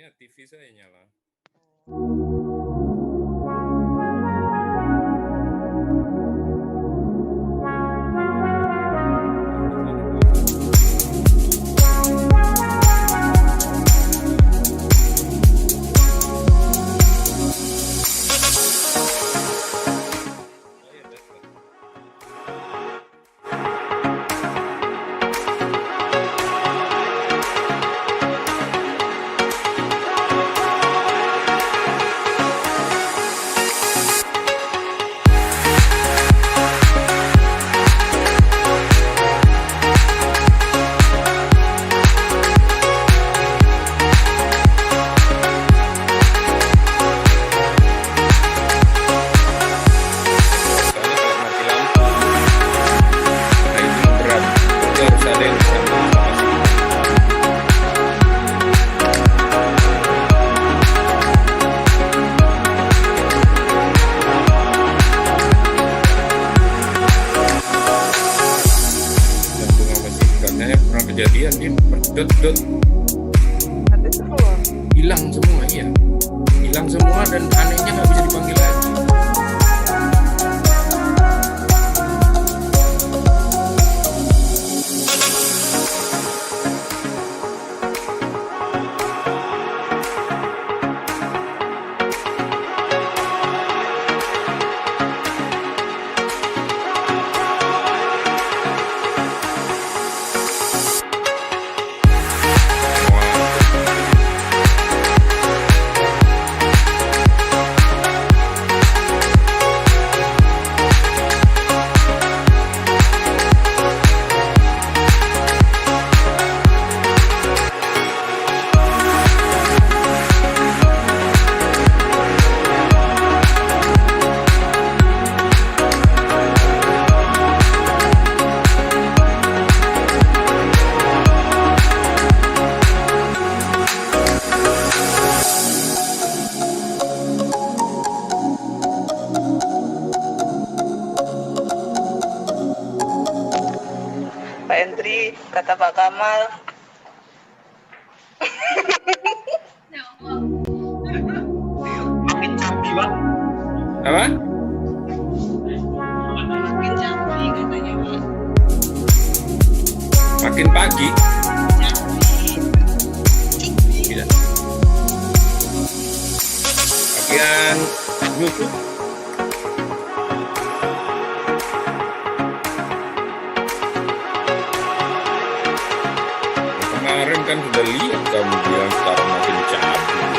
Soalnya TV saya nyala. Kejadian dia dot hilang semua, iya hilang semua, dan anehnya nggak bisa dipanggil lagi. Pak Hendri, kata Pak Kamal. Makin canggih, Pak. Apa? Makin canggih katanya, Pak. Makin pagi. Gila. Bagian YouTube. Kemarin kan sudah lihat kamu bilang sekarang makin cabut.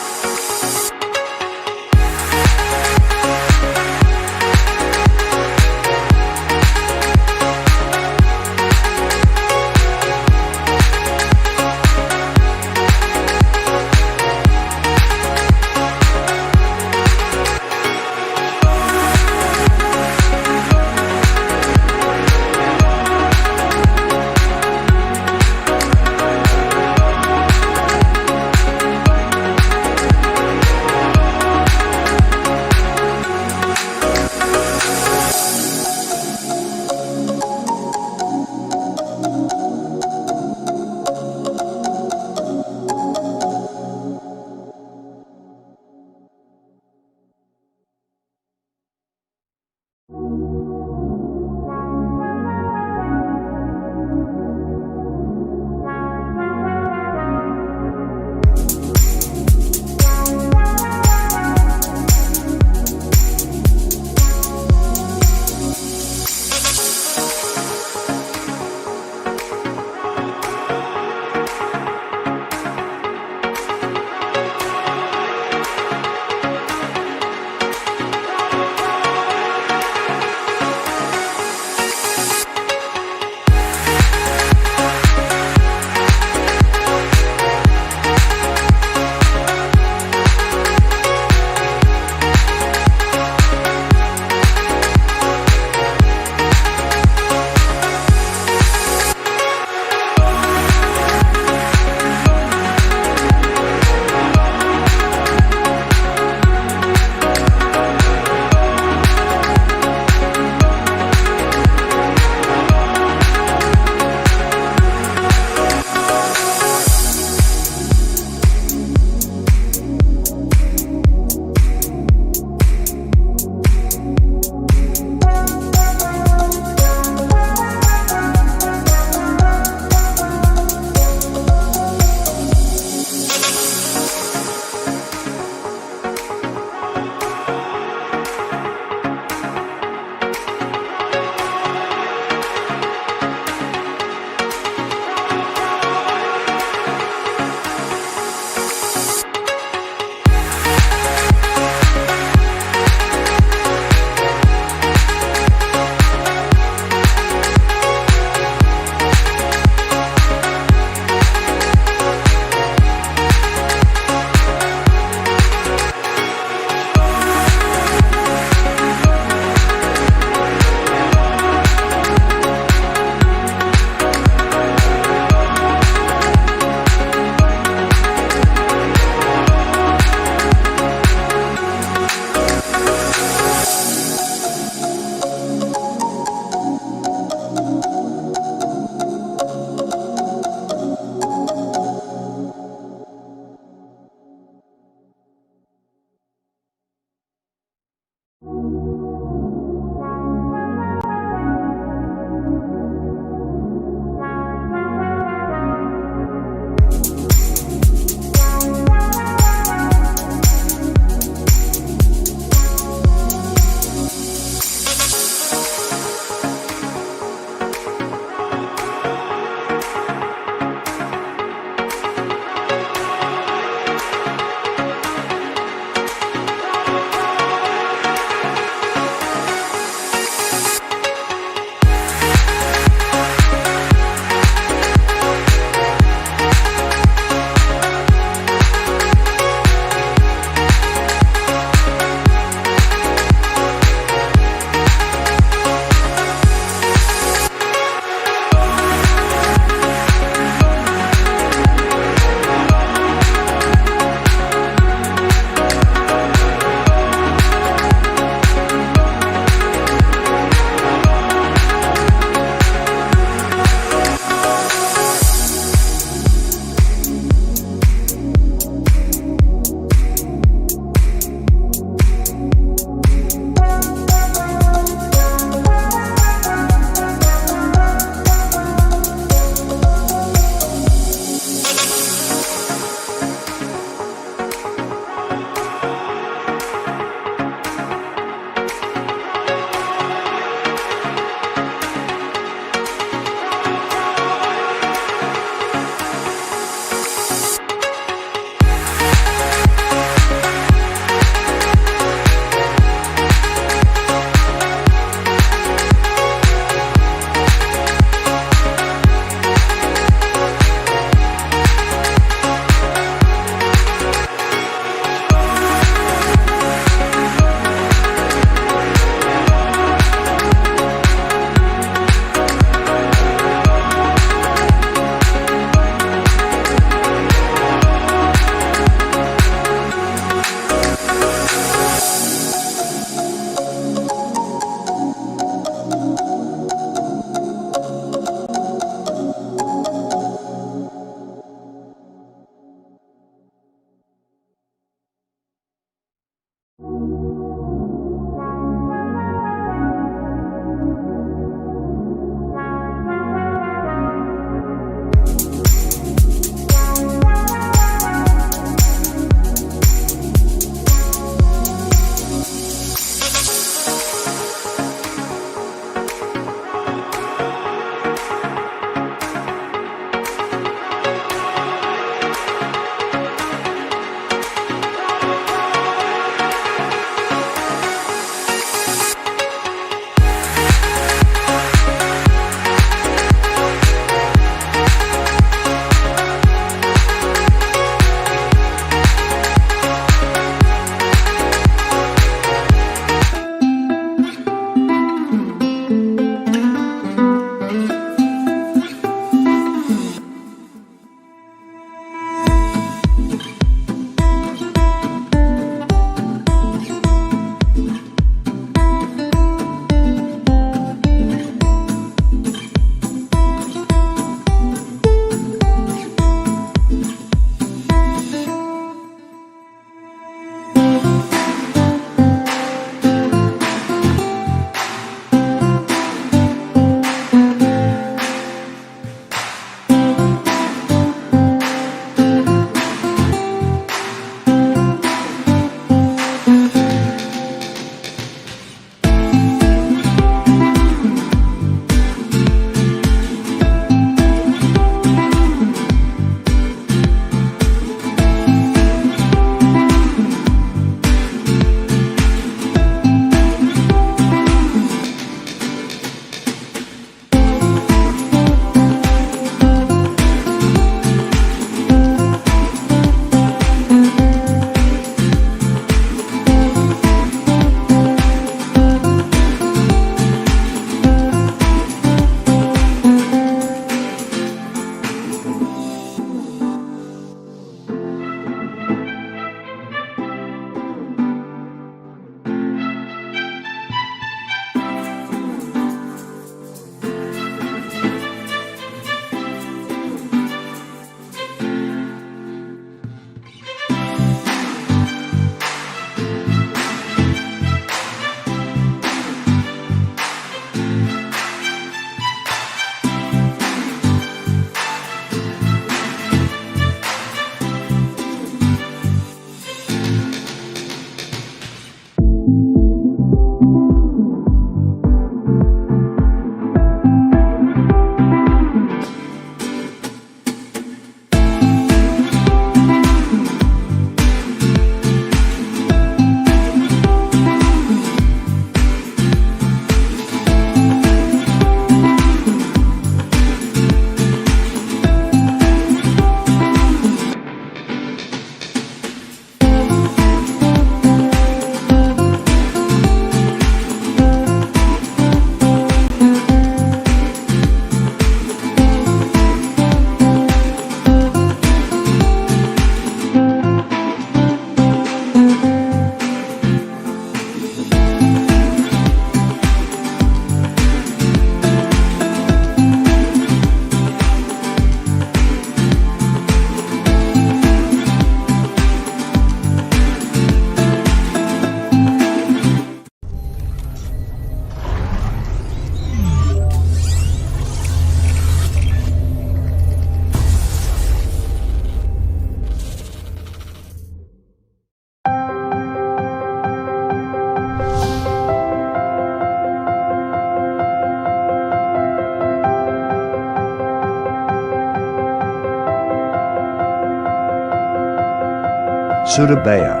Surabaya.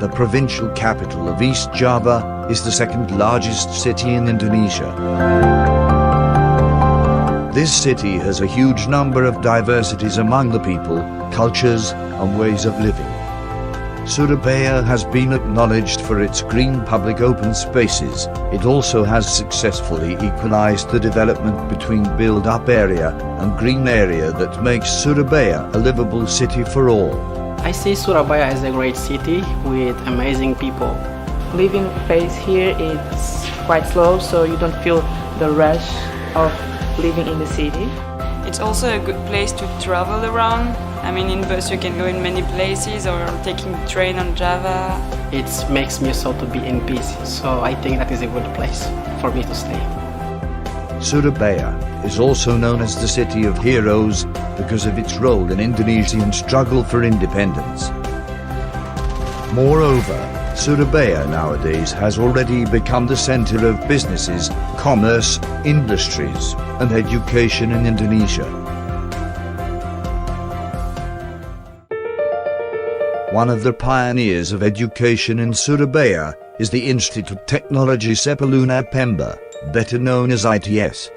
The provincial capital of East Java is the second largest city in Indonesia. This city has a huge number of diversities among the people, cultures, and ways of living. Surabaya has been acknowledged for its green public open spaces. It also has successfully equalized the development between build-up area and green area that makes Surabaya a livable city for all. I see Surabaya as a great city with amazing people. Living pace here is quite slow, so you don't feel the rush of living in the city. It's also a good place to travel around. I mean, in bus you can go in many places, or taking train on Java. It makes me so to be in peace, so I think that is a good place for me to stay. Surabaya is also known as the City of Heroes because of its role in Indonesian struggle for independence. Moreover, Surabaya nowadays has already become the center of businesses, commerce, industries, and education in Indonesia. One of the pioneers of education in Surabaya is the Institute of Technology Sepaluna Pemba, better known as ITS.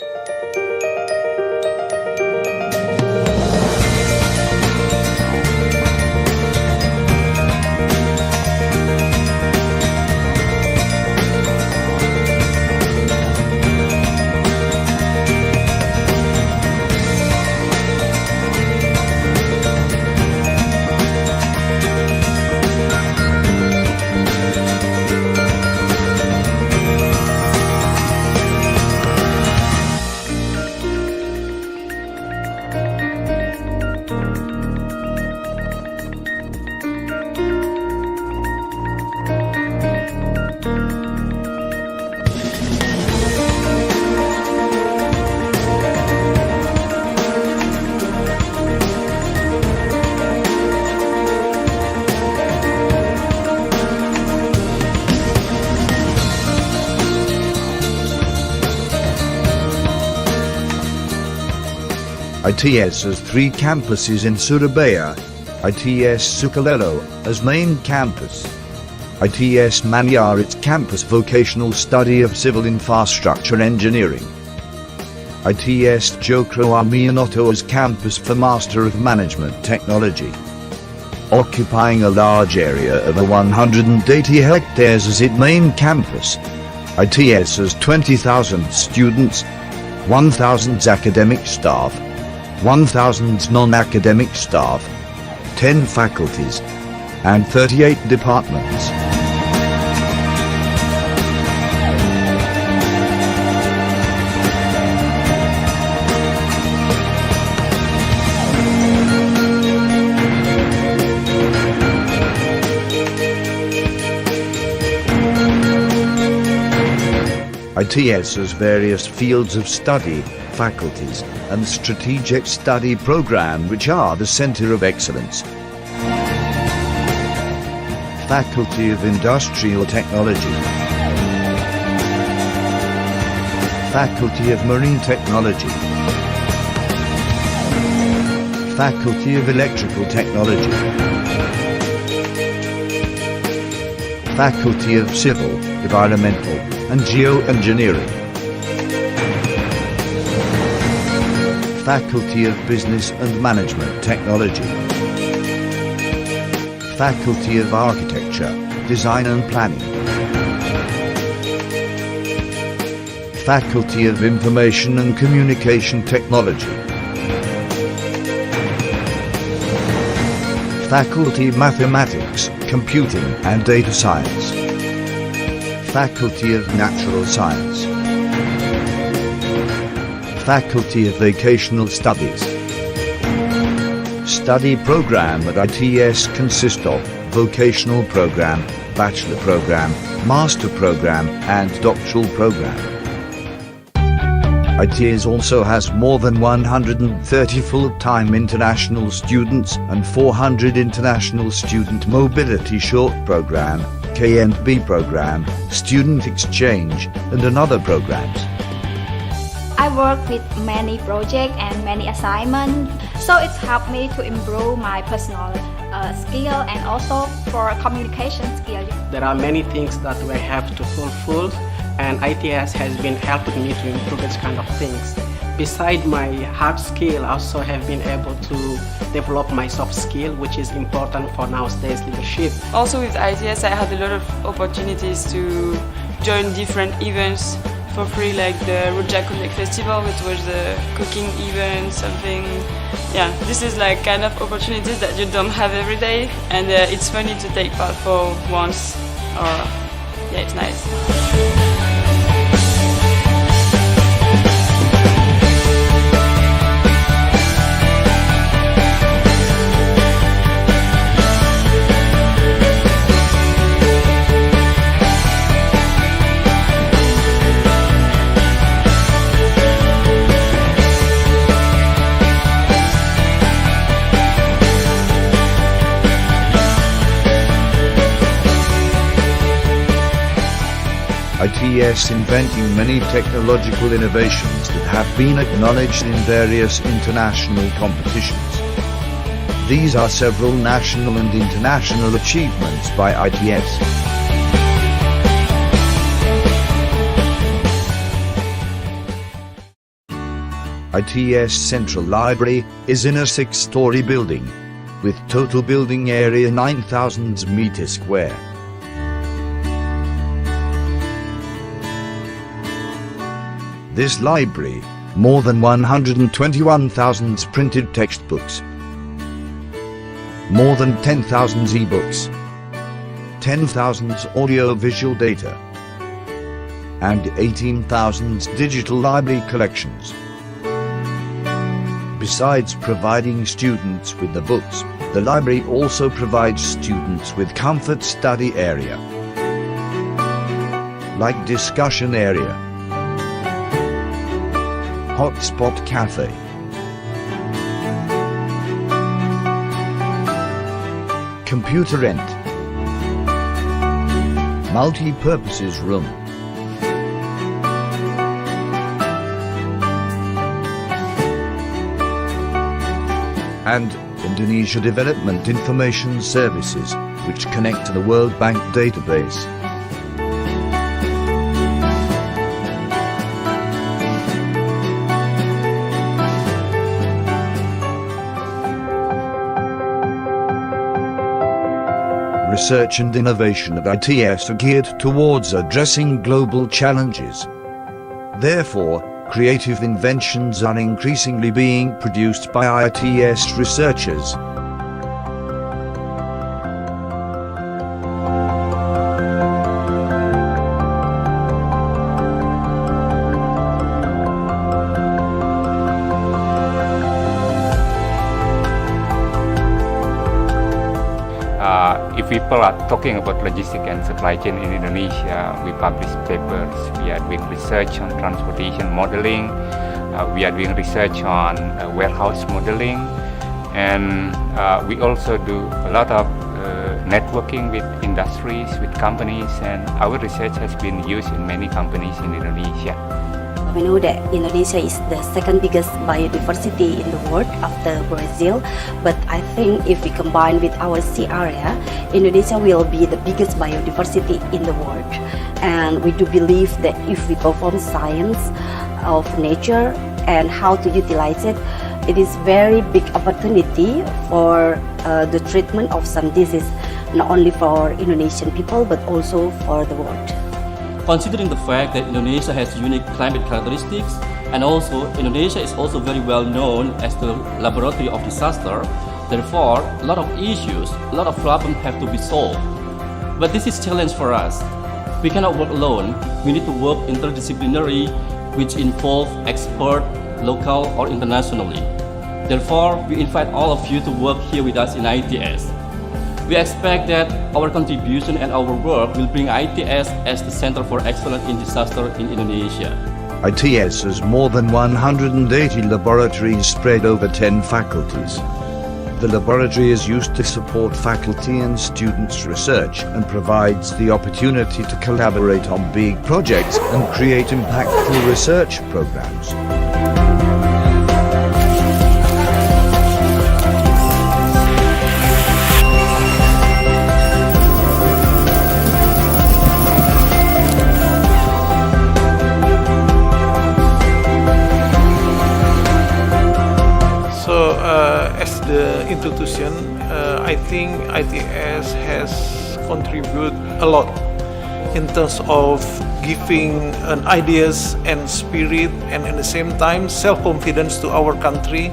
ITS has 3 campuses in Surabaya. ITS Sukolilo as main campus. ITS Manyar its campus vocational study of civil infrastructure engineering. ITS Jokro Aminoto as campus for Master of Management Technology. Occupying a large area of 180 hectares as its main campus. ITS has 20,000 students, 1,000 academic staff, 1,000 non-academic staff, 10 faculties, and 38 departments. ITS has various fields of study, faculties, and strategic study program which are the center of excellence. Faculty of Industrial Technology, Faculty of Marine Technology, Faculty of Electrical Technology, Faculty of Civil, Environmental, and Geoengineering, Faculty of Business and Management Technology, Faculty of Architecture, Design and Planning, Faculty of Information and Communication Technology, Faculty of Mathematics, Computing and Data Science, Faculty of Natural Science, Faculty of Vocational Studies. Study program at ITS consists of vocational program, bachelor program, master program, and doctoral program. ITS also has more than 130 full-time international students and 400 international student mobility short program, KNB program, student exchange, and other programs. I work with many projects and many assignments, so it's helped me to improve my personal skill and also for communication skill. There are many things that we have to fulfill, and ITS has been helping me to improve this kind of things. Besides my hard skill, I also have been able to develop my soft skill, which is important for nowadays leadership. Also with ITS, I had a lot of opportunities to join different events for free, like the Rujak Connect Festival, which was a cooking event, something. Yeah, this is like kind of opportunities that you don't have every day, and it's funny to take part for once. Or yeah, it's nice. ITS inventing many technological innovations that have been acknowledged in various international competitions. These are several national and international achievements by ITS. ITS Central Library is in a 6-story building, with total building area 9,000 meters square. This library, more than 121,000 printed textbooks, more than 10,000 e-books, 10,000 audio-visual data, and 18,000 digital library collections. Besides providing students with the books, the library also provides students with comfort study area, like discussion area, hotspot cafe, computer rent, multi-purposes room, and Indonesia Development Information Services, which connect to the World Bank database. Research and innovation at ITS are geared towards addressing global challenges. Therefore, creative inventions are increasingly being produced by ITS researchers. If people are talking about logistics and supply chain in Indonesia, we publish papers, we are doing research on transportation modeling, we are doing research on warehouse modeling, and we also do a lot of networking with industries, with companies, and our research has been used in many companies in Indonesia. We know that Indonesia is the second biggest biodiversity in the world after Brazil, but I think if we combine with our sea area, Indonesia will be the biggest biodiversity in the world. And we do believe that if we perform science of nature and how to utilize it, it is very big opportunity for the treatment of some disease, not only for Indonesian people but also for the world. Considering the fact that Indonesia has unique climate characteristics, and also Indonesia is also very well known as the laboratory of disaster, therefore a lot of issues, a lot of problems have to be solved. But this is a challenge for us. We cannot work alone. We need to work interdisciplinary, which involve expert, local or internationally. Therefore, we invite all of you to work here with us in ITS. We expect that our contribution and our work will bring ITS as the Center for Excellence in Disaster in Indonesia. ITS has more than 180 laboratories spread over 10 faculties. The laboratory is used to support faculty and students' research and provides the opportunity to collaborate on big projects and create impactful research programs. As the institution, I think ITS has contributed a lot in terms of giving an ideas and spirit, and at the same time self-confidence to our country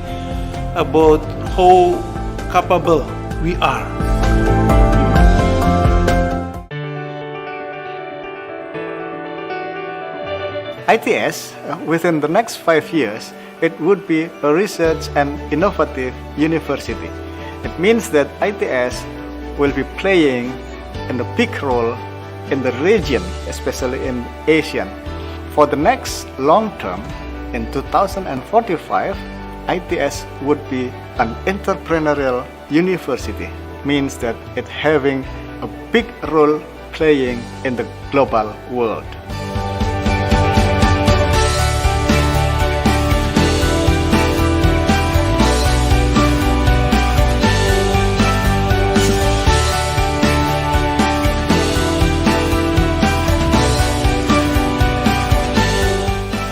about how capable we are. ITS, within the next 5 years, it would be a research and innovative university. It means that ITS will be playing a big role in the region, especially in Asia. For the next long term, in 2045, ITS would be an entrepreneurial university. Means that it having a big role playing in the global world.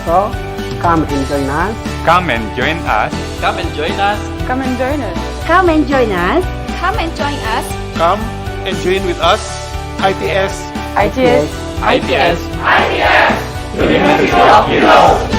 So, come and join us. Come and join us. Come and join us. Come and join us. Come and join us. Come and join us. Come and join with us, ITS. ITS. ITS. University of Heroes.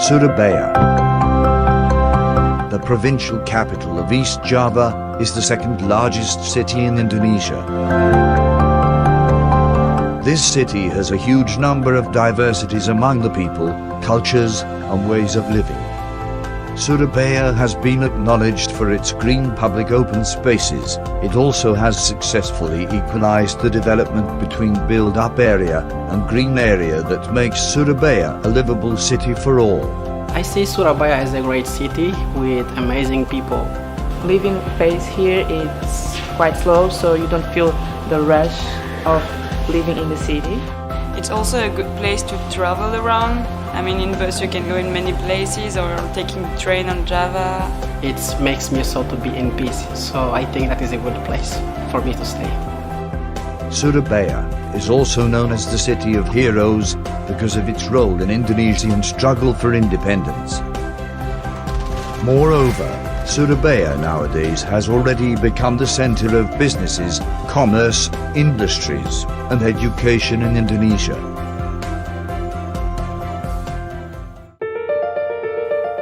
Surabaya. The provincial capital of East Java is the second largest city in Indonesia. This city has a huge number of diversities among the people, cultures, and ways of living. Surabaya has been acknowledged for its green public open spaces. It also has successfully equalized the development between build-up area and green area that makes Surabaya a livable city for all. I see Surabaya as a great city with amazing people. Living pace here is quite slow, so you don't feel the rush of living in the city. It's also a good place to travel around. I mean, in bus you can go in many places, or taking the train on Java. It makes me so to be in peace, so I think that is a good place for me to stay. Surabaya is also known as the City of Heroes because of its role in Indonesian struggle for independence. Moreover, Surabaya nowadays has already become the center of businesses, commerce, industries, and education in Indonesia.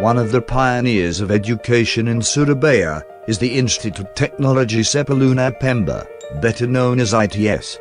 One of the pioneers of education in Surabaya is the Institute Technology Sepaluna Pemba, better known as ITS.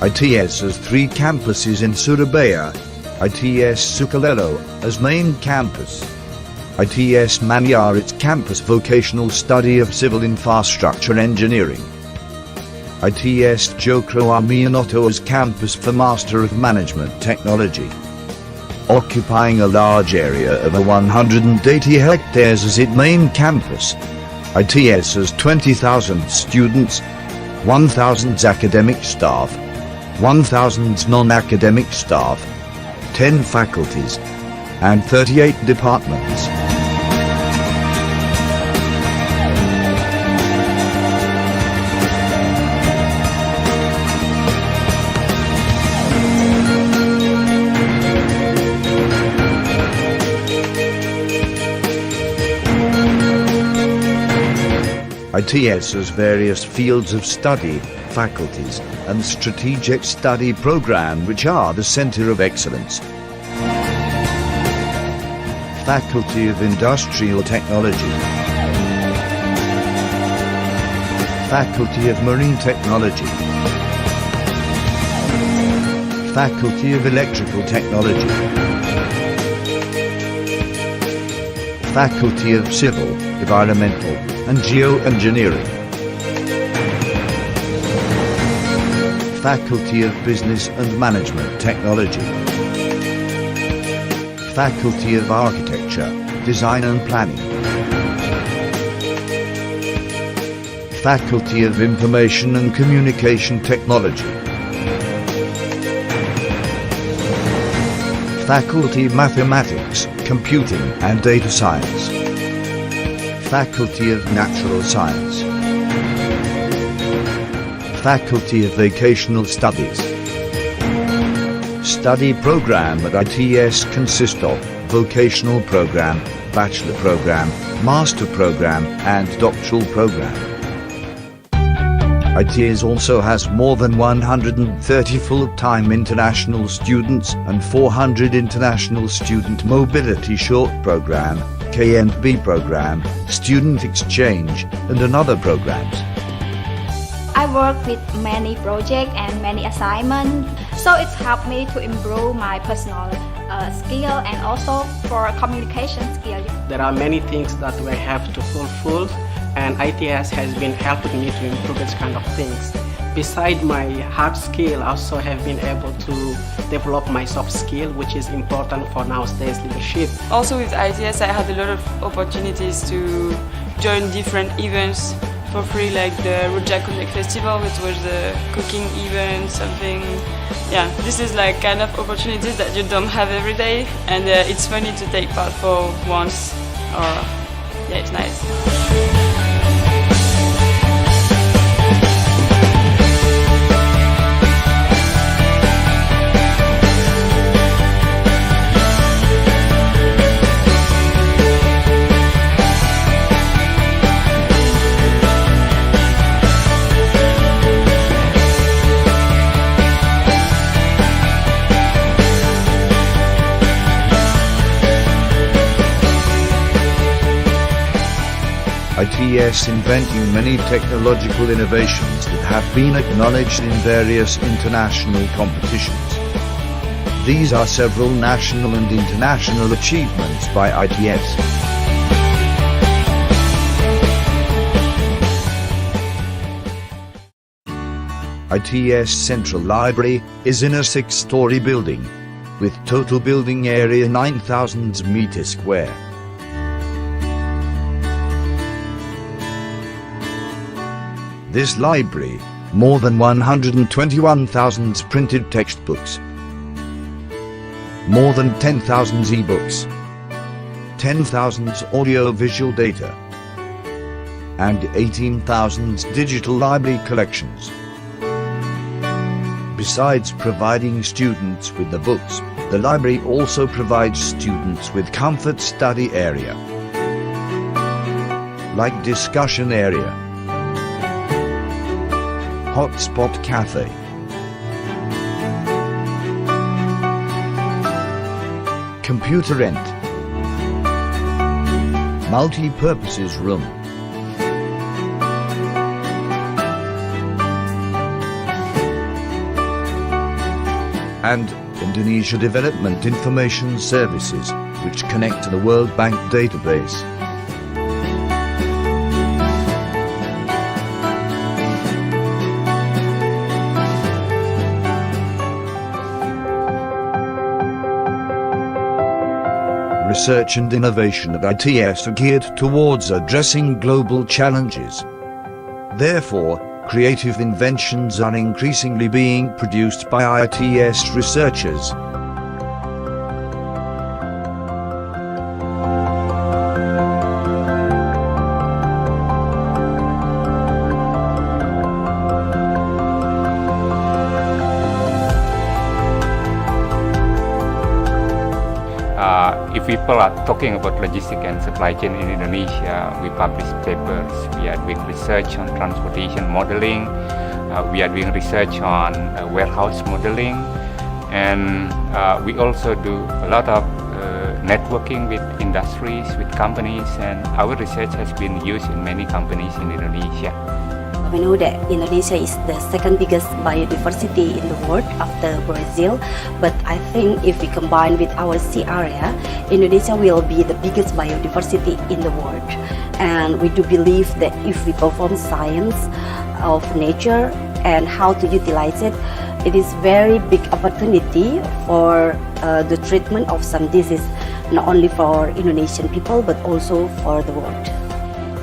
ITS has 3 campuses in Surabaya. ITS Sukolilo as main campus. ITS Manyar its campus vocational study of civil infrastructure engineering. ITS Jokro Aminoto as campus for Master of Management Technology. Occupying a large area of 180 hectares as its main campus. ITS has 20,000 students, 1,000 academic staff, 1,000 non-academic staff, 10 faculties, and 38 departments. ITS has various fields of study, faculties, and strategic study program which are the center of excellence. Faculty of Industrial Technology, Faculty of Marine Technology, Faculty of Electrical Technology, Faculty of Civil, Environmental, and Geoengineering, Faculty of Business and Management Technology, Faculty of Architecture, Design and Planning, Faculty of Information and Communication Technology, Faculty of Mathematics, Computing and Data Science, Faculty of Natural Science, Faculty of Vocational Studies. Study program at ITS consists of vocational program, bachelor program, master program, and doctoral program. ITS also has more than 130 full-time international students and 400 international student mobility short program, K&B program, student exchange, and other programs. I I work with many projects and many assignments, so it's helped me to improve my personal skill and also for communication skill. There are many things that we have to fulfill, and ITS has been helping me to improve this kind of things. Besides my hard skill, I also have been able to develop my soft skill, which is important for nowadays leadership. Also with ITS, I had a lot of opportunities to join different events for free, like the Rujak Festival, which was the cooking event, something. Yeah, this is like kind of opportunities that you don't have every day, and it's funny to take part for once. Or yeah, it's nice. ITS inventing many technological innovations that have been acknowledged in various international competitions. These are several national and international achievements by ITS. ITS Central Library is in a 6-story building, with total building area 9,000 meters square. This library, more than 121,000 printed textbooks, more than 10,000 e-books, 10,000 audio-visual data, and 18,000 digital library collections. Besides providing students with the books, the library also provides students with comfort study area, like discussion area, hotspot cafe, computer rent, multi-purposes room, and Indonesia Development Information Services, which connect to the World Bank database. Research and innovation at ITS are geared towards addressing global challenges. Therefore, creative inventions are increasingly being produced by ITS researchers. If people are talking about logistics and supply chain in Indonesia, we publish papers, we are doing research on transportation modeling, we are doing research on warehouse modeling, and we also do a lot of networking with industries, with companies, and our research has been used in many companies in Indonesia. We know that Indonesia is the second biggest biodiversity in the world after Brazil, but I think if we combine with our sea area, Indonesia will be the biggest biodiversity in the world. And we do believe that if we perform science of nature and how to utilize it, it is very big opportunity for the treatment of some disease, not only for Indonesian people but also for the world.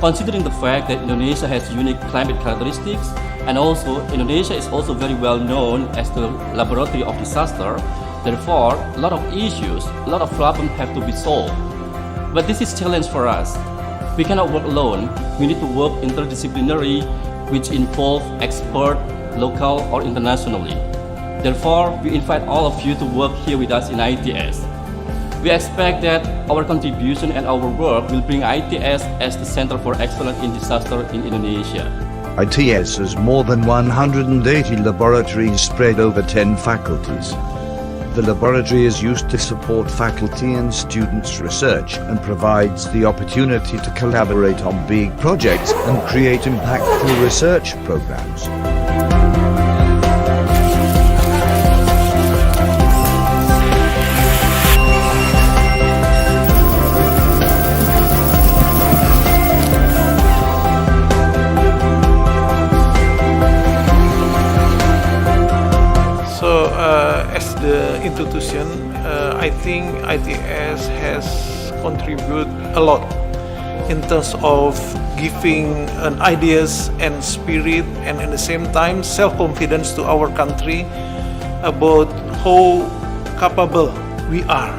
Considering the fact that Indonesia has unique climate characteristics, and also Indonesia is also very well known as the laboratory of disaster, therefore a lot of issues, a lot of problems have to be solved. But this is a challenge for us. We cannot work alone. We need to work interdisciplinary, which involve expert, local or internationally. Therefore, we invite all of you to work here with us in ITS. We expect that our contribution and our work will bring ITS as the Center for Excellence in Disaster in Indonesia. ITS has more than 180 laboratories spread over 10 faculties. The laboratory is used to support faculty and students' research and provides the opportunity to collaborate on big projects and create impactful research programs. As the institution, I think ITS has contributed a lot in terms of giving an ideas and spirit, and at the same time self-confidence to our country about how capable we are.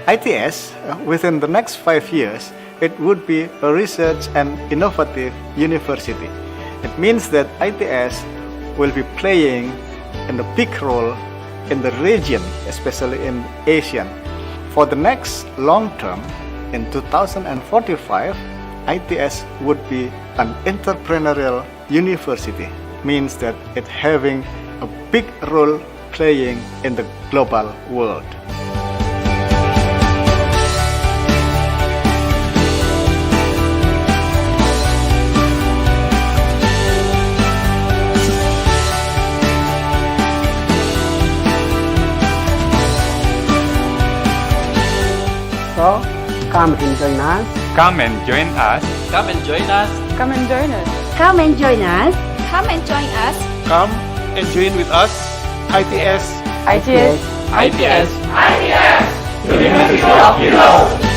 ITS, within the next 5 years, it would be a research and innovative university. It means that ITS will be playing a big role in the region, especially in Asia. For the next long term, in 2045, ITS would be an entrepreneurial university. It means that it having a big role playing in the global world. So, come and join us. Come and join us. Come and join us. Come and join us. Come and join us. Come and join us. Come and join with us, ITS. ITS. ITS. University of Heroes.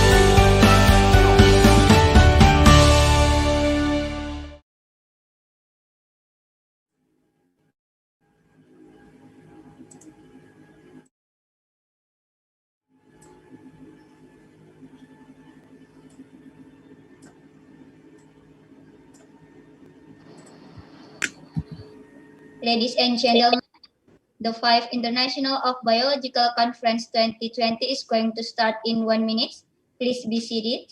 Ladies and gentlemen, the 5th International of Biological Conference 2020 is going to start in 1 minute. Please be seated.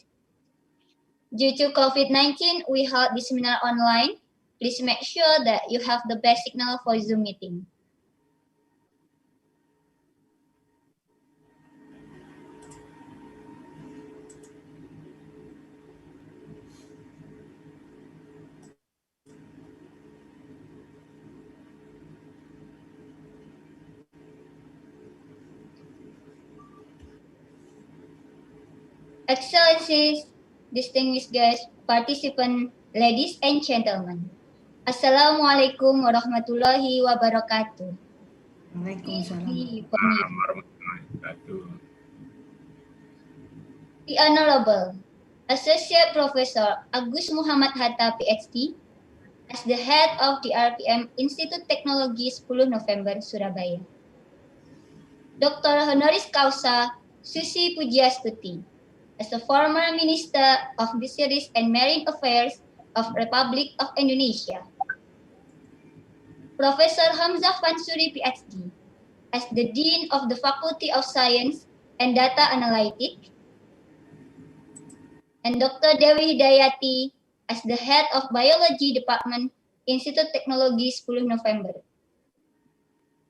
Due to COVID-19, we held this seminar online. Please make sure that you have the best signal for Zoom meeting. Excellencies, distinguished guests, participants, ladies and gentlemen. Assalamualaikum warahmatullahi wabarakatuh. The Honorable Associate Professor Agus Muhammad Hatta, PhD, as the head of the RPM Institute Teknologi 10 November, Surabaya. Dr. Honoris Causa Susi Pujiastuti, as the former Minister of Fisheries and Marine Affairs of Republic of Indonesia. Professor Hamzah Fansuri, PhD, as the Dean of the Faculty of Science and Data Analytics. And Dr. Dewi Hidayati, as the Head of Biology Department, Institut Teknologi 10 November.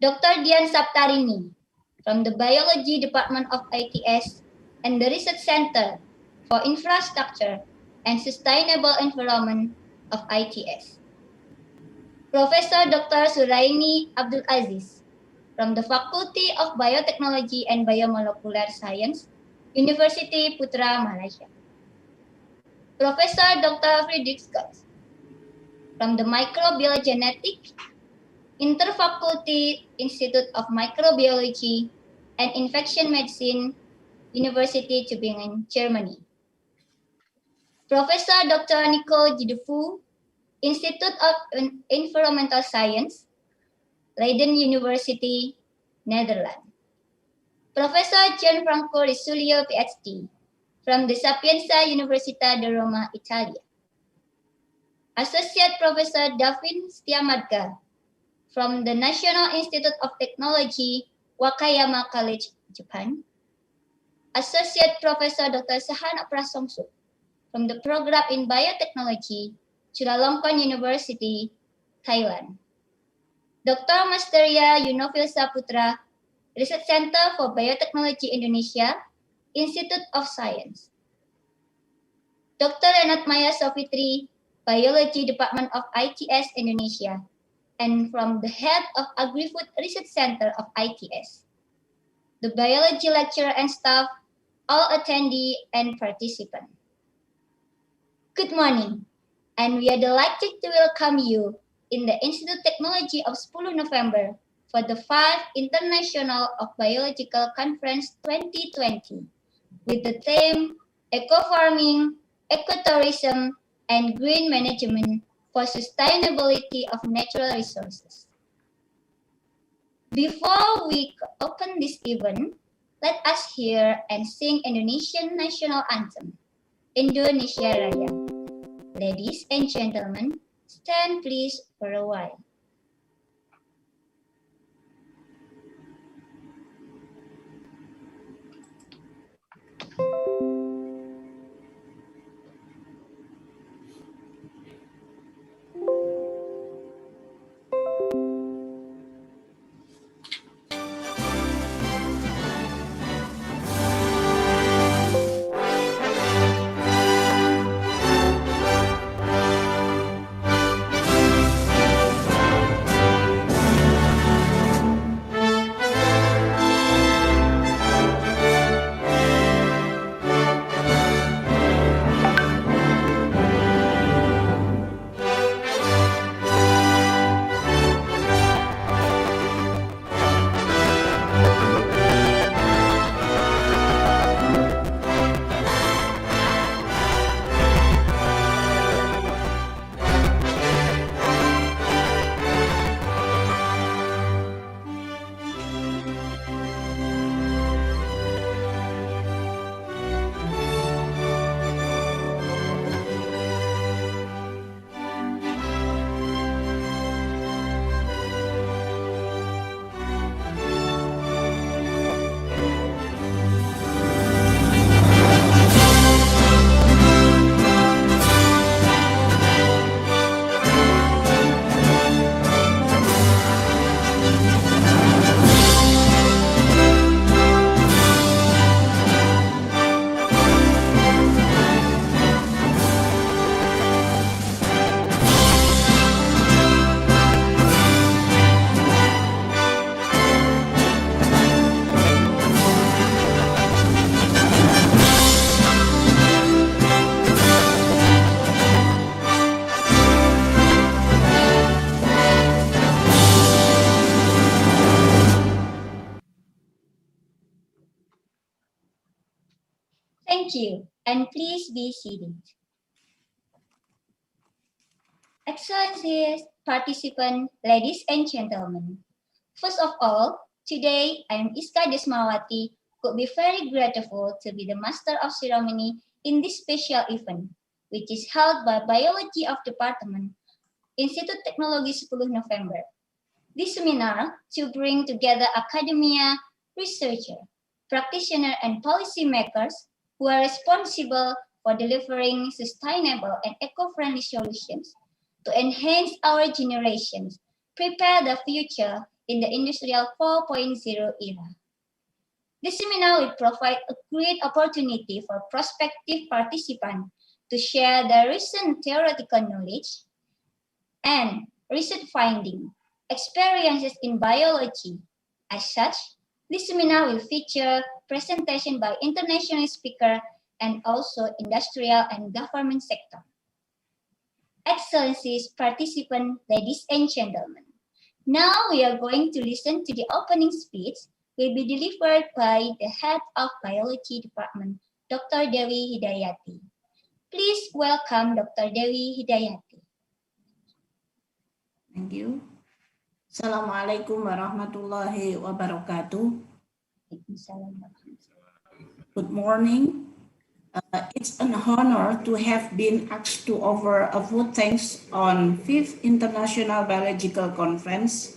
Dr. Dian Saptarini, from the Biology Department of ITS and the Research Center for Infrastructure and Sustainable Environment of ITS. Professor Dr. Suraini Abdul Aziz, from the Faculty of Biotechnology and Biomolecular Science, University Putra, Malaysia. Professor Dr. Friedrich Scott, from the Microbial Genetics, Interfaculty Institute of Microbiology and Infection Medicine, University Tübingen, Germany. Professor Dr. Nico Jidefu, Institute of Environmental Science, Leiden University, Netherlands. Professor Gianfranco Risulio, PhD, from the Sapienza Università di Roma, Italia. Associate Professor Davin Setiamadga, from the National Institute of Technology, Wakayama College, Japan. Associate Professor Dr. Sahana Prasongso, from the Program in Biotechnology, Chulalongkorn University, Thailand. Dr. Masteria Yunofil Saputra, Research Center for Biotechnology Indonesia, Institute of Science. Dr. Renat Maya Sofitri, Biology Department of ITS Indonesia, and from the head of Agri-Food Research Center of ITS. The biology lecturer and staff, all attendee and participant. Good morning, and we are delighted to welcome you in the Institute Technology of 10 November for the 5th International of Biological Conference 2020 with the theme Ecofarming, Ecotourism, and Green Management for Sustainability of Natural Resources. Before we open this event, let us hear and sing Indonesian national anthem, Indonesia Raya. Ladies and gentlemen, stand please for a while. Thank you, and please be seated. Excellencies, participants, ladies and gentlemen. First of all, today I am Iska Desmawati, could be very grateful to be the master of ceremony in this special event, which is held by Biology of Department, Institute Teknologi 10 November. This seminar to bring together academia, researchers, practitioners, and policymakers who are responsible for delivering sustainable and eco-friendly solutions to enhance our generations, prepare the future in the Industrial 4.0 era. This seminar will provide a great opportunity for prospective participants to share their recent theoretical knowledge and research findings, experiences in biology. As such, this seminar will feature presentation by international speakers and also industrial and government sector. Excellencies, participants, ladies and gentlemen. Now we are going to listen to the opening speech will be delivered by the head of Biology Department, Dr. Dewi Hidayati. Please welcome Dr. Dewi Hidayati. Thank you. Assalamualaikum warahmatullahi wabarakatuh. Good morning. It's an honor to have been asked to offer a vote thanks on 5th International Biological Conference,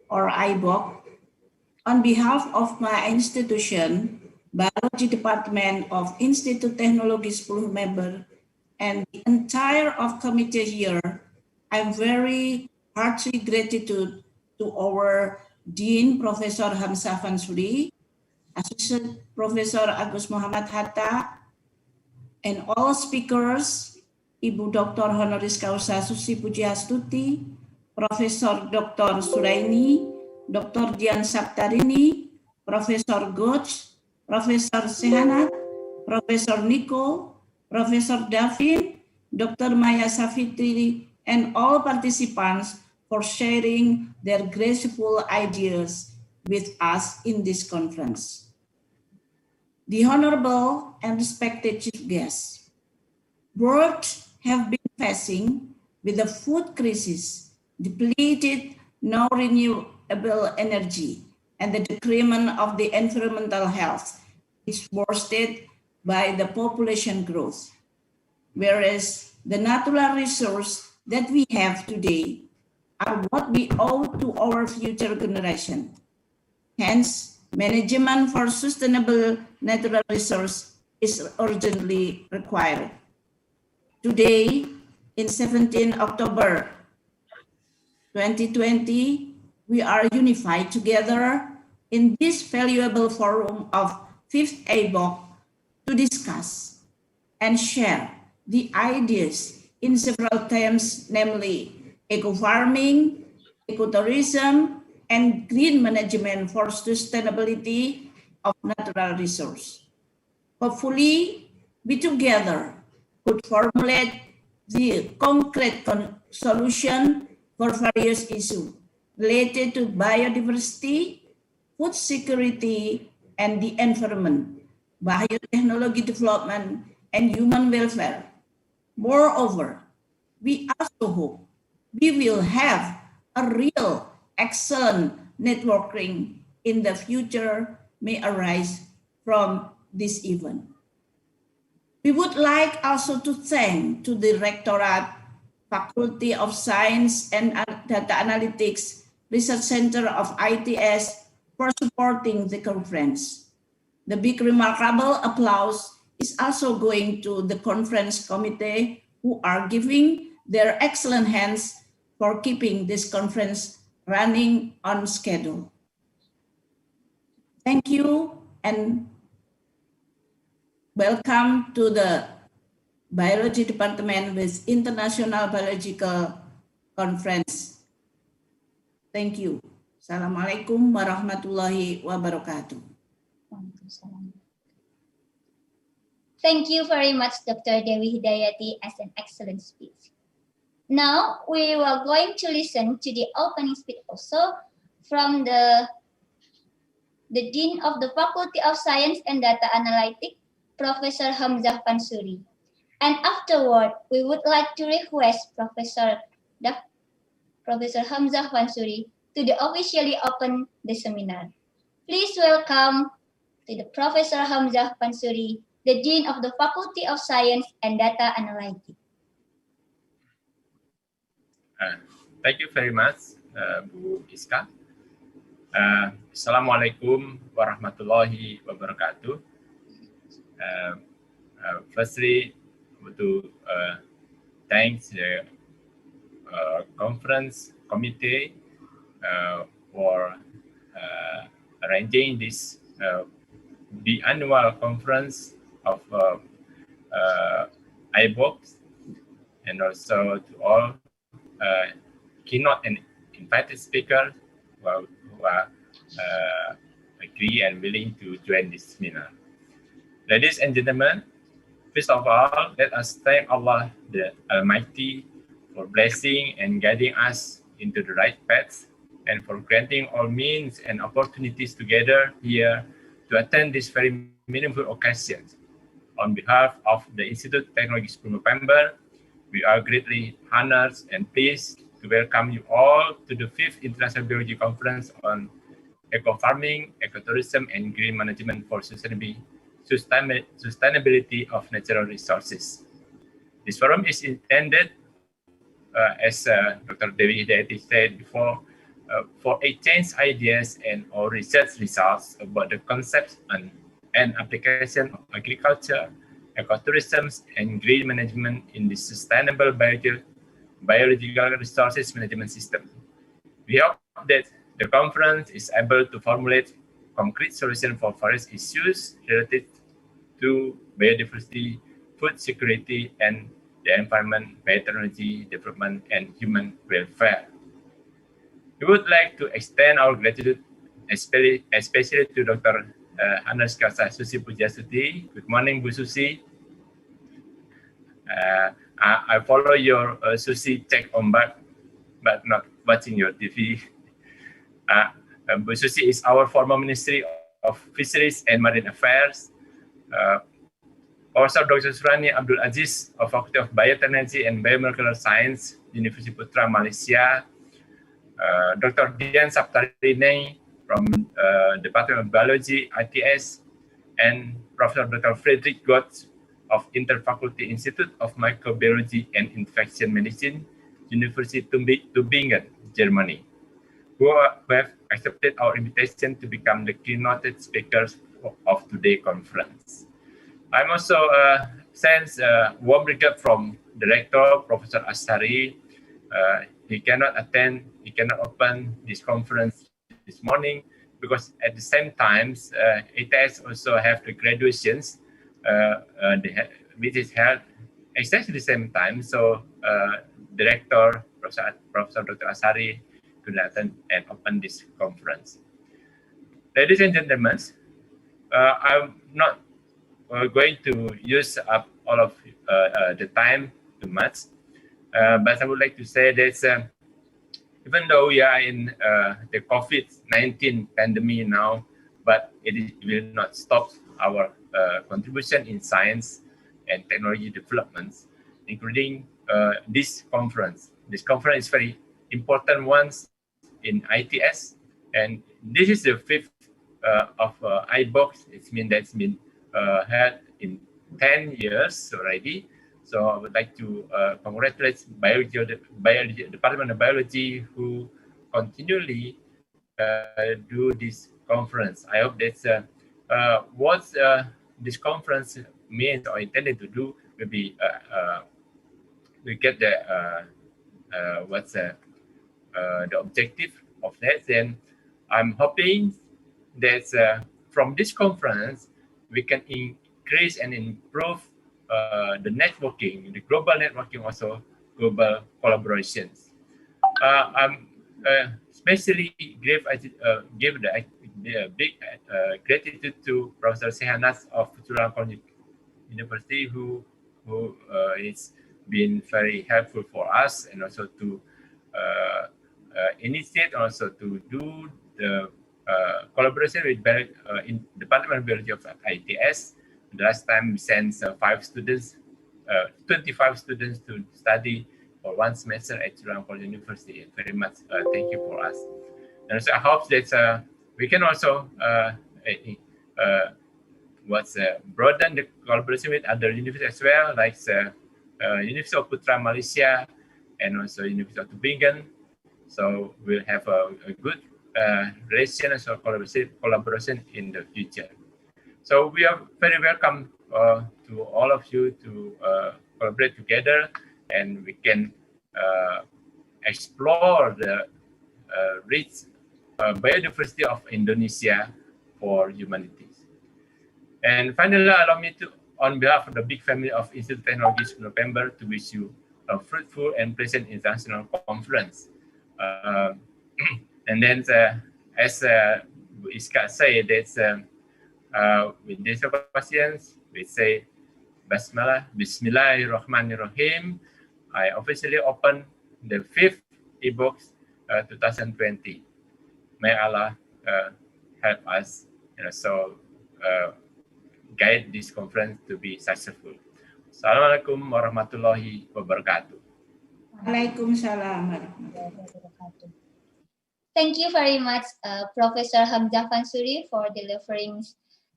or IBOC. On behalf of my institution, Biology Department of Institut Teknologi 10 November, and the entire of committee here, I'm very hearty gratitude to our Dean, Professor Hamzah Fansuri, Associate Professor Agus Muhammad Hatta, and all speakers, Ibu Dr. Honoris Causa Susi Pujiastuti, Professor Dr. Suraini, Dr. Dian Saptarini, Professor Goch, Professor Sehanat, Professor Nico, Professor Davin, Dr. Maya Safitri, and all participants for sharing their graceful ideas with us in this conference. The Honorable and respected Chief Guests, worlds have been facing with the food crisis, depleted no renewable energy, and the decrement of the environmental health is worsened by the population growth. Whereas the natural resources that we have today are what we owe to our future generation. Hence, management for sustainable natural resource is urgently required. Today, in 17 October 2020, we are unified together in this valuable forum of 5th IBOC to discuss and share the ideas in several themes, namely eco-farming, ecotourism, and green management for sustainability of natural resource. Hopefully, we together could formulate the concrete solution for various issues related to biodiversity, food security, and the environment, biotechnology development, and human welfare. Moreover, we also hope we will have a real excellent networking in the future may arise from this event. We would like also to thank to the Rectorate, Faculty of Science and Data Analytics Research Center of ITS for supporting the conference. The big remarkable applause is also going to the conference committee who are giving their excellent hands for keeping this conference running on schedule. Thank you and welcome to the Biology Department with International Biological Conference. Thank you. Assalamualaikum warahmatullahi wabarakatuh. Thank you very much, Dr. Dewi Hidayati, as an excellent speech. Now we are going to listen to the opening speech also from the Dean of the Faculty of Science and Data Analytics, Professor Hamzah Fansuri. And afterward, we would like to request Professor Hamzah Fansuri to officially open the seminar. Please welcome to the Professor Hamzah Fansuri, the Dean of the Faculty of Science and Data Analytics. Thank you very much, Bu Iska. Assalamualaikum warahmatullahi wabarakatuh. Firstly, I want to thank the conference committee for arranging this the annual conference of IBOC, and also to all keynote and invited speakers who are agree and willing to join this seminar. Ladies and gentlemen, first of all, let us thank Allah the Almighty for blessing and guiding us into the right path, and for granting all means and opportunities together here to attend this very meaningful occasion. On behalf of the Institute of Technology 10 November, we are greatly honored and pleased to welcome you all to the 5th International Biology Conference on Ecofarming, Ecotourism, and Green Management for Sustainability of Natural Resources. This forum is intended, as Dr. Dewi Hidayati said before, for exchange ideas and or research results about the concepts and application of agriculture, ecotourism, and green management in the sustainable biological resources management system. We hope that the conference is able to formulate concrete solutions for forest issues related to biodiversity, food security, and the environment, meteorology, development, and human welfare. We would like to extend our gratitude, especially to Dr. Anushka Susi Pujastuti. Good morning, Bu Susi. I follow your Susi Cek Ombak, but not watching your TV. Bu Susi is our former Ministry of Fisheries and Marine Affairs. Also, Dr. Surani Abdul Aziz of Faculty of Biotechnology and Biomolecular Science, University Putra, Malaysia. Dr. Dian Saptarini from Department of Biology, ITS, and Professor Dr. Friedrich Gotz of Interfaculty Institute of Microbiology and Infection Medicine, University Tübingen, Germany, who have accepted our invitation to become the keynote speakers of today's conference. I'm also sends a warm regard from Director Professor Asari. He cannot open this conference this morning because at the same time, ITS also have the graduations, which is held exactly the same time. So Director Professor Dr. Asari could attend and open this conference. Ladies and gentlemen, I'm not going to use up all of the time too much, but I would like to say that even though we are in the COVID-19 pandemic now, but it will not stop our contribution in science and technology developments, including this conference. This conference is very important one in ITS, and this is the fifth of IBOC. It means that's been held in 10 years already. So I would like to congratulate Department of Biology who continually do this conference. I hope that's what this conference means or intended to do will be we get the what's the objective of that. Then I'm hoping that from this conference we can increase and improve the networking, the global networking, also global collaborations. I'm especially give the big gratitude to Professor Sehanas of Chulalongkorn University, who is been very helpful for us, and also to initiate, also to do the collaboration with in Department of Biology of ITS. The last time we sent 25 students to study for one semester at Chulalongkorn University. Very much thank you for us. And so I hope that we can also broaden the collaboration with other universities as well, like University of Putra, Malaysia, and also University of Tübingen. So we'll have a good relation and collaboration in the future. So we are very welcome to all of you to collaborate together, and we can explore the rich biodiversity of Indonesia for humanities. And finally, allow me to, on behalf of the big family of Institute of Technologies November, to wish you a fruitful and pleasant international conference. And then, as Iska said, that's with these questions, we say Bismillahirrahmanirrahim. I officially open the 5th IBOC 2020. May Allah help us, guide this conference to be successful. Assalamualaikum warahmatullahi wabarakatuh. Waalaikumsalam warahmatullahi wabarakatuh. Thank you very much, Professor Hamzah Fansuri, for delivering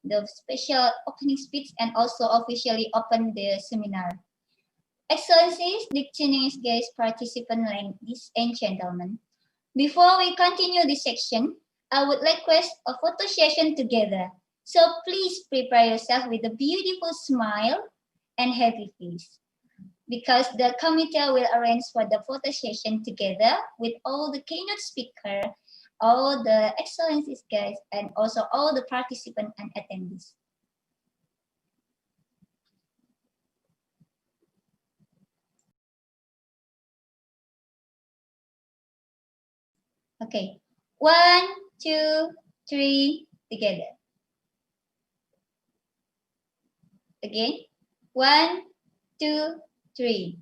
the special opening speech and also officially open the seminar. Excellencies, distinguished guest participants, ladies and gentlemen. Before we continue this section, I would like to request a photo session together. So please prepare yourself with a beautiful smile and heavy fish. Because the committee will arrange for the photo session together with all the keynote speakers, all the excellencies guys, and also all the participants and attendees. Okay, 1, 2, 3, together. Again, 1, 2, 3.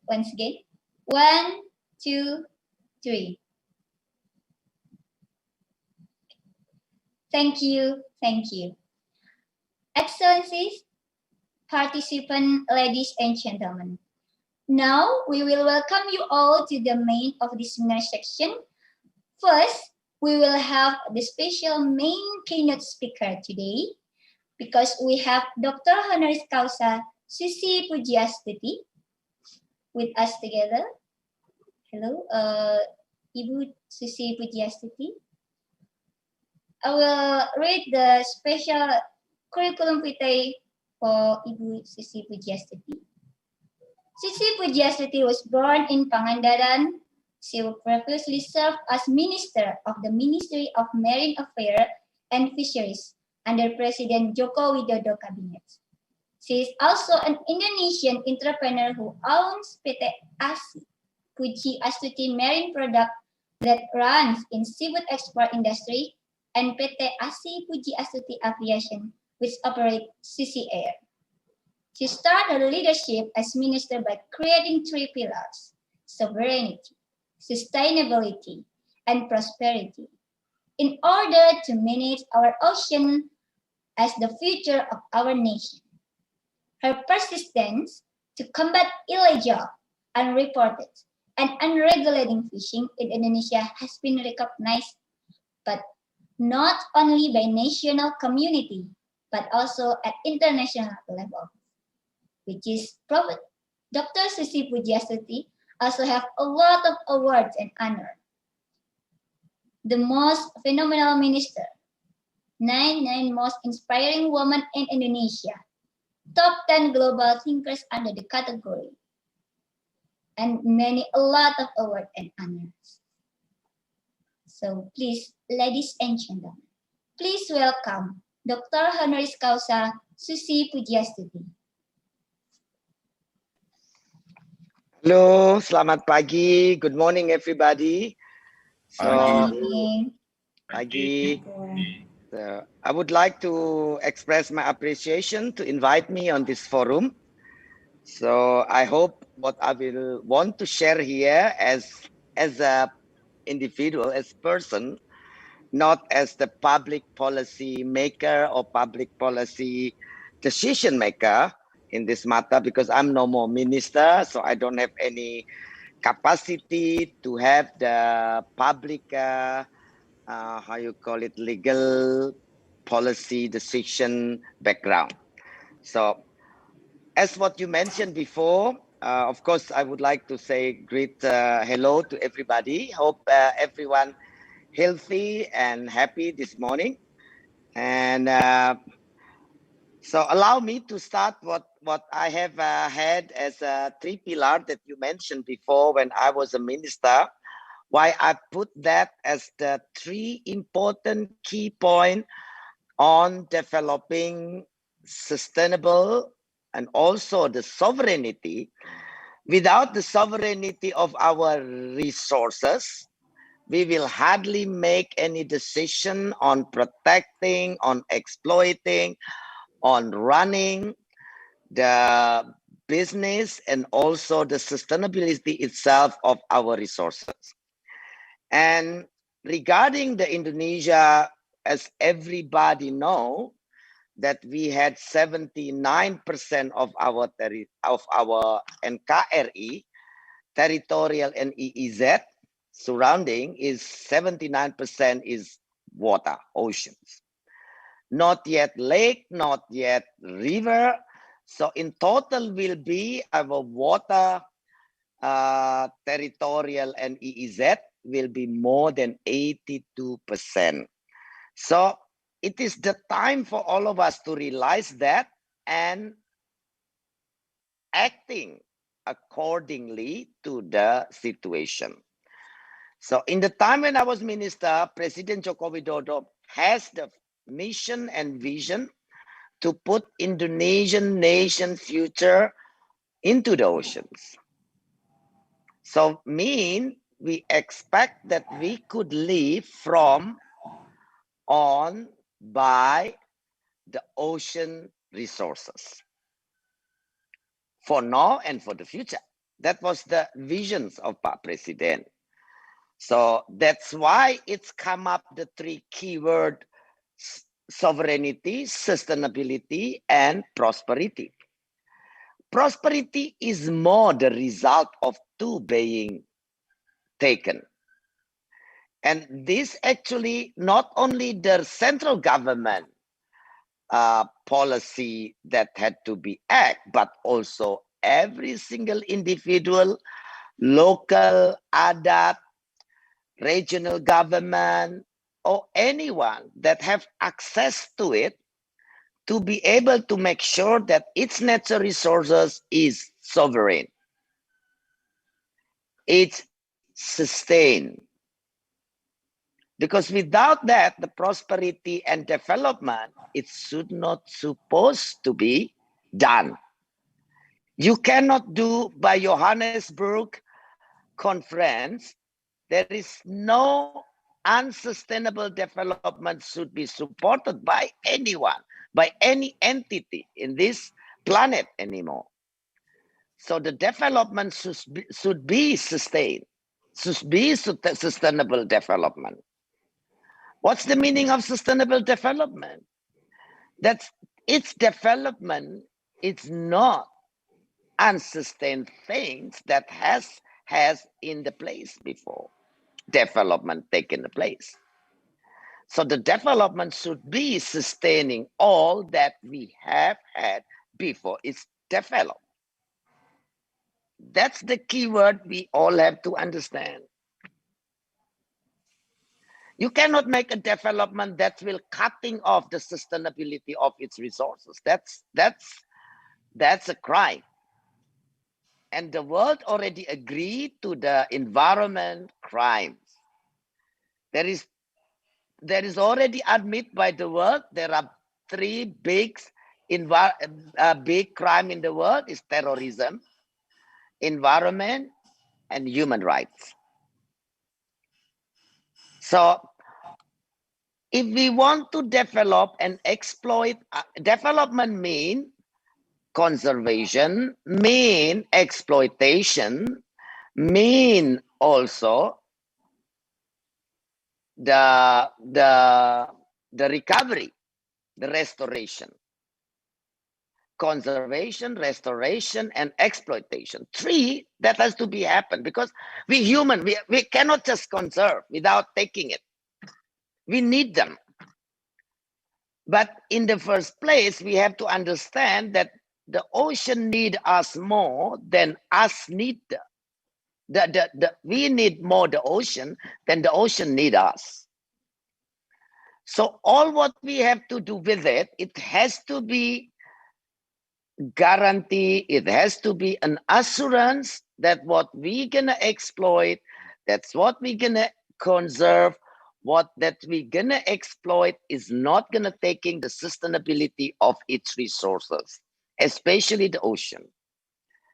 Once again, 1, 2, 3. Thank you, thank you. Excellencies, participants, ladies and gentlemen. Now, we will welcome you all to the main of this seminar section. First, we will have the special main keynote speaker today because we have Dr. Honoris Causa Susi Pujiastuti with us together. Hello, Ibu Susi Pujiastuti. I will read the special curriculum vitae for Ibu Susi Pujiastuti. Susi Pujiastuti was born in Pangandaran. She previously served as Minister of the Ministry of Marine Affairs and Fisheries under President Joko Widodo Cabinet. She is also an Indonesian entrepreneur who owns PT ASI, Puji Astuti Marine Product that runs in seafood export industry, and PT ASI Puji Astuti Aviation, which operates CC Air. She started her leadership as minister by creating 3 pillars: sovereignty, sustainability, and prosperity, in order to manage our ocean as the future of our nation. Her persistence to combat illegal, unreported, and unregulated fishing in Indonesia has been recognized, but not only by national community, but also at international level, which is proven. Dr. Susi Pujiastuti also have a lot of awards and honor. The most phenomenal minister, 9 most inspiring women in Indonesia, top 10 global thinkers under the category, and a lot of awards and honors. So please, ladies and gentlemen, please welcome Dr. Honoris Causa Susi Pujiastuti. Halo, selamat pagi. Good morning, everybody. Pagi. So, I would like to express my appreciation to invite me on this forum. So I hope what I will want to share here as a individual, as person, not as the public policy maker or public policy decision maker in this matter, because I'm no more minister, so I don't have any capacity to have the public, how you call it, legal policy decision background. So as what you mentioned before, of course, I would like to say great hello to everybody. Hope everyone healthy and happy this morning. And so allow me to start what I have had as a 3 pillar that you mentioned before when I was a minister. Why I put that as the 3 important key points on developing sustainable and also the sovereignty. Without the sovereignty of our resources, we will hardly make any decision on protecting, on exploiting, on running the business and also the sustainability itself of our resources. And regarding the Indonesia, as everybody know, that we had 79% of our NKRI, territorial and EEZ, surrounding is 79% is water, oceans. Not yet lake, not yet river. So in total will be our water, territorial and EEZ will be more than 82%. So it is the time for all of us to realize that and acting accordingly to the situation. So in the time when I was minister, President Joko Widodo has the mission and vision to put Indonesian nation future into the oceans. So we expect that we could live from, on, by the ocean resources for now and for the future. That was the visions of Pak Presiden. So that's why it's come up the three keyword: sovereignty, sustainability, and prosperity. Prosperity is more the result of two being taken. And this actually not only the central government policy that had to be act, but also every single individual, local, adat, regional government, or anyone that have access to it, to be able to make sure that its natural resources is sovereign. It's sustained. Because without that, the prosperity and development, it should not supposed to be done. You cannot do by Johannesburg conference. There is no unsustainable development should be supported by anyone, by any entity in this planet anymore. So the development should be sustained, should be sustainable development. What's the meaning of sustainable development? That's its development. It's not unsustained things that has in the place before development taken place. So the development should be sustaining all that we have had before it's developed. That's the key word we all have to understand. You cannot make a development that will cutting off the sustainability of its resources. That's a crime. And the world already agreed to the environment crimes. There is already admitted by the world there are three big crime in the world is terrorism, environment, and human rights. So if we want to develop and exploit, development mean conservation, mean exploitation, mean also the recovery, the restoration. Conservation, restoration, and exploitation. Three, that has to be happen because we human, we cannot just conserve without taking it. We need them. But in the first place, we have to understand that the ocean need us more than us need we need more the ocean than the ocean need us. So all what we have to do with it, it has to be guarantee, it has to be an assurance that what we gonna exploit, that's what we gonna conserve, what that we gonna exploit is not gonna taking the sustainability of its resources, especially the ocean,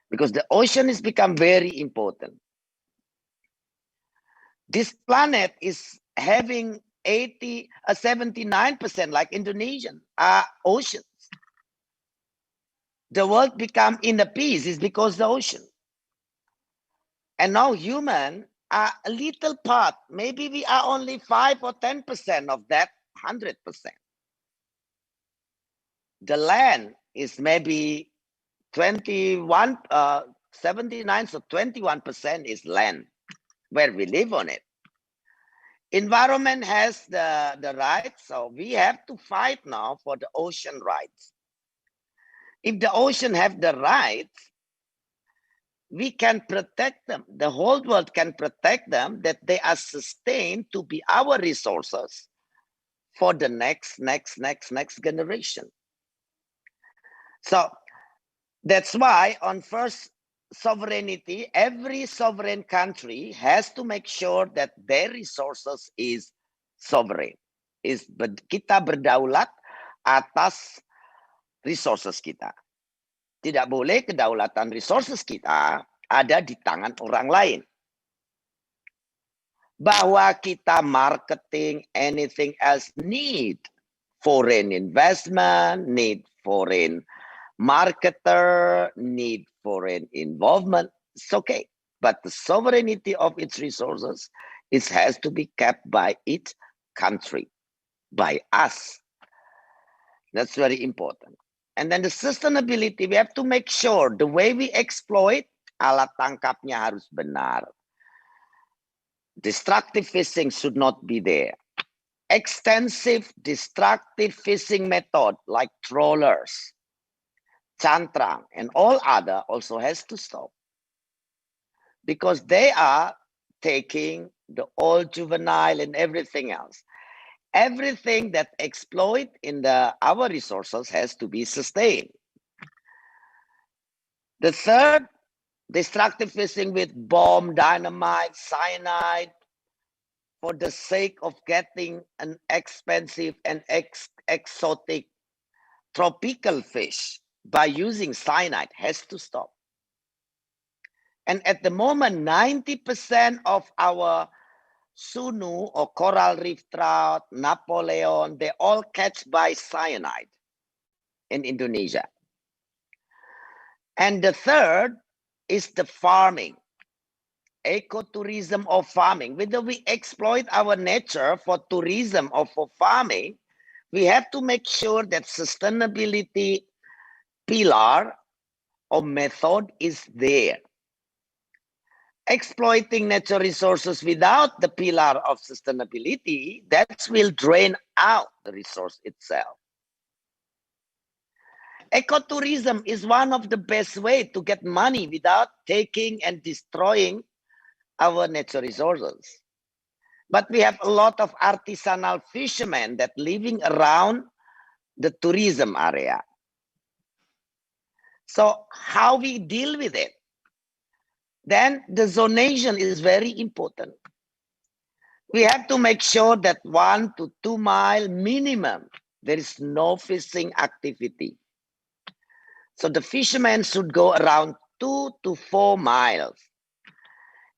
because the ocean has become very important. This planet is having 79% like Indonesian oceans. The world become in a peace is because the ocean. And now human are a little part. Maybe we are only 5 or 10% of that 100%. The land is maybe 79, so 21% is land where we live on it. Environment has the rights, so we have to fight now for the ocean rights. If the ocean have the rights, we can protect them. The whole world can protect them, that they are sustained to be our resources for the next generation. So that's why on first sovereignty, every sovereign country has to make sure that their resources is sovereign. Kita berdaulat atas resources kita. Tidak boleh kedaulatan resources kita ada di tangan orang lain. Bahwa kita marketing, anything else need foreign investment, need foreign marketer, need foreign involvement, it's okay. But the sovereignty of its resources, it has to be kept by each country, by us. That's very important. And then the sustainability, we have to make sure the way we exploit, alat tangkapnya harus benar. Destructive fishing should not be there. Extensive destructive fishing method like trawlers, cantrang, and all other also has to stop. Because they are taking the old juvenile and everything else. Everything that exploit in our resources has to be sustained. The third, destructive fishing with bomb, dynamite, cyanide, for the sake of getting an expensive and exotic tropical fish by using cyanide has to stop. And at the moment, 90% of our sunu or coral reef trout, Napoleon, they all catch by cyanide in Indonesia. And the third is the farming, ecotourism or farming. Whether we exploit our nature for tourism or for farming, we have to make sure that sustainability pillar or method is there. Exploiting natural resources without the pillar of sustainability, that will drain out the resource itself. Ecotourism is one of the best ways to get money without taking and destroying our natural resources. But we have a lot of artisanal fishermen that living around the tourism area. So how we deal with it? Then the zonation is very important. We have to make sure that 1 to 2 mile minimum, there is no fishing activity. So the fishermen should go around 2 to 4 miles.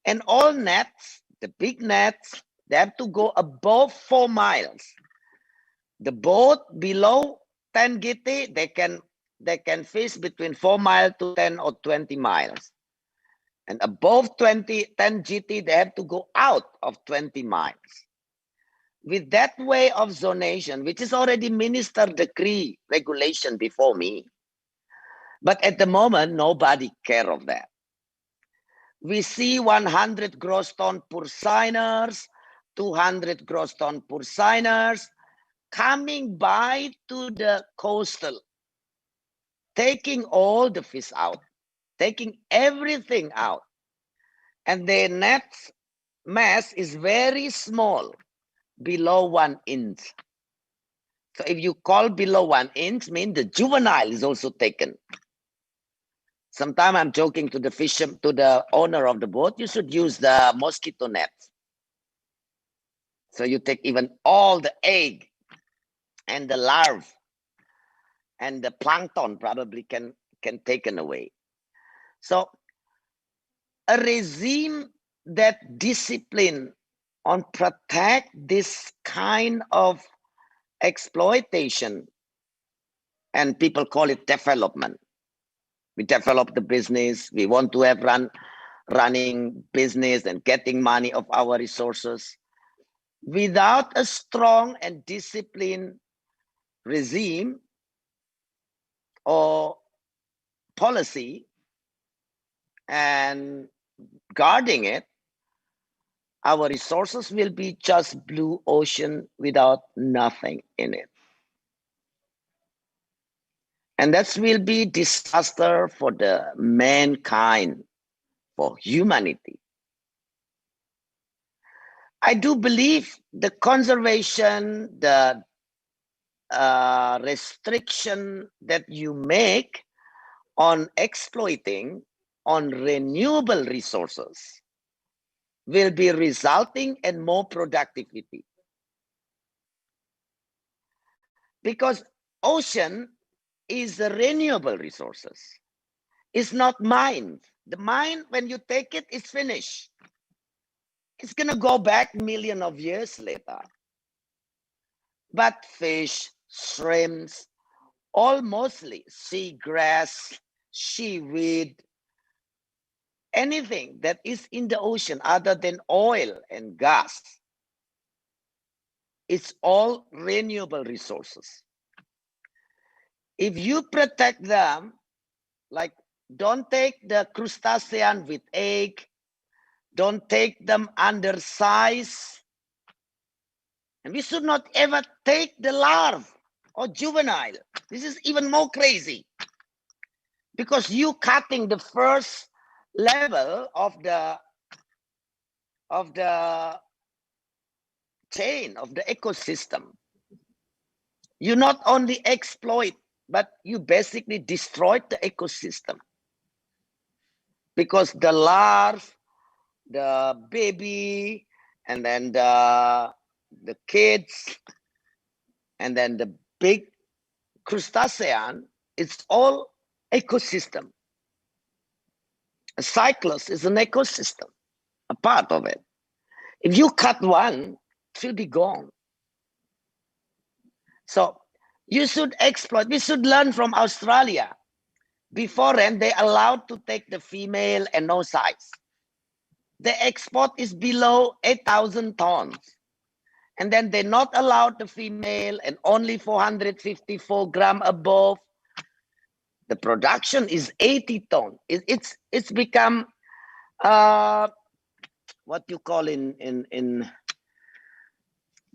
And all nets, the big nets, they have to go above 4 miles. The boat below 10 GT, they can fish between 4 miles to 10 or 20 miles. And above 10 GT, they have to go out of 20 miles. With that way of zonation, which is already minister decree regulation before me, but at the moment, nobody care of that. We see 100 gross ton per signers, 200 gross ton per signers coming by to the coastal, taking all the fish out, taking everything out. And the net mass is very small, below 1 inch. So if you call below 1 inch, mean the juvenile is also taken. Sometimes I'm joking to the fisher, to the owner of the boat, you should use the mosquito net. So you take even all the egg and the larvae and the plankton probably can taken away. So a regime that discipline on protect this kind of exploitation, and people call it development. We develop the business, we want to have running business and getting money of our resources. Without a strong and disciplined regime or policy and guarding it, our resources will be just blue ocean without nothing in it. And that will be disaster for the mankind, for humanity. I do believe the conservation, the restriction that you make on exploiting on renewable resources will be resulting in more productivity. Because ocean is a renewable resources. It's not mine. The mine, when you take it, it's finished. It's gonna go back million of years later. But fish, shrimps, all mostly seagrass, seaweed, anything that is in the ocean other than oil and gas, it's all renewable resources. If you protect them, like don't take the crustacean with egg, don't take them undersized, and we should not ever take the larva or juvenile. This is even more crazy because you cutting the first level of the chain of the ecosystem. You not only exploit, but you basically destroyed the ecosystem because the larva, the baby, and then the kids, and then the big crustacean, it's all ecosystem. A cyclus is an ecosystem, a part of it. If you cut one, it will be gone. So you should exploit. We should learn from Australia. Beforehand, they allowed to take the female and no size. The export is below 8,000 tons. And then they're not allowed the female and only 454 grams above. The production is 80 tons. It's become what you call in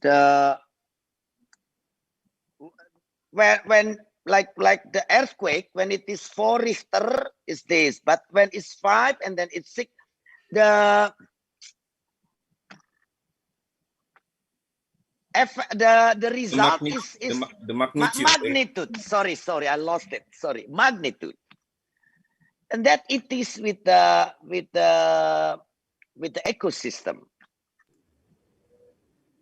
the when like the earthquake, when it is 4 Richter is this, but when it's 5 and then it's 6, the result is the magnitude. Magnitude. Sorry, I lost it. Sorry, magnitude. And that it is with the ecosystem.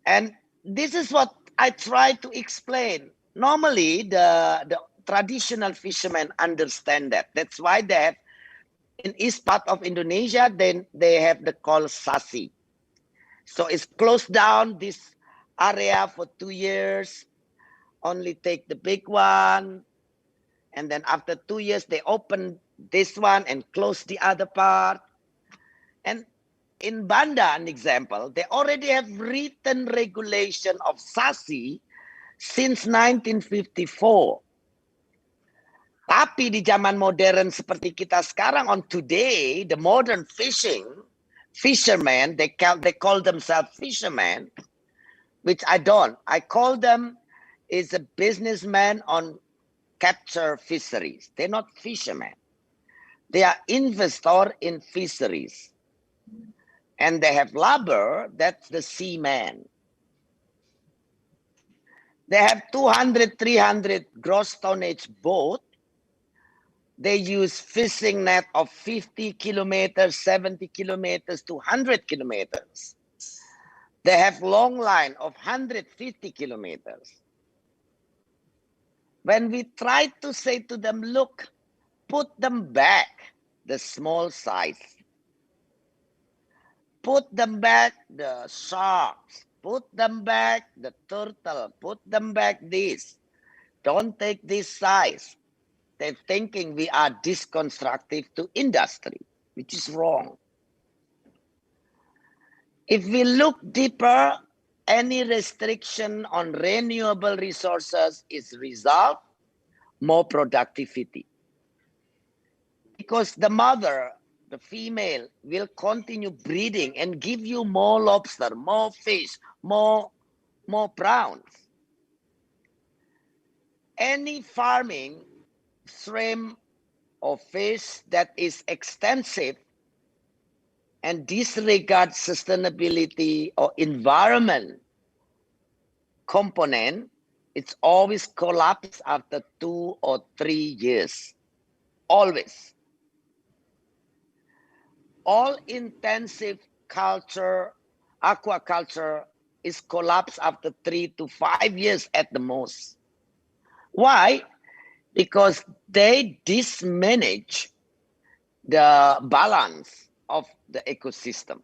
And this is what I try to explain. Normally, the traditional fishermen understand that. That's why they have, in east part of Indonesia, then they have the call sasi. So it's closed down this area for 2 years, only take the big one. And then after 2 years, they open this one and close the other part. And in Banda, an example, they already have written regulation of sasi since 1954. Tapi di zaman modern seperti kita sekarang, on today, the modern fishermen, they call themselves fishermen, which I don't. I call them is a businessman on capture fisheries. They're not fishermen. They are investor in fisheries. And they have labor, that's the seaman. They have 200, 300 gross tonnage boat. They use fishing net of 50 kilometers, 70 kilometers to 100 kilometers. They have long line of 150 kilometers. When we try to say to them, look, put them back, the small size. Put them back, the sharks. Put them back, the turtle. Put them back this. Don't take this size. They're thinking we are disconstructive to industry, which is wrong. If we look deeper, any restriction on renewable resources is result more productivity. Because the mother, the female, will continue breeding and give you more lobster, more fish, more prawns. Any farming, shrimp or fish that is extensive and disregard sustainability or environment component, it's always collapse after 2 or 3 years. Always. All intensive culture, aquaculture is collapsed after 3 to 5 years at the most. Why? Because they mismanage the balance of the ecosystem.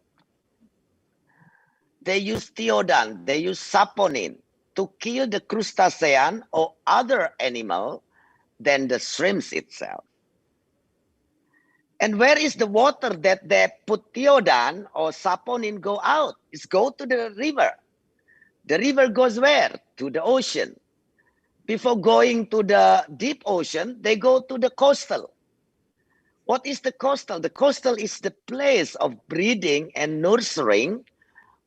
They use theodan, they use saponin to kill the crustacean or other animal than the shrimps itself. And where is the water that they put theodan or saponin go out? It's go to the river. The river goes where? To the ocean. Before going to the deep ocean, they go to the coastal. What is the coastal? The coastal is the place of breeding and nurturing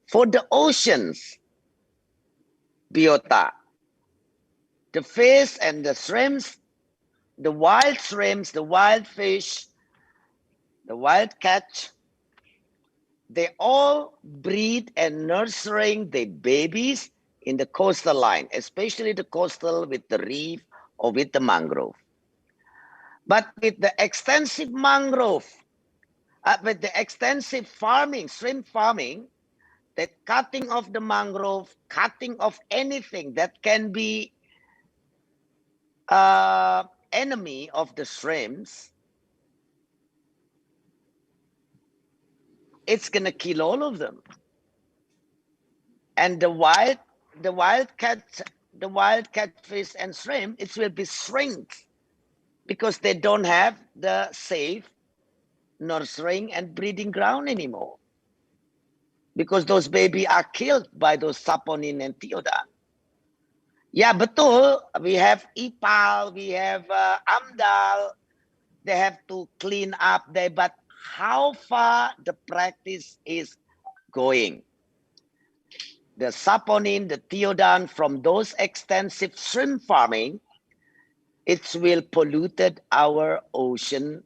for the oceans biota. The fish and the shrimps, the wild shrimps, the wild fish, the wild catch, they all breed and nurturing the babies in the coastal line, especially the coastal with the reef or with the mangrove. But with the extensive mangrove, with the extensive farming, shrimp farming, the cutting of the mangrove, cutting of anything that can be enemy of the shrimps, it's gonna kill all of them. And the wild catfish and shrimp, it will be shrink because they don't have the safe nurturing and breeding ground anymore. Because those babies are killed by those saponin and theodan. Yeah, betul. We have IPAL, we have AMDAL. They have to clean up there, but how far the practice is going? The saponin, the theodan from those extensive shrimp farming, it will polluted our ocean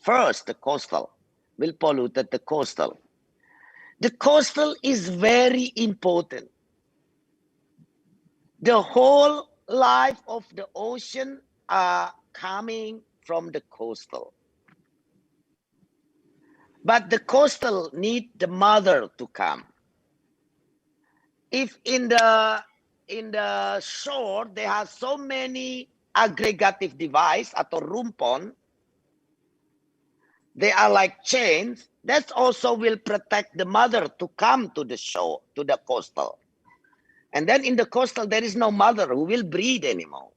first. The coastal will polluted the coastal. The coastal is very important. The whole life of the ocean are coming from the coastal. But the coastal need the mother to come. If in the shore there are so many aggregative device atau rumpon, they are like chains, that also will protect the mother to come to the shore, to the coastal. And then in the coastal, there is no mother who will breed anymore.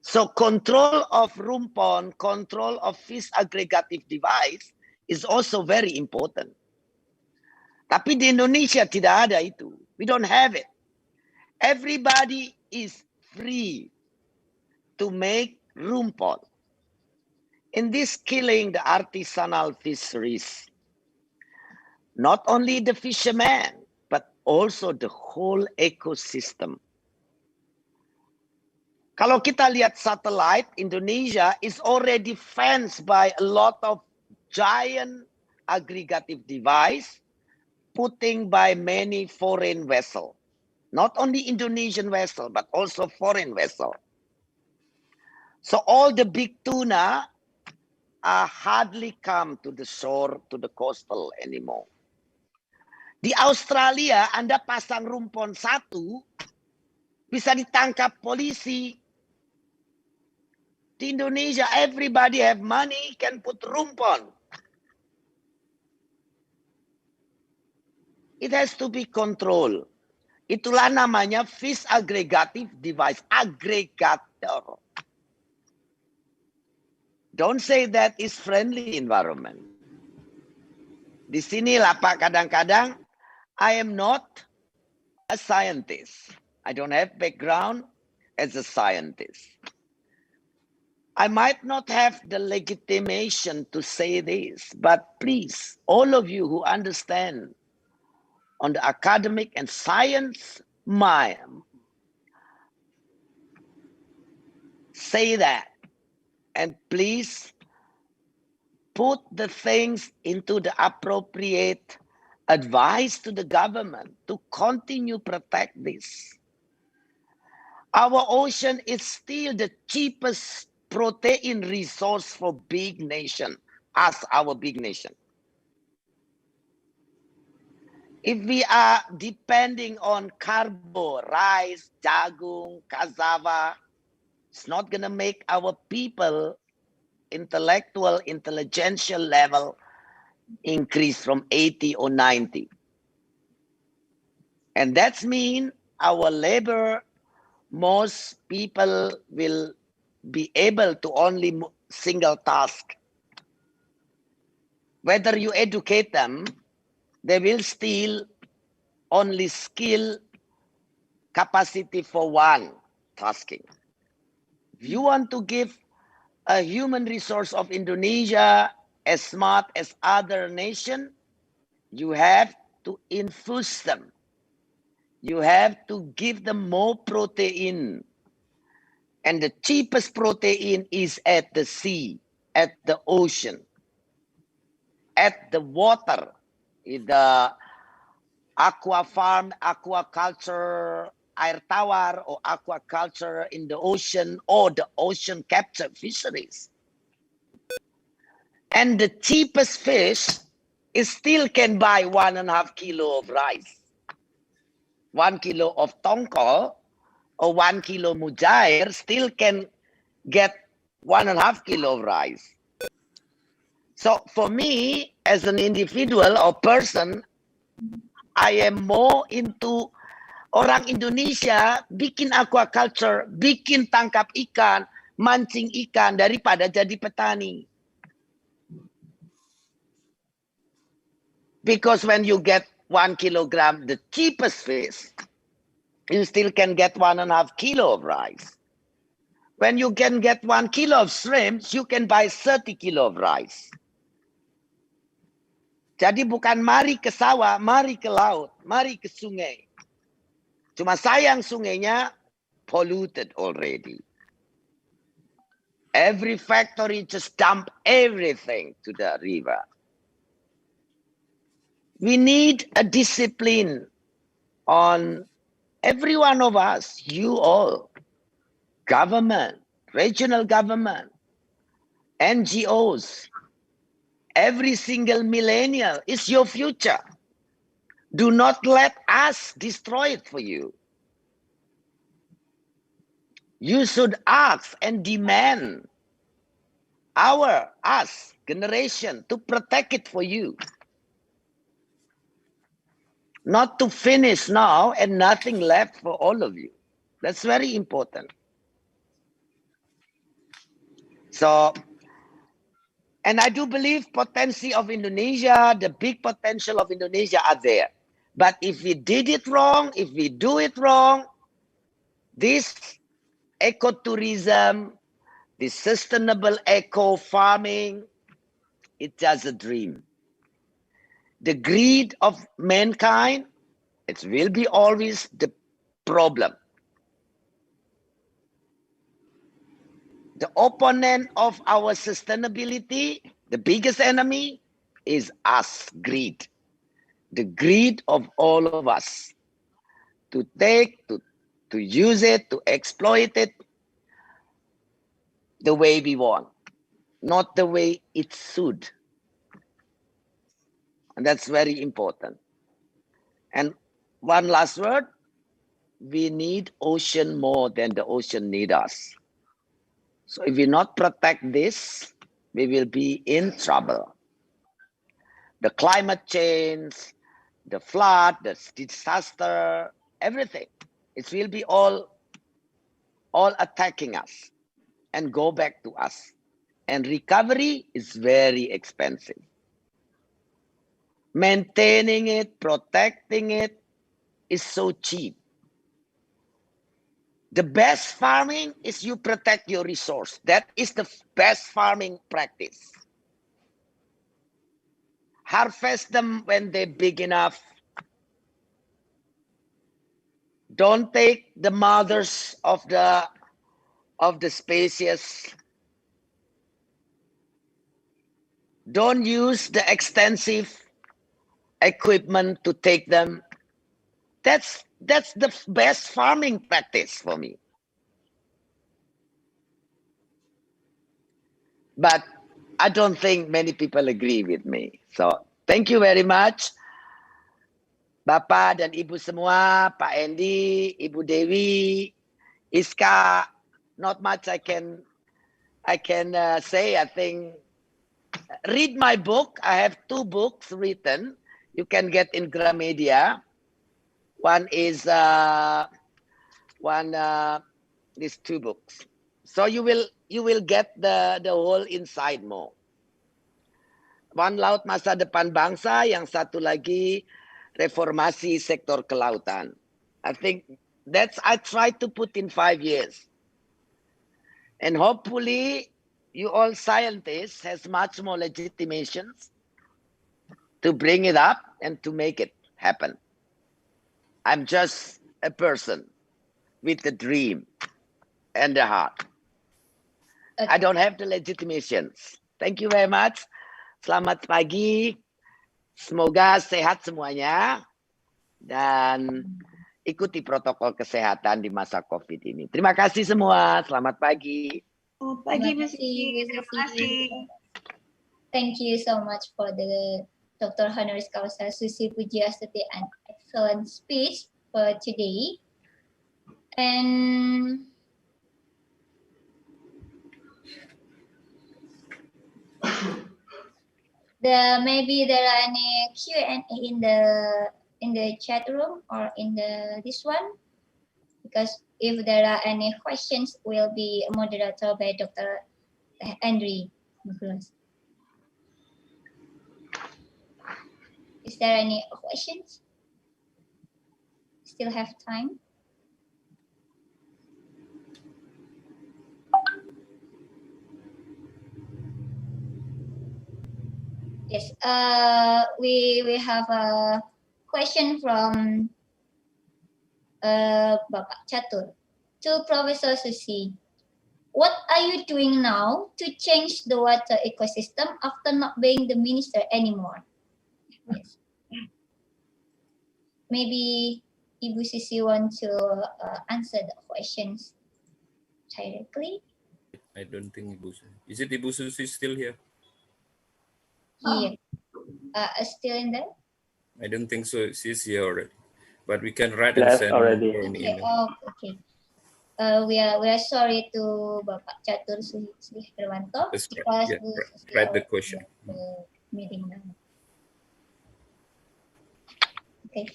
So control of rumpon, control of fish aggregative device is also very important. Tapi di Indonesia tidak ada itu. We don't have it. Everybody is free to make rumpon. In this killing the artisanal fisheries, not only the fishermen, but also the whole ecosystem. Kalau kita lihat satellite, Indonesia is already fenced by a lot of giant aggregative device putting by many foreign vessels. Not only Indonesian vessel, but also foreign vessel. So all the big tuna hardly come to the shore, to the coastal anymore. Di Australia, Anda pasang rumpon satu, bisa ditangkap polisi. Di Indonesia, everybody have money, can put rumpon. It has to be controlled. Itulah namanya fish aggregative device, aggregator. Don't say that is friendly environment. Di sinilah Pak, kadang-kadang I am not a scientist. I don't have background as a scientist. I might not have the legitimation to say this, but please, all of you who understand on the academic and science mind, say that. And please put the things into the appropriate advice to the government to continue protect this. Our ocean is still the cheapest protein resource for big nation, as our big nation. If we are depending on carbo, rice, jagung, cassava, it's not going to make our people intelligential level increase from 80 or 90. And that's mean our labor, most people will be able to only single task. Whether you educate them, they will still only skill capacity for one tasking. If you want to give a human resource of Indonesia as smart as other nation, you have to infuse them. You have to give them more protein. And the cheapest protein is at the sea, at the ocean, at the water, in the aqua farm, aquaculture, air tawar, or aquaculture in the ocean, or the ocean capture fisheries. And the cheapest fish is still can buy 1.5 kilo of rice, 1 kilo of tongkol, or 1 kilo mujair still can get 1.5 kilo of rice. So for me, as an individual or person, I am more into orang Indonesia bikin aquaculture, bikin tangkap ikan, mancing ikan daripada jadi petani. Because when you get 1 kilogram, the cheapest fish, you still can get 1.5 kilo of rice. When you can get 1 kilo of shrimps, you can buy 30 kilo of rice. Jadi bukan mari ke sawah, mari ke laut, mari ke sungai. Cuma sayang sungainya polluted already. Every factory just dump everything to the river. We need a discipline on every one of us, you all, government, regional government, NGOs, every single millennial is your future. Do not let us destroy it for you. You should ask and demand us generation to protect it for you. Not to finish now and nothing left for all of you. That's very important. So, and I do believe potential of Indonesia, the big potential of Indonesia are there. But if we did it wrong, if we do it wrong, this ecotourism, this sustainable eco-farming, it's just a dream. The greed of mankind, it will be always the problem. The opponent of our sustainability, the biggest enemy, is us, greed. The greed of all of us to take, to use it, to exploit it the way we want, not the way it should. And that's very important. And one last word, we need ocean more than the ocean needs us. So if we not protect this, we will be in trouble. The climate change, the flood, the disaster, everything, it will be all attacking us and go back to us. And recovery is very expensive. Maintaining it, protecting it is so cheap. The best farming is you protect your resource. That is the best farming practice. Harvest them when they're big enough. Don't take the mothers of the species. Don't use the extensive equipment to take them. That's the best farming practice for me. But I don't think many people agree with me. So thank you very much, Bapak dan Ibu semua, Pak Andy, Ibu Dewi, Iska. Not much I can say. I think read my book. I have 2 books written. You can get in Gramedia. One is these 2 books. So you will get the whole inside more. One Laut Masa Depan Bangsa, yang satu lagi reformasi sektor kelautan. I think I tried to put in 5 years. And hopefully you all scientists has much more legitimations to bring it up and to make it happen. I'm just a person with a dream and a heart. I don't have the legitimations. Thank you very much. Selamat pagi. Semoga sehat semuanya dan ikuti protokol kesehatan di masa COVID ini. Terima kasih semua. Selamat pagi. Pagi, terima kasih. Thank you so much for the Dr. Honoris Causa Susi Pujiastuti and excellent speech for today. And maybe there are any Q&A in the chat room or in this one, because if there are any questions, will be moderated by Dr. Andre. Is there any questions? Still have time? Yes, we have a question from Bapak Catur to Professor Susi. What are you doing now to change the water ecosystem after not being the minister anymore? Yes. Maybe Ibu Susi want to answer the questions directly. I don't think Ibu. Is it Ibu Susi still here? Here. Still in there? I don't think so. She's here already. But we can write and send already. her an Okay. email. Oh, okay. We are sorry to Bapak Catur Sri Herwanto because Yeah, write the question. The meeting now. Okay.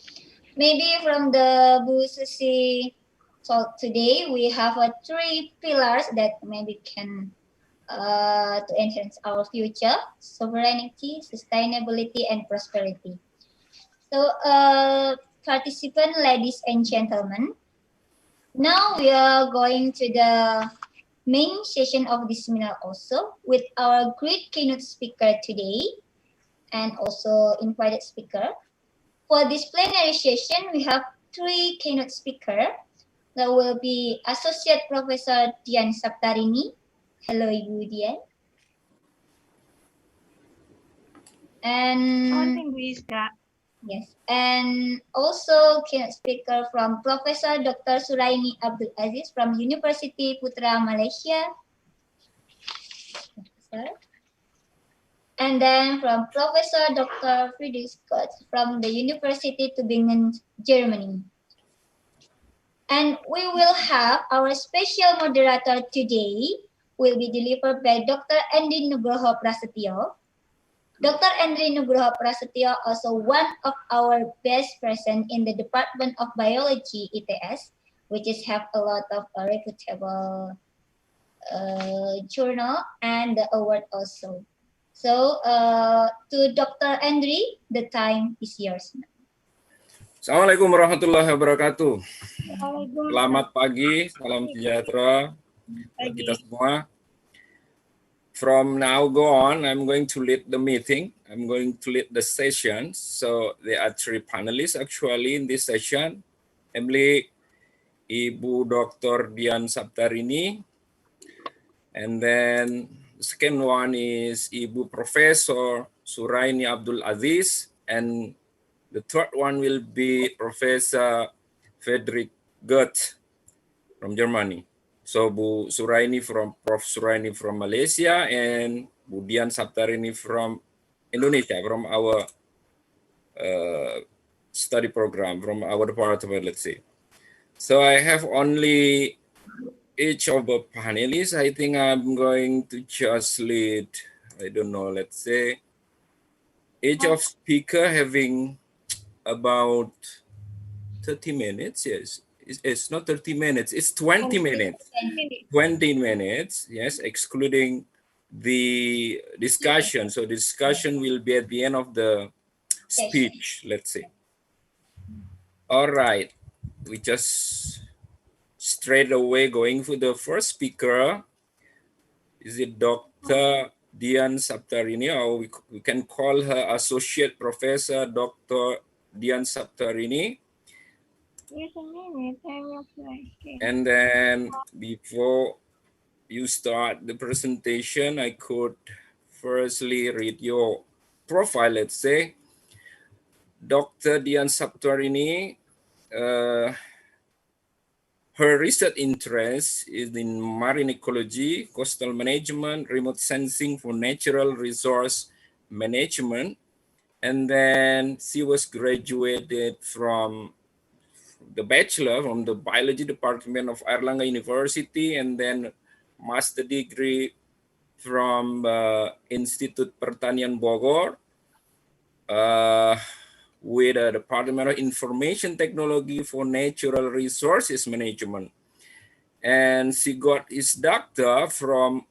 Maybe from the Bu Susi talk today, we have 3 pillars that maybe can to enhance our future: sovereignty, sustainability, and prosperity. So, participants, ladies and gentlemen, now we are going to the main session of this seminar also with our great keynote speaker today and also invited speaker. For this plenary session, we have 3 keynote speakers. That will be Associate Professor Dian Saptarini. Hello, Ibu Dian. And yes, and also keynote speaker from Professor Dr. Suraini Abdul Aziz from University Putra Malaysia. And then from Professor Dr. Friedrich Scott from the University Tübingen, Germany. And we will have our special moderator today will be delivered by Dr. Andri Nugroho Prasetyo. Dr. Andri Nugroho Prasetyo also one of our best person in the Department of Biology ITS, which is have a lot of reputable journal and the award also. So to Dr. Andri, the time is yours now. Assalamualaikum warahmatullahi wabarakatuh. Selamat pagi, salam sejahtera buat kita semua. From now go on, I'm going to lead the meeting. I'm going to lead the session. So there are 3 panelists actually in this session. Namely, Ibu Dr. Dian Saptarini, and then second one is Ibu Professor Suraini Abdul Aziz, and the third one will be Professor Frederick Goetz from Germany. So Bu Suraini from Prof. Suraini from Malaysia and Bu Dian Saptarini from Indonesia, from our study program, from our department, let's say. So I have only each of the panelists. I think I'm going to just lead, I don't know, let's say, each of speaker having about 30 minutes, yes. It's not 30 minutes, it's 20 minutes. 20 minutes, yes, excluding the discussion. So discussion will be at the end of the speech, let's say. All right, we just straight away going for the first speaker. Is it Dr. Dian Saptarini, or we can call her Associate Professor Dr. Dian Saptarini. Just a minute, I will play. Okay. And then before you start the presentation, I could firstly read your profile, let's say. Dr. Dian Saptarini, her research interest is in marine ecology, coastal management, remote sensing for natural resource management. And then she was graduated from the bachelor from the biology department of Airlangga University, and then master degree from Institute Pertanian Bogor with a Department of Information Technology for Natural Resources Management. And she got his doctor from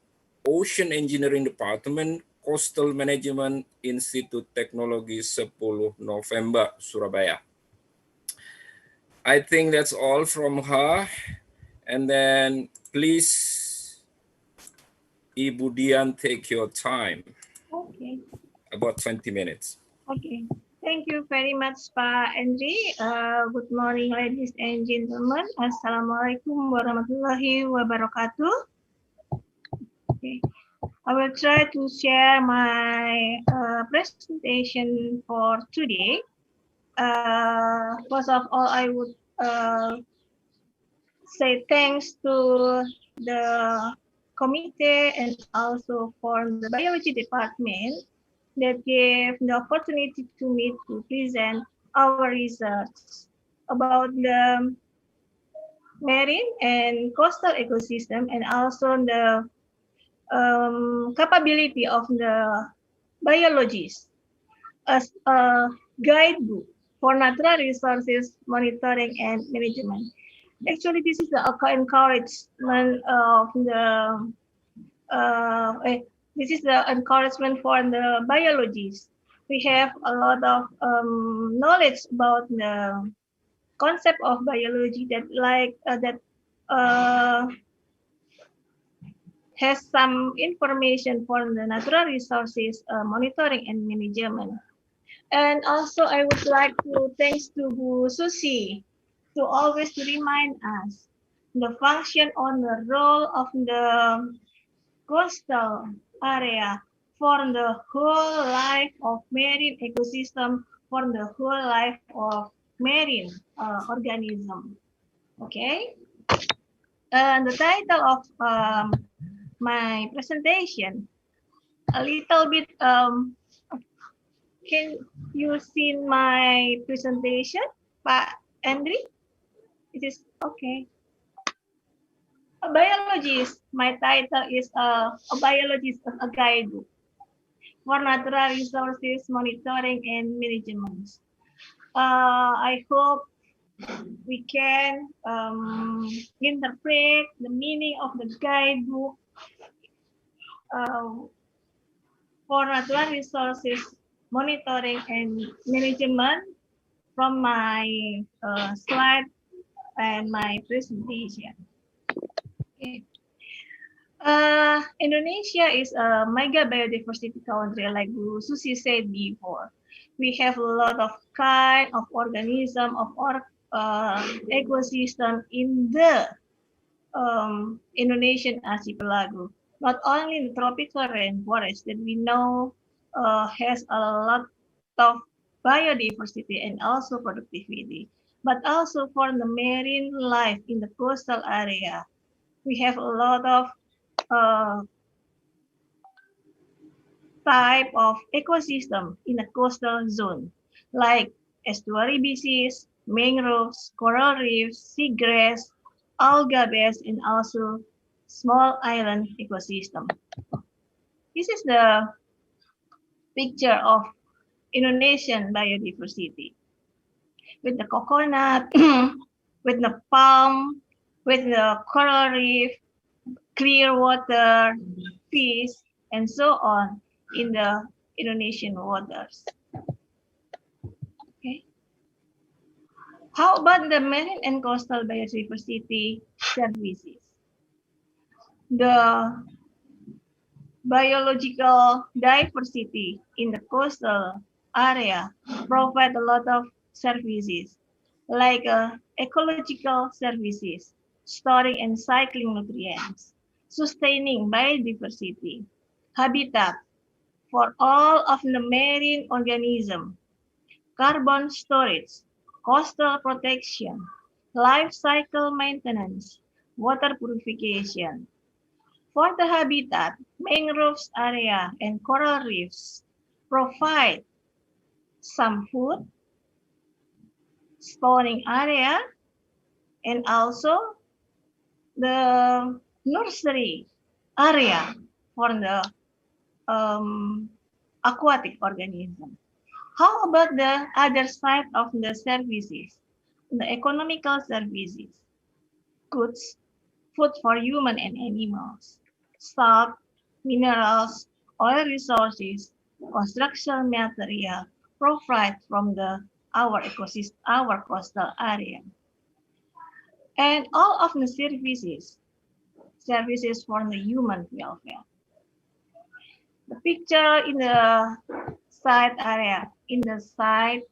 Ocean Engineering Department, Coastal Management Institute Teknologi 10 November, Surabaya. I think that's all from her. And then please, Ibu Dian, take your time. Okay. About 20 minutes. Okay. Thank you very much, Pak Andri. Good morning, ladies and gentlemen. Assalamualaikum warahmatullahi wabarakatuh. Okay. I will try to share my presentation for today. First of all, I would say thanks to the committee and also for the biology department that gave the opportunity to me to present our research about the marine and coastal ecosystem, and also the capability of the biologists as a guidebook for natural resources monitoring and management. Actually, this is the encouragement of the this is the encouragement for the biologists. We have a lot of knowledge about the concept of biology that has some information for the natural resources monitoring and management. And also, I would like to thanks to Bu Susi to always remind us the function on the role of the coastal area for the whole life of marine ecosystem, for the whole life of marine organism. Okay. And the title of my presentation, a little bit, can you see my presentation, Pak Andri? It is okay. A biologist, my title is a biologist, a guidebook for natural resources monitoring and management. I hope we can interpret the meaning of the guidebook for natural resources monitoring and management from my slide and my presentation. Okay. Indonesia is a mega biodiversity country, like Bu Susi said before. We have a lot of kind of organism of ecosystem in the Indonesian archipelago. not only the tropical rainforest that we know has a lot of biodiversity and also productivity, but also for the marine life in the coastal area. We have a lot of uh, type of ecosystem in a coastal zone, like estuary species, mangroves, coral reefs, seagrass, alga beds, and also small island ecosystem. This is the picture of Indonesian biodiversity with the coconut, with the palm, with the coral reef, clear water, fish, and so on in the Indonesian waters. Okay. How about the marine and coastal biodiversity services? The biological diversity in the coastal area provide a lot of services like ecological services, storing and cycling nutrients, sustaining biodiversity, habitat for all of the marine organisms, carbon storage, coastal protection, life cycle maintenance, water purification. For the habitat, mangroves area and coral reefs provide some food, spawning area, and also the nursery area for the aquatic organism. How about the other side of the services, the economical services, goods, food for human and animals, salt, minerals, oil resources, construction material provide from our ecosystem, our coastal area. And all of the services for the human welfare. The picture in the side area, in the side,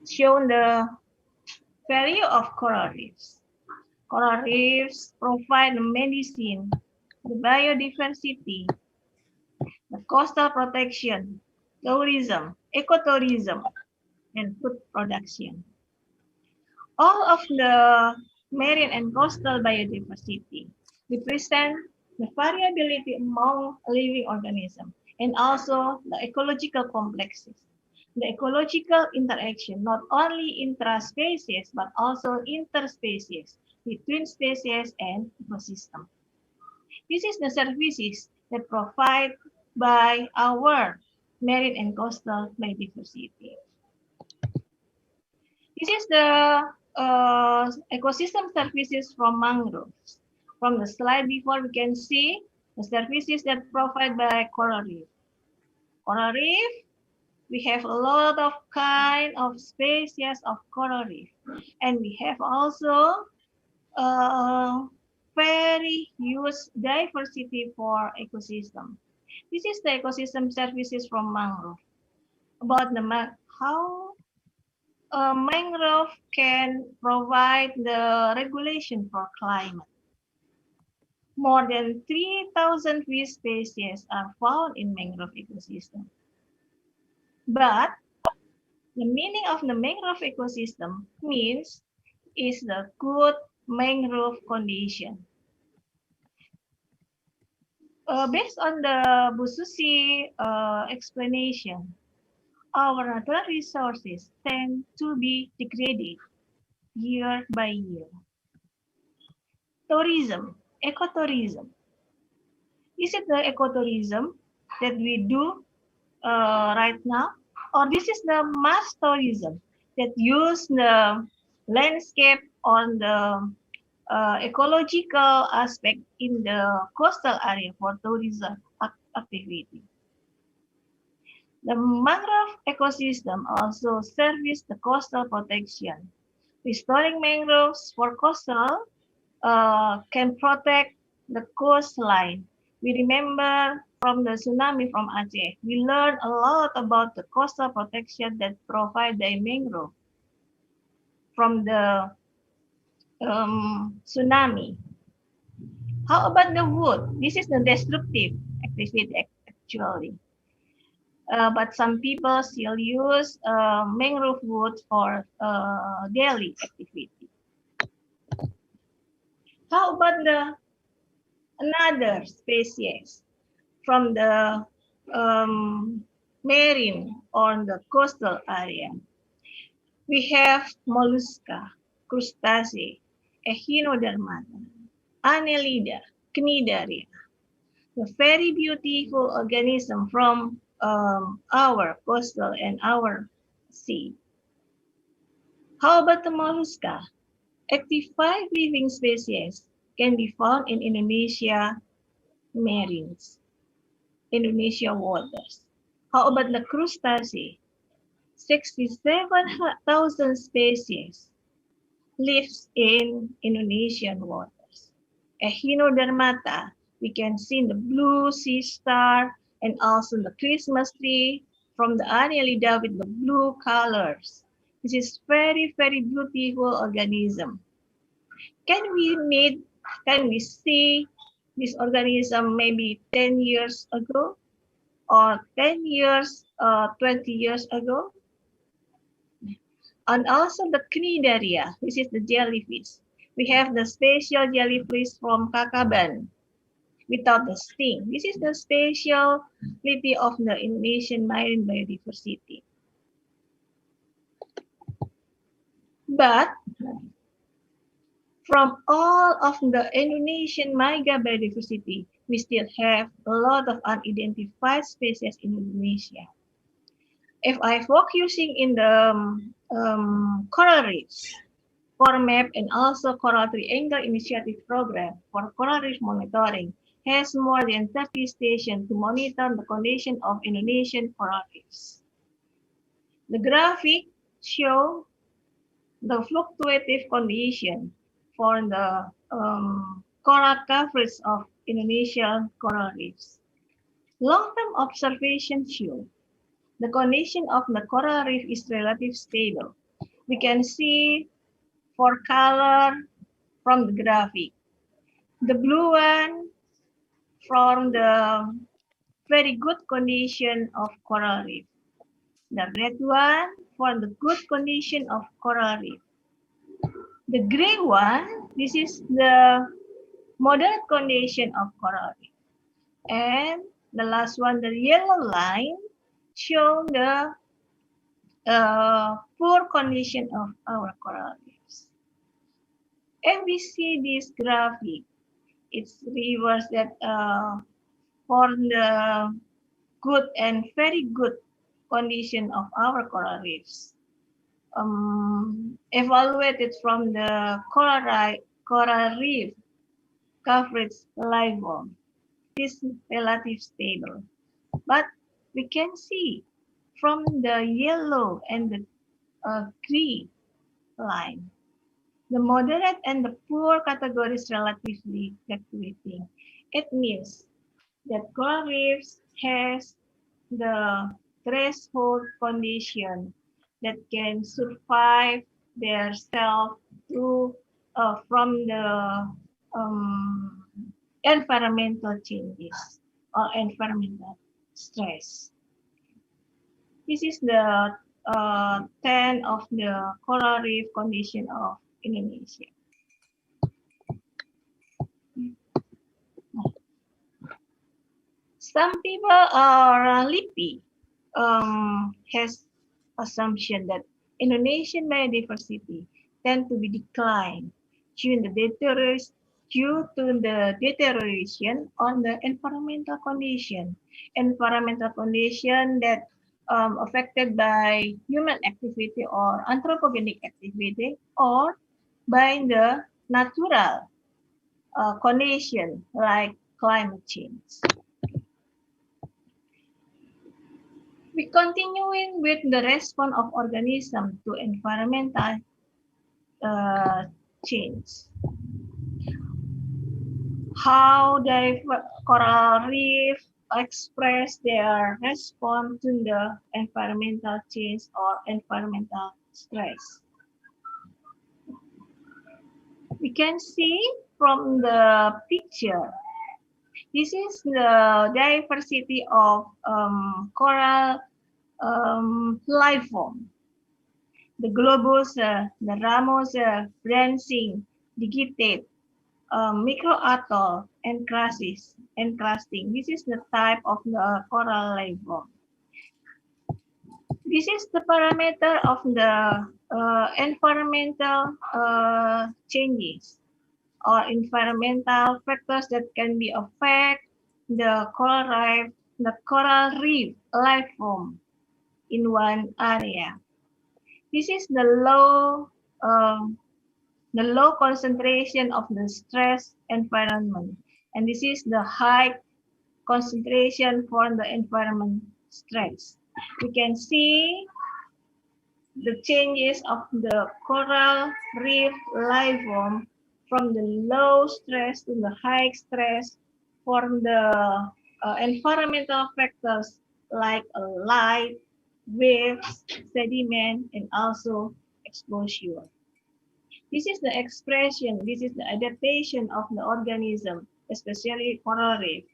shown the value of coral reefs. Coral reefs provide the medicine, the biodiversity, the coastal protection, tourism, ecotourism, and food production. All of the marine and coastal biodiversity represent the variability among living organisms and also the ecological complexes. The ecological interaction, not only intra-species, but also interspecies, between species and ecosystem. This is the services that provide by our marine and coastal biodiversity. This is the ecosystem services from mangroves. From the slide before, we can see the services that provide by coral reef. Coral reef, we have a lot of kind of species of coral reef. And we have also very huge diversity for ecosystem. This is the ecosystem services from mangrove. About the how mangrove can provide the regulation for climate. More than 3,000 fish species are found in mangrove ecosystem. But the meaning of the mangrove ecosystem means is the good mangrove condition. Based on the Bu Susi explanation, our natural resources tend to be degraded year by year. Tourism, ecotourism. Is it the ecotourism that we do right now? Or this is the mass tourism that use the landscape on the ecological aspect in the coastal area for tourism activity. The mangrove ecosystem also serves the coastal protection. Restoring mangroves for coastal can protect the coastline. We remember from the tsunami from Aceh, we learned a lot about the coastal protection that provide the mangrove from the tsunami. How about the wood? This is the destructive activity actually. But some people still use mangrove wood for daily activity. How about another species from the marine or the coastal area? We have mollusca, crustacea, echinodermata, annelida, cnidaria, the very beautiful organism from our coastal and our sea. How about the mollusca? 85 living species can be found in Indonesia marines, Indonesia waters. How about the crustacea? 67,000 species lives in Indonesian waters. Echinodermata, we can see the blue sea star and also the Christmas tree from the annelida with the blue colors. This is very, very beautiful organism. Can we see this organism maybe 10 years ago or 10 years, 20 years ago? And also the cnidaria, this is the jellyfish. We have the special jellyfish from Kakaban without the sting. This is the speciality of the Indonesian marine biodiversity. But from all of the Indonesian myga biodiversity, we still have a lot of unidentified species in Indonesia. If I focusing in the coral reefs, CORMAP and also Coral Triangle Initiative Program for coral reef monitoring has more than 30 stations to monitor the condition of Indonesian coral reefs. The graphic show the fluctuative condition for the coral coverage of Indonesian coral reefs. Long-term observations show the condition of the coral reef is relatively stable. We can see for color from the graphic. The blue one from the very good condition of coral reef. The red one for the good condition of coral reef. The gray one, this is the moderate condition of coral reef. And the last one, the yellow line, show the poor condition of our coral reefs. If we see this graphic, it's reverse that for the good and very good condition of our coral reefs. Evaluated from the coral reef coverage level is relatively stable. But we can see from the yellow and the green line, the moderate and the poor categories relatively fluctuating. It means that coral reefs has the threshold condition that can survive their self through from the environmental changes or environmental stress. This is the 10 of the coral reef condition of Indonesia. Some people are lippy, has assumption that Indonesian biodiversity tend to be declined due to the deterioration on the environmental condition that affected by human activity or anthropogenic activity or by the natural condition like climate change. We continuing with the response of organisms to environmental change. How coral reef express their response to the environmental change or environmental stress. We can see from the picture, this is the diversity of coral life form. The globus, the ramos, branching, digitate, microatoll, and encrusting. This is the type of the coral life form. This is the parameter of the environmental changes or environmental factors that can be affect the coral reef life form in one area. This is the low concentration of the stress environment, and this is the high concentration for the environment stress. We can see the changes of the coral reef life form from the low stress to the high stress for the environmental factors like light, waves, sediment, and also exposure. This is the expression, this is the adaptation of the organism, especially coral reef,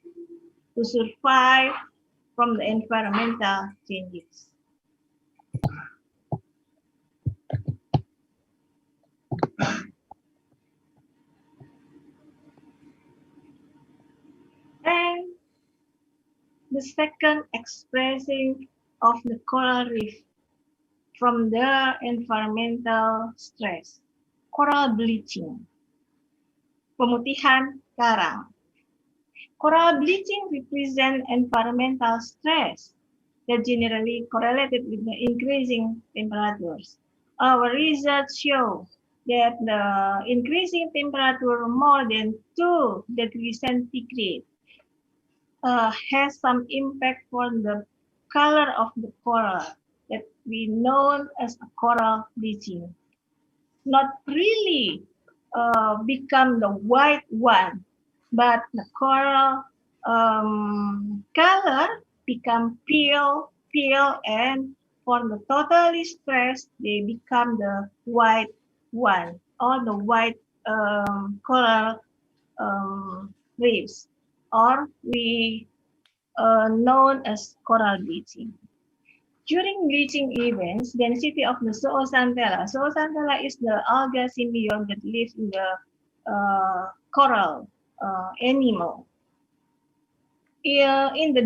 to survive from the environmental changes. And the second expression of the coral reef from the environmental stress, coral bleaching, pemutihan karang. Coral bleaching represents environmental stress that generally correlated with the increasing temperatures. Our research shows that the increasing temperature more than 2 degrees centigrade has some impact on the color of the coral that we know as a coral bleaching. Not really become the white one, but the coral color become pale, and for the totally stressed, they become the white one or the white coral reefs, or we known as coral bleaching. During bleaching events, density of the zooxanthella is the alga symbiont that lives in the coral animal. In the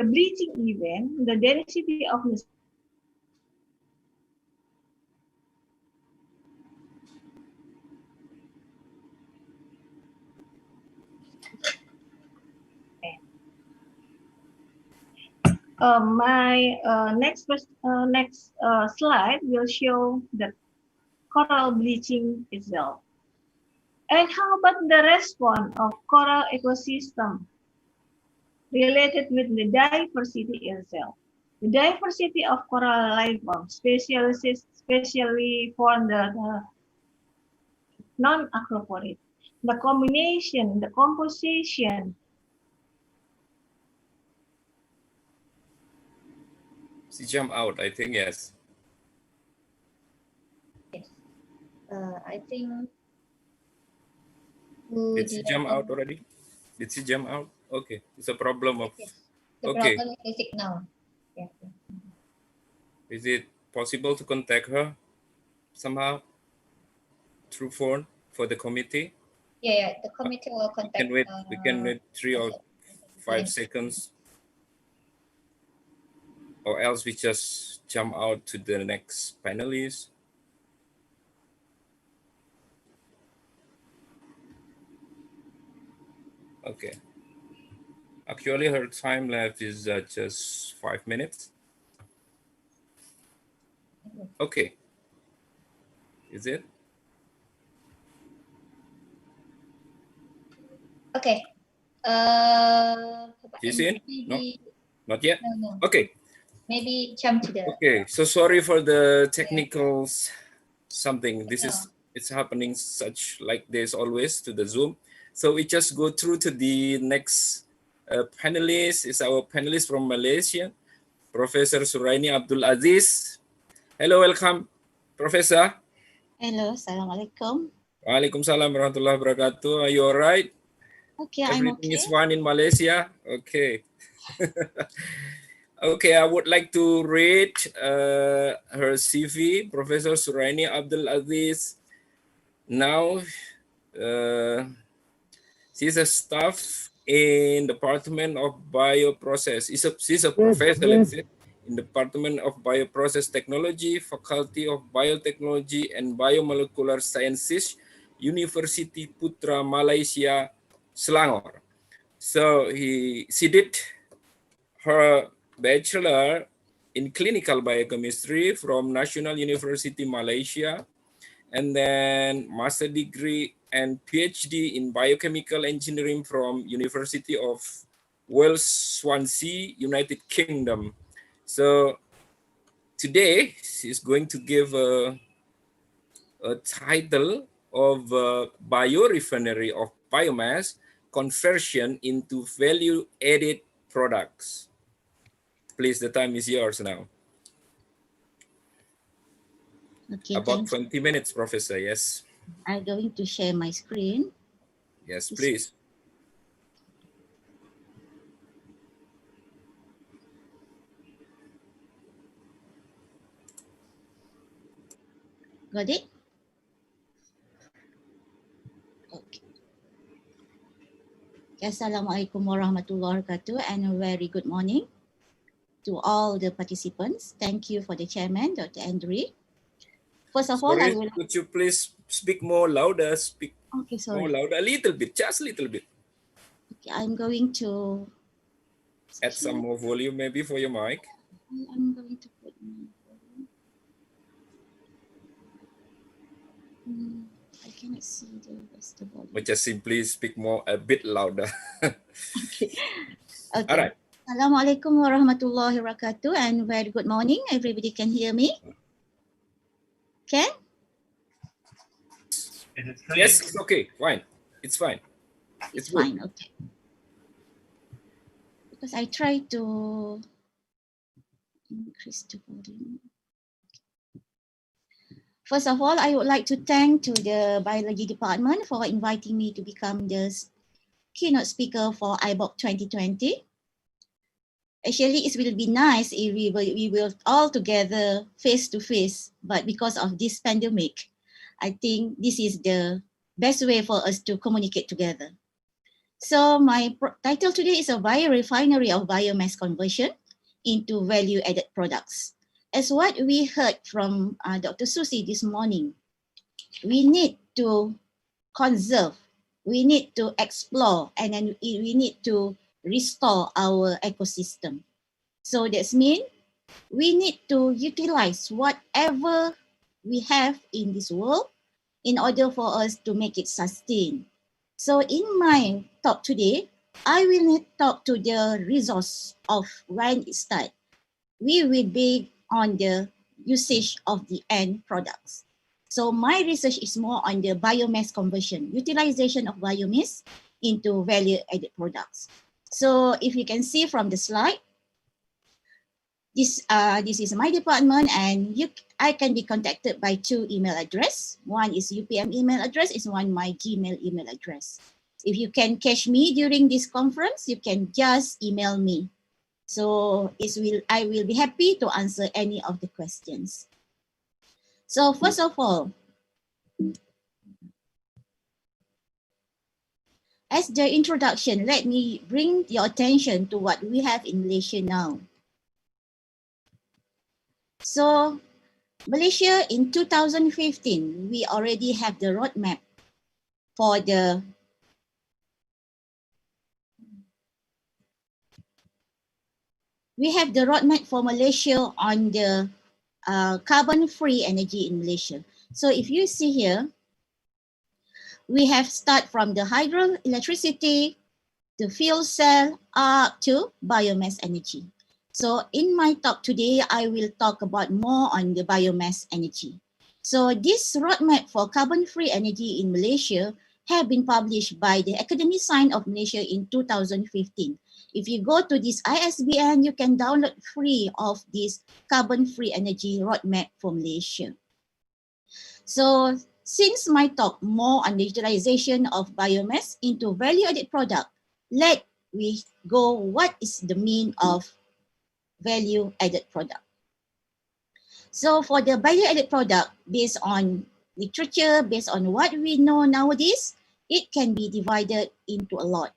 bleaching event, the density of the my next slide will show the coral bleaching itself. And how about the response of coral ecosystem related with the diversity itself? The diversity of coral life forms, especially for the non-acroporic, the combination, the composition. She jumped out, I think, yes. Yes. I think. Did she jump out already? Did she jump out? Okay, it's a problem of. Yes. The Okay. problem is the signal. Yeah. Is it possible to contact her somehow through phone for the committee? Yeah. The committee will contact. We can wait 3 or 5 seconds, or else we just jump out to the next panelist. Okay. Actually, her time left is just 5 minutes. Okay. Is it? Okay. Is it? No, not yet. No. Okay. Maybe jump to the. Okay. So sorry for the technicals. Something. This is it's happening such like this always to the Zoom. So we just go through to the next panelist. Is our panelist from Malaysia, Professor Suraini Abdul Aziz. Hello, welcome, Professor. Hello, Assalamualaikum. Waalaikumsalam warahmatullahi wabarakatuh. Are you all right? Okay, I'm Everything okay. is fine in Malaysia? Okay. Okay, I would like to read her CV, Professor Suraini Abdul Aziz. Now, she's a staff in Department of Bioprocess. She's a professor, let's say, in Department of Bioprocess Technology, Faculty of Biotechnology and Biomolecular Sciences, University Putra Malaysia, Selangor. So she did her bachelor in clinical biochemistry from National University Malaysia, and then master degree and PhD in biochemical engineering from University of Wales, Swansea, United Kingdom. So today she's going to give a title of biorefinery of biomass conversion into value-added products. Please, the time is yours now. Okay, About thank 20 minutes, Professor, yes. I'm going to share my screen. Yes, please. Got it? Okay. Assalamualaikum warahmatullahi wabarakatuh and a very good morning to all the participants. Thank you for the chairman, Dr. Andre. First of all, I Sorry, will... could you please speak more louder? Speak Okay, sorry. more louder, a little bit, just a little bit. Okay, I'm going to... Add some more volume maybe for your mic. I'm going to put my volume. I cannot see the rest of the volume. But just simply speak more, a bit louder. Okay. All right. Assalamualaikum warahmatullahi wabarakatuh and very good morning. Everybody can hear me? Can? Yes, it's okay. Fine. It's fine. It's good. fine, okay. Because I try to increase the volume. First of all, I would like to thank to the biology department for inviting me to become the keynote speaker for IBOC 2020. Actually, it will be nice if we will all together face to face, but because of this pandemic, I think this is the best way for us to communicate together. So my title today is a biorefinery of biomass conversion into value-added products. As what we heard from Dr. Susi this morning, we need to conserve, we need to explore, and then we need to restore our ecosystem. So that means we need to utilize whatever we have in this world in order for us to make it sustain. So in my talk today, I will talk to the resource of when it starts. We will be on the usage of the end products. So my research is more on the biomass conversion, utilization of biomass into value-added products. So if you can see from the slide, this is my department, and I can be contacted by 2 email address. One is UPM email address, is one my Gmail email address. If you can catch me during this conference, you can just email me. So I will be happy to answer any of the questions. So first of all, as the introduction, let me bring your attention to what we have in Malaysia now. So Malaysia in 2015, we already have the roadmap for the Malaysia on the carbon-free energy in Malaysia. So if you see here, we have start from the hydroelectricity, the fuel cell, up to biomass energy. So in my talk today, I will talk about more on the biomass energy. So this roadmap for carbon-free energy in Malaysia have been published by the Academic Science of Malaysia in 2015. If you go to this ISBN, you can download free of this carbon-free energy roadmap for Malaysia. So Since my talk more on the utilization of biomass into value-added product, let we go what is the meaning of value-added product. So for the value-added product, based on literature, based on what we know nowadays, it can be divided into a lot.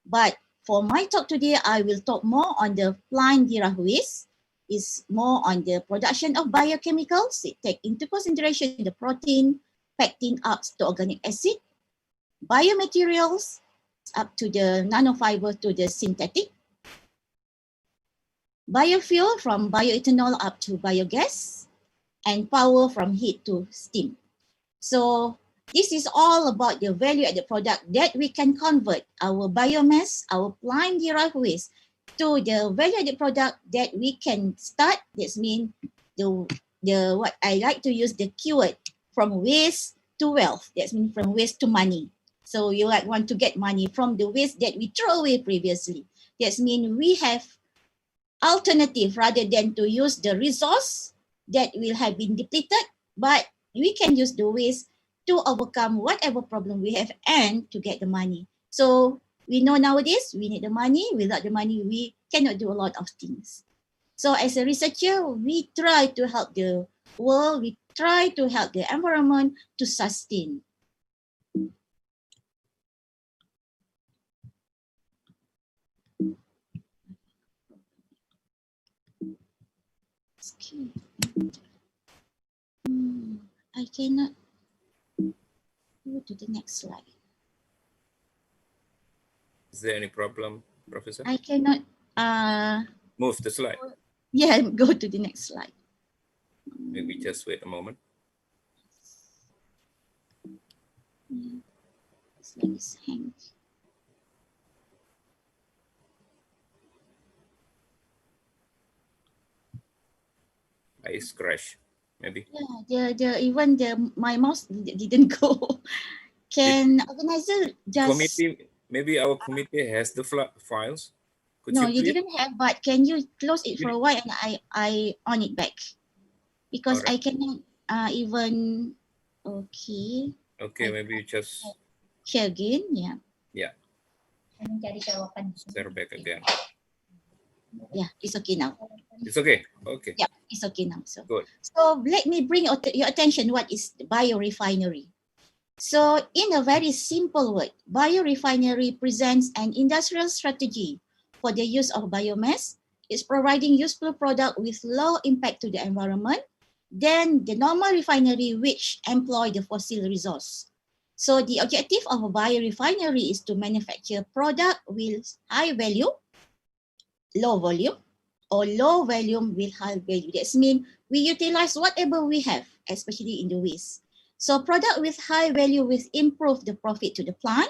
But for my talk today, I will talk more on the plant-derived waste. It's more on the production of biochemicals. It take into consideration the protein, pectin up to organic acid, biomaterials up to the nanofiber to the synthetic, biofuel from bioethanol up to biogas, and power from heat to steam. So this is all about the value-added product that we can convert our biomass, our plant-derived waste, to the value-added product that we can start. That means the what I like to use the keyword from waste to wealth. That means from waste to money. So you like want to get money from the waste that we throw away previously. That means we have alternative rather than to use the resource that will have been depleted, but we can use the waste to overcome whatever problem we have and to get the money. So we know nowadays we need the money. Without the money, we cannot do a lot of things. So as a researcher, we try to help the world, we try to help the environment to sustain. I cannot go to the next slide. Is there any problem, Professor? I cannot Move the slide. yeah, go to the next slide. Maybe just wait a moment. Slide is hanged. Ice crash, maybe. Yeah, even my mouse didn't go. Can organizer just Committee, maybe our committee has the files. Could no, you you please? didn't have, but can you close it for a while and I on it back? Because I cannot even okay. Okay, maybe you just Share again, yeah. yeah. Share back again. Yeah, it's okay now. It's okay. Okay. Yeah, it's okay now. So, Good. so let me bring your attention what is biorefinery. So in a very simple word, biorefinery presents an industrial strategy for the use of biomass. It's providing useful product with low impact to the environment than the normal refinery which employ the fossil resource. So the objective of a biorefinery is to manufacture product with high value, low volume, or low volume with high value. That means we utilize whatever we have, especially in the waste. So product with high value will improve the profit to the plant,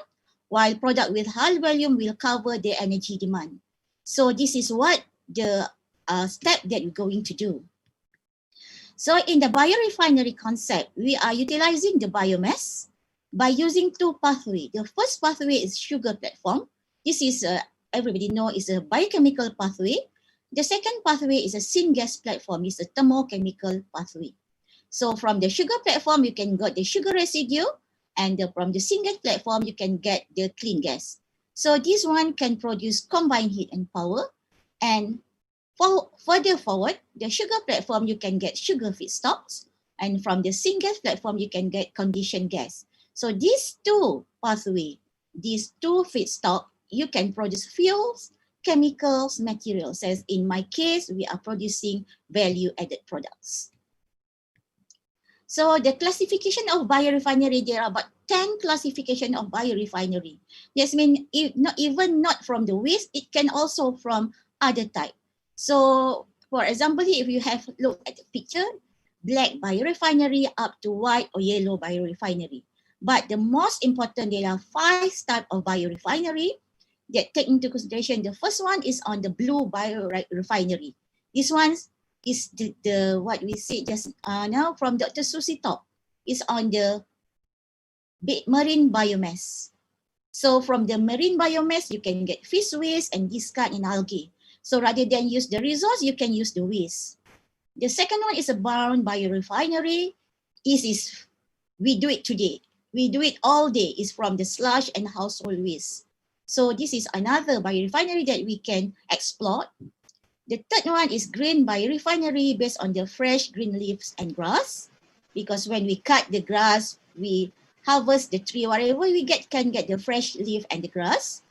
while product with high volume will cover the energy demand. So this is what the step that we're going to do. So in the biorefinery concept, we are utilizing the biomass by using two pathways. The first pathway is sugar platform. This is everybody know is a biochemical pathway. The second pathway is a syngas platform. It's a thermochemical pathway. So from the sugar platform, you can get the sugar residue, and from the syngas platform, you can get the clean gas. So this one can produce combined heat and power. And further forward, the sugar platform, you can get sugar feedstocks. And from the syngas platform, you can get conditioned gas. So these two pathways, these two feedstock, you can produce fuels, chemicals, materials. As in my case, we are producing value-added products. So the classification of biorefinery, there are about 10 classification of biorefinery. This means not from the waste, it can also from other type. So for example, if you have looked at the picture, black biorefinery up to white or yellow biorefinery. But the most important, there are 5 types of biorefinery that take into consideration. The first one is on the blue biorefinery. This one is the what we see just now from Dr. Susi talk is on the marine biomass. So from the marine biomass, you can get fish waste and discard in algae. So rather than use the resource, you can use the waste. The second one is a brown biorefinery. This is we do it today. We do it all day is from the sludge and household waste. So this is another biorefinery that we can explore. The third one is green biorefinery based on the fresh green leaves and grass. Because when we cut the grass, we harvest the tree, whatever we can get the fresh leaf and the grass.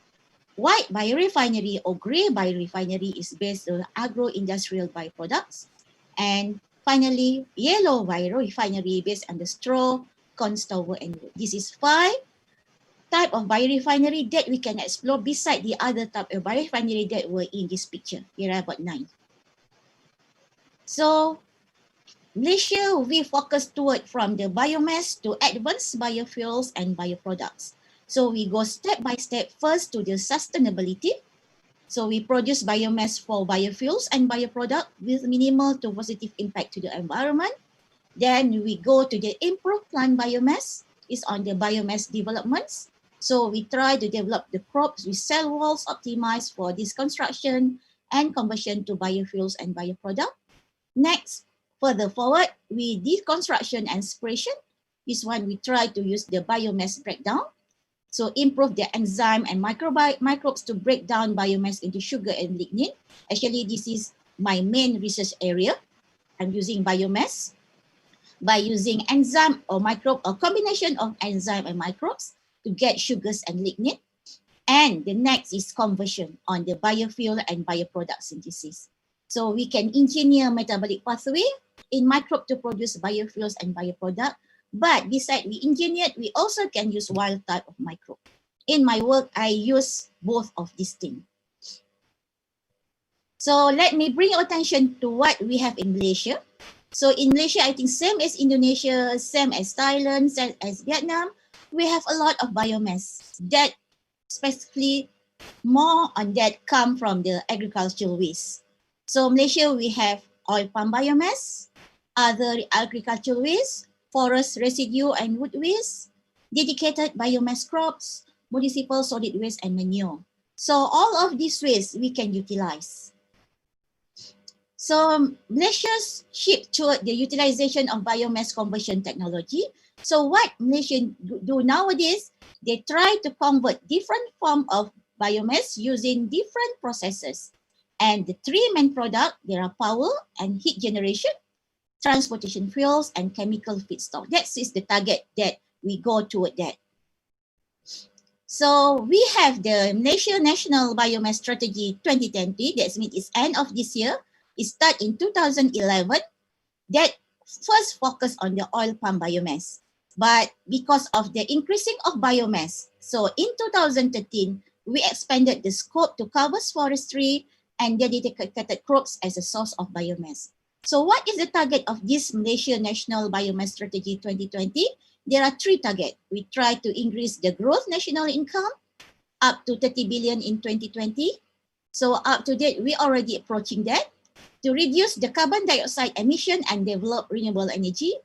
White biorefinery or grey biorefinery is based on agro-industrial byproducts. And finally, yellow biorefinery based on the straw, corn stover, and wood. This is 5 type of biorefinery that we can explore beside the other type of biorefinery that were in this picture. Here are about 9. So Malaysia, we focus toward from the biomass to advanced biofuels and bioproducts. So we go step by step first to the sustainability. So we produce biomass for biofuels and bioproduct with minimal to positive impact to the environment. Then we go to the improved plant biomass, is on the biomass developments. So we try to develop the crops with cell walls optimized for this construction and conversion to biofuels and bioproduct. Next, further forward, we deconstruction and separation. This one we try to use the biomass breakdown. So improve the enzyme and microbes to break down biomass into sugar and lignin. Actually, this is my main research area. I'm using biomass by using enzyme or microbe or combination of enzyme and microbes to get sugars and lignin. And the next is conversion on the biofuel and bioproduct synthesis. So we can engineer metabolic pathway in microbe to produce biofuels and bioproduct. But besides we engineered, we also can use wild type of microbe. In my work, I use both of these things. So let me bring your attention to what we have in Malaysia. So in Malaysia, I think same as Indonesia, same as Thailand, same as Vietnam, we have a lot of biomass that specifically more on that come from the agricultural waste. So Malaysia, we have oil palm biomass, other agricultural waste, forest residue and wood waste, dedicated biomass crops, municipal solid waste and manure. So all of these waste we can utilize. So Malaysia's shift toward the utilization of biomass conversion technology. So what Malaysians do nowadays, they try to convert different form of biomass using different processes. And the 3 main products, there are power and heat generation, transportation fuels, and chemical feedstock. That is the target that we go toward that. So we have the Malaysia National Biomass Strategy 2020, that means it's end of this year. It started in 2011, that first focus on the oil palm biomass. But because of the increasing of biomass, so in 2013, we expanded the scope to cover forestry and dedicated crops as a source of biomass. So what is the target of this Malaysia National Biomass Strategy 2020? There are 3 targets. We try to increase the gross national income up to 30 billion in 2020. So up to date, we already approaching that. To reduce the carbon dioxide emission and develop renewable energy.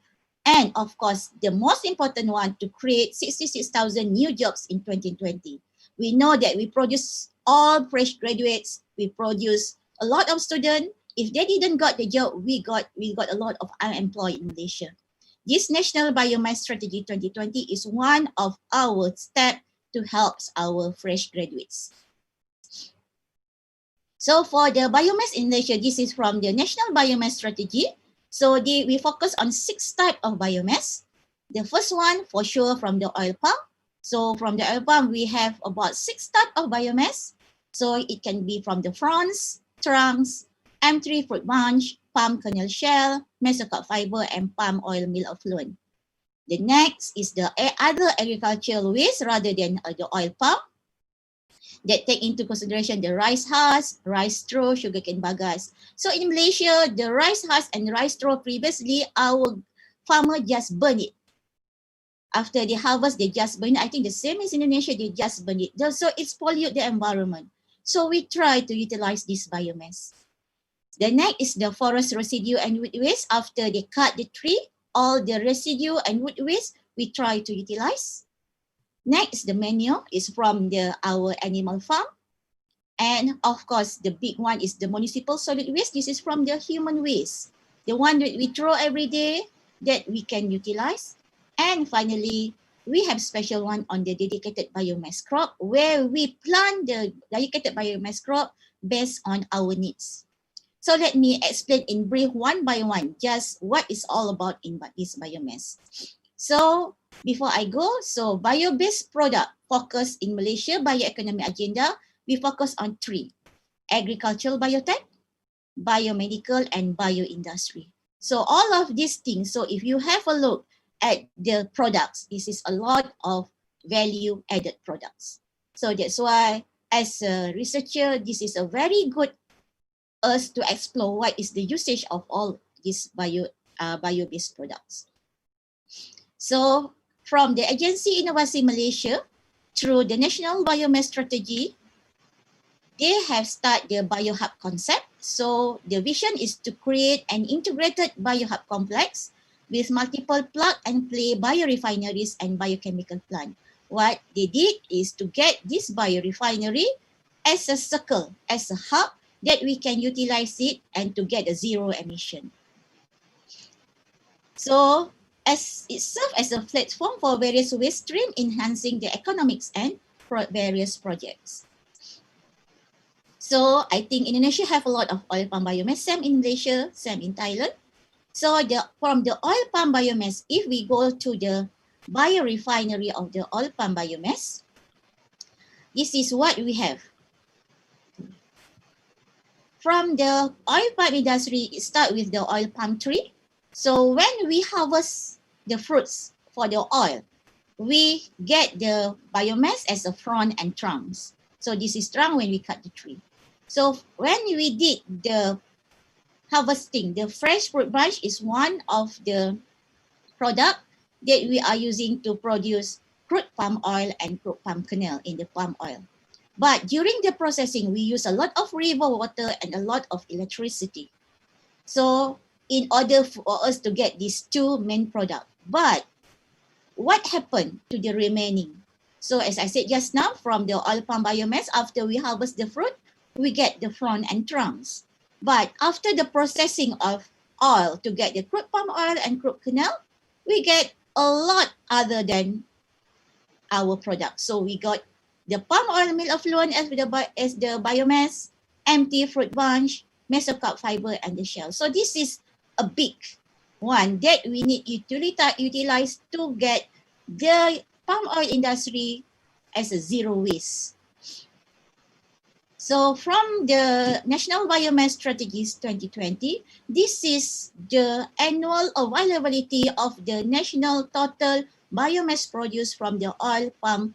And of course, the most important one, to create 66,000 new jobs in 2020. We know that we produce all fresh graduates, we produce a lot of students. If they didn't got the job, we got a lot of unemployed in Malaysia. This National Biomass Strategy 2020 is one of our steps to help our fresh graduates. So for the biomass in Malaysia, this is from the National Biomass Strategy. So we focus on 6 types of biomass. The first one, for sure, from the oil palm. So from the oil palm, we have about 6 types of biomass. So it can be from the fronds, trunks, M3 fruit bunch, palm kernel shell, mesocarp fiber, and palm oil meal effluent. The next is the other agricultural waste rather than the oil palm, that take into consideration the rice husk, rice straw, sugarcane bagasse. So in Malaysia, the rice husk and rice straw previously, our farmer just burn it. After they harvest, they just burn it. I think the same as Indonesia, they just burn it. So it's pollute the environment. So we try to utilize this biomass. The next is the forest residue and wood waste. After they cut the tree, all the residue and wood waste, we try to utilize. Next, the manure is from our animal farm. And of course, the big one is the municipal solid waste. This is from the human waste. The one that we throw every day that we can utilize. And finally, we have special one on the dedicated biomass crop where we plant the dedicated biomass crop based on our needs. So let me explain in brief one by one just what it's all about in this biomass. So before I go, so bio-based product focus in Malaysia bioeconomy agenda, we focus on 3: agricultural biotech, biomedical, and bioindustry. So all of these things, so if you have a look at the products, this is a lot of value added products. So that's why as a researcher, this is a very good us to explore what is the usage of all these bio-based products. So from the Agensi Inovasi Malaysia, through the National Biomass Strategy, they have started the biohub concept. So the vision is to create an integrated biohub complex with multiple plug and play biorefineries and biochemical plant. What they did is to get this biorefinery as a circle, as a hub that we can utilize it and to get a zero emission. So as it serves as a platform for various waste stream, enhancing the economics and various projects. So I think Indonesia have a lot of oil palm biomass, same in Malaysia, same in Thailand. So from the oil palm biomass, if we go to the biorefinery of the oil palm biomass, this is what we have. From the oil palm industry, it starts with the oil palm tree. So when we harvest the fruits for the oil, we get the biomass as a frond and trunks. So this is trunk when we cut the tree. So when we did the harvesting, the fresh fruit bunch is one of the product that we are using to produce crude palm oil and crude palm kernel in the palm oil. But during the processing, we use a lot of river water and a lot of electricity. So in order for us to get these 2 main products. But what happened to the remaining? So as I said just now, from the oil palm biomass, after we harvest the fruit, we get the frond and trunks. But after the processing of oil to get the crude palm oil and crude kernel, we get a lot other than our product. So we got the palm oil meal effluent as the biomass, empty fruit bunch, mesocarp fiber, and the shell. So this is a big one that we need to utilize to get the palm oil industry as a zero waste. So from the National Biomass Strategies 2020, this is the annual availability of the national total biomass produced from the oil palm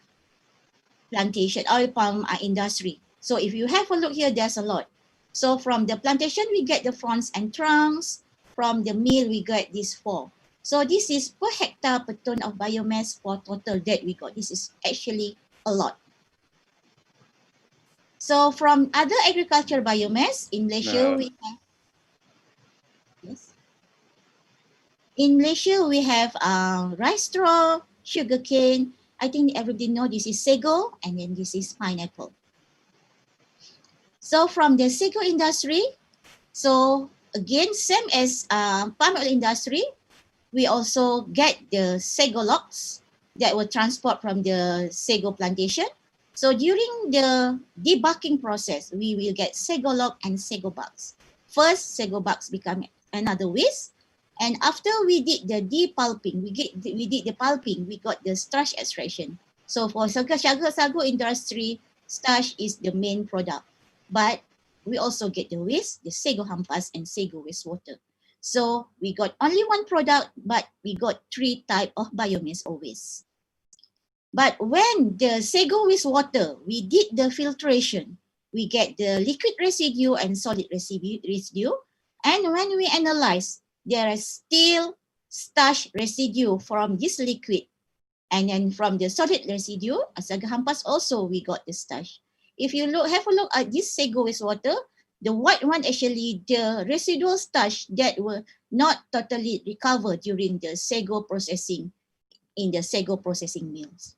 plantation, oil palm industry. So if you have a look here, there's a lot. So from the plantation, we get the fronds and trunks. From the mill, we get these 4. So this is per hectare per ton of biomass for total that we got. This is actually a lot. So from other agriculture biomass, in Malaysia, we have, yes. In Malaysia, we have rice straw, sugarcane. I think everybody know this is sago, and then this is pineapple. So from the sago industry, so again, same as palm oil industry, we also get the sago logs that will transport from the sago plantation. So during the debarking process, we will get sago log and sago bugs. First, sago bugs become another waste. And after we did the depulping, we did the pulping, we got the starch extraction. So for sago industry, starch is the main product. But we also get the waste, the sago hampas and sago wastewater. So we got only one product, but we got 3 types of biomass or waste. But when the sago wastewater, we did the filtration, we get the liquid residue and solid residue. And when we analyze, there is still starch residue from this liquid. And then from the solid residue, sago hampas also, we got the starch. If you have a look at this sago wastewater, the white one actually the residual starch that were not totally recovered during the sago processing in the sago processing mills.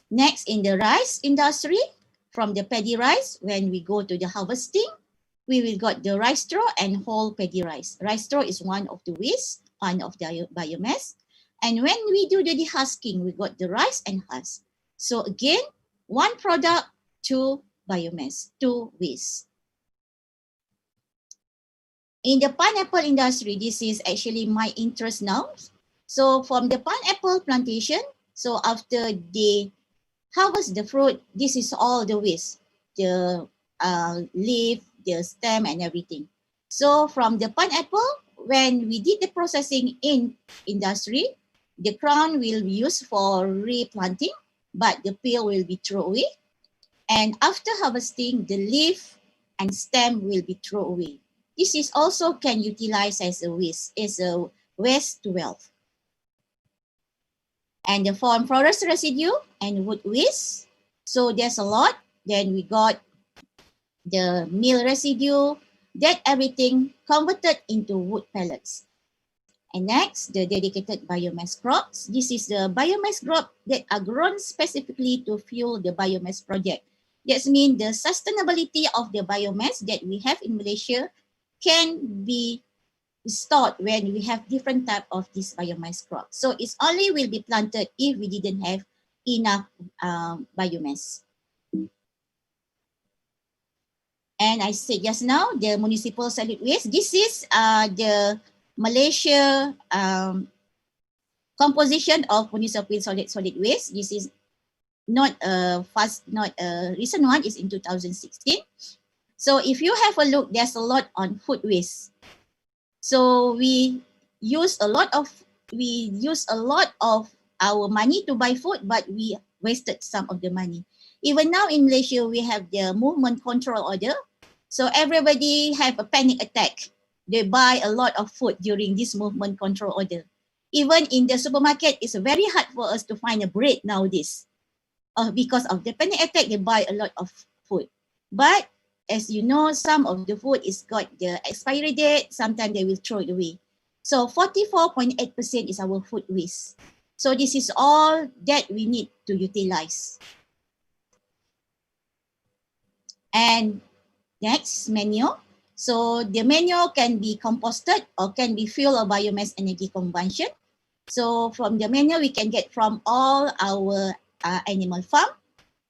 Next, in the rice industry, from the paddy rice, when we go to the harvesting, we will got the rice straw and whole paddy rice. Rice straw is one of the waste, one of the biomass. And when we do the dehusking, we got the rice and husk. So again, one product, two biomass, two waste. In the pineapple industry, this is actually my interest now. So from the pineapple plantation, so after they harvest the fruit, this is all the waste, the leaf, the stem and everything. So from the pineapple, when we did the processing in industry, the crown will be used for replanting, but the peel will be thrown away. And after harvesting, the leaf and stem will be thrown away. This is also can utilize as a waste to wealth. And the farm forest residue and wood waste. So there's a lot. Then we got the meal residue, that everything converted into wood pellets. And next, the dedicated biomass crops. This is the biomass crop that are grown specifically to fuel the biomass project. That means the sustainability of the biomass that we have in Malaysia can be stored when we have different type of this biomass crop. So it's only will be planted if we didn't have enough biomass. And I said just now, the municipal solid waste. This is the Malaysia composition of municipal solid waste. This is not a recent one. It's in 2016. So if you have a look, there's a lot on food waste. So we use a lot of our money to buy food, but we wasted some of the money. Even now in Malaysia, we have the movement control order. So everybody have a panic attack. They buy a lot of food during this movement control order. Even in the supermarket, it's very hard for us to find a bread nowadays. Because of the panic attack, they buy a lot of food. But as you know, some of the food is got the expiry date. Sometimes they will throw it away. So 44.8% is our food waste. So this is all that we need to utilize. And next, manure. So the manure can be composted or can be fuel or biomass energy conversion. So from the manure, we can get from all our animal farm.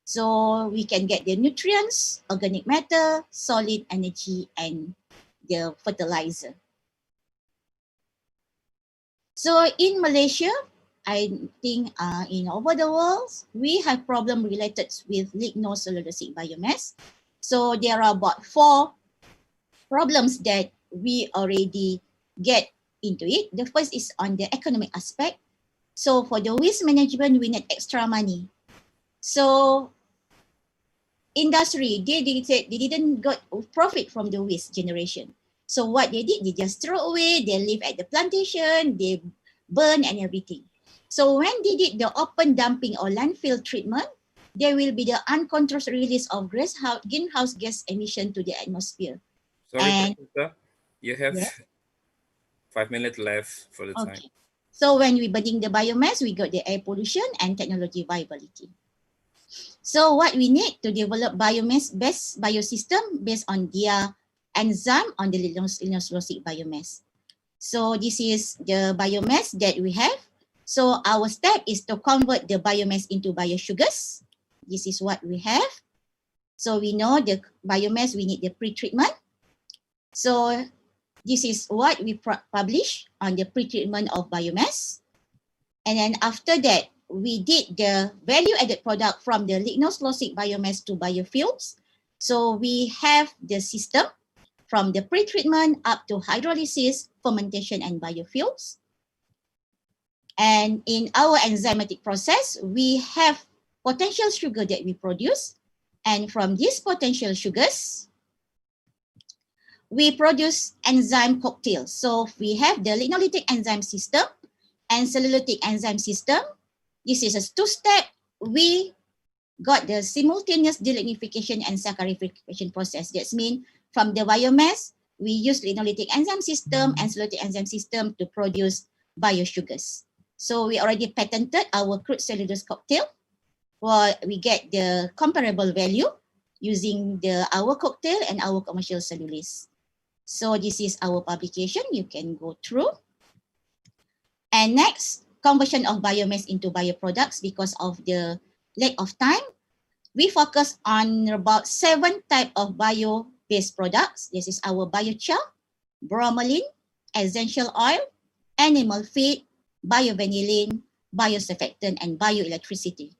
So we can get the nutrients, organic matter, solid energy, and the fertilizer. So in Malaysia, I think in over the world, we have problem related with lignocellulosic biomass. So there are about 4 problems that we already get into it. The first is on the economic aspect. So for the waste management, we need extra money. So industry, they didn't got profit from the waste generation. So what they did, they just throw away, they live at the plantation, they burn and everything. So when they did the open dumping or landfill treatment, there will be the uncontrolled release of greenhouse gas emission to the atmosphere. Sorry, Professor, you have 5 minutes left for the time. So when we burning the biomass, we got the air pollution and technology viability. So what we need to develop biomass-based biosystem based on their enzyme on the lignocellulosic biomass. So this is the biomass that we have. So our step is to convert the biomass into biosugars. This is what we have. So we know the biomass, we need the pre-treatment. So this is what we publish on the pre-treatment of biomass. And then after that, we did the value-added product from the lignocellulosic biomass to biofuels. So we have the system from the pre-treatment up to hydrolysis, fermentation, and biofuels. And in our enzymatic process, we have potential sugar that we produce. And from these potential sugars, we produce enzyme cocktails. So we have the lignolytic enzyme system and cellulotic enzyme system. This is a 2-step. We got the simultaneous delignification and saccharification process. That means from the biomass, we use lignolytic enzyme system and cellulotic enzyme system to produce biosugars. So we already patented our crude cellulose cocktail. Well, we get the comparable value using our cocktail and our commercial cellulose. So this is our publication. You can go through. And next, conversion of biomass into bioproducts because of the lack of time. We focus on about 7 types of bio-based products. This is our biochar, bromelain, essential oil, animal feed, biovanillin, biosurfactant, and bioelectricity.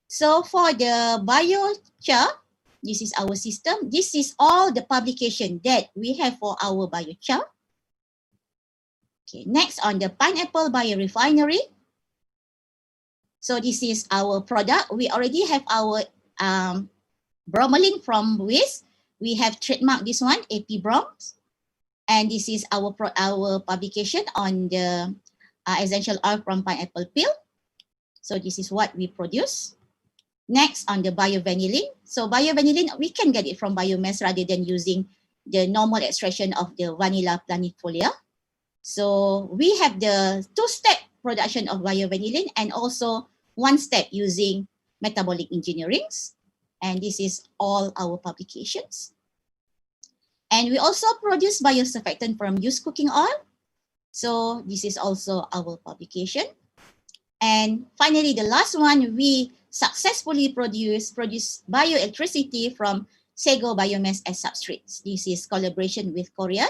So for the biochar, this is our system. This is all the publication that we have for our biochar. Okay, next on the pineapple biorefinery. So this is our product. We already have our bromelain from waste. We have trademarked this one, AP Broms. And this is our publication on the essential oil from pineapple peel. So this is what we produce. Next on the biovanillin. So biovanillin, we can get it from biomass rather than using the normal extraction of the Vanilla planifolia. So we have the 2-step production of biovanillin and also 1 step using metabolic engineering. And this is all our publications. And we also produce biosurfactant from used cooking oil. So this is also our publication. And finally, the last one, we successfully produce bioelectricity from sago biomass as substrates. This is collaboration with Korea.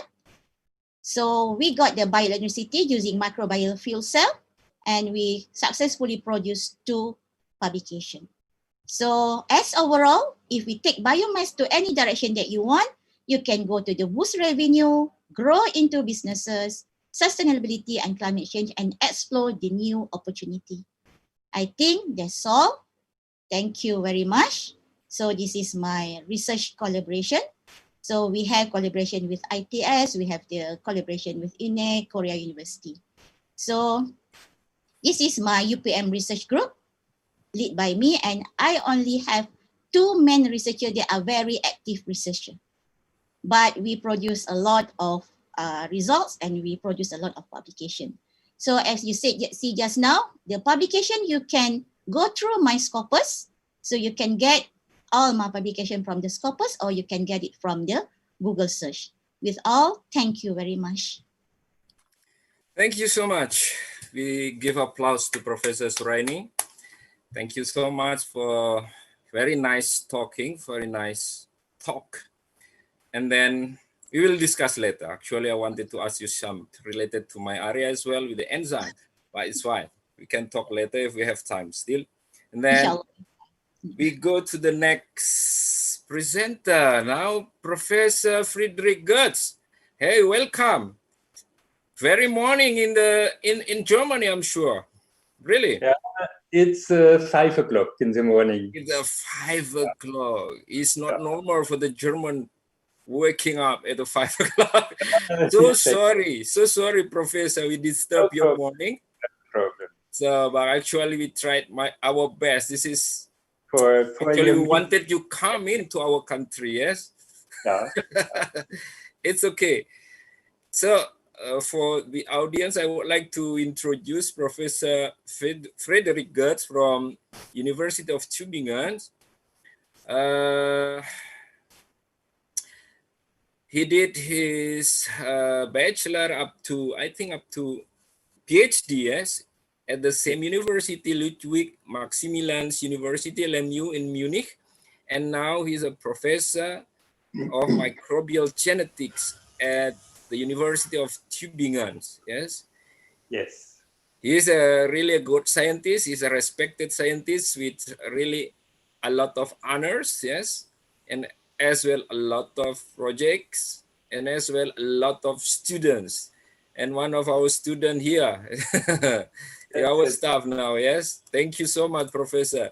So we got the bioelectricity using microbial fuel cell, and we successfully produced 2 publications. So as overall, if we take biomass to any direction that you want, you can go to the boost revenue, grow into businesses, sustainability and climate change, and explore the new opportunity. I think that's all. Thank you very much. So this is my research collaboration. So we have collaboration with ITS, we have the collaboration with INE, Korea University. So this is my UPM research group, led by me, and I only have 2 main researchers that are very active researchers. But we produce a lot of results and we produce a lot of publication. So as you see just now, the publication, you can go through my Scopus. So you can get all my publication from the Scopus, or you can get it from the Google search. With all, thank you very much. Thank you so much. We give applause to Professor Suraini. Thank you so much for very nice talking, very nice talk. And then we will discuss later. Actually, I wanted to ask you some related to my area as well with the enzyme, but it's fine. We can talk later if we have time still. And then we go to the next presenter now, Professor Friedrich Goetz. Hey, welcome. Very morning in Germany, I'm sure. Really? Yeah, it's 5 o'clock in the morning. It's 5 o'clock. It's not normal for the German waking up at 5 o'clock. So sorry, Professor, we disturb your morning. No problem. So, but actually we tried our best. This is for actually we wanted you come into our country, yes? Yeah. It's okay. So for the audience, I would like to introduce Professor Friedrich Goetz from University of Tübingen. He did his bachelor up to PhD, yes, at the same university, Ludwig Maximilians University, LMU in Munich. And now he's a professor of microbial genetics at the University of Tübingen, yes? Yes. He's a really good scientist. He's a respected scientist with really a lot of honors, yes? And as well a lot of projects, and as well a lot of students. And one of our students here, our staff now, yes? Thank you so much, Professor.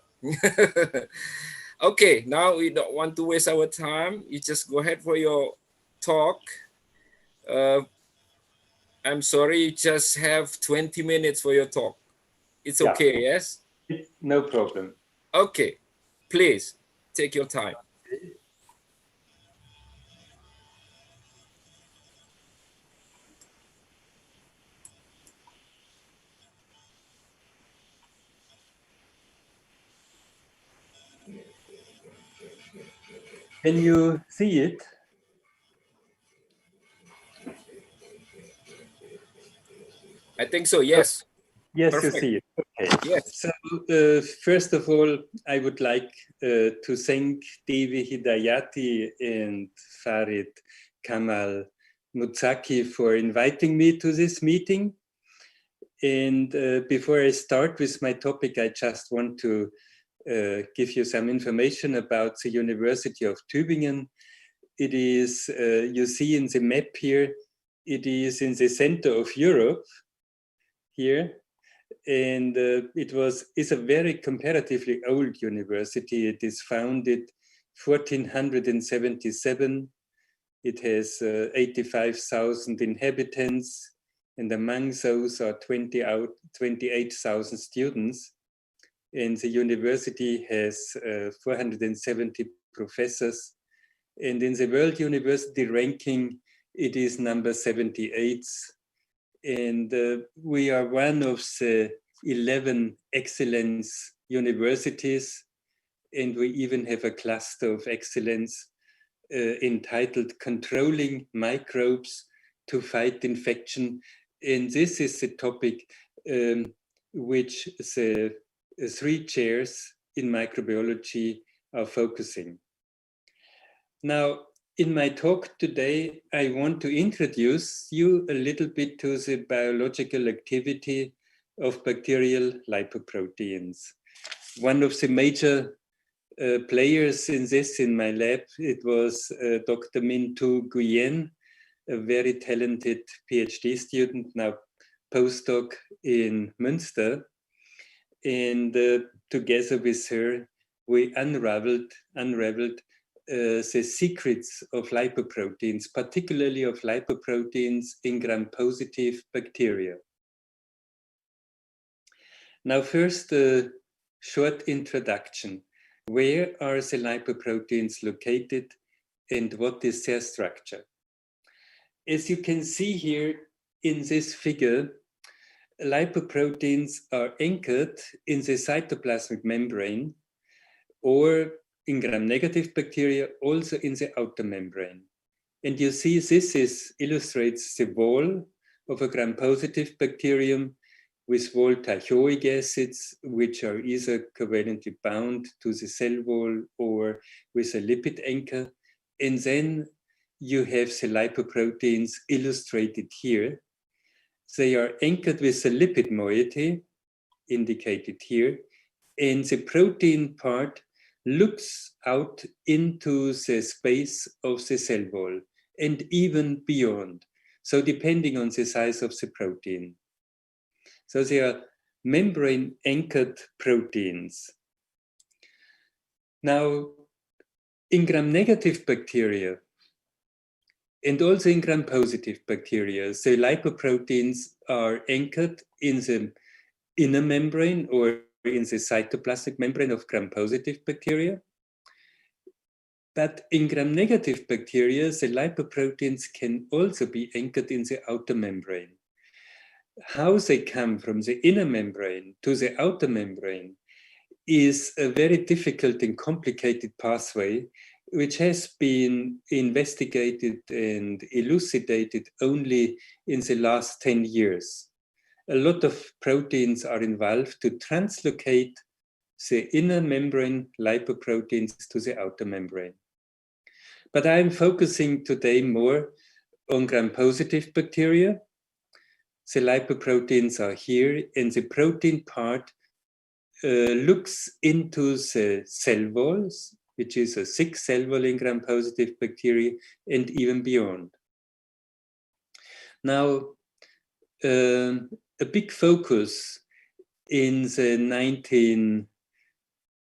Okay, now we don't want to waste our time. You just go ahead for your talk. I'm sorry, you just have 20 minutes for your talk. It's okay, yes? No problem. Okay, please take your time. Can you see it? I think so, yes. Yes, Perfect. you see it. Okay. Yes. So first of all, I would like to thank Devi Hidayati and Farid Kamal Mutsaki for inviting me to this meeting. And before I start with my topic, I just want to give you some information about the University of Tübingen. It is, you see in the map here, it is in the center of Europe here. And is a very comparatively old university. It is founded 1477. It has 85,000 inhabitants, and among those are 28,000 students. And the university has 470 professors. And in the World University ranking, it is number 78. And we are one of the 11 excellence universities. And we even have a cluster of excellence entitled Controlling Microbes to Fight Infection. And this is the topic which the three chairs in microbiology are focusing. Now, in my talk today, I want to introduce you a little bit to the biological activity of bacterial lipoproteins. One of the major players in this in my lab, it was Dr. Mintu Nguyen, a very talented PhD student, now postdoc in Münster. And together with her, we unraveled the secrets of lipoproteins, particularly of lipoproteins in gram-positive bacteria. Now, first, a short introduction. Where are the lipoproteins located and what is their structure? As you can see here in this figure, lipoproteins are anchored in the cytoplasmic membrane, or in gram-negative bacteria, also in the outer membrane. And you see this illustrates the wall of a gram-positive bacterium with wall teichoic acids, which are either covalently bound to the cell wall or with a lipid anchor. And then you have the lipoproteins illustrated here. They are anchored with a lipid moiety, indicated here, and the protein part looks out into the space of the cell wall and even beyond. So depending on the size of the protein. So they are membrane-anchored proteins. Now, in gram-negative bacteria, and also in gram-positive bacteria, the lipoproteins are anchored in the inner membrane or in the cytoplasmic membrane of gram-positive bacteria. But in gram-negative bacteria, the lipoproteins can also be anchored in the outer membrane. How they come from the inner membrane to the outer membrane is a very difficult and complicated pathway, which has been investigated and elucidated only in the last 10 years. A lot of proteins are involved to translocate the inner membrane lipoproteins to the outer membrane. But I'm focusing today more on gram-positive bacteria. The lipoproteins are here, and the protein part looks into the cell walls, which is a thick cell wall in gram-positive bacteria, and even beyond. Now, a big focus in the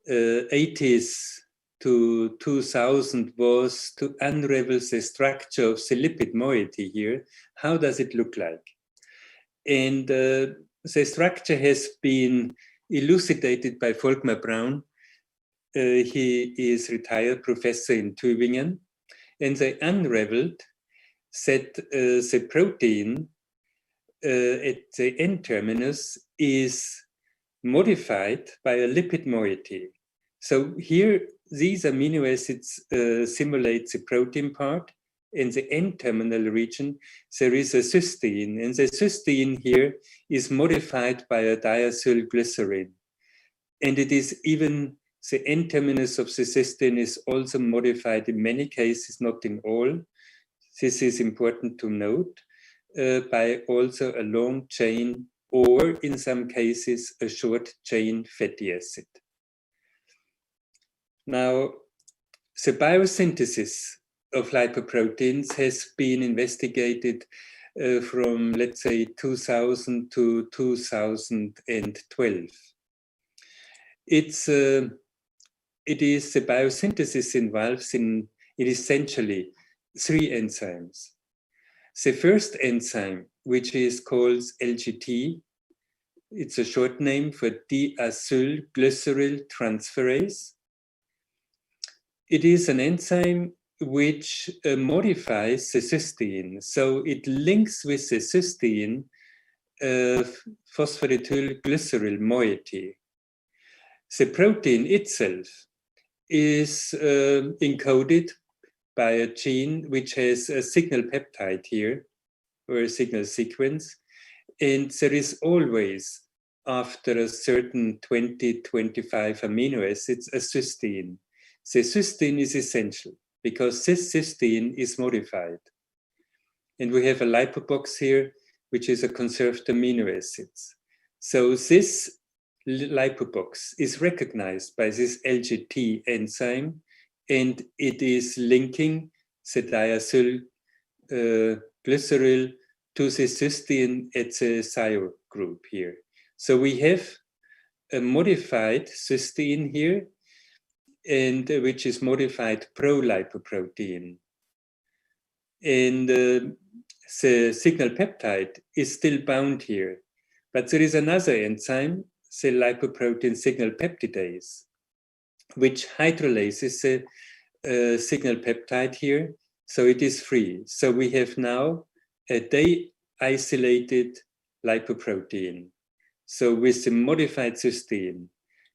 1980s to 2000 was to unravel the structure of the lipid moiety here. How does it look like? And the structure has been elucidated by Volkmar Braun. He is retired professor in Tübingen, and they unraveled that the protein at the N-terminus is modified by a lipid moiety. So here, these amino acids simulate the protein part, in the N-terminal region, there is a cysteine, and the cysteine here is modified by a diacylglycerin. And it is even the N-terminus of the cysteine is also modified in many cases, not in all. This is important to note, by also a long chain or in some cases a short chain fatty acid. Now, the biosynthesis of lipoproteins has been investigated from, let's say, 2000 to 2012. It is the biosynthesis involves in it essentially 3 enzymes. The first enzyme, which is called LGT, it's a short name for deacylglyceryl transferase. It is an enzyme which modifies the cysteine. So it links with the cysteine phosphatidylglyceryl moiety. The protein itself is encoded by a gene which has a signal peptide here, or a signal sequence. And there is always, after a certain 20-25 amino acids, a cysteine. The cysteine is essential because this cysteine is modified. And we have a lipobox here, which is a conserved amino acids. So this lipobox is recognized by this LGT enzyme, and it is linking the diacylglyceryl to the cysteine at the thio group here. So we have a modified cysteine here, and which is modified pro-lipoprotein. And the signal peptide is still bound here, but there is another enzyme, the lipoprotein signal peptidase, which hydrolyzes the signal peptide here, so it is free. So we have now a de-isolated lipoprotein. So with the modified cysteine,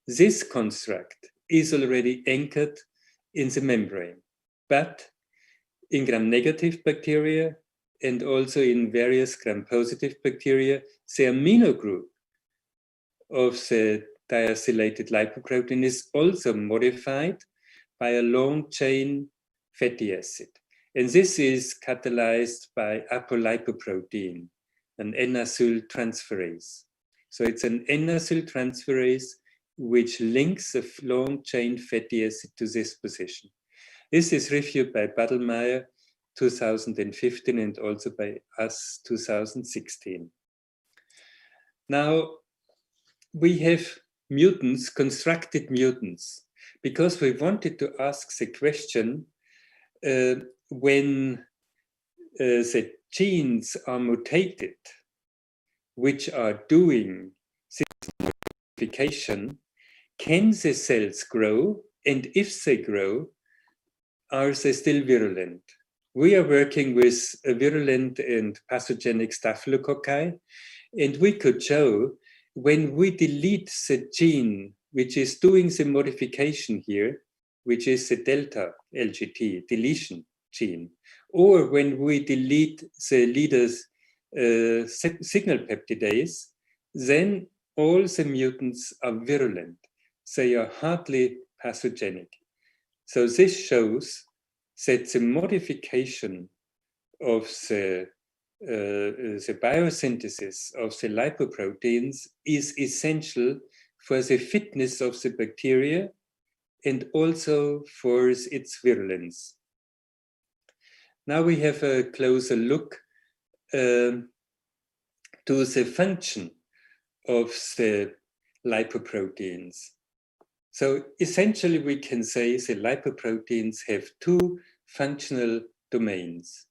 this construct is already anchored in the membrane, but in gram-negative bacteria and also in various gram-positive bacteria, the amino group of the diacylated lipoprotein is also modified by a long-chain fatty acid. And this is catalyzed by apolipoprotein, an N-acyltransferase. So it's an N-acyltransferase which links a long-chain fatty acid to this position. This is reviewed by Badelmeier 2015 and also by us 2016. Now, we have mutants, constructed mutants, because we wanted to ask the question, when the genes are mutated, which are doing this modification, can the cells grow? And if they grow, are they still virulent? We are working with a virulent and pathogenic staphylococci, and we could show when we delete the gene which is doing the modification here, which is the delta LGT deletion gene, or when we delete the leader's signal peptidase, then all the mutants are virulent. They are hardly pathogenic. So this shows that the modification of the biosynthesis of the lipoproteins is essential for the fitness of the bacteria and also for its virulence. Now we have a closer look to the function of the lipoproteins. So essentially we can say the lipoproteins have 2 functional domains.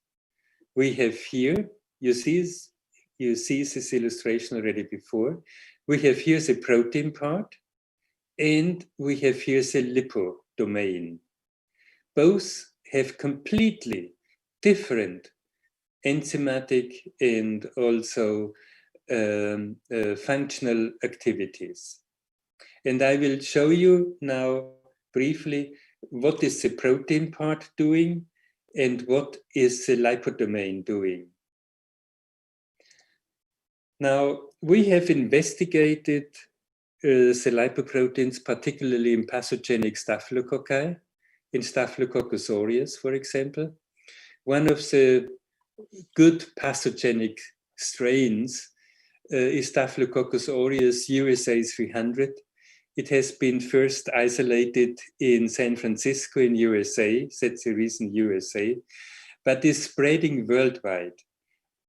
We have here, you see this illustration already before, we have here the protein part, and we have here the lipo domain. Both have completely different enzymatic and also functional activities. And I will show you now briefly what is the protein part doing and what is the lipodomain doing. Now, we have investigated the lipoproteins, particularly in pathogenic staphylococci, in Staphylococcus aureus, for example. One of the good pathogenic strains is Staphylococcus aureus USA 300. It has been first isolated in San Francisco in USA, that's the reason USA, but is spreading worldwide.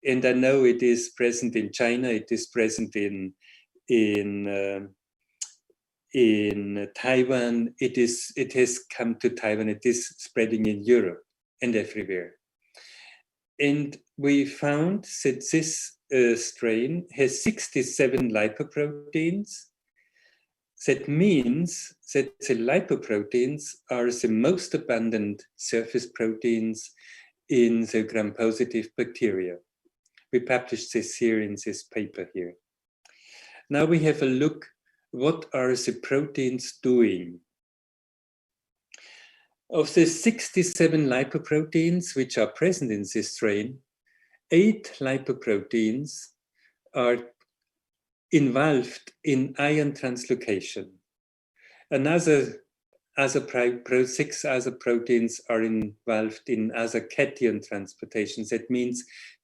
And I know it is present in China, it is present in Taiwan, it has come to Taiwan, it is spreading in Europe and everywhere. And we found that this strain has 67 lipoproteins. That means that the lipoproteins are the most abundant surface proteins in the gram-positive bacteria. We published this here in this paper here. Now we have a look, what are the proteins doing? Of the 67 lipoproteins which are present in this strain, 8 lipoproteins are involved in ion translocation. Another 6 other proteins are involved in other cation transportations. That means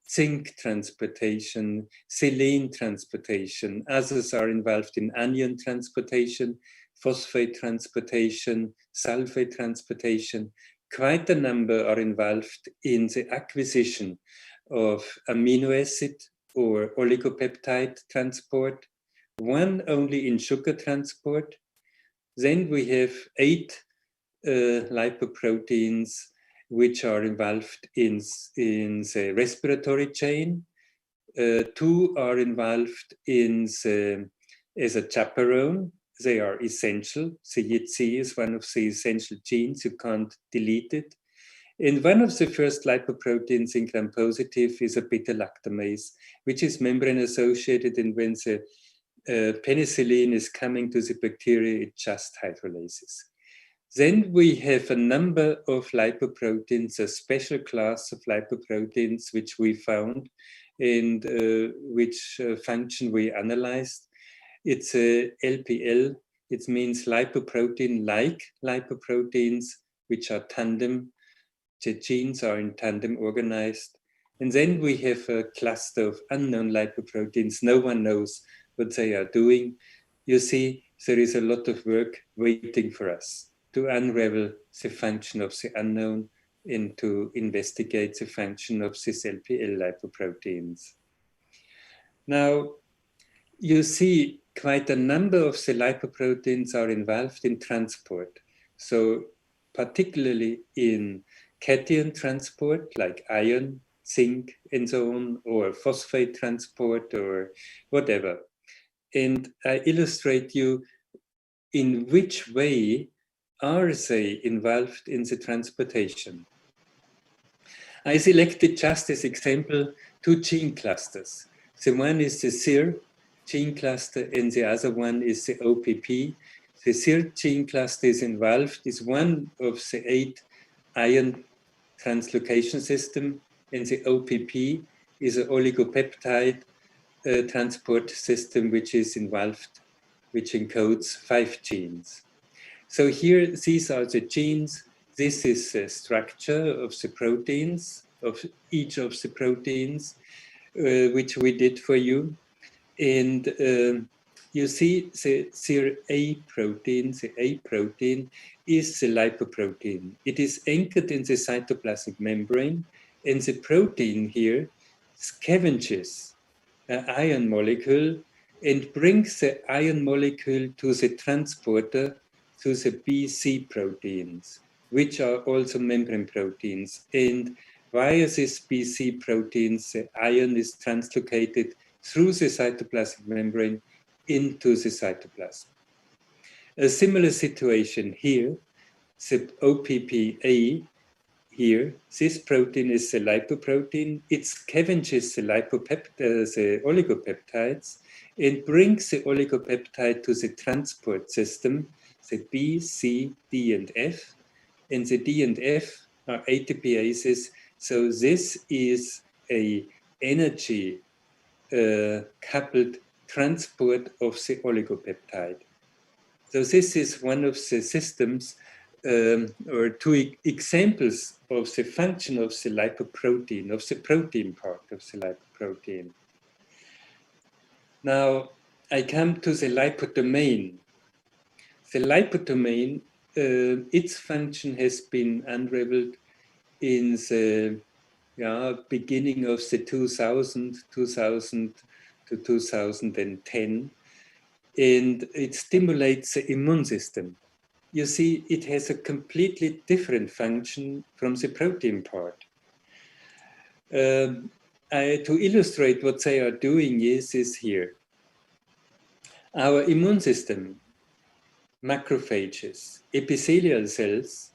zinc transportation, selene transportation. Others are involved in anion transportation, phosphate transportation, sulfate transportation. Quite a number are involved in the acquisition of amino acid or oligopeptide transport, 1 only in sugar transport. Then we have 8 lipoproteins which are involved in the respiratory chain. 2 are involved as a chaperone. They are essential. The YTC is one of the essential genes, you can't delete it. And one of the first lipoproteins in gram-positive is a beta-lactamase, which is membrane associated, and when the penicillin is coming to the bacteria, it just hydrolyzes. Then we have a number of lipoproteins, a special class of lipoproteins which we found and which function we analyzed. It's a LPL, it means lipoprotein-like lipoproteins, which are tandem. The genes are in tandem organized. And then we have a cluster of unknown lipoproteins. No one knows what they are doing. You see, there is a lot of work waiting for us to unravel the function of the unknown and to investigate the function of these LPL lipoproteins. Now, you see quite a number of the lipoproteins are involved in transport. So particularly in cation transport, like iron, zinc, and so on, or phosphate transport, or whatever. And I illustrate you in which way are they involved in the transportation. I selected just as example 2 gene clusters. The one is the SIR gene cluster and the other one is the OPP. The SIR gene cluster is involved, is one of the 8 ion translocation system, and the OPP is an oligopeptide transport system which is involved, which encodes 5 genes. So here, these are the genes. This is the structure of the proteins, of each of the proteins, which we did for you. And you see the A protein, the A protein is the lipoprotein. It is anchored in the cytoplasmic membrane, and the protein here scavenges an iron molecule and brings the iron molecule to the transporter, to the BC proteins, which are also membrane proteins. And via these BC proteins, the iron is translocated through the cytoplasmic membrane into the cytoplasm. A similar situation here, the OPPA here, this protein is the lipoprotein. It scavenges the oligopeptides and brings the oligopeptide to the transport system, the B, C, D, and F. And the D and F are ATPases. So this is a energy coupled transport of the oligopeptide. So this is one of the systems or two examples of the function of the lipoprotein, of the protein part of the lipoprotein. Now I come to the lipodomain. The lipodomain, its function has been unraveled in the beginning of the 2000 to 2010, and it stimulates the immune system. You see, it has a completely different function from the protein part. To illustrate what they are doing is here. Our immune system, macrophages, epithelial cells,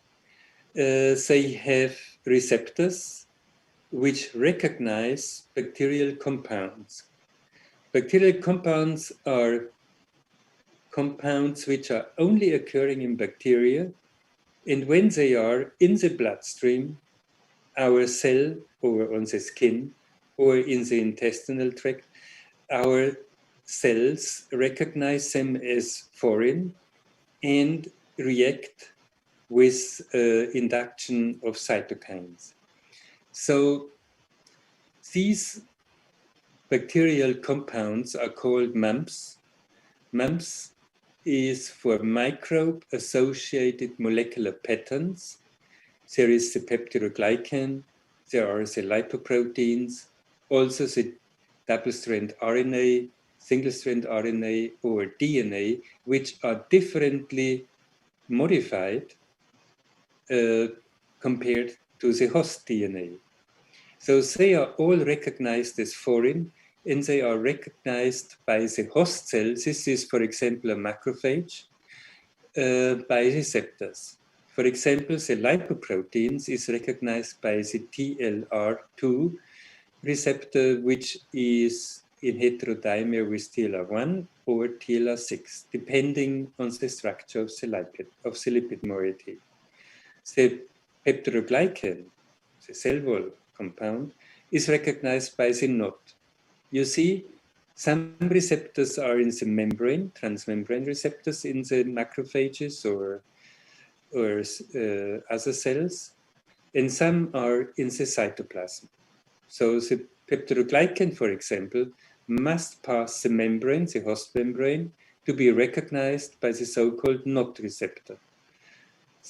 they have receptors which recognize bacterial compounds. Bacterial compounds are compounds which are only occurring in bacteria, and when they are in the bloodstream, our cell, or on the skin, or in the intestinal tract, our cells recognize them as foreign and react with induction of cytokines. So these bacterial compounds are called MAMPs. MAMPs is for microbe-associated molecular patterns. There is the peptidoglycan, there are the lipoproteins, also the double-strand RNA, single-strand RNA, or DNA, which are differently modified compared to the host DNA. So they are all recognized as foreign, and they are recognized by the host cells. This is, for example, a macrophage, by receptors. For example, the lipoproteins is recognized by the TLR2 receptor, which is in heterodimer with TLR1 or TLR6, depending on the structure of the lipid moiety. The peptidoglycan, the cell wall compound, is recognized by the NOT. You see, some receptors are in the membrane, transmembrane receptors in the macrophages or other cells, and some are in the cytoplasm. So the peptidoglycan, for example, must pass the membrane, the host membrane, to be recognized by the so-called NOT receptor.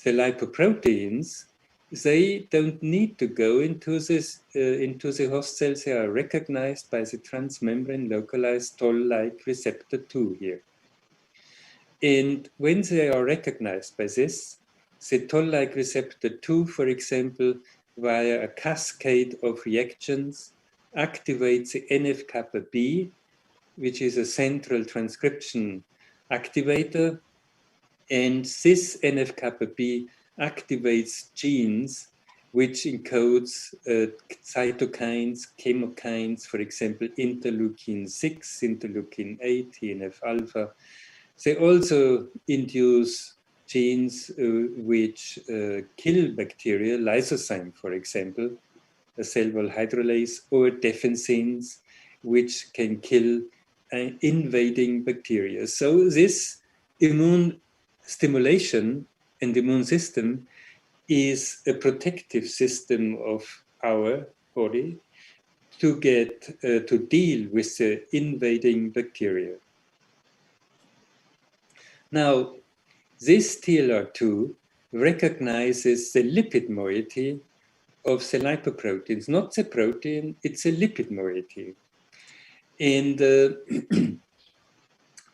The lipoproteins, they don't need to go into the host cells. They are recognized by the transmembrane localized toll-like receptor 2 here. And when they are recognized by this, the toll-like receptor 2, for example, via a cascade of reactions, activates the NF-kappa B, which is a central transcription activator. And this NF-kappa B activates genes which encodes cytokines, chemokines, for example, interleukin 6, interleukin 8, TNF-alpha. They also induce genes which kill bacteria, lysozyme, for example, a cell wall hydrolase, or defensins, which can kill invading bacteria. So this immune stimulation and immune system is a protective system of our body to deal with the invading bacteria. Now, this TLR2 recognizes the lipid moiety of the lipoproteins, not the protein, it's a lipid moiety. And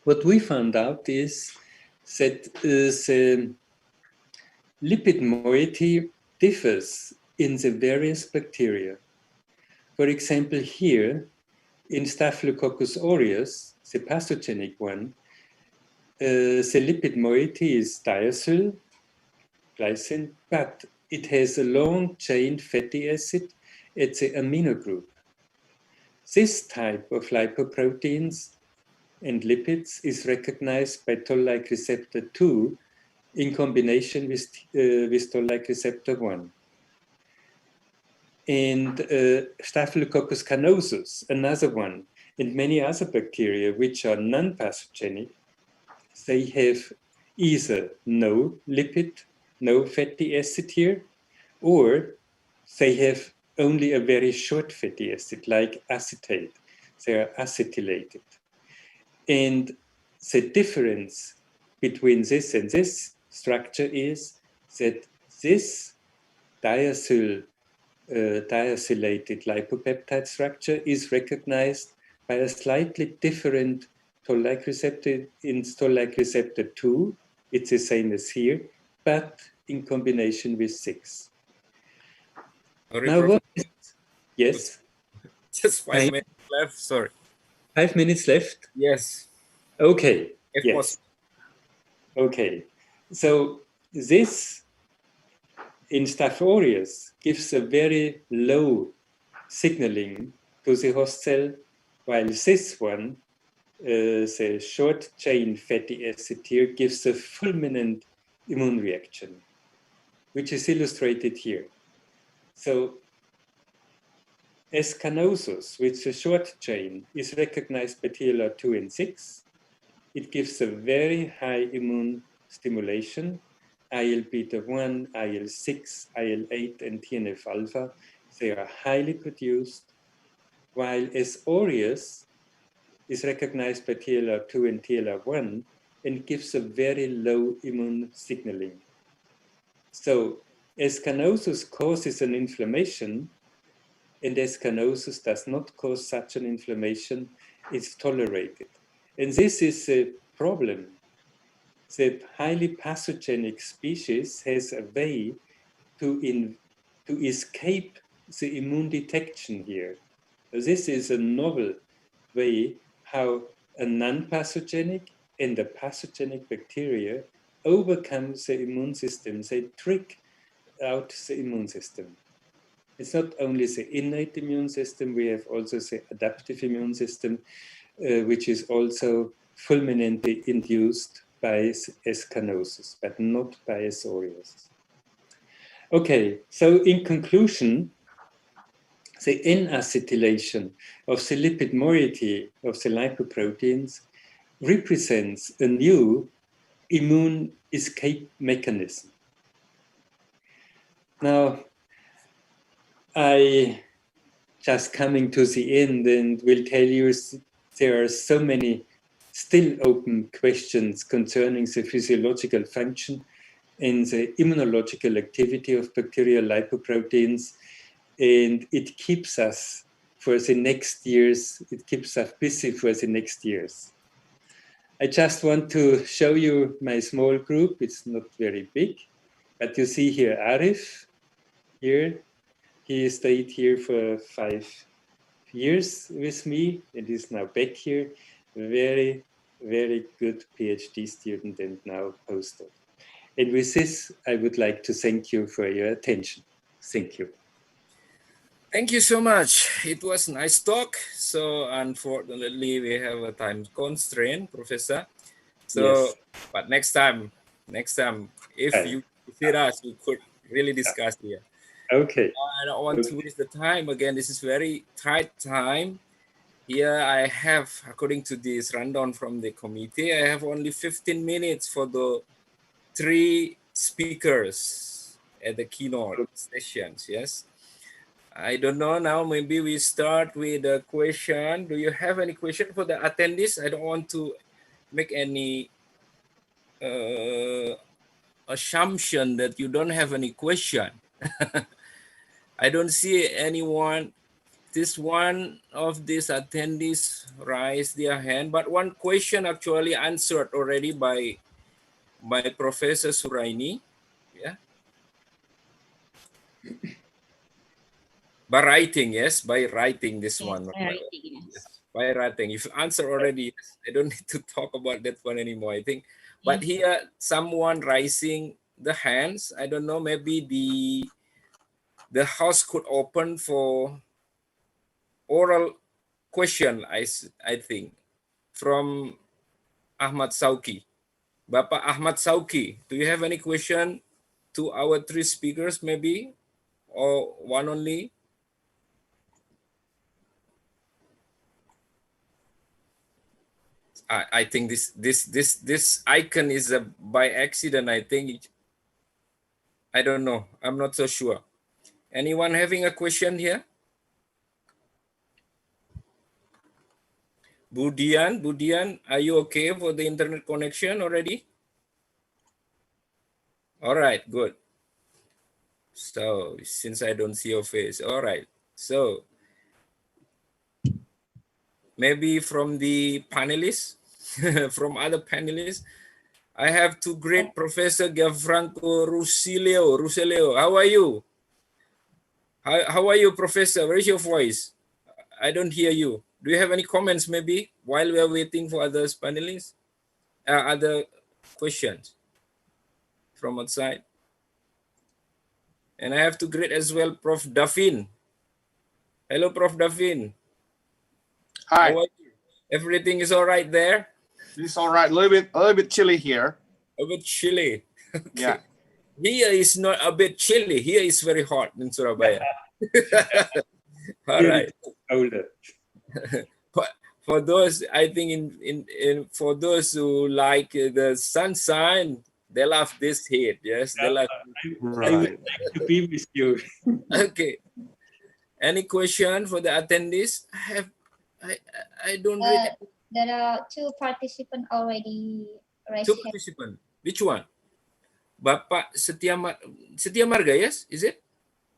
what we found out is that the lipid moiety differs in the various bacteria. For example, here in Staphylococcus aureus, the pathogenic one, the lipid moiety is diacyl glycine, but it has a long-chain fatty acid at the amino group. This type of lipoproteins and lipids is recognized by toll-like receptor 2 in combination with toll-like receptor 1. and Staphylococcus canosus, another one, and many other bacteria which are non-pathogenic. They have either no lipid, no fatty acid here, or they have only a very short fatty acid, like acetate. They are acetylated. And the difference between this and this structure is that this diacylated lipopeptide structure is recognized by a slightly different toll-like receptor in toll-like receptor 2. It's the same as here, but in combination with 6. Now, what is, yes? Just 5 minutes left, sorry. 5 minutes left? Yes. Okay, if yes. possible. Okay, so this in Staph aureus gives a very low signaling to the host cell, while this one, the short chain fatty acid here, gives a fulminant immune reaction, which is illustrated here. So as canosus, with the short chain, is recognized by TLR2 and 6, it gives a very high immune stimulation. IL-beta-1, IL-6, IL-8, and TNF-alpha, they are highly produced, while S. aureus is recognized by TLR2 and TLR1 and gives a very low immune signaling. So S. canosus causes an inflammation, and S. canosus does not cause such an inflammation, it's tolerated. And this is a problem. The highly pathogenic species has a way to escape the immune detection here. This is a novel way how a non-pathogenic and a pathogenic bacteria overcome the immune system. They trick out the immune system. It's not only the innate immune system, we have also the adaptive immune system, which is also fulminantly induced by S. canosus, but not by S. aureus. Okay, so in conclusion, the N-acetylation of the lipid moiety of the lipoproteins represents a new immune escape mechanism. Now, I just coming to the end and will tell you there are so many still open questions concerning the physiological function and the immunological activity of bacterial lipoproteins, and it keeps us for the next years, it keeps us busy for the next years. I just want to show you my small group. It's not very big, but you see here Arif, here. He stayed here for 5 years with me and is now back here. Very, very good PhD student and now postdoc. And with this, I would like to thank you for your attention. Thank you. Thank you so much. It was a nice talk. So unfortunately, we have a time constraint, Professor. So, yes. But next time, if you feed us, we could really discuss here. Okay. I don't want to waste the time. Again, this is very tight time. Here I have, according to this rundown from the committee, I have only 15 minutes for the 3 speakers at the keynote sessions, yes? I don't know now, maybe we start with a question. Do you have any question for the attendees? I don't want to make any assumption that you don't have any question. I don't see anyone. This one of these attendees raised their hand, but one question actually answered already by Professor Suraini. Yeah. By writing, yes, by writing this one. By writing, yes. By writing. If you answer already, yes, I don't need to talk about that one anymore, I think. But here, someone raising the hands, I don't know, maybe the house could open for oral question, I think, from Ahmad Sauki. Bapak Ahmad Sauki, do you have any question to our 3 speakers maybe? Or one only? I think this icon is by accident. I think I don't know. I'm not so sure. Anyone having a question here? Budian, are you okay for the internet connection already? All right, good. So since I don't see your face, all right. So maybe from the panelists, from other panelists, I have two great Professor Gianfranco Russilio. How are you? How are you, Professor? Where is your voice? I don't hear you. Do you have any comments maybe while we are waiting for others panelists? Other questions from outside? And I have to greet as well Prof. Dafin. Hello, Prof. Dafin. Hi. How are you? Everything is all right there? It's all right. A little bit chilly here. A bit chilly. Okay. Yeah. Here is not a bit chilly. Here is very hot in Surabaya. All right. For those, I think for those who like the sunshine, they love this heat. Yes, they love. I would like to be with you. Okay. Any question for the attendees? I don't read. There are two participants already raised. Two participants. Which one? Bapak Setia Marga, yes? Is it?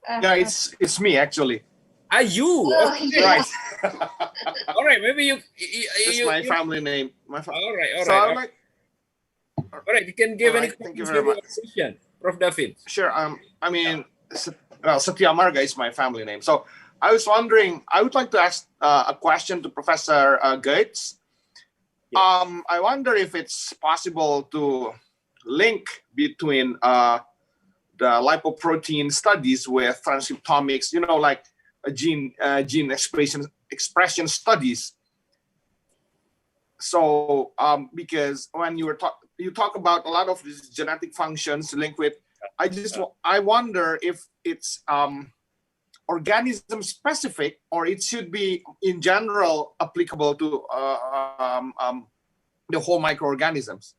Yeah, it's me actually. Are you? Oh, okay. yeah. Right. All right. Maybe you. It's my family name. All right. All So right. I like. All right. You can give All any right, thank you questions very much. question, Prof. Dafin. Sure. I mean, Setia Marga is my family name. So I was wondering. I would like to ask a question to Professor Gates. Yes. I wonder if it's possible to link between the lipoprotein studies with transcriptomics. You know, like gene expression studies. So because when you talk about a lot of these genetic functions linked with, I wonder if it's organism specific or it should be in general applicable to the whole microorganisms.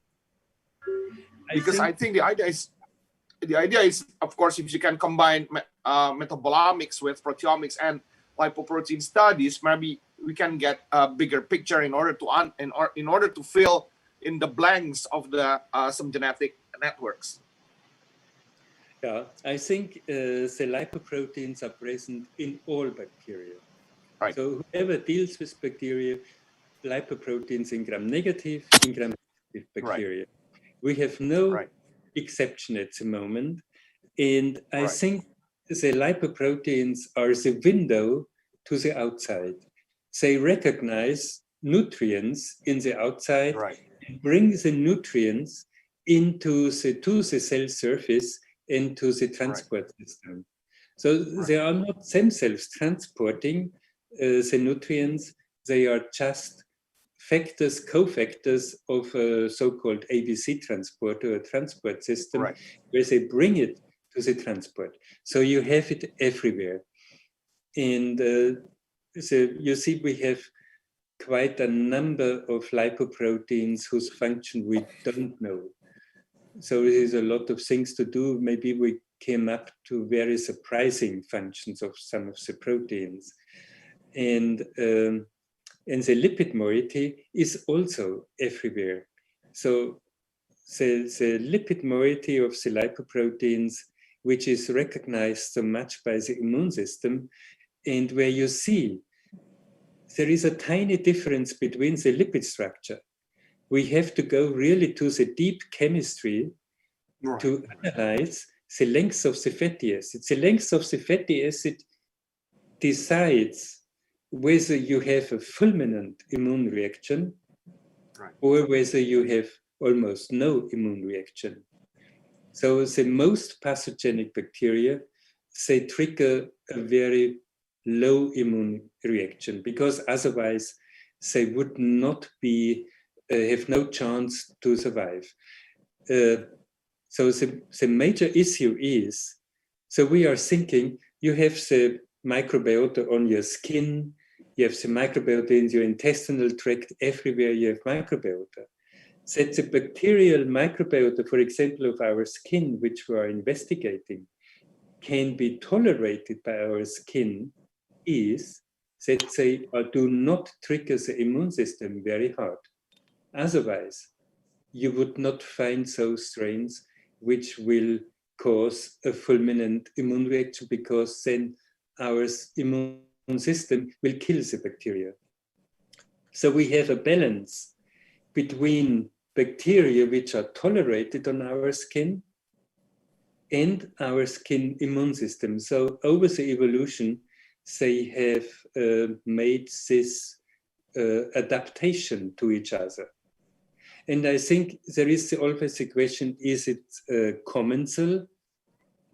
Because I think the idea is, of course, if you can combine metabolomics with proteomics and lipoprotein studies, maybe we can get a bigger picture in order to fill in the blanks of the some genetic networks. Yeah, I think the lipoproteins are present in all bacteria. Right. So whoever deals with bacteria, lipoproteins in gram-negative, in gram-positive bacteria. Right. We have no exception at the moment. And I think the lipoproteins are the window to the outside. They recognize nutrients in the outside and bring the nutrients into the cell surface and to the transport system. So they are not themselves transporting the nutrients, they are just factors, cofactors of a so-called ABC transporter, a transport system, where they bring it to the transport. So you have it everywhere. And so you see we have quite a number of lipoproteins whose function we don't know. So there's a lot of things to do. Maybe we came up to very surprising functions of some of the proteins. And the lipid moiety is also everywhere. So the lipid moiety of the lipoproteins, which is recognized so much by the immune system, and where you see there is a tiny difference between the lipid structure. We have to go really to the deep chemistry to analyze the length of the fatty acid. The length of the fatty acid decides whether you have a fulminant immune reaction or whether you have almost no immune reaction. So the most pathogenic bacteria, they trigger a very low immune reaction because otherwise they would not be, have no chance to survive. So the major issue is, so we are thinking you have the microbiota on your skin, You have the microbiota in your intestinal tract, everywhere you have microbiota. That the bacterial microbiota, for example, of our skin, which we are investigating, can be tolerated by our skin is that they do not trigger the immune system very hard. Otherwise, you would not find those strains which will cause a fulminant immune reaction, because then our immune system will kill the bacteria. So we have a balance between bacteria which are tolerated on our skin and our skin immune system. So over the evolution, they have made this adaptation to each other. And I think there is always a question, is it a commensal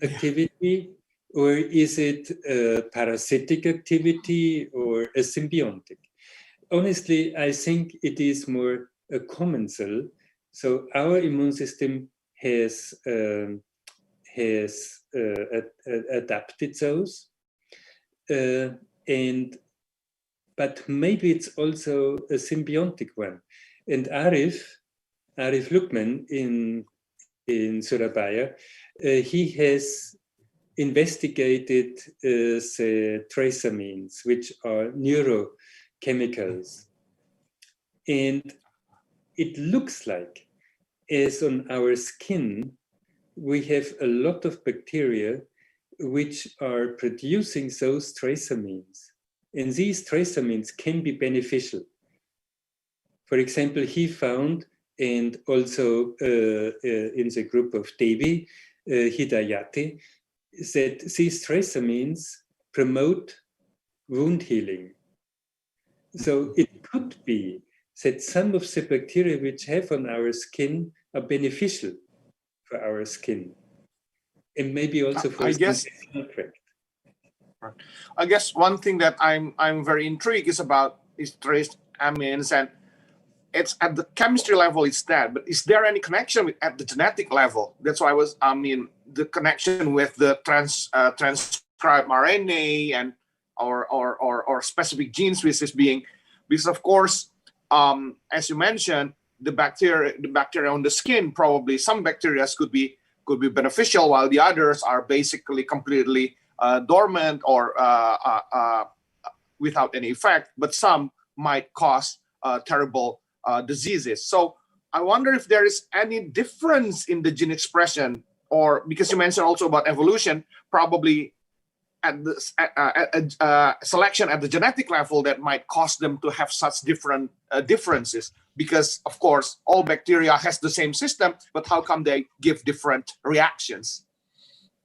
activity, or is it a parasitic activity, or a symbiotic? Honestly, I think it is more a commensal. So our immune system has adapted those, but maybe it's also a symbiotic one. And Arif Lukman in Surabaya, he has investigated the traceamines, which are neurochemicals. And it looks like, as on our skin, we have a lot of bacteria which are producing those traceamines. And these traceamines can be beneficial. For example, he found, and also in the group of Devi Hidayati, that these traceamines promote wound healing. So it could be that some of the bacteria which have on our skin are beneficial for our skin, and maybe also for I guess one thing that I'm very intrigued is about is trace amines, and it's at the chemistry level it's that, but is there any connection at the genetic level? That's why the connection with the transcribed RNA and or specific genes which is being, because of course, as you mentioned, the bacteria on the skin, probably some bacteria could be beneficial, while the others are basically completely dormant or without any effect, but some might cause terrible diseases. So I wonder if there is any difference in the gene expression, or because you mentioned also about evolution, probably at the selection at the genetic level that might cause them to have such different differences. Because of course, all bacteria has the same system, but how come they give different reactions?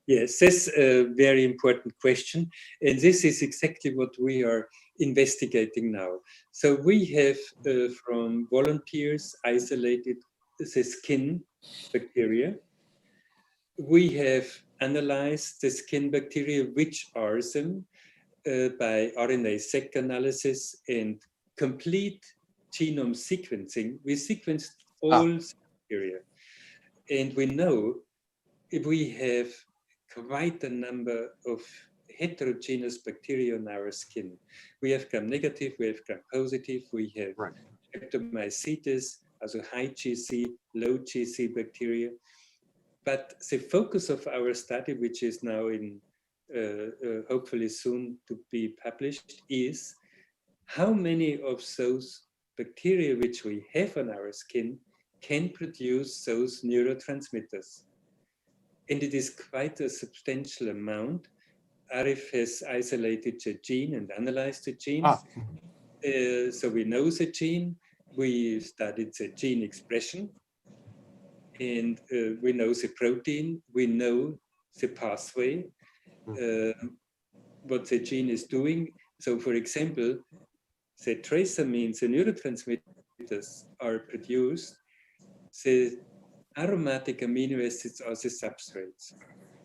Yes, that's a very important question. And this is exactly what we are investigating now. So we have from volunteers isolated the skin bacteria. We have analyzed the skin bacteria, which are them, by RNA-seq analysis and complete genome sequencing. We sequenced all bacteria. And we know if we have quite a number of heterogeneous bacteria on our skin. We have gram-negative, we have gram-positive, we have Streptomycetes, also high GC, low GC bacteria. But the focus of our study, which is now in hopefully soon to be published, is how many of those bacteria which we have on our skin can produce those neurotransmitters. And it is quite a substantial amount. Arif has isolated the gene and analyzed the gene. So we know the gene, we studied the gene expression, and we know the protein, we know the pathway, what the gene is doing. So for example, the traceamines, the neurotransmitters are produced, the aromatic amino acids are the substrates.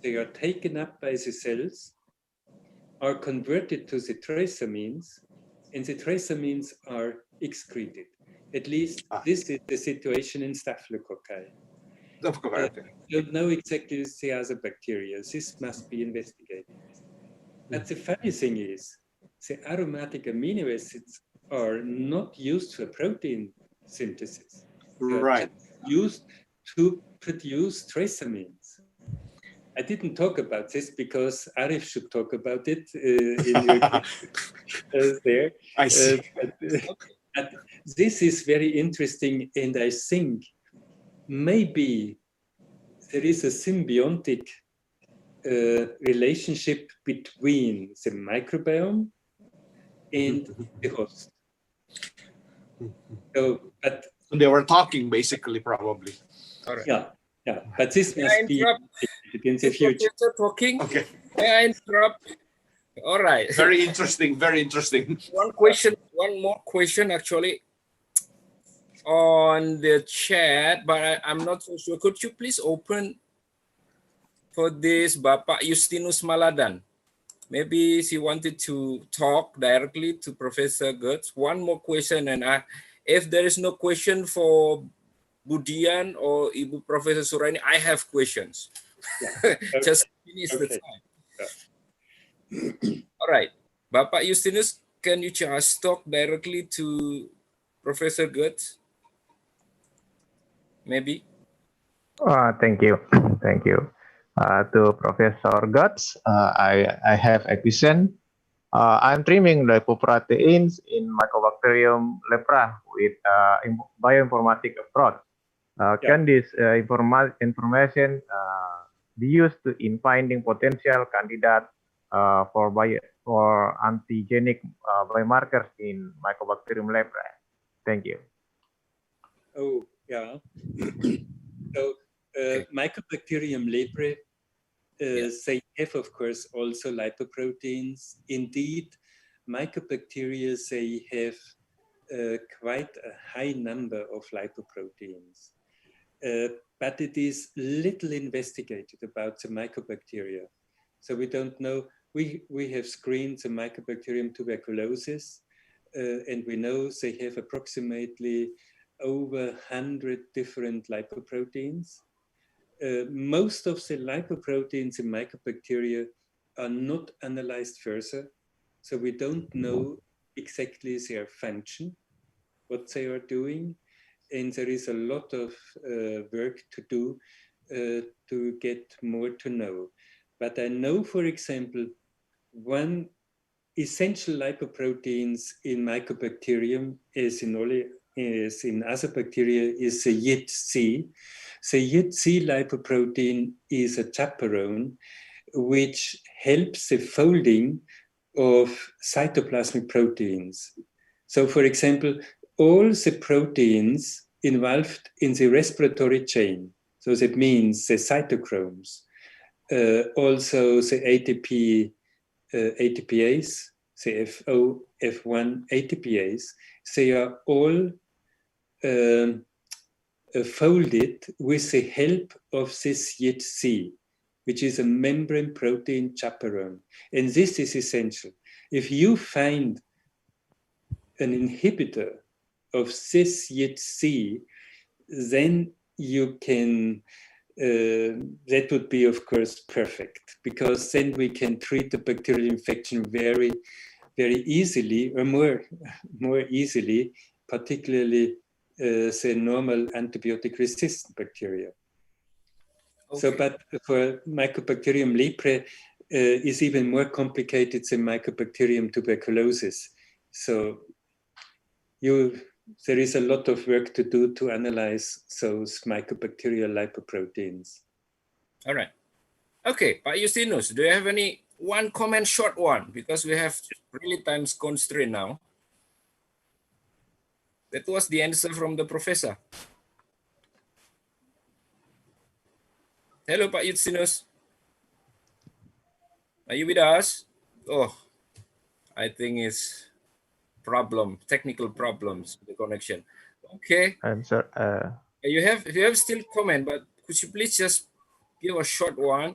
They are taken up by the cells, are converted to the traceamines, and the traceamines are excreted. At least this is the situation in staphylococci. I don't know exactly the other bacteria. This must be investigated. But the funny thing is the aromatic amino acids are not used for protein synthesis. They are just used to produce trace amines. I didn't talk about this because Arif should talk about it in your there. I see. But this is very interesting, and I think maybe there is a symbiotic relationship between the microbiome and the host. So, but they were talking basically, probably. All right. Yeah. But this must be in the future. Talking. Okay. May I interrupt? All right. Very interesting. Very interesting. One more question, actually, on the chat, but I'm not so sure. Could you please open for this Bapak Justinus Maladan? Maybe she wanted to talk directly to Professor Gertz. One more question, and if there is no question for Budian or Ibu Professor Surani, I have questions. Yeah. Okay. Just finish the time. All right. Bapak Justinus, can you just talk directly to Professor Gertz? Maybe. Thank you. Thank you. To Professor Gertz, I have a question. I'm trimming lipoproteins in Mycobacterium lepra with bioinformatic approach. Can this information be used in finding potential candidate for antigenic biomarkers in Mycobacterium lepra? Thank you. Oh, yeah. So Mycobacterium leprae, they have, of course, also lipoproteins. Indeed, mycobacteria, they have quite a high number of lipoproteins. But it is little investigated about the mycobacteria. So we don't know. We have screened the Mycobacterium tuberculosis, and we know they have approximately over 100 different lipoproteins. Most of the lipoproteins in mycobacteria are not analyzed further, so we don't know exactly their function, what they are doing, and there is a lot of work to do to get more to know. But I know, for example, one essential lipoproteins in Mycobacterium is in other bacteria is the YIT-C. The YIT-C lipoprotein is a chaperone which helps the folding of cytoplasmic proteins. So, for example, all the proteins involved in the respiratory chain, so that means the cytochromes, also the ATP, ATPase, the FO, F1 ATPase, they are all folded with the help of this YIT-C, which is a membrane protein chaperone. And this is essential. If you find an inhibitor of this YIT-C, then you can, that would be, of course, perfect, because then we can treat the bacterial infection very, very easily, or more easily, particularly the normal antibiotic-resistant bacteria. Okay. So, but for Mycobacterium leprae is even more complicated than Mycobacterium tuberculosis. So there is a lot of work to do to analyze those mycobacterial lipoproteins. All right. Okay, Pak Justinus, do you have any one comment, short one, because we have really time constraint now? That was the answer from the professor. Hello, Pak Justinus. Are you with us? Oh, I think it's technical problems with the connection. Okay. I'm sorry. You have still comment, but could you please just give a short one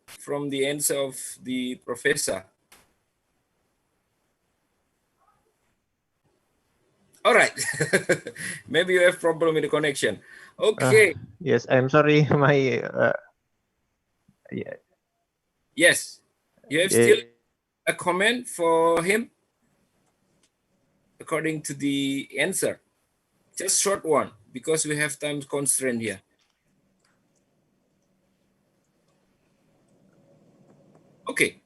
from the answer of the professor? All right. Maybe you have problem with the connection. Okay. Yes, I'm sorry. Yeah. Yes. You have still a comment for him according to the answer? Just short one, because we have time constraint here. Okay.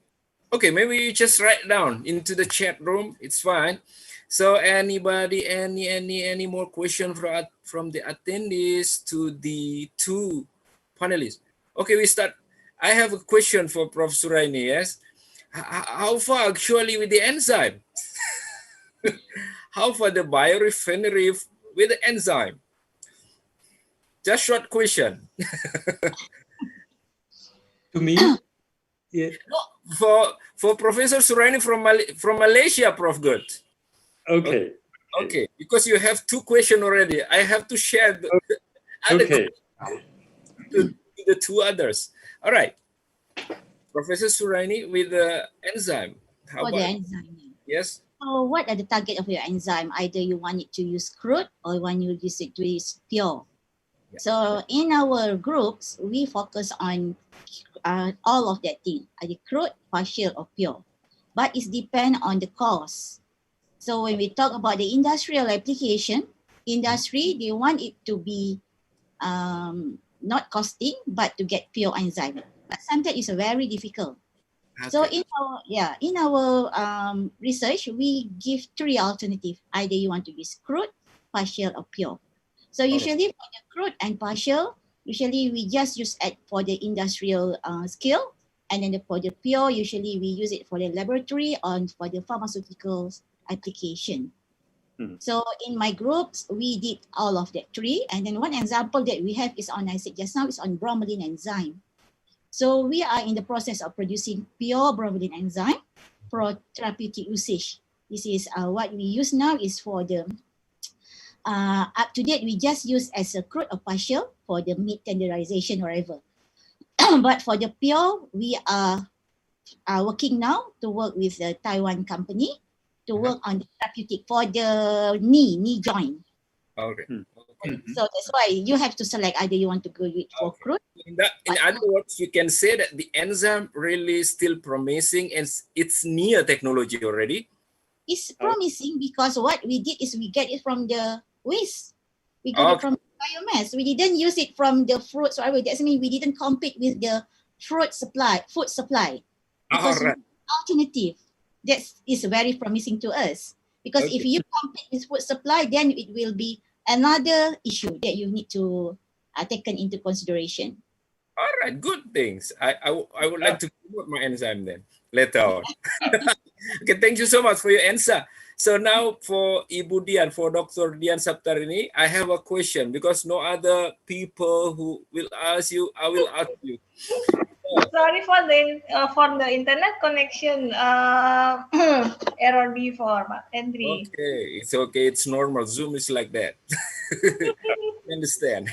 Okay, maybe you just write down into the chat room. It's fine. So anybody, any more question from the attendees to the two panelists? Okay, we start. I have a question for Prof. Suraini, yes? How far actually with the enzyme? How far the biorefinery with the enzyme? Just short question. To me, yeah. For Professor Suraini from Malaysia, Prof. Good. Okay. Okay, because you have two questions already. I have to share the other to the two others. All right. Professor Suraini with the enzyme. How For about the enzyme. Yes. So what are the target of your enzyme? Either you want it to use crude or you want you use it to use pure. Yeah. So in our groups, we focus on all of that thing, either crude, partial or pure. But it depends on the cost. So when we talk about the industrial application, industry, they want it to be not costing, but to get pure enzyme. But sometimes it's very difficult. Okay. So in our research, we give three alternatives. Either you want to use crude, partial, or pure. So usually for the crude and partial, usually we just use it for the industrial scale, and then for the pure, usually we use it for the laboratory or for the pharmaceuticals application. So in my groups, we did all of that three, and then one example that we have is on, I said just now, is on bromelain enzyme. So we are in the process of producing pure bromelain enzyme for therapeutic usage. This is what we use now is for the up to date, we just use as a crude or partial for the meat tenderization or whatever. But for the pure, we are working now to work with the Taiwan company to work on the therapeutic for the knee joint. Okay. So that's why you have to select either you want to go with for crude. In other words, you can say that the enzyme really still promising and it's near technology already. It's promising because what we did is we get it from the waste. We got it from biomass. We didn't use it from the fruits. So that means we didn't compete with the food supply. Because alternative, that is very promising to us. Because if you compete with food supply, then it will be another issue that you need to taken into consideration. All right, good things. I would like to promote my enzyme then later on. Okay, thank you so much for your answer. So now for Ibu Dian, for Dr. Dian Saptarini, I have a question because no other people who will ask you, I will ask you. Sorry for the internet connection error before, but Henry. Okay, it's okay. It's normal. Zoom is like that. Understand.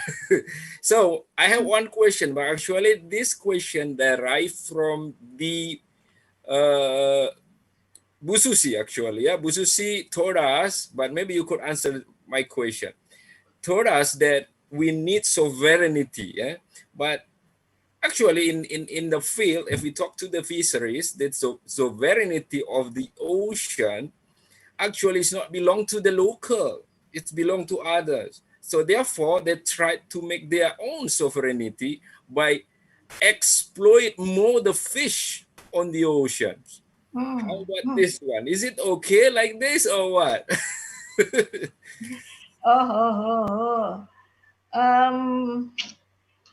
So I have one question, but actually this question derived from the Bu Susi actually. Yeah, Bu Susi told us, but maybe you could answer my question. Told us that we need sovereignty. Yeah, but actually in the field, if we talk to the fisheries, that sovereignty of the ocean actually is not belong to the local. It's belong to others. So therefore, they try to make their own sovereignty by exploit more the fish on the oceans. How about this one? Is it okay like this or what?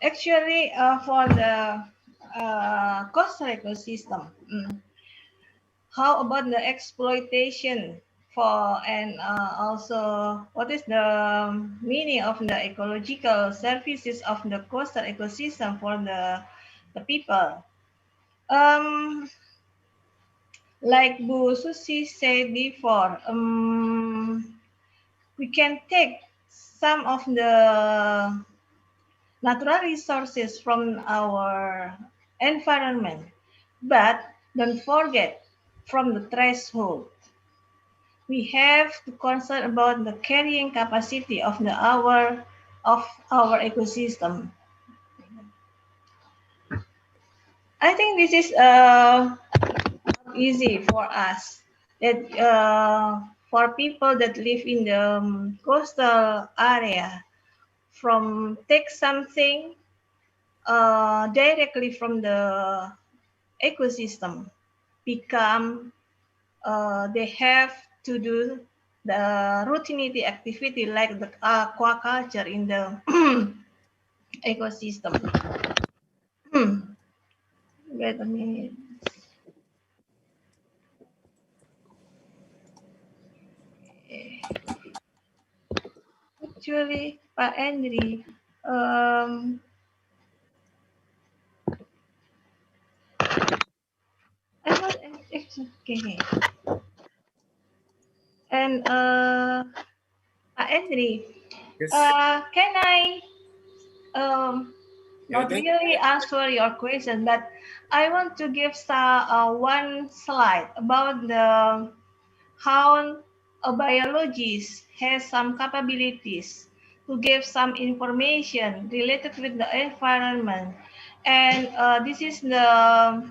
Actually, for the coastal ecosystem, how about the exploitation for and also what is the meaning of the ecological services of the coastal ecosystem for the people? Like Bu Susi said before, we can take some of the natural resources from our environment, but don't forget from the threshold. We have to concern about the carrying capacity of our ecosystem. I think this is easy for us. That for people that live in the coastal area, from take something directly from the ecosystem, become they have to do the routine activity like the aquaculture in the ecosystem. Wait a minute. Actually, Pak Henry, it's okay. And Pak Henry, Yes. can I not really answer your question, but I want to give one slide about the how a biologist has some capabilities to give some information related with the environment, and this is the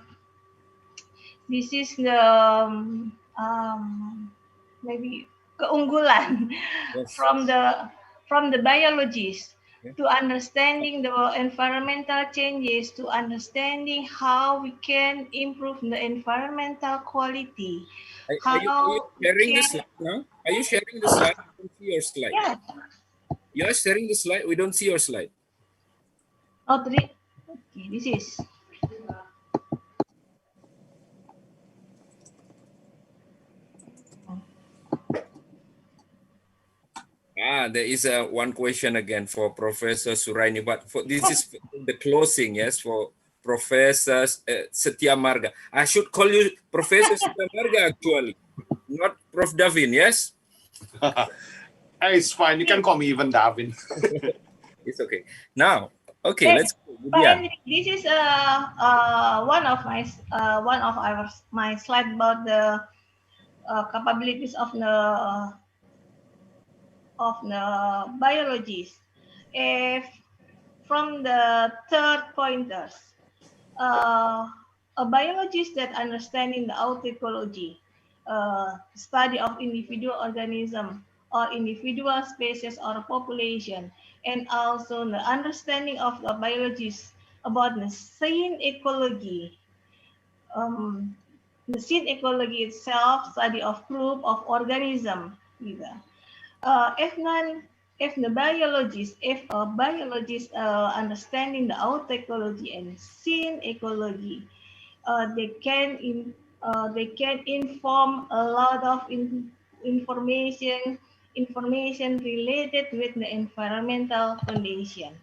maybe keunggulan Yes. from the biologists Yeah. to understanding the environmental changes, to understanding how we can improve the environmental quality. Are you sharing the slide now? Are you sharing the slide? We don't see your slide. Yeah. You are sharing the slide. We don't see your slide. Okay, this is. There is one question again for Professor Suraini, but this is the closing, yes, for Professor Setia Marga. I should call you Professor Setia Marga actually, not Prof. Davin, yes? It's fine. You can call me even Davin. It's okay. Now, okay, let's go. This is one of my slide about the capabilities of the biologists. If from the third pointers, a biologist that understanding the autoecology, study of individual organism or individual species or population, and also the understanding of the biologists about the scene ecology. The scene ecology itself, study of group of organism. If a biologist understanding the autoecology and scene ecology, they can inform a lot of information related with the environmental condition.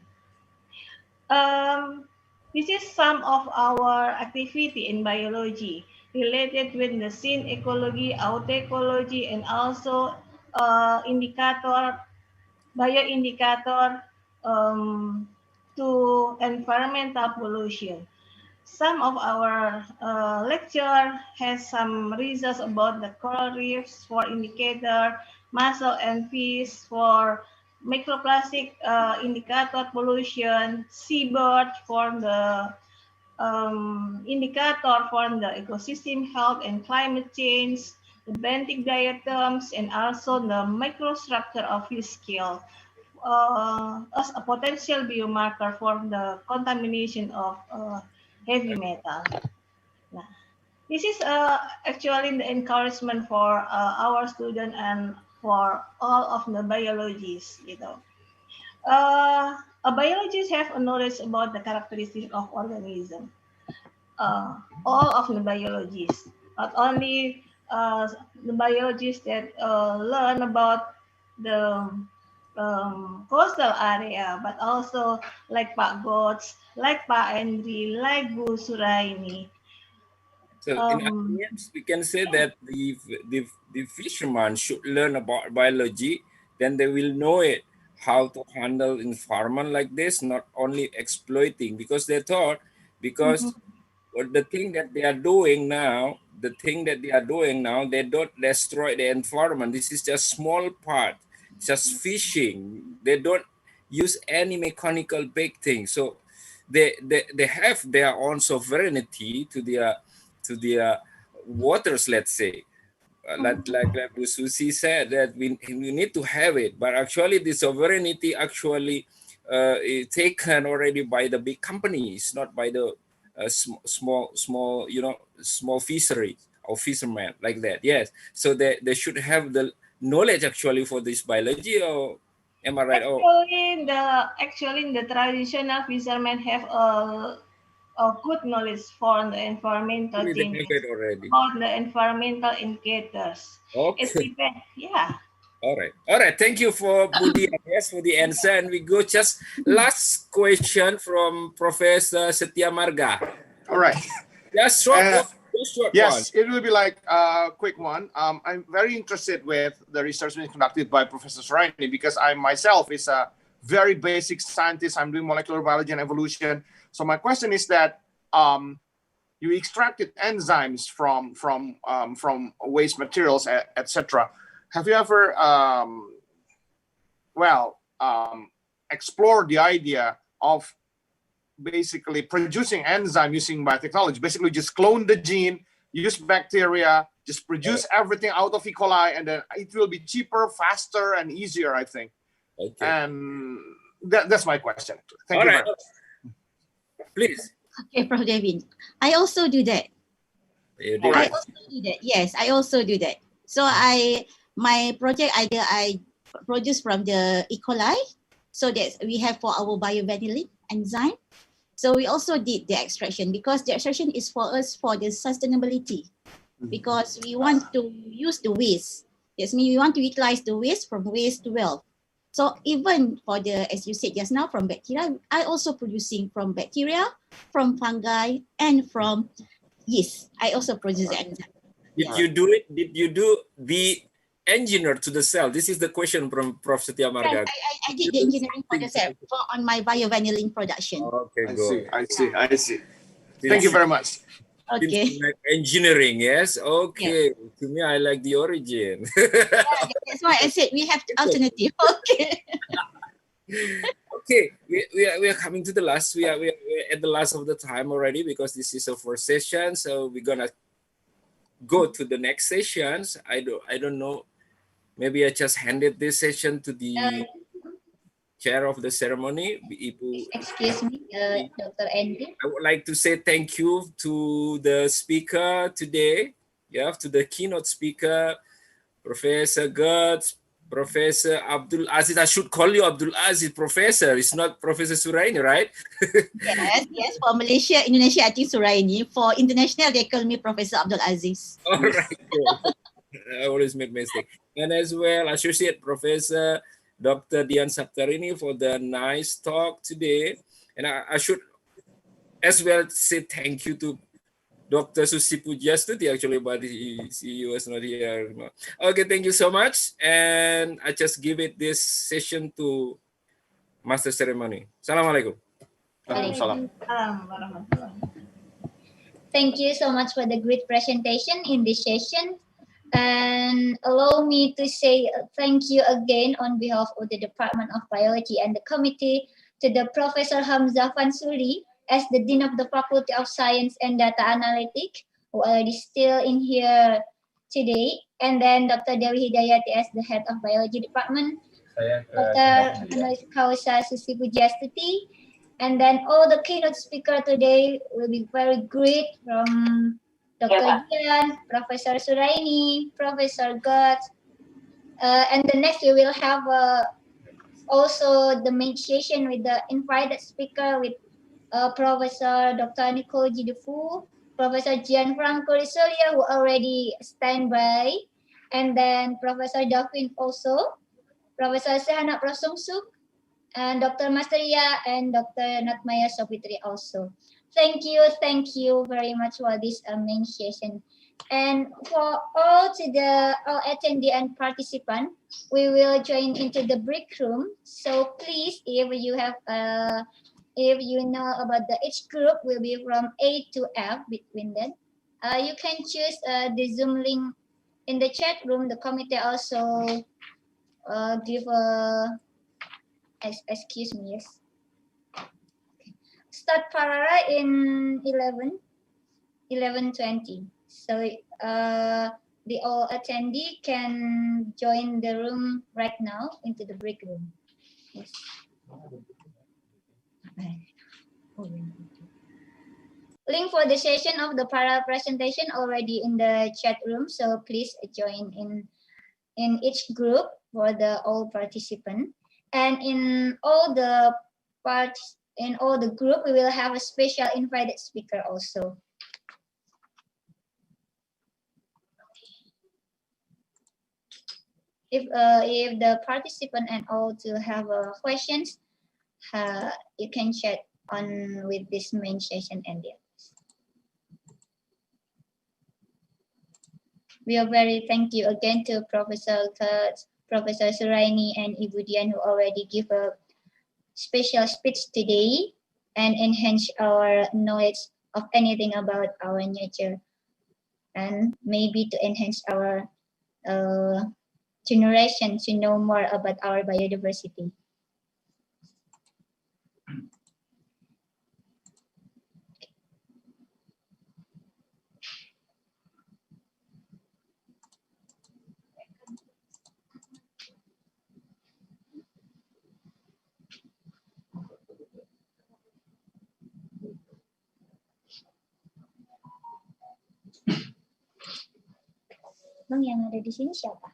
This is some of our activity in biology related with the scene ecology, autoecology, and also bioindicator to environmental pollution. Some of our lecture has some results about the coral reefs for indicator, mussel and fish for microplastic indicator pollution, seabird for the indicator for the ecosystem health and climate change, the benthic diatoms, and also the microstructure of fish scale as a potential biomarker for the contamination of heavy metal. Nah, this is actually the encouragement for our students and for all of the biologists. A biologist have a knowledge about the characteristics of organism. All of the biologists, not only the biologists that learn about the coastal area, but also like Pak Gots, like Pak Andri, like Bu Suraini. So in other words, we can say that the fishermen should learn about biology, then they will know it, how to handle environment like this, not only exploiting, because they thought, because the thing that they are doing now, they don't destroy the environment. This is just small part, just fishing. They don't use any mechanical big thing. So they have their own sovereignty to their waters, let's say. Like Bu Susi said, that we need to have it, but actually the sovereignty actually is taken already by the big companies, not by the small, small fishery or fishermen like that. Yes, so they should have the knowledge actually for this biology, or am I right? Actually, the traditional fishermen have a good knowledge for the environmental They changes, have it already. for the environmental indicators. Okay. It depends. Yeah. All right. Thank you for Budi, yes, for the answer. And we go just last question from Professor Setia Marga. All right. Just short one. Yes, it will be like a quick one. I'm very interested with the research being conducted by Professor Suraini, because I myself is a very basic scientist. I'm doing molecular biology and evolution. So my question is that you extracted enzymes from waste materials, etc. Have you ever explored the idea of basically producing enzyme using biotechnology? Basically just clone the gene, use bacteria, just produce everything out of E. coli, and then it will be cheaper, faster, and easier, I think. Okay. And that's my question. Thank you very much. Please. Okay, Prof. David. I also do that. I also do that. Yes, I also do that. So my project idea I produce from the E. coli, so that we have for our biovanillin enzyme. So we also did the extraction, because the extraction is for us for the sustainability, because we want to use the waste. Yes, we want to utilize the waste from waste to wealth. So even for the, as you said just now, from bacteria, I also producing from bacteria, from fungi, and from yeast. I also produce the enzyme. Did you do it? Did you do the engineer to the cell? This is the question from Prof. Setia Marga. Yes, I did the engineering for the cell on my biovanillin production. Okay, good. I see. Thank you very much. Okay. Like engineering, yes. Okay. Yeah. To me, I like the origin. That's why I said we have the alternative. Okay. Okay, we are coming to the last. We are at the last of the time already, because this is a first session. So we're gonna go to the next sessions. I don't know. Maybe I just handed this session to the chair of the ceremony. Excuse me, Dr. Andy. I would like to say thank you to the speaker today. Yeah, to the keynote speaker, Professor Gertz, Professor Abdul Aziz. I should call you Abdul Aziz, Professor. It's not Professor Suraini, right? Yes. For Malaysia, Indonesia, I think Suraini. For international, they call me Professor Abdul Aziz. All right. I always make mistake. And as well, Associate Professor Dr. Dian Saptarini for the nice talk today. And I should as well say thank you to Dr. Susi Pujastuti actually, but he was not here. Okay, thank you so much. And I just give it this session to Master Ceremony. Assalamualaikum. Thank you so much for the great presentation in this session. And allow me to say thank you again on behalf of the Department of Biology and the committee to the Professor Hamzah Fansuri as the Dean of the Faculty of Science and Data Analytics, who already still in here today, and then Dr. Dewi Hidayati as the Head of Biology Department, Dr. Honoris Causa Susi Pujastuti, and then all the keynote speakers today will be very great, from Dr. Dian, Professor Suraini, Professor Gertz, and the next we will have also the main session with the invited speaker with Professor Dr. Nicole Jidufu, Professor Gianfranco Risolia, who already stand by, and then Professor Davin also, Professor Sehana Prasungsuk, and Dr. Masteria, and Dr. Natmaya Sopitri also. Thank you very much for this main session. And for all attendee and participant, we will join into the break room. So please, if you have if you know about the each group will be from A to F between them, you can choose the Zoom link in the chat room. The committee also give a excuse me, yes. Start Parara in 11:20. So the all attendee can join the room right now into the break room. Yes. Link for the session of the para presentation already in the chat room, so please join in each group for the all participant. And in all the group, we will have a special invited speaker also. If the participant and all to have questions, you can chat on with this main session ended. We are very thank you again to Professor Kurtz, Professor Suraini, and Ibu Dian, who already give a special speech today and enhance our knowledge of anything about our nature, and maybe to enhance our generation to know more about our biodiversity. Bang, yang ada di sini siapa?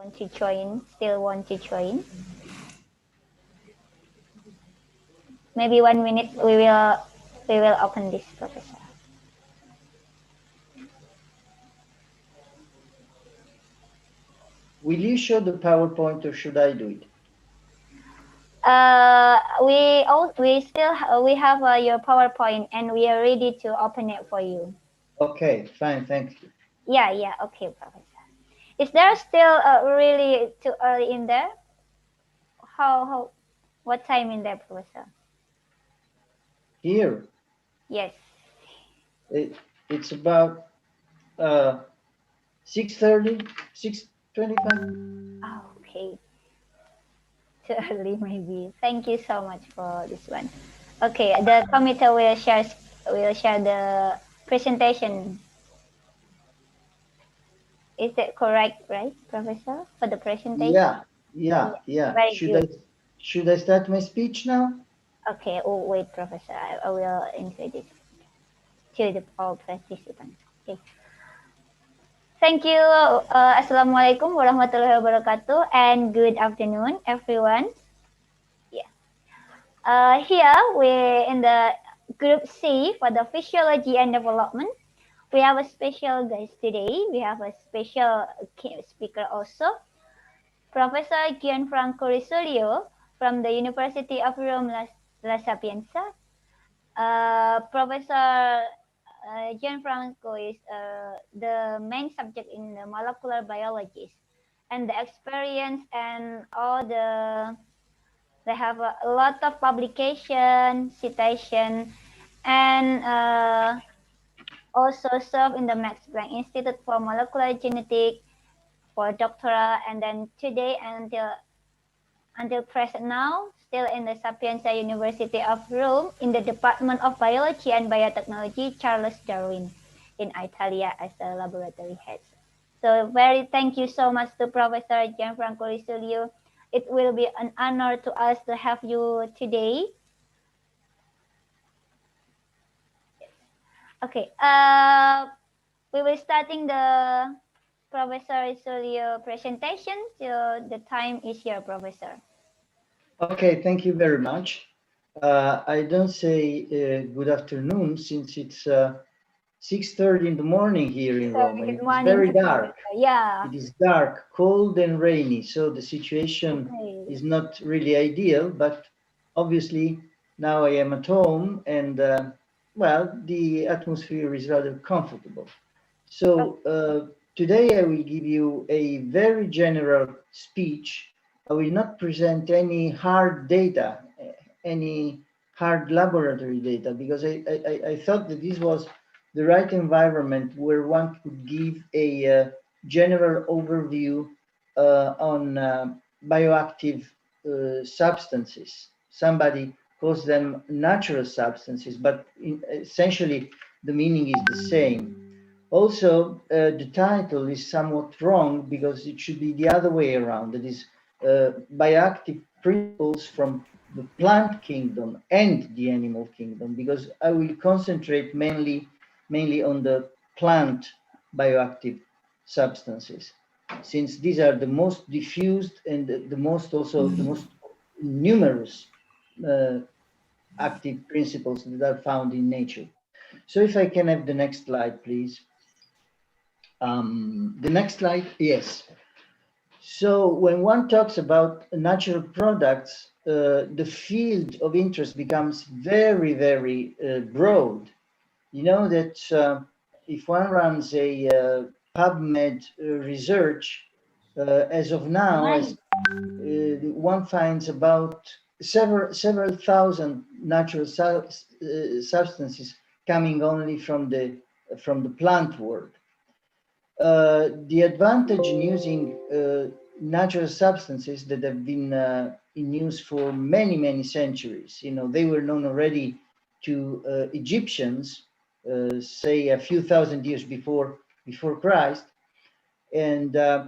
want to join, still want to join? Maybe 1 minute we will open this, Professor. Will you show the PowerPoint or should I do it? We have your PowerPoint and we are ready to open it for you. Okay, fine, thank you. Yeah, okay, Professor. Is there still really too early in there? What time in there, Professor? Here? Yes. It's about 6:30, 6:25. Okay. Too early maybe. Thank you so much for this one. Okay, the committee will share the presentation. Is that correct, right, Professor, for the presentation? Yeah. Very good. Should I start my speech now? Okay, wait, Professor. I will introduce to all participants. Okay. Thank you. Assalamualaikum warahmatullahi wabarakatuh and good afternoon, everyone. Yeah. Here we're in the group C for the physiology and development. We have a special guest today. We have a special speaker also, Professor Gianfranco Risolio from the University of Rome La Sapienza. Professor Gianfranco is the main subject in the molecular biology, and the experience and they have a lot of publication, citation, and also serve in the Max Planck Institute for Molecular Genetics for doctorate, and then today until present now, still in the Sapienza University of Rome in the Department of Biology and Biotechnology, Charles Darwin in Italy as the laboratory head. So thank you so much to Professor Gianfranco Risolio. It will be an honor to us to have you today. Okay, we will starting the Professor Risolio presentation. So the time is here, Professor. Okay, thank you very much. I don't say good afternoon since it's 6:30 in the morning here in Rome. It's very dark. Yeah. It is dark, cold and rainy, so the situation is not really ideal, but obviously now I am at home and well, the atmosphere is rather comfortable. So today I will give you a very general speech. I will not present any hard data, any hard laboratory data, because I thought that this was the right environment where one could give a general overview on bioactive substances. Somebody calls them natural substances, but essentially the meaning is the same. Also, the title is somewhat wrong because it should be the other way around. That is, bioactive principles from the plant kingdom and the animal kingdom, because I will concentrate mainly on the plant bioactive substances, since these are the most diffused and the most numerous active principles that are found in nature. So if I can have the next slide, please. The next slide, yes. So when one talks about natural products, the field of interest becomes very, very broad. You know that if one runs a PubMed research, as of now, one finds about several thousand natural substances coming only from the plant world. The advantage in using natural substances that have been in use for many, many centuries, you know, they were known already to Egyptians, say a few thousand years before Christ, and the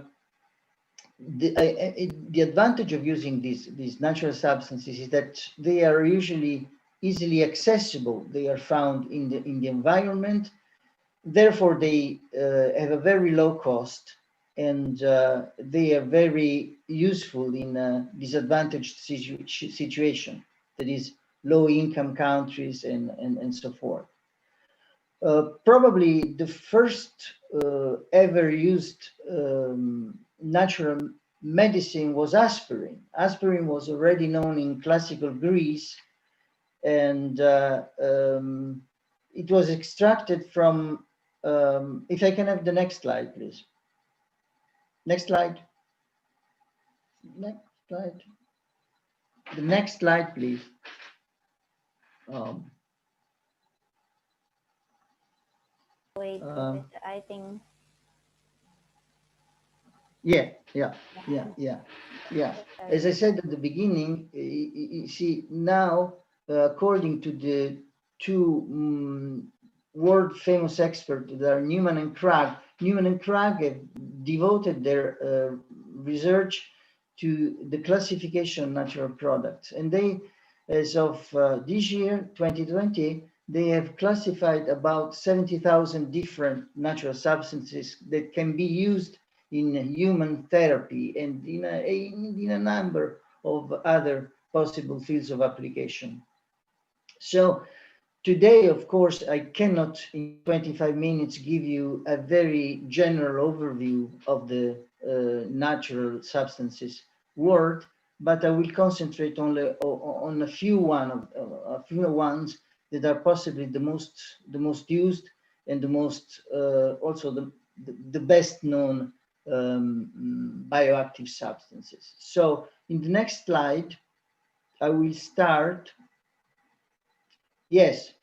advantage of using these natural substances is that they are usually easily accessible. They are found in the environment. Therefore, they have a very low cost, and they are very useful in a disadvantaged situation, that is low-income countries and so forth. Probably the first ever used natural medicine was aspirin. Aspirin was already known in classical Greece, and it was extracted from, if I can have the next slide, please. Next slide. Next slide. The next slide, please. Wait, I think. Yeah. As I said at the beginning, you see now, according to the two world famous experts that are Newman and Cragg have devoted their research to the classification of natural products. And they, as of this year, 2020, they have classified about 70,000 different natural substances that can be used in human therapy and in a number of other possible fields of application. So today, of course, I cannot in 25 minutes give you a very general overview of the natural substances world, but I will concentrate only on a few ones that are possibly the most used and the most also the best known bioactive substances. So in the next slide, I will start. Yes,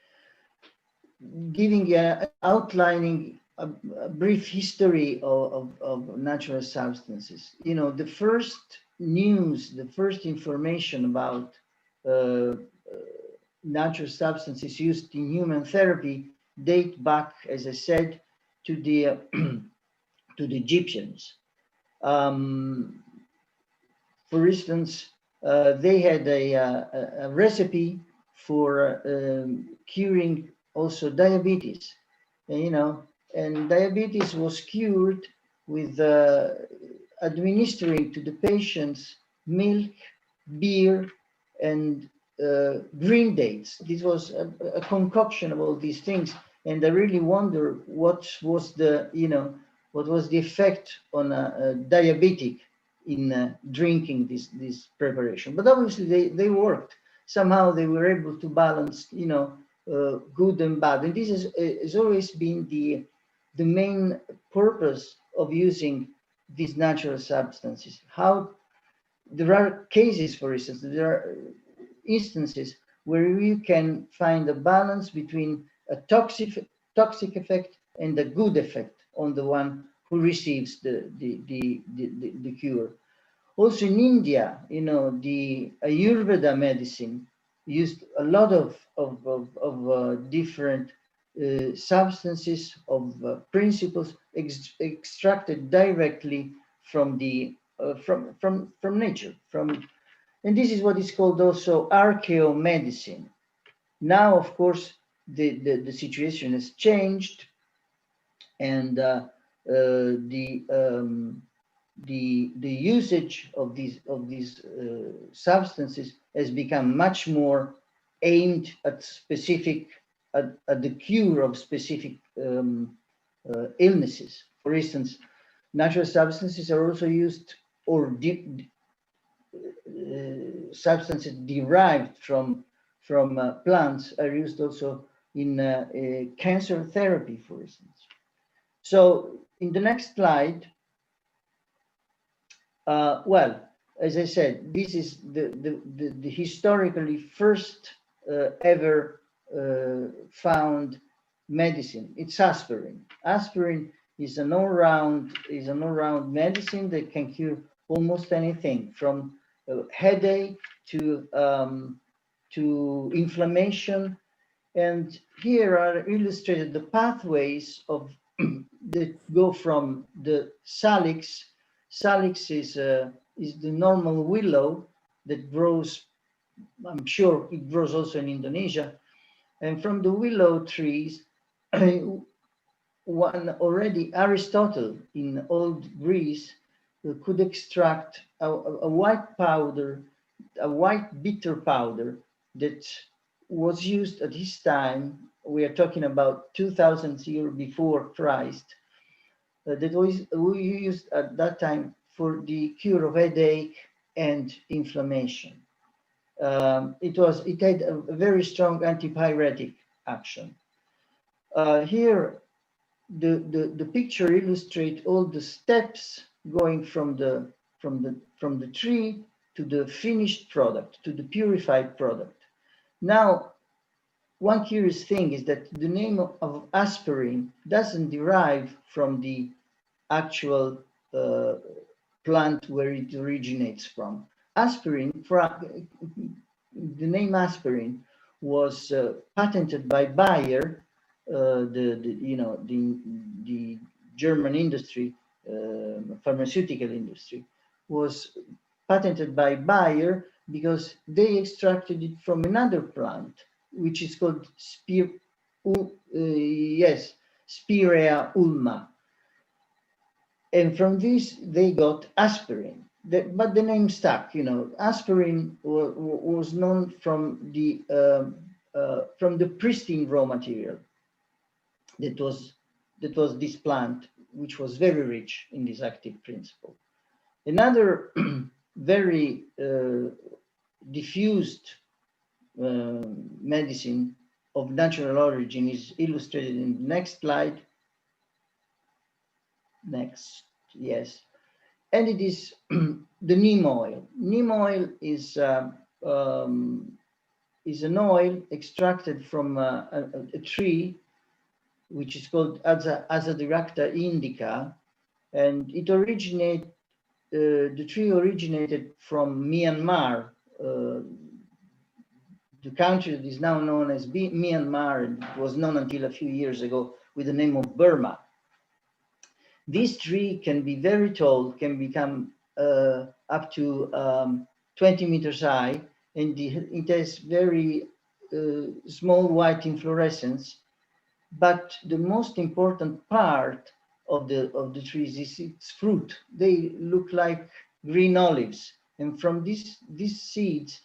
giving outlining a brief history of natural substances. You know, the first news, the first information about natural substances used in human therapy date back, as I said, to the to the Egyptians. For instance, they had a recipe for curing also diabetes, and diabetes was cured with administering to the patients milk, beer, and green dates. This was a concoction of all these things, and I really wonder what was the effect on a diabetic in drinking this preparation. But obviously they worked. Somehow they were able to balance, good and bad. And this has always been the main purpose of using these natural substances. How there are cases, for instance, there are instances where you can find a balance between a toxic effect and a good effect on the one who receives the cure. Also in India, the Ayurveda medicine used a lot of different substances, of principles extracted directly from the from nature, and this is what is called also archaeomedicine. Now, of course, the situation has changed, and the usage of these substances has become much more aimed at the cure of specific illnesses. For instance, natural substances are also used, or substances derived from plants are used also in cancer therapy, for instance. So in the next slide, well, as I said, this is the historically first ever found medicine. It's aspirin. Aspirin is an all-round medicine that can cure almost anything, from headache to inflammation. And here are illustrated the pathways of that go from the salix. Salix is the normal willow that grows, I'm sure it grows also in Indonesia. And from the willow trees, one already Aristotle in old Greece could extract a white powder, a white bitter powder that was used at his time. We are talking about 2000 years before Christ. That was used at that time for the cure of headache and inflammation. It had a very strong antipyretic action. Here, the picture illustrates all the steps going from the tree to the finished product, to the purified product. Now, one curious thing is that the name of aspirin doesn't derive from the actual plant where it originates from. Aspirin, the name aspirin was patented by Bayer, the German industry, pharmaceutical industry, was patented by Bayer because they extracted it from another plant, which is called Spirea ulma. And from this, they got aspirin. But the name stuck, Aspirin was known from the pristine raw material that was this plant, which was very rich in this active principle. Another very diffused medicine of natural origin is illustrated in the next slide. Next, yes. And it is the neem oil. Neem oil is an oil extracted from a tree, which is called Azadirachta indica, and it the tree originated from Myanmar, the country that is now known as Myanmar, and it was known until a few years ago with the name of Burma. This tree can be very tall, can become up to 20 meters high, and it has very small white inflorescence. But the most important part of the trees is its fruit. They look like green olives, and from these seeds,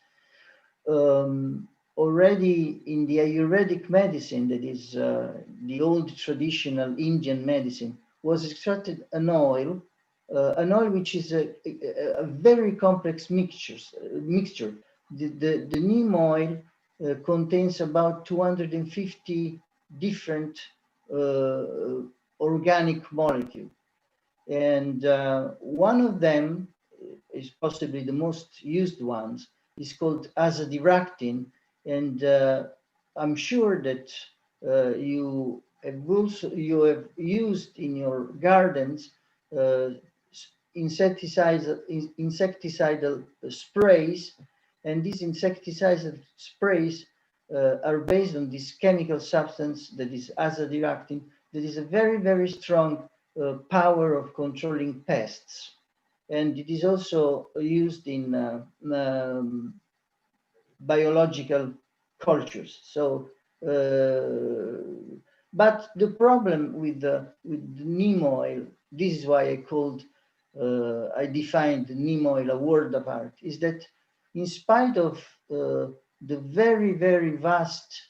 already in the Ayurvedic medicine, that is the old traditional Indian medicine, was extracted an oil which is a very complex mixture. The neem oil contains about 250 different organic molecules, and one of them is possibly the most used ones, is called azadirachtin, and I'm sure that you have used in your gardens insecticidal sprays, and these insecticidal sprays are based on this chemical substance that is azadirachtin, that is a very, very strong power of controlling pests. And it is also used in biological cultures. So, but the problem with the neem oil, this is why I defined neem oil a world apart, is that in spite of the very, very vast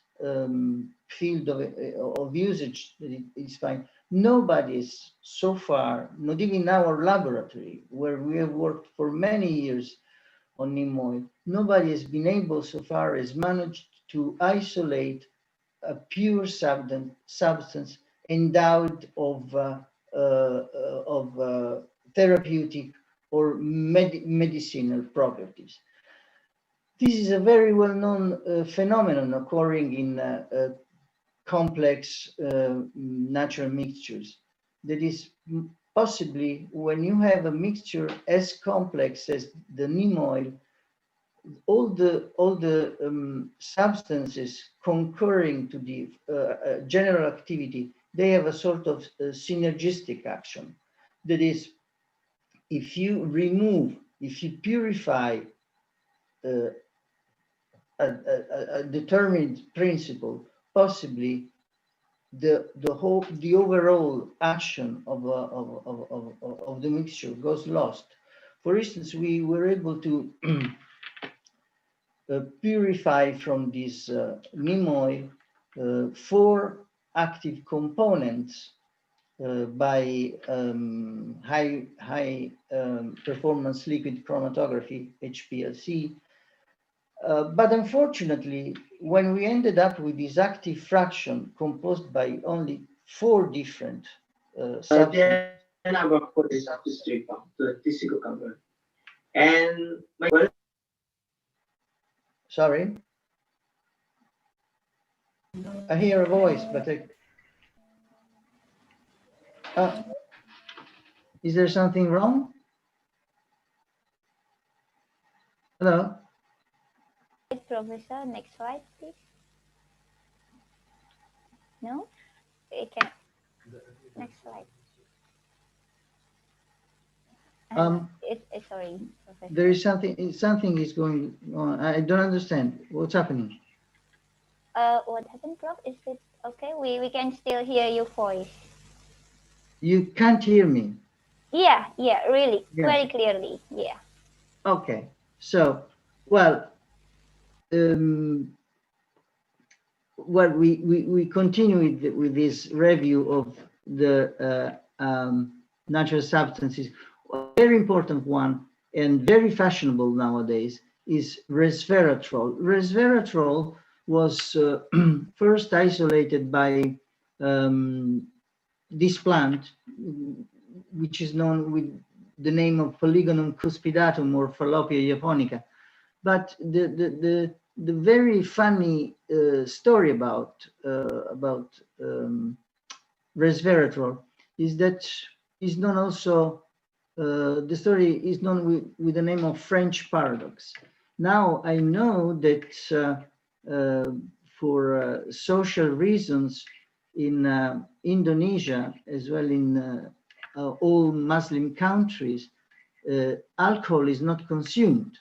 field of usage that it is fine, nobody is so far, not even in our laboratory, where we have worked for many years on neem oil, nobody has been able so far as managed to isolate a pure substance endowed of therapeutic or medicinal properties. This is a very well-known phenomenon occurring in complex natural mixtures. That is possibly when you have a mixture as complex as the neem oil, all the substances concurring to the general activity, they have a sort of synergistic action. That is, if you purify a determined principle, possibly the overall action of the mixture goes lost. For instance, we were able to purify from this neem oil 4 active components by high performance liquid chromatography, HPLC. But unfortunately, when we ended up with this active fraction composed by only 4 different substances, and sorry, I hear a voice, but is there something wrong? Hello? Professor, next slide, please. No? We can. Next slide. Sorry, Professor. There is something is going on. I don't understand. What's happening? What happened, Prof? Is it okay? We can still hear your voice. You can't hear me? Yeah, really, Yeah. very clearly, yeah. Okay, so, well, we continue with this review of the natural substances. A very important one and very fashionable nowadays is resveratrol. Resveratrol was first isolated by this plant, which is known with the name of Polygonum cuspidatum or Falloppia japonica. But the very funny story about resveratrol is that is known also. The story is known with the name of French paradox. Now I know that for social reasons in Indonesia, as well in all Muslim countries, alcohol is not consumed.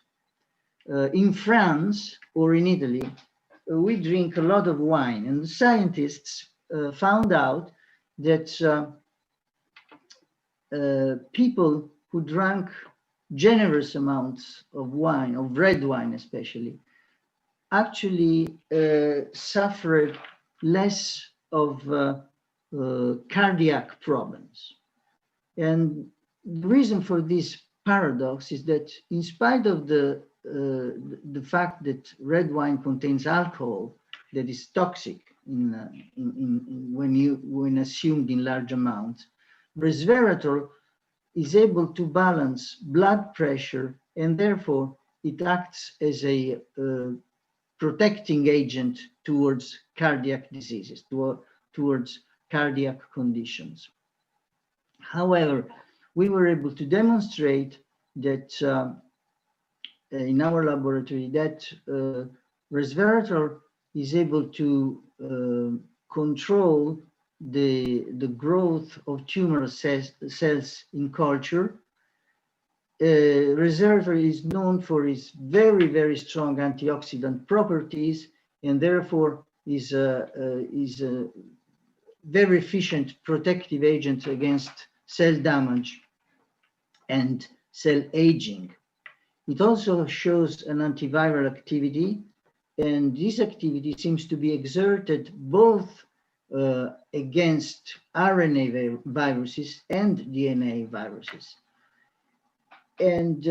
In France or in Italy, we drink a lot of wine, and the scientists found out that people who drank generous amounts of wine, of red wine especially, actually suffered less of cardiac problems. And the reason for this paradox is that in spite of the fact that red wine contains alcohol that is toxic when assumed in large amounts, resveratrol is able to balance blood pressure, and therefore it acts as a protecting agent towards cardiac diseases, towards cardiac conditions. However, we were able to demonstrate that in our laboratory that resveratrol is able to control the growth of tumor cells in culture. Resveratrol is known for its very, very strong antioxidant properties, and therefore is a very efficient protective agent against cell damage and cell aging. It also shows an antiviral activity, and this activity seems to be exerted both against RNA viruses and DNA viruses. And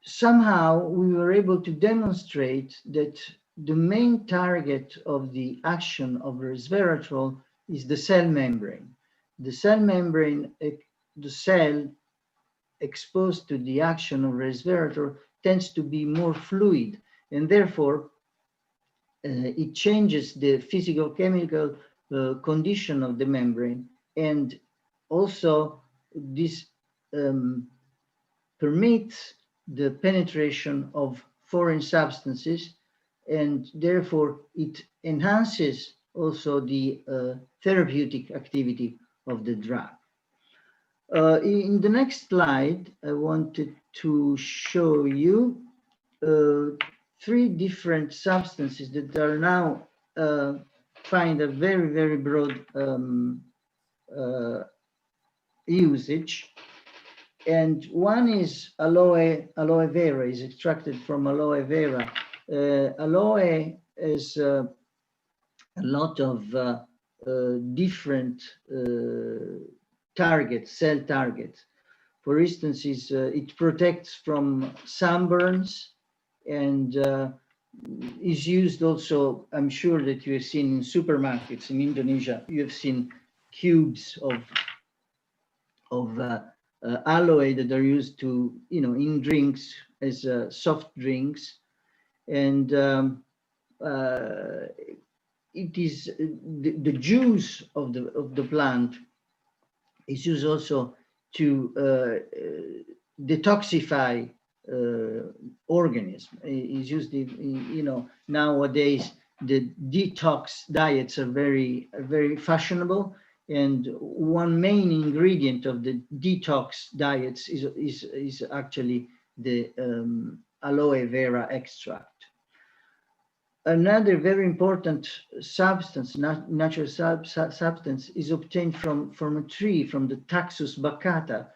somehow we were able to demonstrate that the main target of the action of resveratrol is the cell membrane. The cell membrane, the cell exposed to the action of resveratrol tends to be more fluid, and therefore it changes the physicochemical condition of the membrane, and also this permits the penetration of foreign substances, and therefore it enhances also the therapeutic activity of the drug. In the next slide, I wanted to show you 3 different substances that are now find a very, very broad usage. And one is aloe vera is extracted from aloe vera. Aloe is a lot of different targets, cell targets. For instance, it protects from sunburns and is used also, I'm sure that you have seen in supermarkets in Indonesia, you have seen cubes of aloe that are used to, in drinks as soft drinks. And it is the juice of the plant is used also to detoxify organism. Is used in, nowadays the detox diets are very fashionable, and one main ingredient of the detox diets is actually the aloe vera extract. Another very important substance, natural substance, is obtained from a tree, from the Taxus baccata.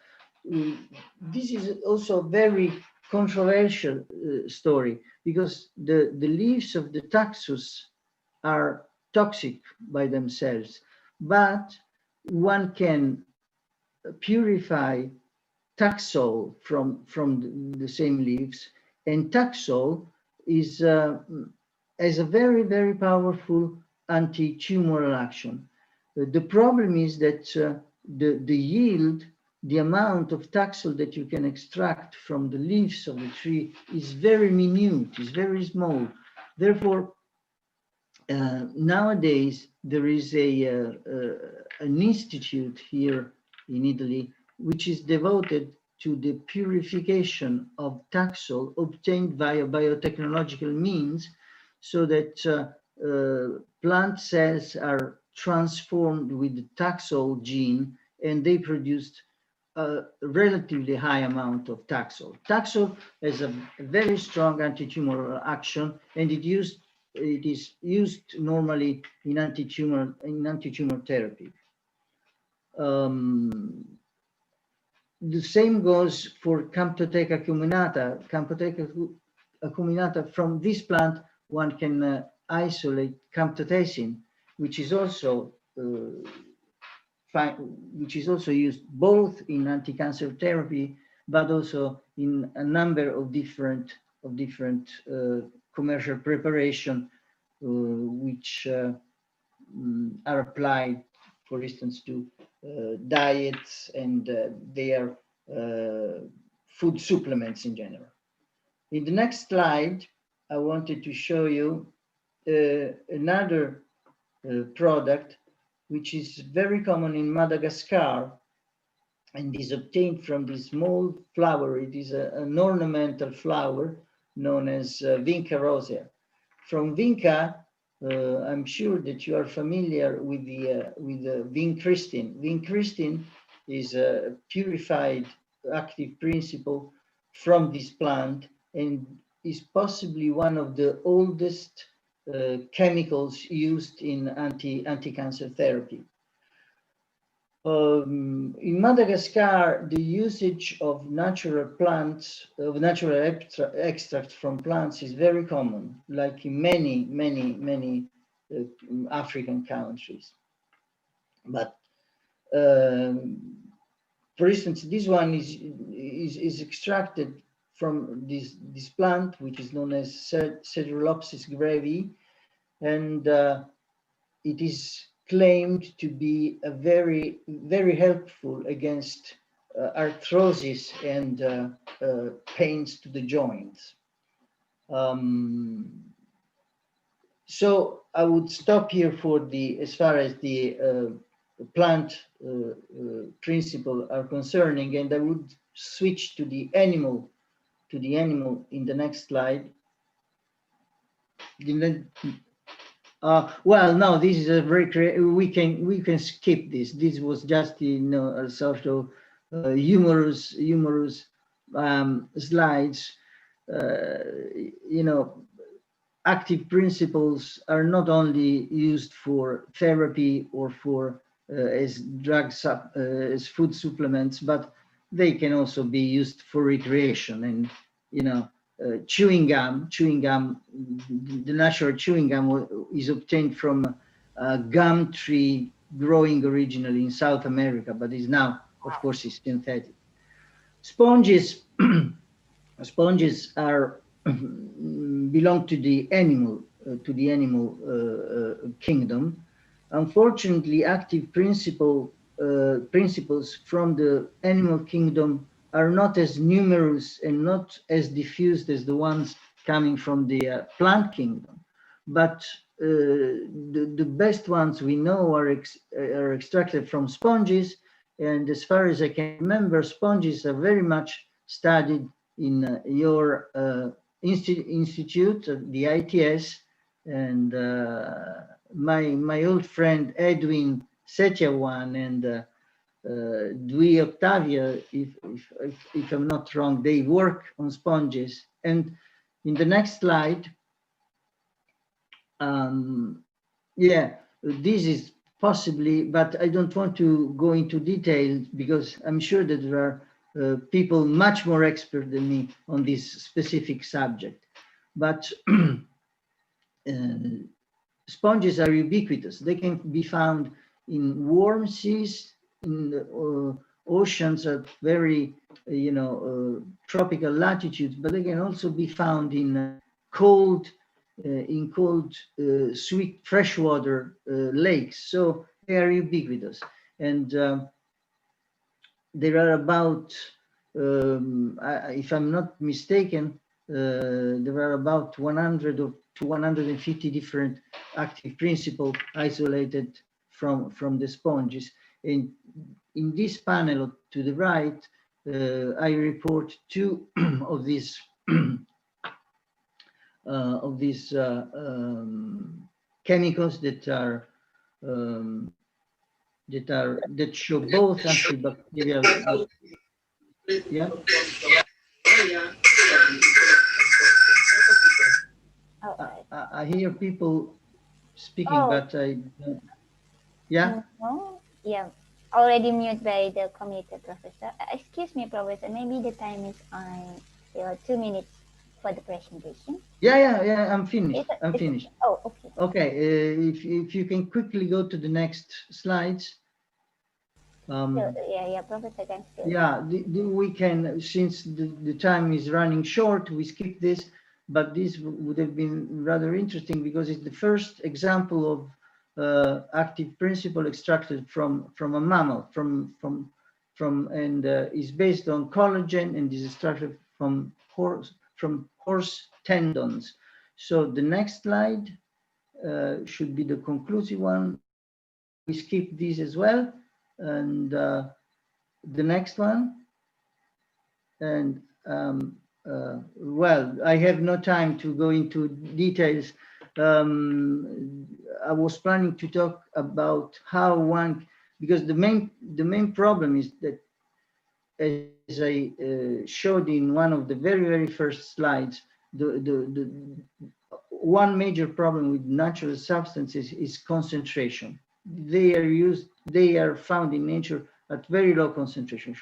This is also a very controversial story, because the leaves of the Taxus are toxic by themselves, but one can purify Taxol from the same leaves, and Taxol is has a very, very powerful anti-tumoral action. The problem is that the yield, the amount of Taxol that you can extract from the leaves of the tree is very minute, is very small. Therefore, nowadays there is an institute here in Italy which is devoted to the purification of Taxol obtained via biotechnological means, so that plant cells are transformed with the Taxol gene, and they produced a relatively high amount of Taxol. Taxol has a very strong anti-tumoral action, and it is used normally in anti-tumor therapy. The same goes for Camptotheca acuminata. Camptotheca acuminata, from this plant, one can isolate camptothecin, which is also used both in anti-cancer therapy, but also in a number of different commercial preparation, which are applied, for instance, to diets and their food supplements in general. In the next slide, I wanted to show you another product which is very common in Madagascar and is obtained from this small flower. It is an ornamental flower known as Vinca rosea. From Vinca, I'm sure that you are familiar with the vincristin. Vincristin is a purified active principle from this plant and is possibly one of the oldest chemicals used in anti-cancer therapy. In Madagascar, the usage of natural plants, of natural extracts from plants is very common, like in many African countries. But for instance, this one is extracted from this plant, which is known as Cedrolopsis gravi, and it is claimed to be a very helpful against arthrosis and pains to the joints. So I would stop here for as far as the plant principle are concerning, and I would switch to the animal in the next slide. Well, no, this is a very we can skip this. This was just a sort of humorous slides. active principles are not only used for therapy or for as drugs, as food supplements, but they can also be used for recreation. And chewing gum, the natural chewing gum is obtained from a gum tree growing originally in South America, but is now, of course, is synthetic. Sponges, sponges are belong to the animal kingdom. Unfortunately, active principles from the animal kingdom are not as numerous and not as diffused as the ones coming from the plant kingdom. But the best ones we know are extracted from sponges. And as far as I can remember, sponges are very much studied in your institute, the ITS, and my old friend Edwin Setiawan and Dwi Octavia, if I'm not wrong, they work on sponges. And in the next slide, yeah, this is possibly, but I don't want to go into detail because I'm sure that there are people much more expert than me on this specific subject. But sponges are ubiquitous. They can be found in warm seas, in the oceans at very, tropical latitudes, but they can also be found in cold, sweet freshwater lakes. So they are ubiquitous. And there are about, if I'm not mistaken, there are about 100 to 150 different active principles isolated from the sponges. And in this panel to the right, I report two of these chemicals that show both antibacterial. Yeah. I hear people speaking, but I don't. Yeah. No. Yeah. Already mute by the committee, Professor. Excuse me, Professor. Maybe the time is on 2 minutes for the presentation. Yeah. I'm finished. I'm finished. Oh, okay. Okay. If you can quickly go to the next slides. Yeah, Professor can still. Yeah, we can, since the time is running short, we skip this, but this would have been rather interesting because it's the first example of active principle extracted from a mammal, and is based on collagen and is extracted from horse tendons. So the next slide should be the conclusive one. We skip this as well, and the next one. And well, I have no time to go into details. I was planning to talk about how one, because the main problem is that, as I showed in one of the very first slides, the one major problem with natural substances is concentration. They are found in nature at very low concentration.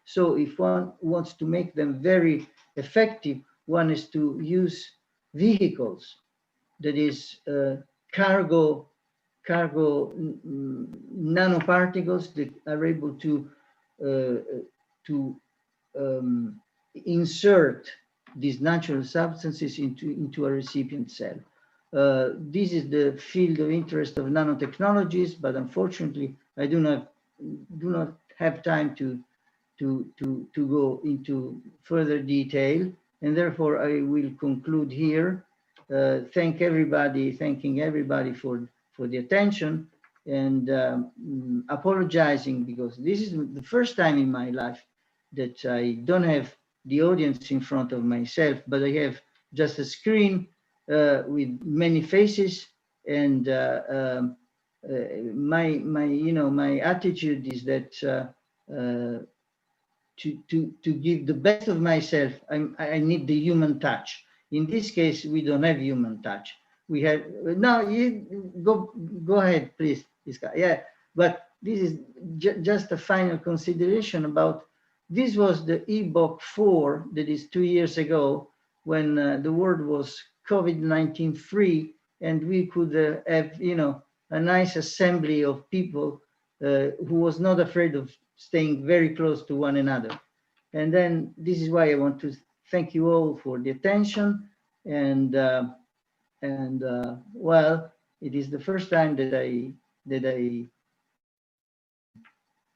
So if one wants to make them very effective, one is to use vehicles, that is cargo nanoparticles that are able to insert these natural substances into a recipient cell. This is the field of interest of nanotechnologies, but unfortunately, I do not have time to go into further detail, and therefore I will conclude here. Thanking everybody for the attention, and apologizing because this is the first time in my life that I don't have the audience in front of myself, but I have just a screen with many faces, and my attitude is that to give the best of myself, I need the human touch, In this case, we don't have human touch. We have, now you go ahead, please, Iska. Yeah, but this is just a final consideration about, this was the IBOC 4, that is 2 years ago, when the world was COVID-19 free, and we could have, you know, a nice assembly of people who was not afraid of staying very close to one another. And then this is why I want to thank you all for the attention. And well, it is the first time that I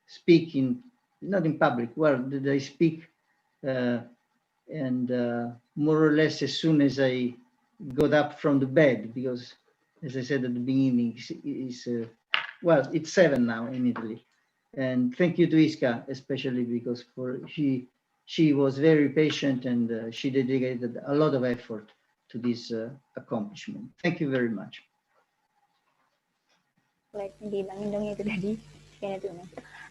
speak in, not in public, well, that I speak and more or less as soon as I got up from the bed, because as I said at the beginning, well, it's 7 now in Italy. And thank you to Iska, especially because she was very patient, and she dedicated a lot of effort to this accomplishment. Thank you very much.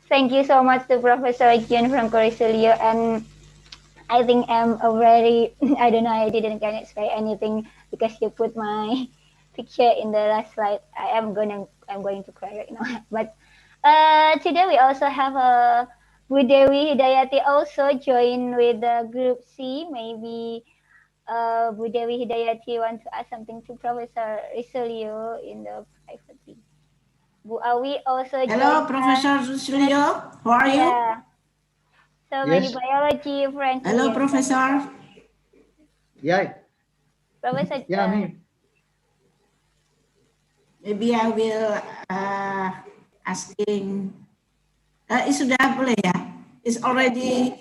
Thank you so much to Professor Jun from Coricelio, and I think I'm a very, I don't know, I didn't kind of say anything because you put my picture in the last slide. I'm going to cry right now. But today we also have Bu Dewi Hidayati also join with the group C. Maybe Bu Dewi Hidayati want to ask something to Professor Risolio in the private. Bu Awi also hello, joined Professor Risolio. How are you? So Yes. many biology friends. Hello, here. Professor. Yeah. Professor. Yeah, I'm here. Maybe I will asking. Sudah boleh ya? It's already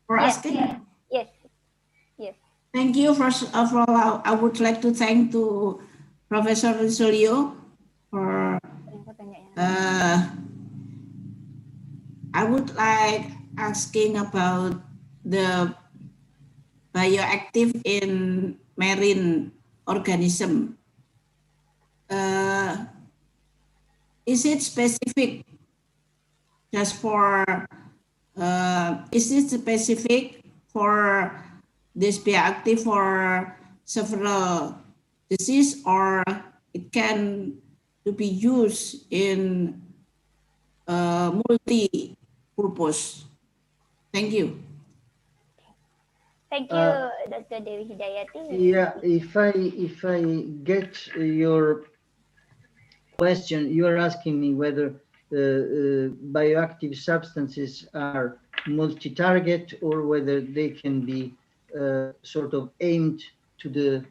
for asking. Yes. Yes. Thank you. First of all, I would like to thank to Professor Risolio for. I would like asking about the bioactive in marine organism. Is it specific just for, is it specific for this bioactive for several disease, or it can to be used in multi-purpose? Thank you. Thank you, Dr. Dewi Hidayati. Yeah, if I get your question, you are asking me whether bioactive substances are multi-target or whether they can be sort of aimed to the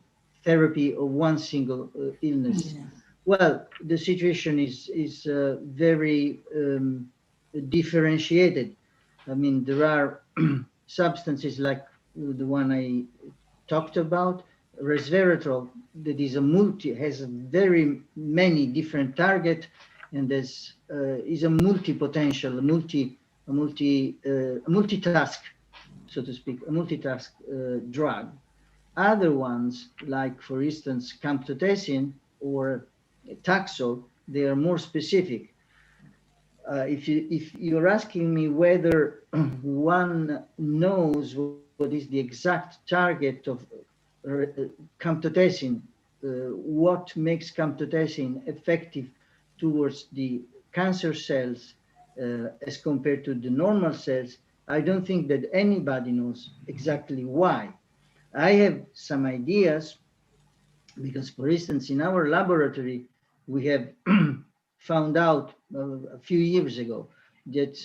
therapy of one single illness. Yeah. Well, the situation is very differentiated. I mean, there are substances like the one I talked about, resveratrol, that is has a very many different target, and is a multi-potential, a multitask, so to speak, a multitask drug. Other ones, like for instance, camptothecin or Taxol, they are more specific. If you're asking me whether one knows what is the exact target of camptothecin, what makes camptothecin effective towards the cancer cells as compared to the normal cells, I don't think that anybody knows exactly why. I have some ideas because, for instance, in our laboratory, we have found out a few years ago that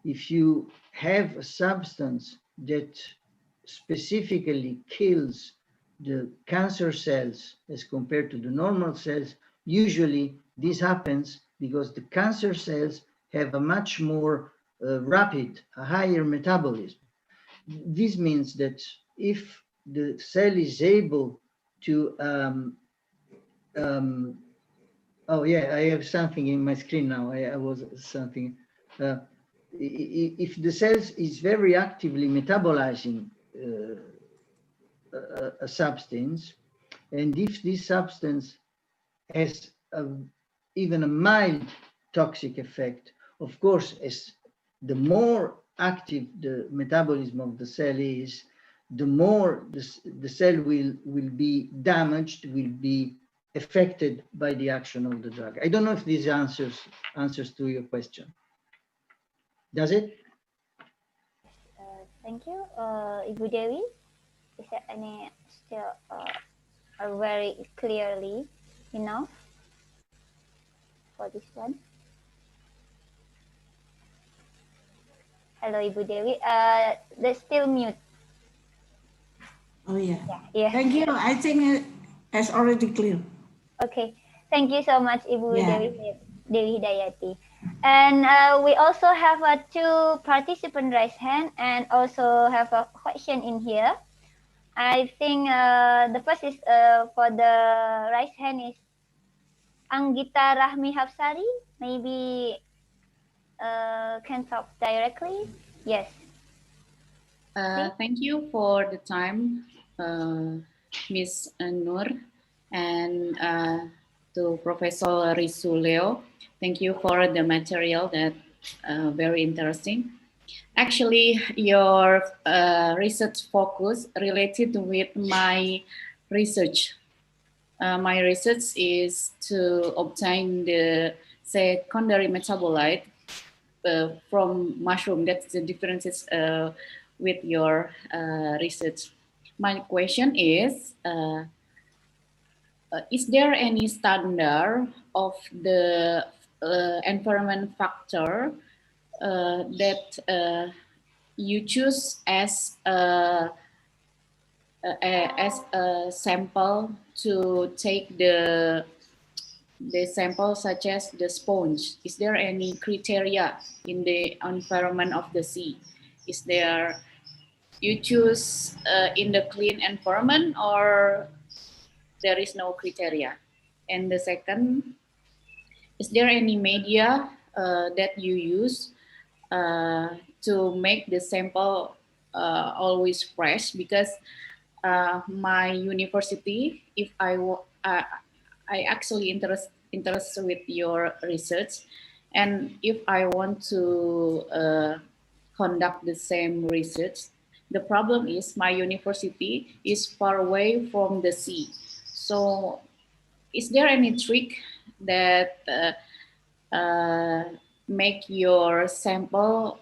if you have a substance that specifically kills the cancer cells as compared to the normal cells, usually this happens because the cancer cells have a much more rapid, a higher metabolism. This means that if the cell is able to oh yeah, I have something in my screen now. I was something. If the cells is very actively metabolizing a substance, and if this substance has even a mild toxic effect, of course, as the more active the metabolism of the cell is, the more the cell will be damaged, will be affected by the action of the drug. I don't know if this answers to your question. Does it? Thank you, Ibu Dewi. Is there any still very clearly enough for this one? Hello, Ibu Dewi. That's still mute. Oh yeah. Yeah. Thank you. I think it has already clear. Okay. Thank you so much, Ibu Yeah. Dewi Hidayati. And we also have two participant raise hand and also have a question in here. I think the first is for the raise hand is Anggita Rahmi Hafsari. Maybe can talk directly. Yes. Thank you for the time, Ms. Nur, and to Professor Risuleo. Thank you for the material that very interesting. Actually, your research focus related with my research. My research is to obtain the secondary metabolite from mushroom. That's the differences with your research. My question is there any standard of the environment factor that you choose as a sample to take the sample such as the sponge? Is there any criteria in the environment of the sea? Is there, you choose in the clean environment or there is no criteria? And the second, is there any media that you use to make the sample always fresh? Because my university, if I actually interested with your research, and if I want to conduct the same research, the problem is my university is far away from the sea. So is there any trick that make your sample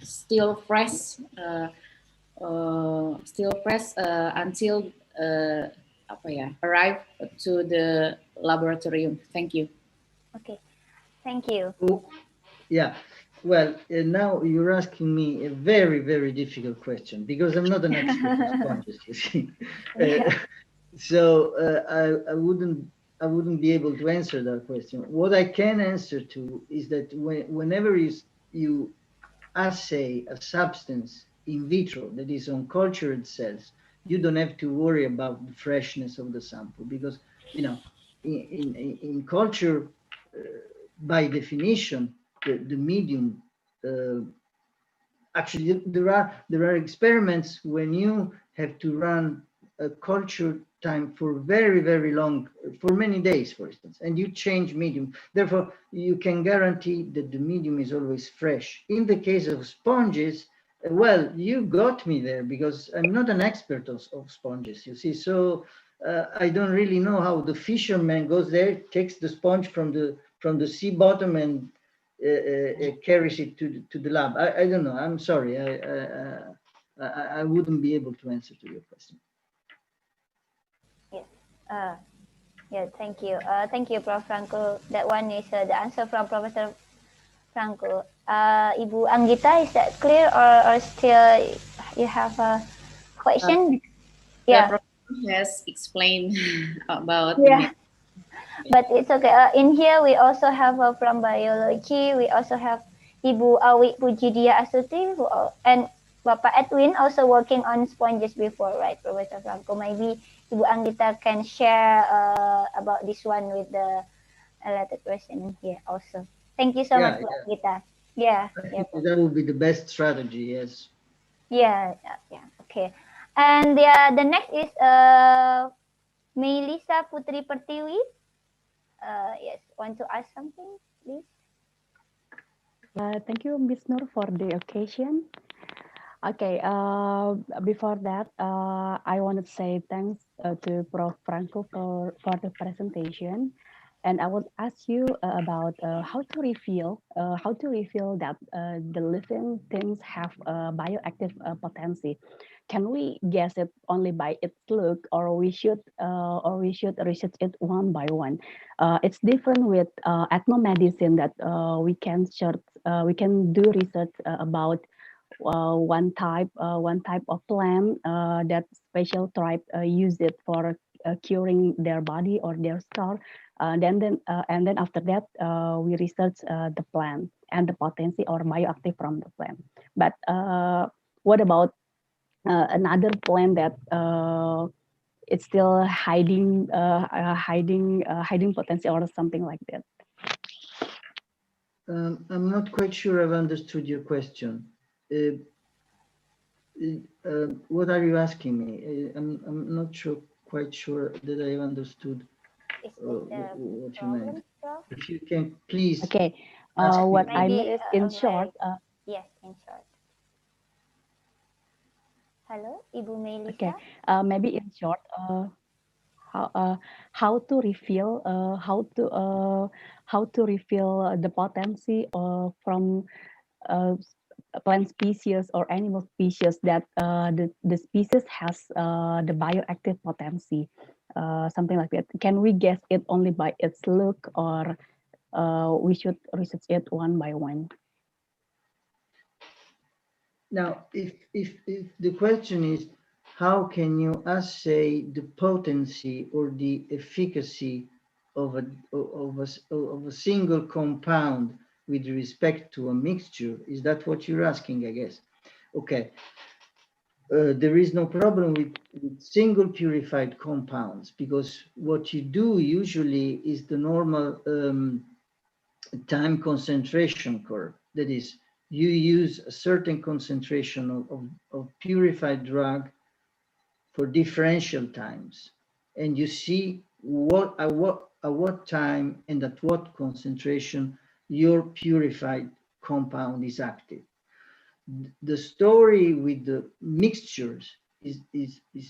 still fresh until arrive to the laboratorium? Thank you. Okay, thank you. Oh, yeah. Well, now you're asking me a very, very difficult question because I'm not an expert in sponges, you see. So I wouldn't be able to answer that question. What I can answer to is that whenever you assay a substance in vitro that is on cultured cells, you don't have to worry about the freshness of the sample because, you know, in culture, by definition, the medium, actually there are experiments when you have to run a culture time for very, very long, for many days, for instance, and you change medium. Therefore, you can guarantee that the medium is always fresh. In the case of sponges, well, you got me there because I'm not an expert of sponges, you see. So I don't really know how the fisherman goes there, takes the sponge from the sea bottom and carries it to the lab. I don't know. I'm sorry. I wouldn't be able to answer to your question. Yeah. Yeah. Thank you. Thank you, Prof. Franco. That one is the answer from Professor Franco. Ibu Anggita, is that clear or still you have a question? Yeah. The professor has explained about but it's okay. In here, we also have from biology, we also have Ibu Awi Pujidia Asuti and Bapak Edwin also working on sponges before, right, Professor Franco? Maybe Ibu Anggita can share about this one with the related question here also. Thank you so much, Ibu Anggita. Yeah. That would be the best strategy, yes. Yeah. Okay. And the next is Melissa Putri Pertiwi. Yes, want to ask something, please? Thank you, Ms. Nur, for the occasion. Okay, before that, I want to say thanks to Prof. Franco for the presentation. And I would ask you about how to reveal that the living things have bioactive potency. Can we guess it only by its look, or we should research it one by one? It's different with ethnomedicine that we can do research about one type of plant that special tribe use it for curing their body or their scar. And then after that, we research the plant and the potency or bioactive from the plant. But what about another plant that it's still hiding potential or something like that? I'm not quite sure I've understood your question. What are you asking me? I'm not quite sure that I understood what you meant. If you can please. Okay. ask What me I again. mean is, in short. Yes, in short. Hello, Ibu Melisa. Okay. Maybe in short. How to reveal the potency from plant species or animal species that the species has the bioactive potency, something like that. Can we guess it only by its look, or we should research it one by one? Now, if the question is, how can you assay the potency or the efficacy of a single compound with respect to a mixture? Is that what you're asking, I guess? Okay. There is no problem with single purified compounds, because what you do usually is the normal time concentration curve. That is, you use a certain concentration of purified drug for differential times, and you see at what time and at what concentration your purified compound is active. The story with the mixtures is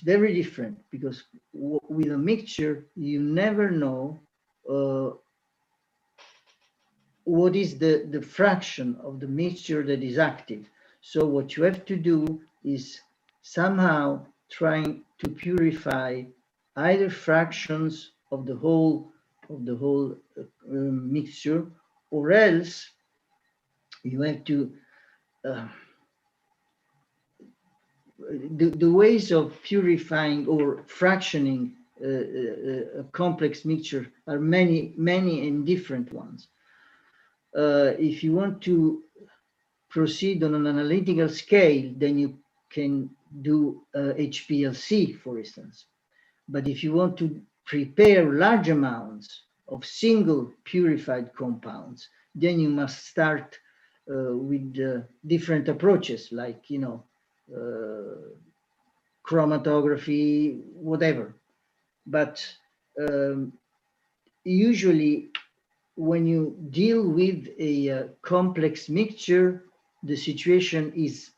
very different, because with a mixture you never know what is the fraction of the mixture that is active. So what you have to do is somehow trying to purify either fractions of the whole mixture, or else you have to the ways of purifying or fractioning a complex mixture are many and different ones. If you want to proceed on an analytical scale, then you can do HPLC, for instance. But if you want to prepare large amounts of single purified compounds, then you must start with different approaches, like, chromatography, whatever. But usually when you deal with a complex mixture, the situation is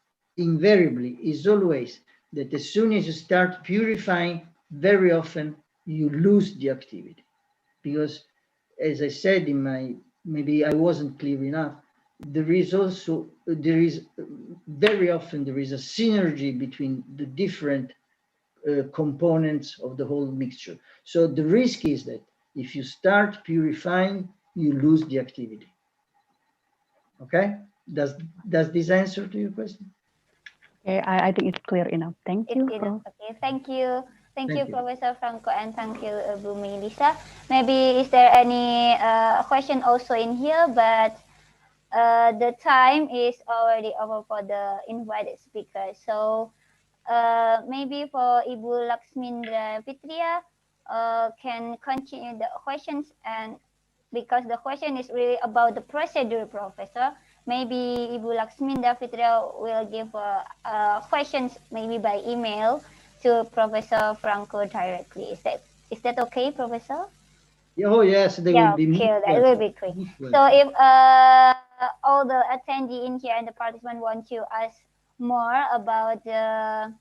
always that as soon as you start purifying, very often you lose the activity. Because, as I said maybe I wasn't clear enough, there is very often a synergy between the different components of the whole mixture. So the risk is that if you start purifying, you lose the activity. Okay? Does this answer to your question? Okay, I think it's clear enough. Thank you. Okay, thank you. Thank you, you. Professor Franco, and thank you, Bu Melisa. Maybe is there any question also in here, but the time is already over for the invited speakers. So maybe for Ibu Laksmindra Fitria can continue the questions, and because the question is really about the procedure, Professor, maybe Ibu Laksmindra Fitria will give questions maybe by email to Professor Franco directly. Is that okay, Professor? Oh yes, they will be. Okay, that will be quick. So if all the attendee in here and the participant want to ask more about the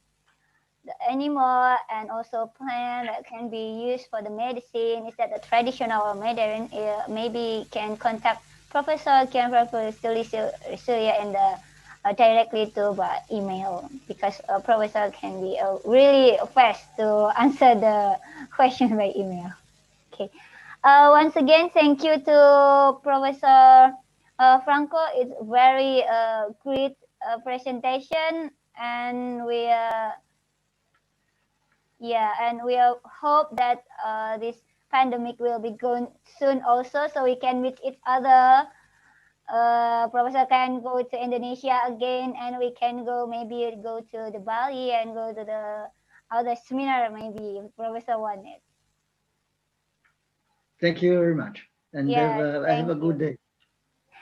animal and also plant that can be used for the medicine. Is that the traditional or modern? Maybe can contact Professor Kian Sulia in the directly to by email, because Professor can be really fast to answer the question by email. Okay. Once again, thank you to Professor Franco. It's very great presentation, and we hope that this pandemic will be gone soon also, so we can meet each other. Professor can go to Indonesia again, and we can maybe go to the Bali and go to the other seminar, maybe if Professor wanted. Thank you very much, and Yes, have a good day.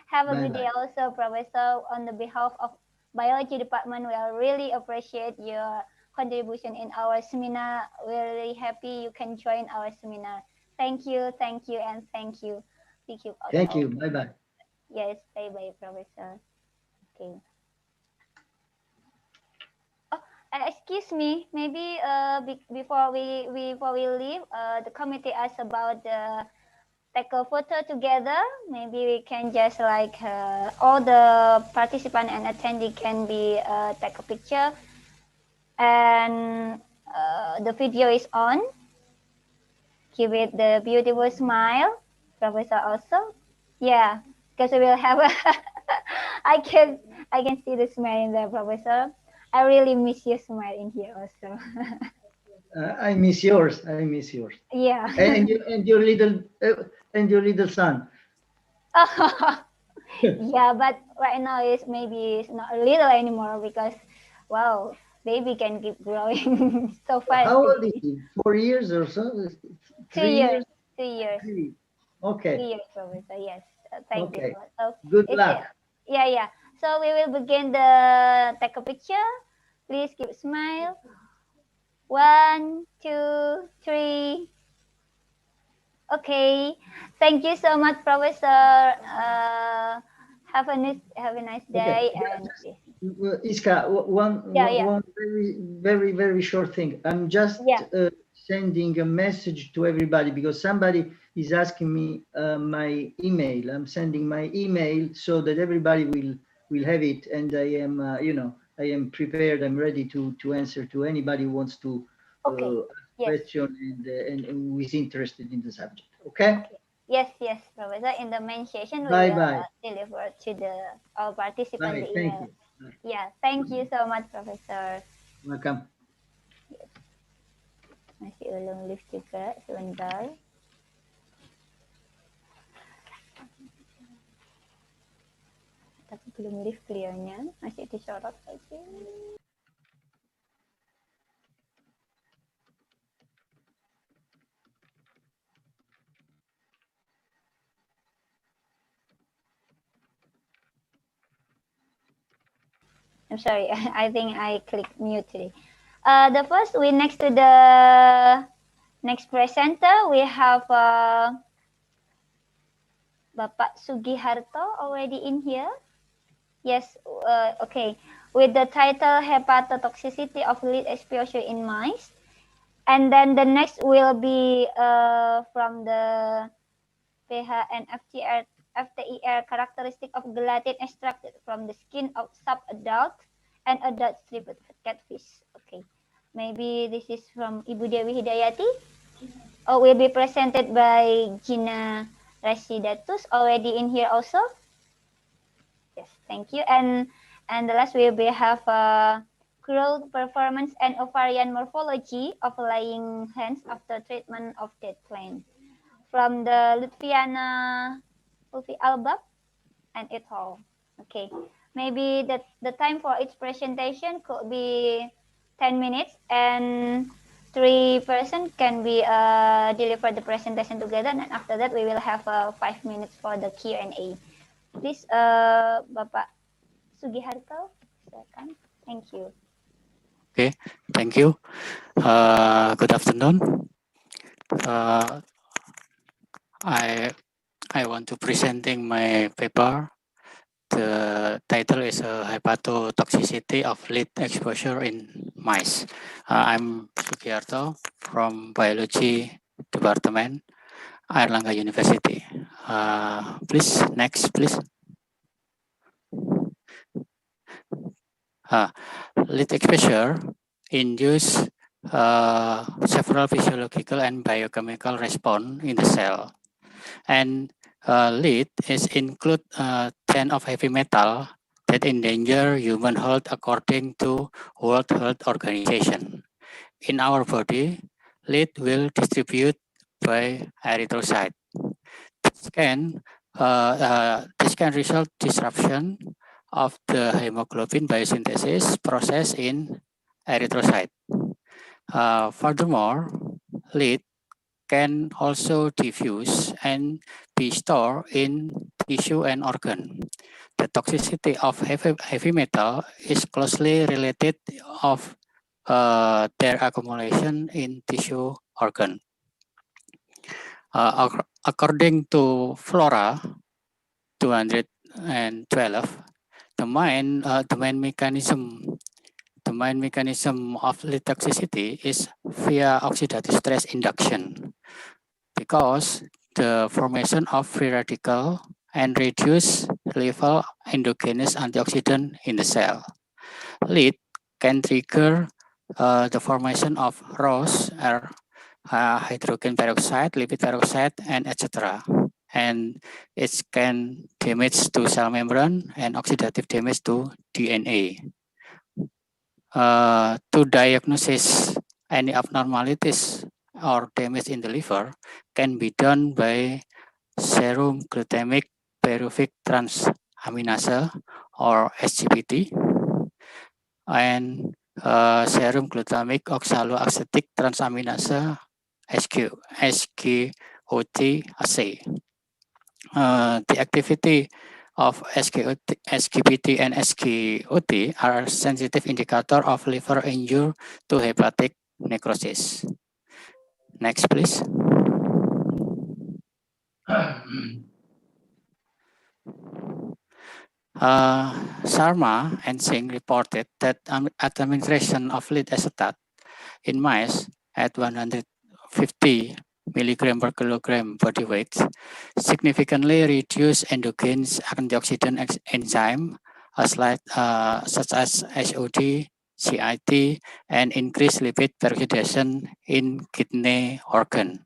Have a Bye good day also, Professor. On the behalf of Biology Department, we really appreciate your contribution in our seminar. We're really happy you can join our seminar. Thank you, and thank you. Thank you. Thank you. Bye-bye. Yes, bye-bye, Professor. Okay. Oh, excuse me. Maybe before we leave, the committee asked about the take a photo together. Maybe we can just like all the participant and attendee can be take a picture, and the video is on. Give it the beautiful smile, Professor also. Yeah, because we will have a I can see the smile in there, Professor. I really miss your smile in here also. I miss yours. I miss yours. Yeah. And your little son. Yeah, but right now it's not little anymore, because wow, baby can keep growing so fast. How old is he? 4 years or so? 3 years? 2 years. 3. Okay. 3 years, Professor. Yes. Thank you. Okay. So Good luck. Yeah. So we will begin the take a picture. Please keep a smile. 1, 2, 3. Okay. Thank you so much, Professor. Have a nice day. Okay. And Iska, one very short thing. I'm just sending a message to everybody because somebody is asking me my email. I'm sending my email so that everybody will have it, and I am I am prepared. I'm ready to answer to anybody who wants to question and who is interested in the subject. Okay. Yes, Professor. In the main session, we Bye-bye. will deliver to our participant Bye. the Thank email. you. Yeah, thank you so much, Professor. Welcome. Masih ulung lift juga sebentar. Tapi belum lift beliaunya, masih disorot aja. I'm sorry, I think I clicked mute today. The first, next to the next presenter, we have Bapak Sugiharto already in here. Yes, okay. With the title Hepatotoxicity of lead exposure in mice. And then the next will be from the pH and FTER characteristic of gelatin extracted from the skin of sub-adult and adult striped catfish. Okay, maybe this is from Ibu Dewi Hidayati. Oh, will be presented by Gina Rasidatus, already in here also. Yes, thank you. And the last will be have growth, performance, and ovarian morphology of laying hens after treatment of dead plant. From the Lutfiana Ulfi Albab and et al. Okay, maybe the time for each presentation could be 10 minutes, and 3 persons can be deliver the presentation together, and after that we will have 5 minutes for the Q&A. Please, Bapak Sugiharto, silakan. Thank you. Okay, thank you. Good afternoon. I want to presenting my paper the title is hepatotoxicity of lead exposure in mice. I'm Sugiarto from Biology Department, Airlangga University. Please, next, please. Lead exposure induce several physiological and biochemical response in the cell. And lead is include 10 of heavy metal that endanger human health according to World Health Organization. In our body, lead will distribute by erythrocyte. This can result disruption of the hemoglobin biosynthesis process in erythrocyte. Furthermore, lead can also diffuse and be stored in tissue and organ. The toxicity of heavy metal is closely related of their accumulation in tissue organ. According to Flora 212, the main mechanism of lead toxicity is via oxidative stress induction, because the formation of free radical and reduce level endogenous antioxidant in the cell. Lead can trigger the formation of ROS, hydrogen peroxide, lipid peroxide, and etc. And it can damage to cell membrane and oxidative damage to DNA. To diagnose any abnormalities or damage in the liver can be done by serum glutamic pyruvic transaminase or SGPT and serum glutamic oxaloacetic transaminase SGOT assay. The activity of SGPT and SGOT are sensitive indicator of liver injury to hepatic necrosis. Next, please. Sharma and Singh reported that administration of lead acetate in mice at 150 milligram per kilogram body weight significantly reduce endogenous antioxidant enzyme such as SOD, CIT, and increase lipid peroxidation in kidney organ.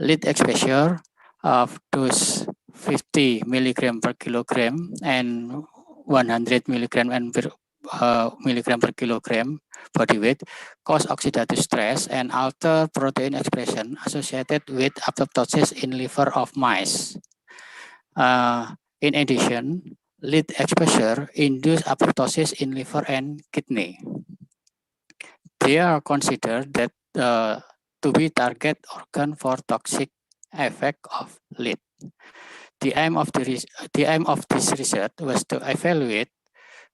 Lead exposure of dose 50 milligram per kilogram and 100 milligram per kilogram body weight cause oxidative stress and alter protein expression associated with apoptosis in liver of mice. In addition, lead exposure induce apoptosis in liver and kidney. They are considered that to be target organ for toxic effect of lead. The aim of this research was to evaluate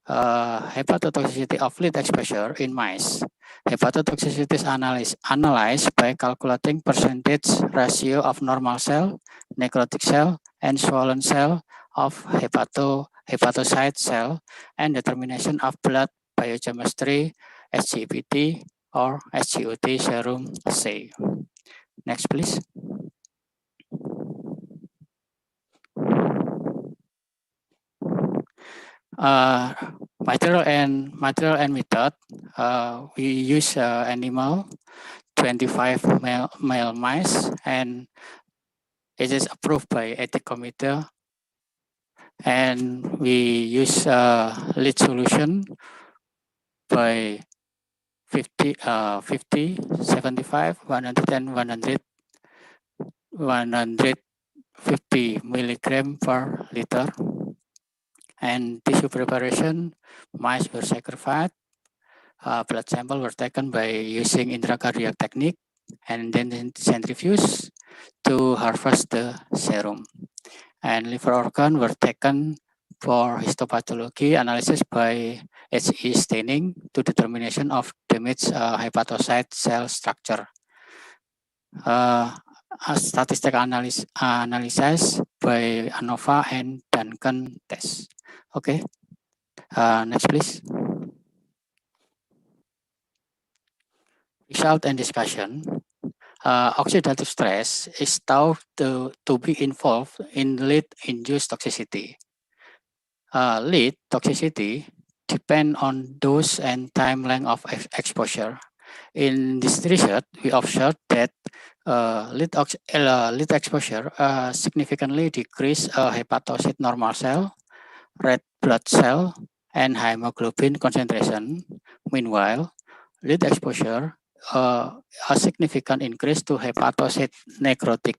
hepatotoxicity of lead exposure in mice. Hepatotoxicity is analyzed by calculating percentage ratio of normal cell, necrotic cell, and swollen cell of hepatocyte cell, and determination of blood biochemistry, SGPT or SGOT serum assay. Next, please. Material and method. We use animal 25 male mice, and it is approved by ethic committee. And we use lead solution by 50, 75, 100, and 150 milligram per liter. And tissue preparation, mice were sacrificed, blood sample were taken by using intracardiac technique, and then centrifuge to harvest the serum. And liver organ were taken for histopathology analysis by HE staining to determination of damaged hepatocyte cell structure. A statistical analysis by ANOVA and Duncan test. Okay, next please. Result and discussion. Oxidative stress is thought to be involved in lead-induced toxicity. Lead toxicity depend on dose and time length of exposure. In this research, we observed that lead exposure significantly decrease hepatocyte normal cell, red blood cell, and hemoglobin concentration. Meanwhile, lead exposure a significant increase to hepatocyte necrotic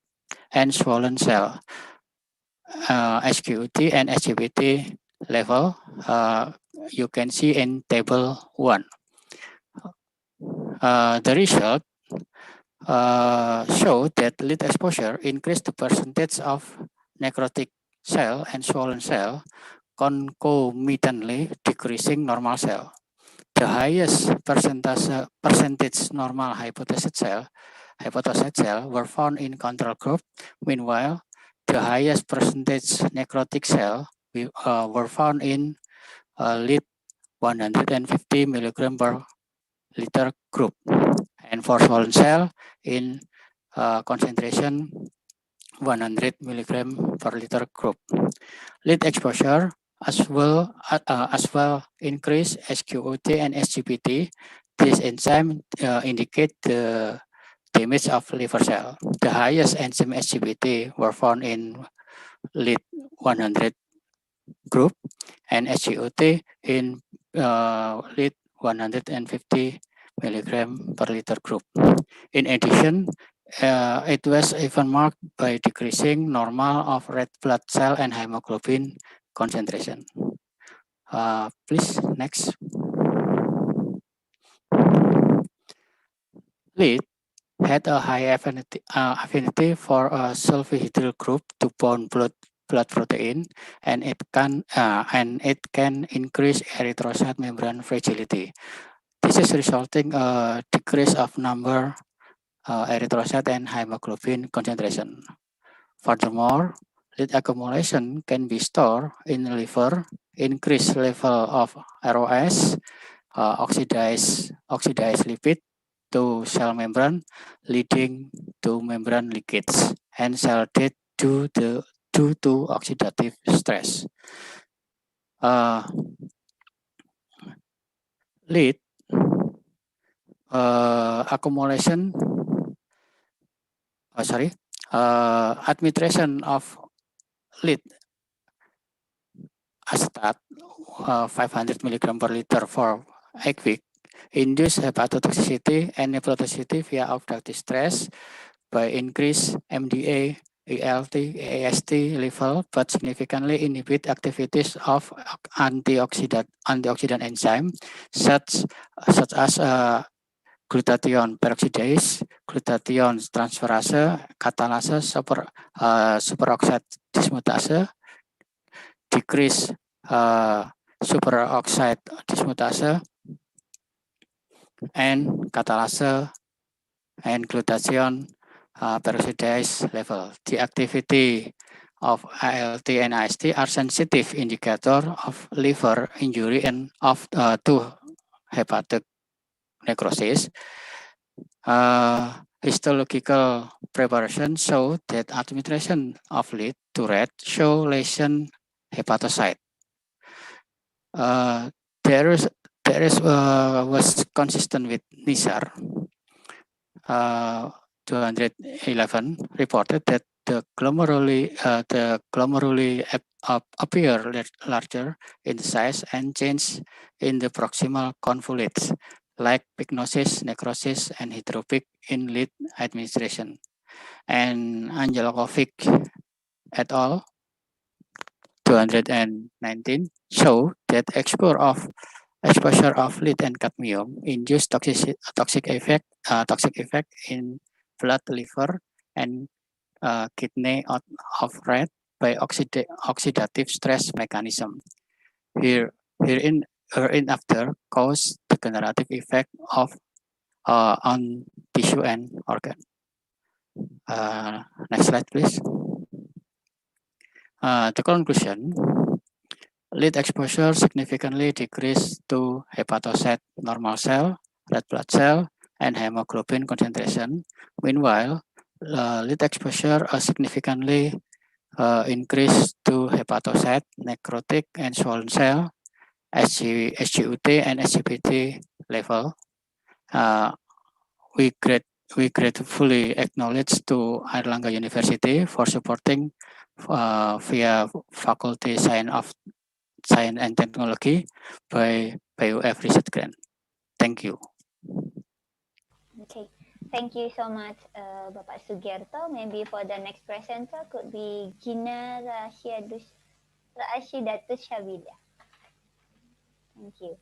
and swollen cell, SQT and SGPT level. You can see in table 1. The result show that lead exposure increased the percentage of necrotic cell and swollen cell concomitantly decreasing normal cell. The highest percentage normal hepatocyte cell were found in control group. Meanwhile, the highest percentage necrotic cell were found in lead 150 milligram per liter group, and for swollen cell in concentration 100 milligram per liter group. Lead exposure as well increase SQOT and SGPT. This enzyme indicate the damage of liver cell. The highest enzyme SGPT were found in lead 100 group and SGOT in lead 150 milligram per liter group. In addition, it was even marked by decreasing normal of red blood cell and hemoglobin concentration. Please, next. Lead had a high affinity for a sulfhydryl group to bond blood protein, and it can increase erythrocyte membrane fragility. This is resulting a decrease of number erythrocyte and hemoglobin concentration. Furthermore, lead accumulation can be stored in the liver, increase level of ROS, oxidize lipid to cell membrane, leading to membrane leakage and cell death due to oxidative stress. Lead accumulation, administration of lead acetate 500 milligram per liter for 8 weeks induce hepatotoxicity and nephrotoxicity via oxidative stress by increase MDA, ALT, AST level, but significantly inhibit activities of antioxidant enzyme such as glutathione peroxidase, glutathione transferase, catalase, superoxide dismutase, decrease superoxide dismutase, and catalase and glutathione peroxidase level. The activity of ALT and AST are sensitive indicator of liver injury and to hepatic necrosis. Histological preparation show that administration of lead to rat show lesion hepatocyte. Was consistent with NISAR 211 reported that the glomeruli appear larger in size and change in the proximal convolutes, like pyknosis, necrosis, and hydropic in lead administration. And Angelovic et al. 219 show that exposure of lead and cadmium induce toxic effect in blood, liver, and kidney of rat by oxidative stress mechanism. Hereinafter cause degenerative effect on tissue and organ. Next slide, please. The conclusion, Lead exposure significantly decreased to hepatocyte normal cell, red blood cell, and hemoglobin concentration. Meanwhile, lead exposure significantly increased to hepatocyte, necrotic, and swollen cell, SGUT, and SGPT level. We gratefully acknowledge to Airlangga University for supporting via Faculty Science and Technology by BioF Research Grant. Thank you. Okay, thank you so much, Bapak Sugierto. Maybe for the next presenter could be Gina Rashidatus Syabida. Thank you.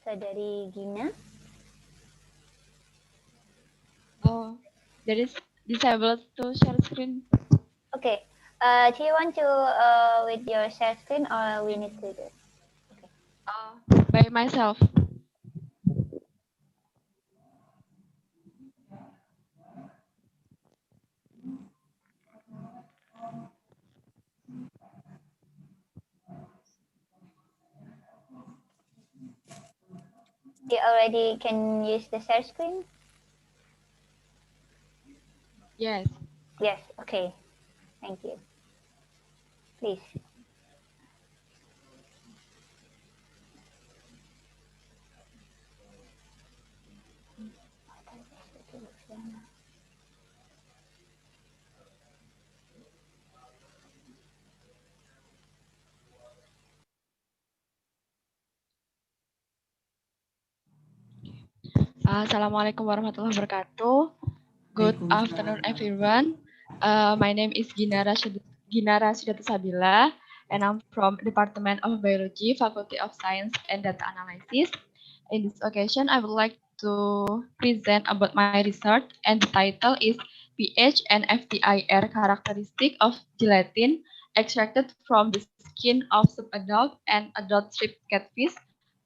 Saudari Gina. Oh, there is disabled to share screen. Okay. Do you want to with your share screen or we need to do? Okay. By myself. You already can use the share screen? Yes. Yes, okay. Thank you. Please. Assalamualaikum warahmatullahi wabarakatuh. Good afternoon, everyone. My name is Gina Rashidatus Sabila, and I'm from Department of Biology, Faculty of Science and Data Analysis. In this occasion, I would like to present about my research, and the title is pH and FTIR characteristic of gelatin extracted from the skin of subadult and adult strip catfish,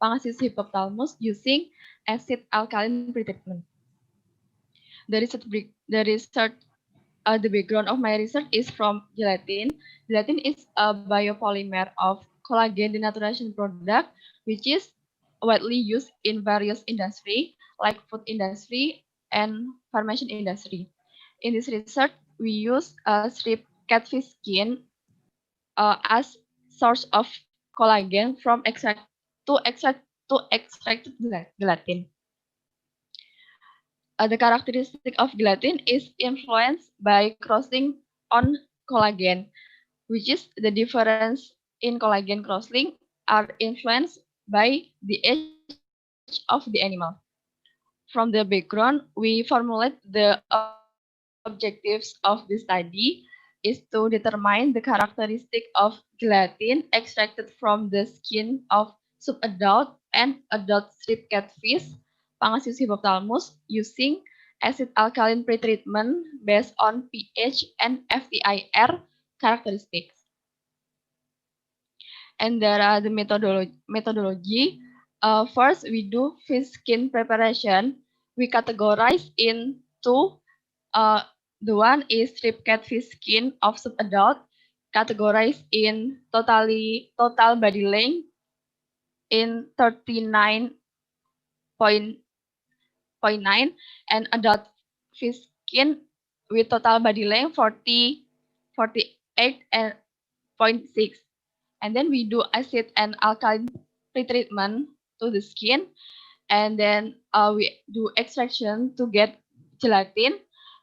Pangasius hypothalamus, using acid alkaline pretreatment. The background of my research is from gelatin. Gelatin is a biopolymer of collagen denaturation product, which is widely used in various industry like food industry and pharmaceutical industry. In this research, we use strip catfish skin as source of collagen from extracted gelatin. The characteristic of gelatin is influenced by crossing on collagen, which is the difference in collagen crossing are influenced by the age of the animal. From the background, we formulate the objectives of this study is to determine the characteristic of gelatin extracted from the skin of subadult and adult strip catfish, Pangasius hypothalamus, using acid alkaline pretreatment based on pH and FTIR characteristics. And there are the methodology. First, we do fish skin preparation. We categorize into the one is strip catfish skin of subadult, categorized in total body length in 39.9, and adult fish skin with total body length 48.6. And then we do acid and alkaline pretreatment to the skin, and then we do extraction to get gelatin,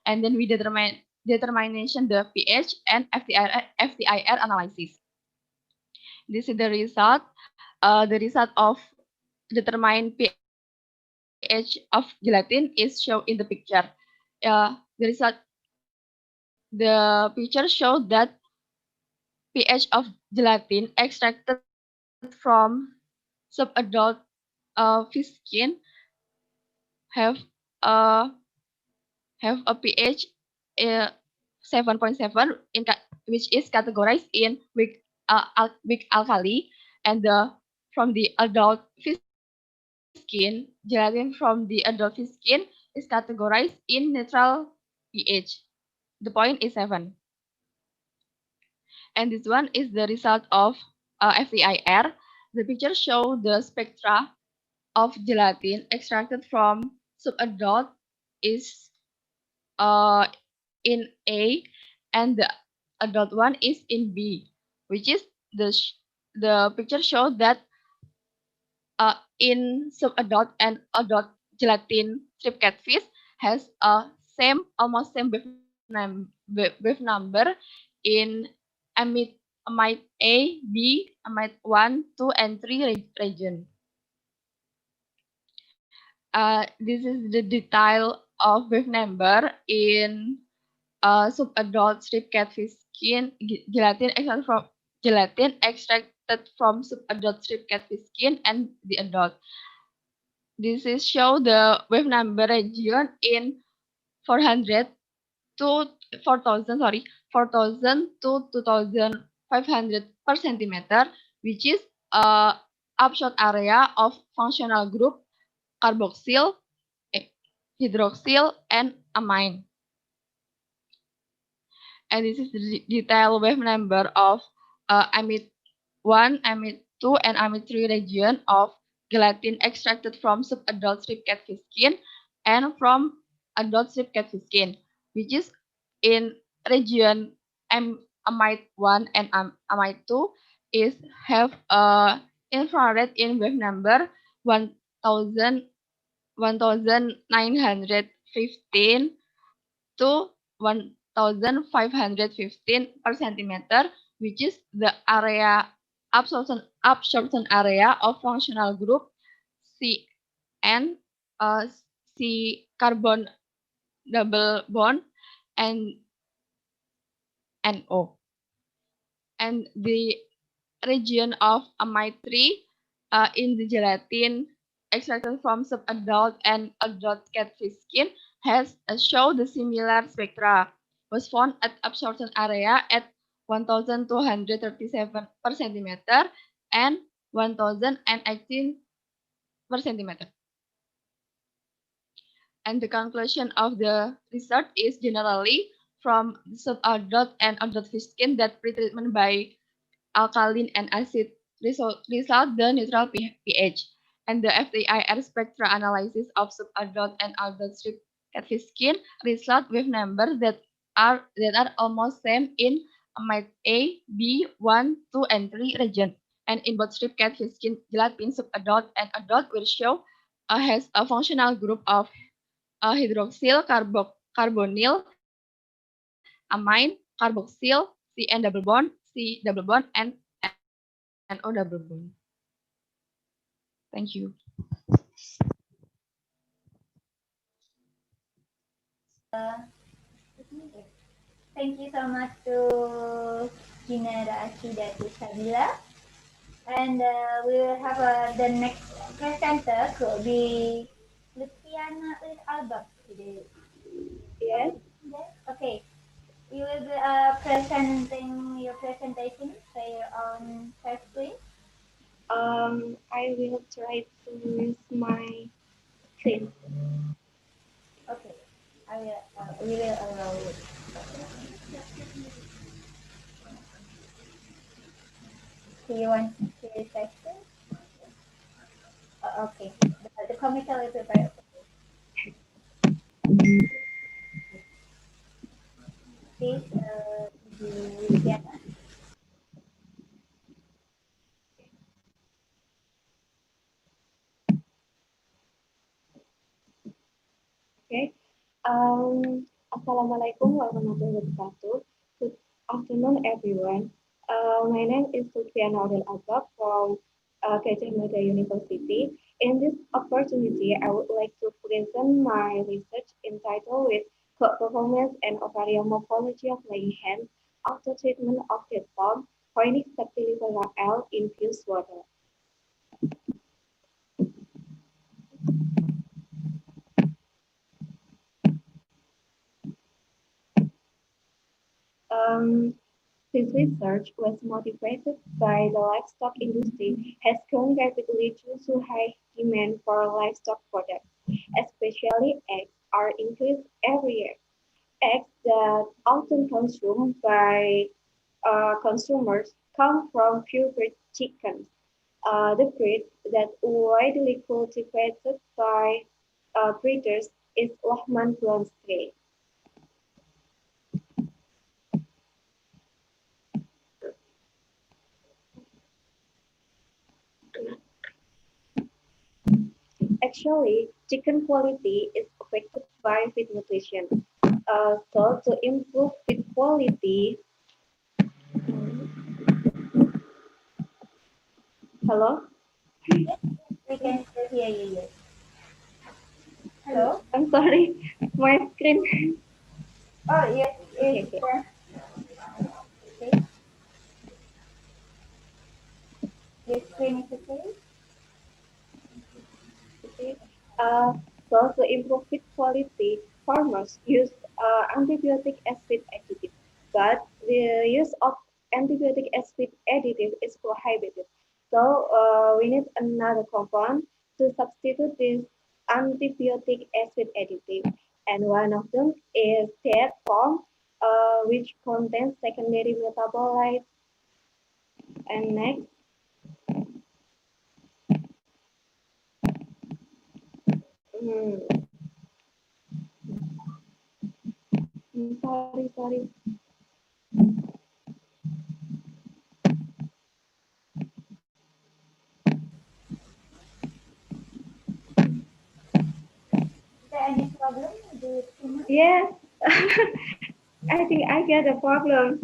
and then we determination the pH and FTIR analysis. This is the result. The result of determine pH of gelatin is shown in the picture. The picture shows that pH of gelatin extracted from subadult fish skin have a pH 7.7 which is categorized in weak alkali, and from the adult fish skin, gelatin from the adult fish skin is categorized in neutral pH. the point is 7. And this one is the result of FEIR. The picture shows the spectra of gelatin extracted from subadult is in A, and the adult one is in B, which is the picture shows that in subadult and adult gelatin strip catfish has a almost same wave number in amide A, B, amide 1, 2, and 3 region. This is the detail of wave number in subadult strip catfish skin gelatin extracted from subadult strip catfish skin and the adult. This is show the wave number region in 400 to 4000 to 2500 per centimeter, which is upshot area of functional group carboxyl, hydroxyl, and amine. And this is the detailed wave number of amide 1, amide 2, and amide 3 region of gelatin extracted from subadult strip catfish skin and from adult strip catfish skin, which is in region amide 1 and amide 2 is have infrared in wave number 1915 to 1515 per centimeter, which is the area absorption area of functional group CN, C carbon double bond, and NO. And the region of amide 3 in the gelatin extracted from subadult and adult catfish skin has shown the similar spectra, was found at absorption area at 1237 per centimeter and 1018 per centimeter. And the conclusion of the research is generally from subadult and adult fish skin that pretreatment by alkaline and acid result the neutral pH. And the FEIR spectra analysis of subadult and adult strip catfish skin result with numbers that are almost same in amide A, B, 1, 2, and 3 region. And in both strip catfish skin, gelatin subadult and adult will show has a functional group of hydroxyl carbonyl, amine, carboxyl, CN double bond, C double bond, and NO double bond. Thank you. Thank you so much to Gina Rashidati Sabila. And we will have the next presenter could be Luciana Albert today. Yes. Okay. You will be presenting your presentation by your own screen. I will try to use my screen. Okay. We will allow you. Do you want to use section? Okay. The committee will prepare. Please, Luciana. Okay. Assalamualaikum warahmatullahi wabarakatuh. Good afternoon, everyone. My name is Sulfiana Odel Azab from Gajah Mada University. In this opportunity, I would like to present my research entitled with Co-Performance and Ovarian Morphology of Laying Hens after treatment of dead form chronic septicerebellar L infused water. This research was motivated by the livestock industry has grown rapidly due to high demand for livestock products, especially eggs are increased every year. Eggs that often consumed by consumers come from purebred chickens, the breed that widely cultivated by breeders is Lohman Blonske. Actually, chicken quality is affected by feed nutrition. So to improve feed quality, hello? We can still hear you. Yes. Hello? I'm sorry, my screen. Oh, yes. Okay, It's okay. okay. Your screen is okay. Okay. So to improve feed quality, farmers use antibiotic as feed additive, but the use of antibiotic as feed additive is prohibited. So we need another compound to substitute this antibiotic as feed additive, and one of them is that form, which contains secondary metabolites. And next, mm, sorry. Is there any problem with the screen? Yes, I think I get a problem.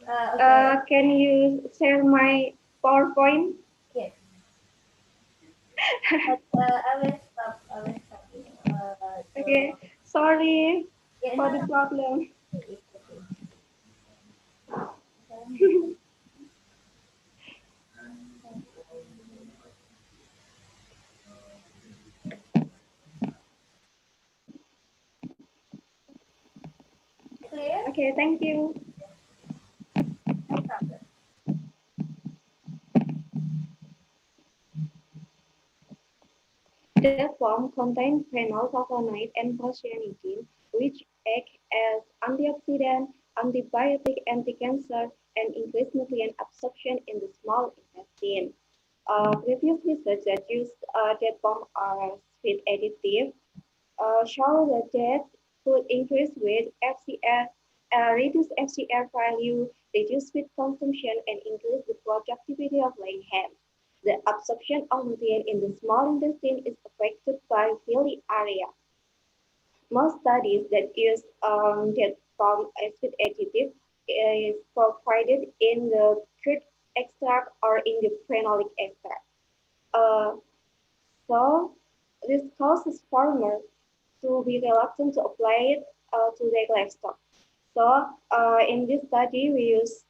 Okay. Can you share my PowerPoint? Yes. But I will stop. Okay, sorry Yeah, for no, the problem. it's okay. Clear? Okay, thank you. No problem. The form contains phenylflavonoid and procyanidin, which act as antioxidant, antibiotic, anti-cancer, and increase nutrient absorption in the small intestine. Previous research that used that form as feed additive show that could increase with FCR, reduce FCR value, reduce feed consumption, and increase the productivity of laying hens. The absorption of nutrient in the small intestine is affected by hilly area. Most studies that use that form as feed additive is provided in the curd extract or in the phenolic extract. Uh, so this causes farmers to be reluctant to apply it to their livestock. So in this study, we use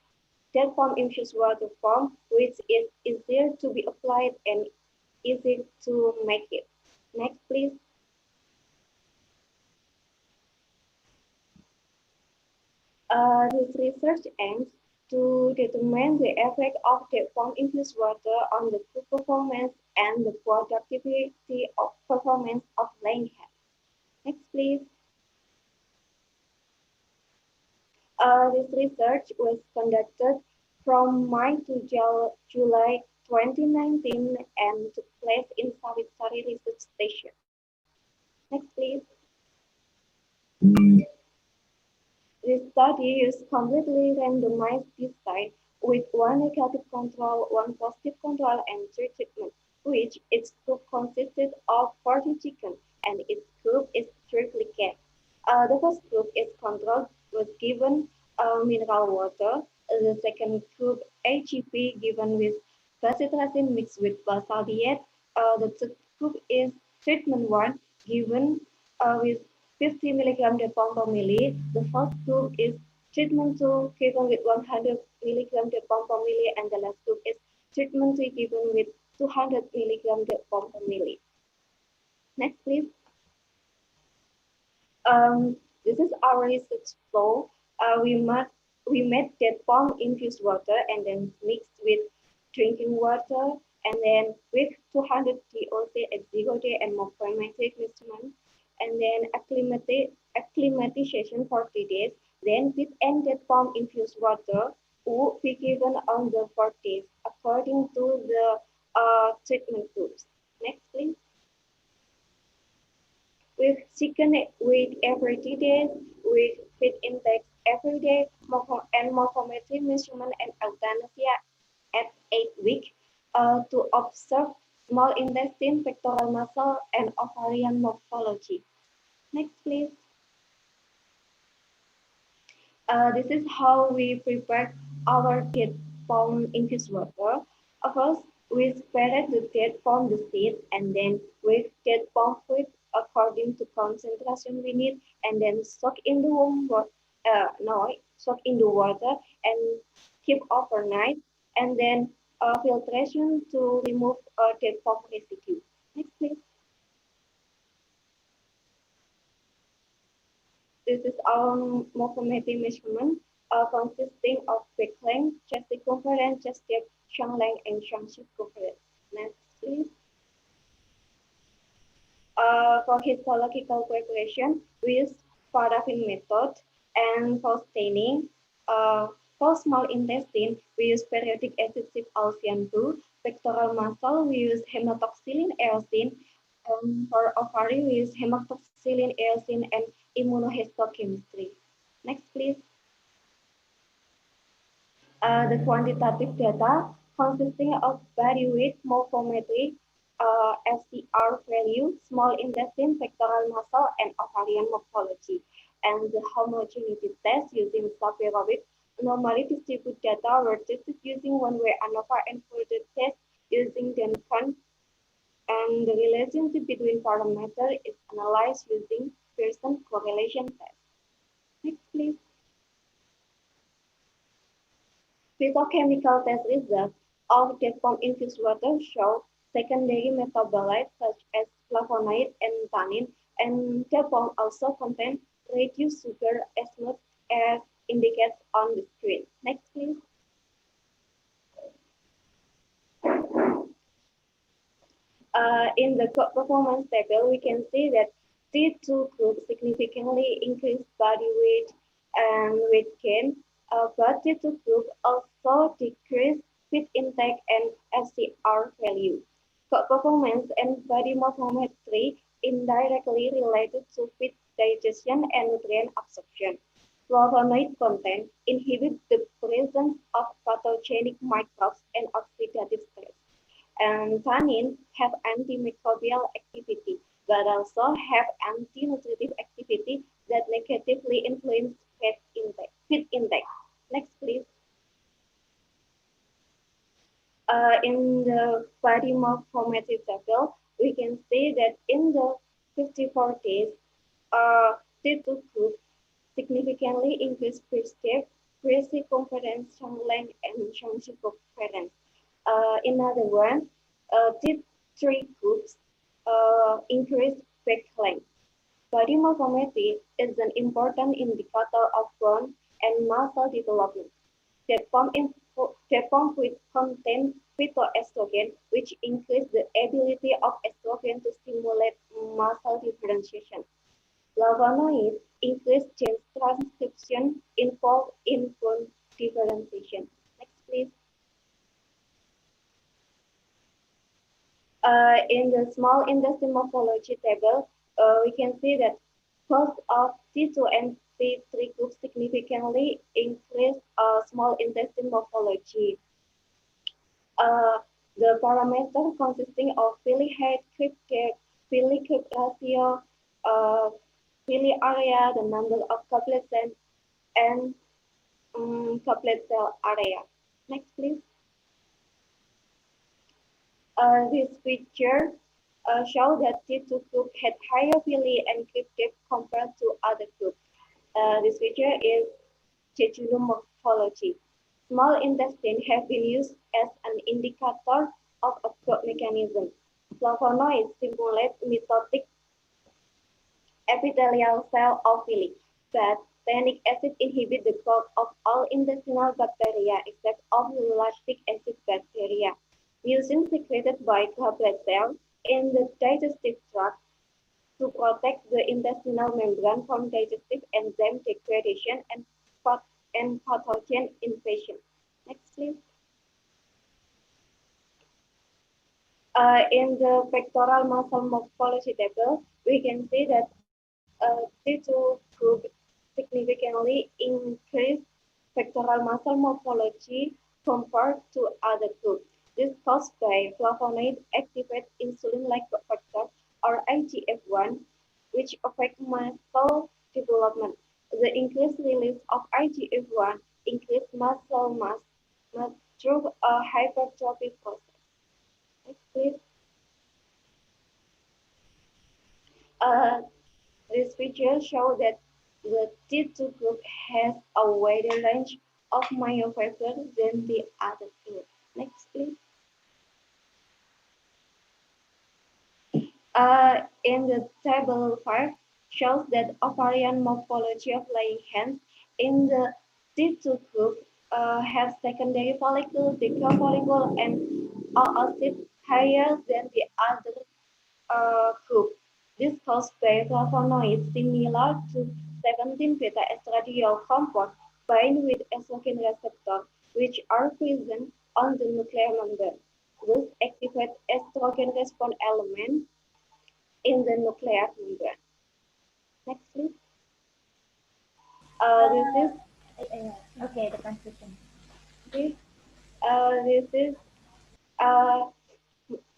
dead form infused water form, which is easier to be applied and easy to make it. Next, please. This research aims to determine the effect of dead form infused water on the food performance and the productivity of performance of laying hens. Next, please. This research was conducted from May to July 2019 and took place in Sawit-Sari Research Station. Next, please. This study used completely randomized design with one negative control, one positive control, and three treatments, which its group consisted of 40 chickens and its group is strictly kept. The first group is controlled was given mineral water. The second group HEP given with vacitracin mixed with basal diet. The third group is treatment one given with 50 milligram per pound per milli. The first group is treatment two given with 100 milligram per pound per milli, and the last group is treatment three given with 200 milligram per pound per milli. Next, please. This is our research flow. We made that form infused water and then mixed with drinking water and then with 200 DOC, exotic and morphometric measurement. and then acclimatization for 3 days, then feed and dead palm infused water would be given on the 4th day according to the treatment groups. Next, please. With chicken weight every 3 days, with feed intake every day, and morphometry measurement and euthanasia at 8 weeks to observe small intestine, pectoral muscle, and ovarian morphology. Next, please. This is how we prepare our dead palm infused water. First, we separate the dead from the seed, and then we dead palm fluid according to concentration we need, and then soak in the soak in the water and keep overnight, and then filtration to remove dead palm residue. Next, please. This is our morphometry measurement consisting of back length, chest circumference, chest depth, shank length, and shank circumference. Next, please. For histological preparation, we use paraffin method, and for staining, for small intestine, we use periodic acid alcian 2. Pectoral muscle, we use hematoxylin eosin, and for ovary, we use hematoxylin eosin and immunohistochemistry. Next, please. The quantitative data consisting of body weight, morphometry, FCR value, small intestine, pectoral muscle, and ovarian morphology, and the homogeneity test using Sapir-Whorf. Normally distributed data were tested using one-way ANOVA and further tests using Duncan, and the relationship between parameters is analyzed using Pearson correlation test. Next, please. Phytochemical test results of dead palm infused water show secondary metabolites such as flavonoid and tannin, and dead palm also contain reduced sugar as much as indicated on the screen. Next, please. In the performance table, we can see that T2 group significantly increased body weight and weight gain, but T2 group also decreased feed intake and FCR value. Performance and body morphometry indirectly related to feed digestion and nutrient absorption. Flavonoid content inhibit the presence of pathogenic microbes and oxidative stress. And tannin have antimicrobial activity, but also have anti-nutritive activity that negatively influence feed intake. Next, please. In the body morphometry table, we can see that in the 54 days, T2 group significantly increased breast depth, breast circumference, shank length, and shank circumference. In other words, T3 groups increased back length. Body morphometry is an important indicator of bone and muscle development. Dead palm fluid contains phytoestrogen, which increase the ability of estrogen to stimulate muscle differentiation. Flavonoids increase gene transcription involved in bone differentiation. Next, please. In the small intestine morphology table, we can see that both of T2 and T3 groups significantly increase small intestine morphology. The parameter consisting of pili height, crypt depth, pili crypt ratio, pili area, the number of couplet cells, and couplet cell area. Next, please. This picture shows that T2 group had higher pili and crypt depth compared to other groups. This picture is jejunum morphology. Small intestine have been used as an indicator of a growth mechanism. Flavonoids stimulate mitotic epithelial cell of pili, but tannic acid inhibit the growth of all intestinal bacteria except of lactic acid bacteria. Mucin secreted by goblet cells in the digestive tract to protect the intestinal membrane from digestive enzyme degradation and pathogen infection. Next, please. In the pectoral muscle morphology table, we can see that T2 group significantly increased pectoral muscle morphology compared to other groups. This caused by flavonoid activate insulin-like factor or IGF-1, which affect muscle development. The increased release of IGF-1 increased muscle mass through a hypertrophy process. Next, please. This feature shows that the T2 group has a wider range of myofibers than the other group. Next, please. In the table 5 shows that ovarian morphology of laying hens in the T2 group have secondary follicle, decor follicle, and oocyte higher than the other group. This caused by flavonoids similar to 17-beta estradiol compound bind with estrogen receptor, which are present on the nuclear membrane. Thus activate estrogen response element in the nuclear membrane. Next, please. This is okay, the conclusion. This is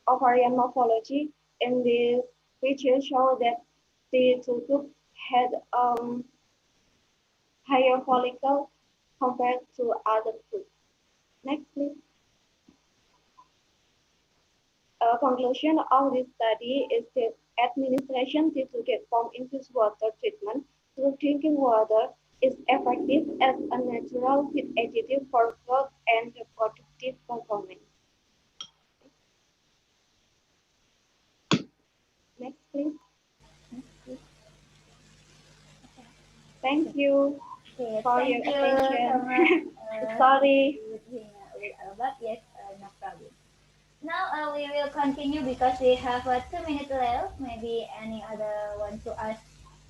ovarian morphology. In this picture, show that the two group had higher follicle compared to other groups. Next, please. Conclusion of this study is that administration to get from infused water treatment through drinking water is effective as a natural feed additive for growth and reproductive performance. Next, please. Thank you for your attention. Sorry. Yes, no problem. Now we will continue because we have 2 minutes left. Maybe any other want to ask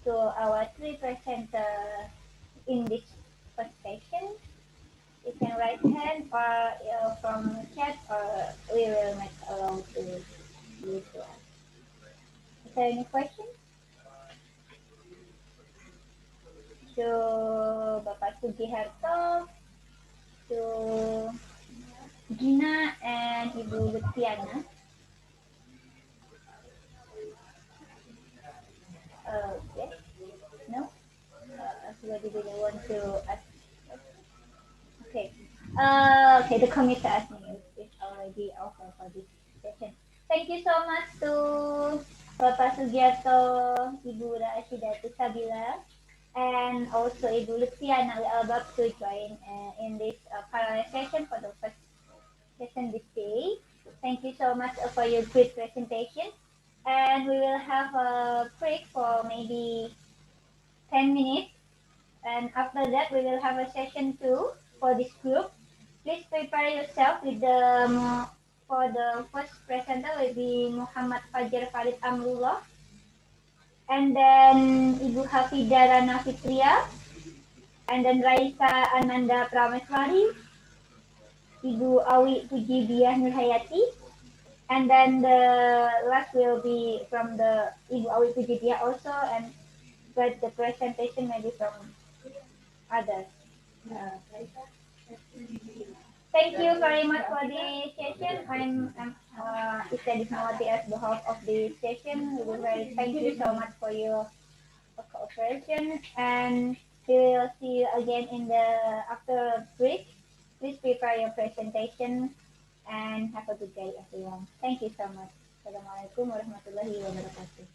to our three presenters in this first session. You can write hand or from chat, or we will make allow to you to ask. Is there any question? To Bapak Sugiharto, to Gina and Ibu Lutfiana. Okay. No? Somebody didn't want to ask. Okay. Okay, the committee asked me is already over for this session. Thank you so much to Bapak Sugiarto, Ibu Rashidatu Sabila, and also Ibu Lutfiana Albab to join in this parallel session for the first session this day. Thank you so much for your great presentation. And we will have a break for maybe 10 minutes. And after that, we will have a session 2 for this group. Please prepare yourself with for the first presenter will be Muhammad Fajar Farid Amrullah. And then Ibu Hafida Rana Fitria. And then Raisa Ananda Prameswari. Ibu Awi Pujibiah Nurhayati. And then the last will be from the Ibu Awi Pujibiah also, and but the presentation may be from others. Thank you very much for the session. I'm Ista Dismawati as the host of the session. We will very thank you so much for your cooperation, and we will see you again in the after break. Please prepare your presentation and have a good day, everyone. Thank you so much. Assalamualaikum warahmatullahi wabarakatuh.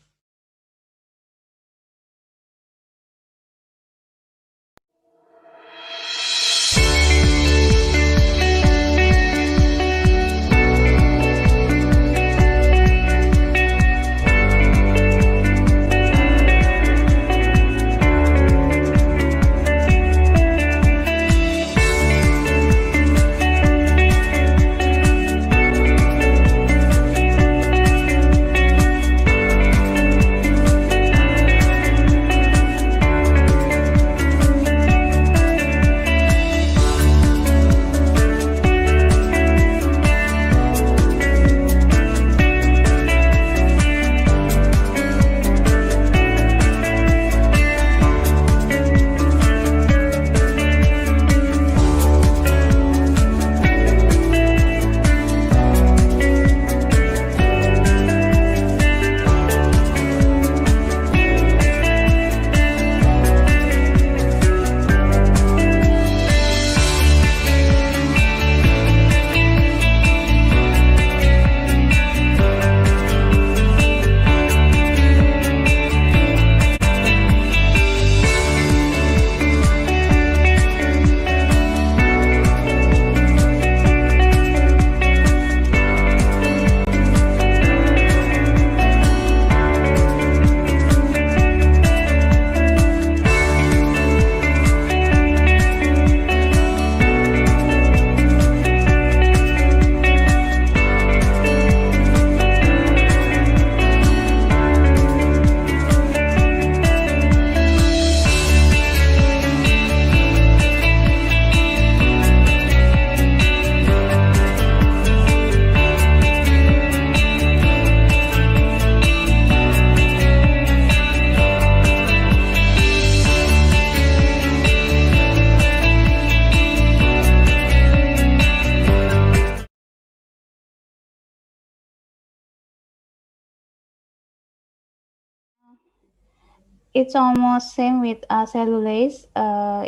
it's almost same with cellulase.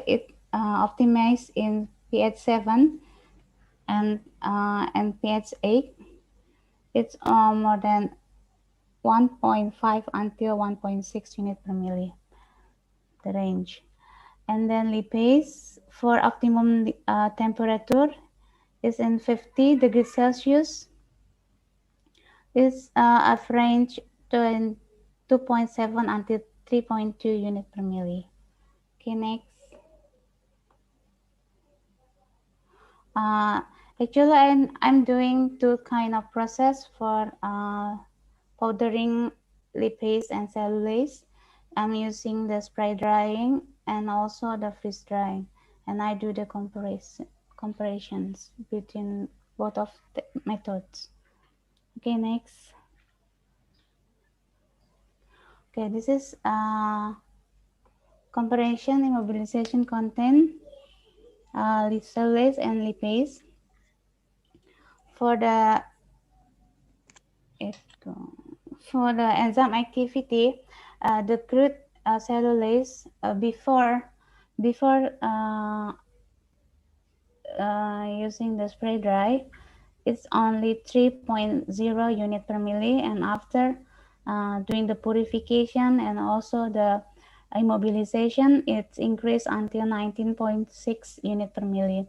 It optimized in pH 7 and pH 8. It's more than 1.5 until 1.6 unit per milli, the range. And then lipase for optimum temperature is in 50 degrees Celsius. Is a range to 2.7 until 3.2 unit per milli. Okay, next. Actually, I'm doing two kind of process for powdering lipase and cellulase. I'm using the spray drying and also the freeze drying, and I do the comparisons between both of the methods. Okay, next. Okay, this is comparison immobilization content, cellulase and lipase. For the enzyme activity, the crude cellulase before using the spray dry, it's only 3.0 unit per milli, and after doing the purification and also the immobilization, it's increased until 19.6 unit per milli.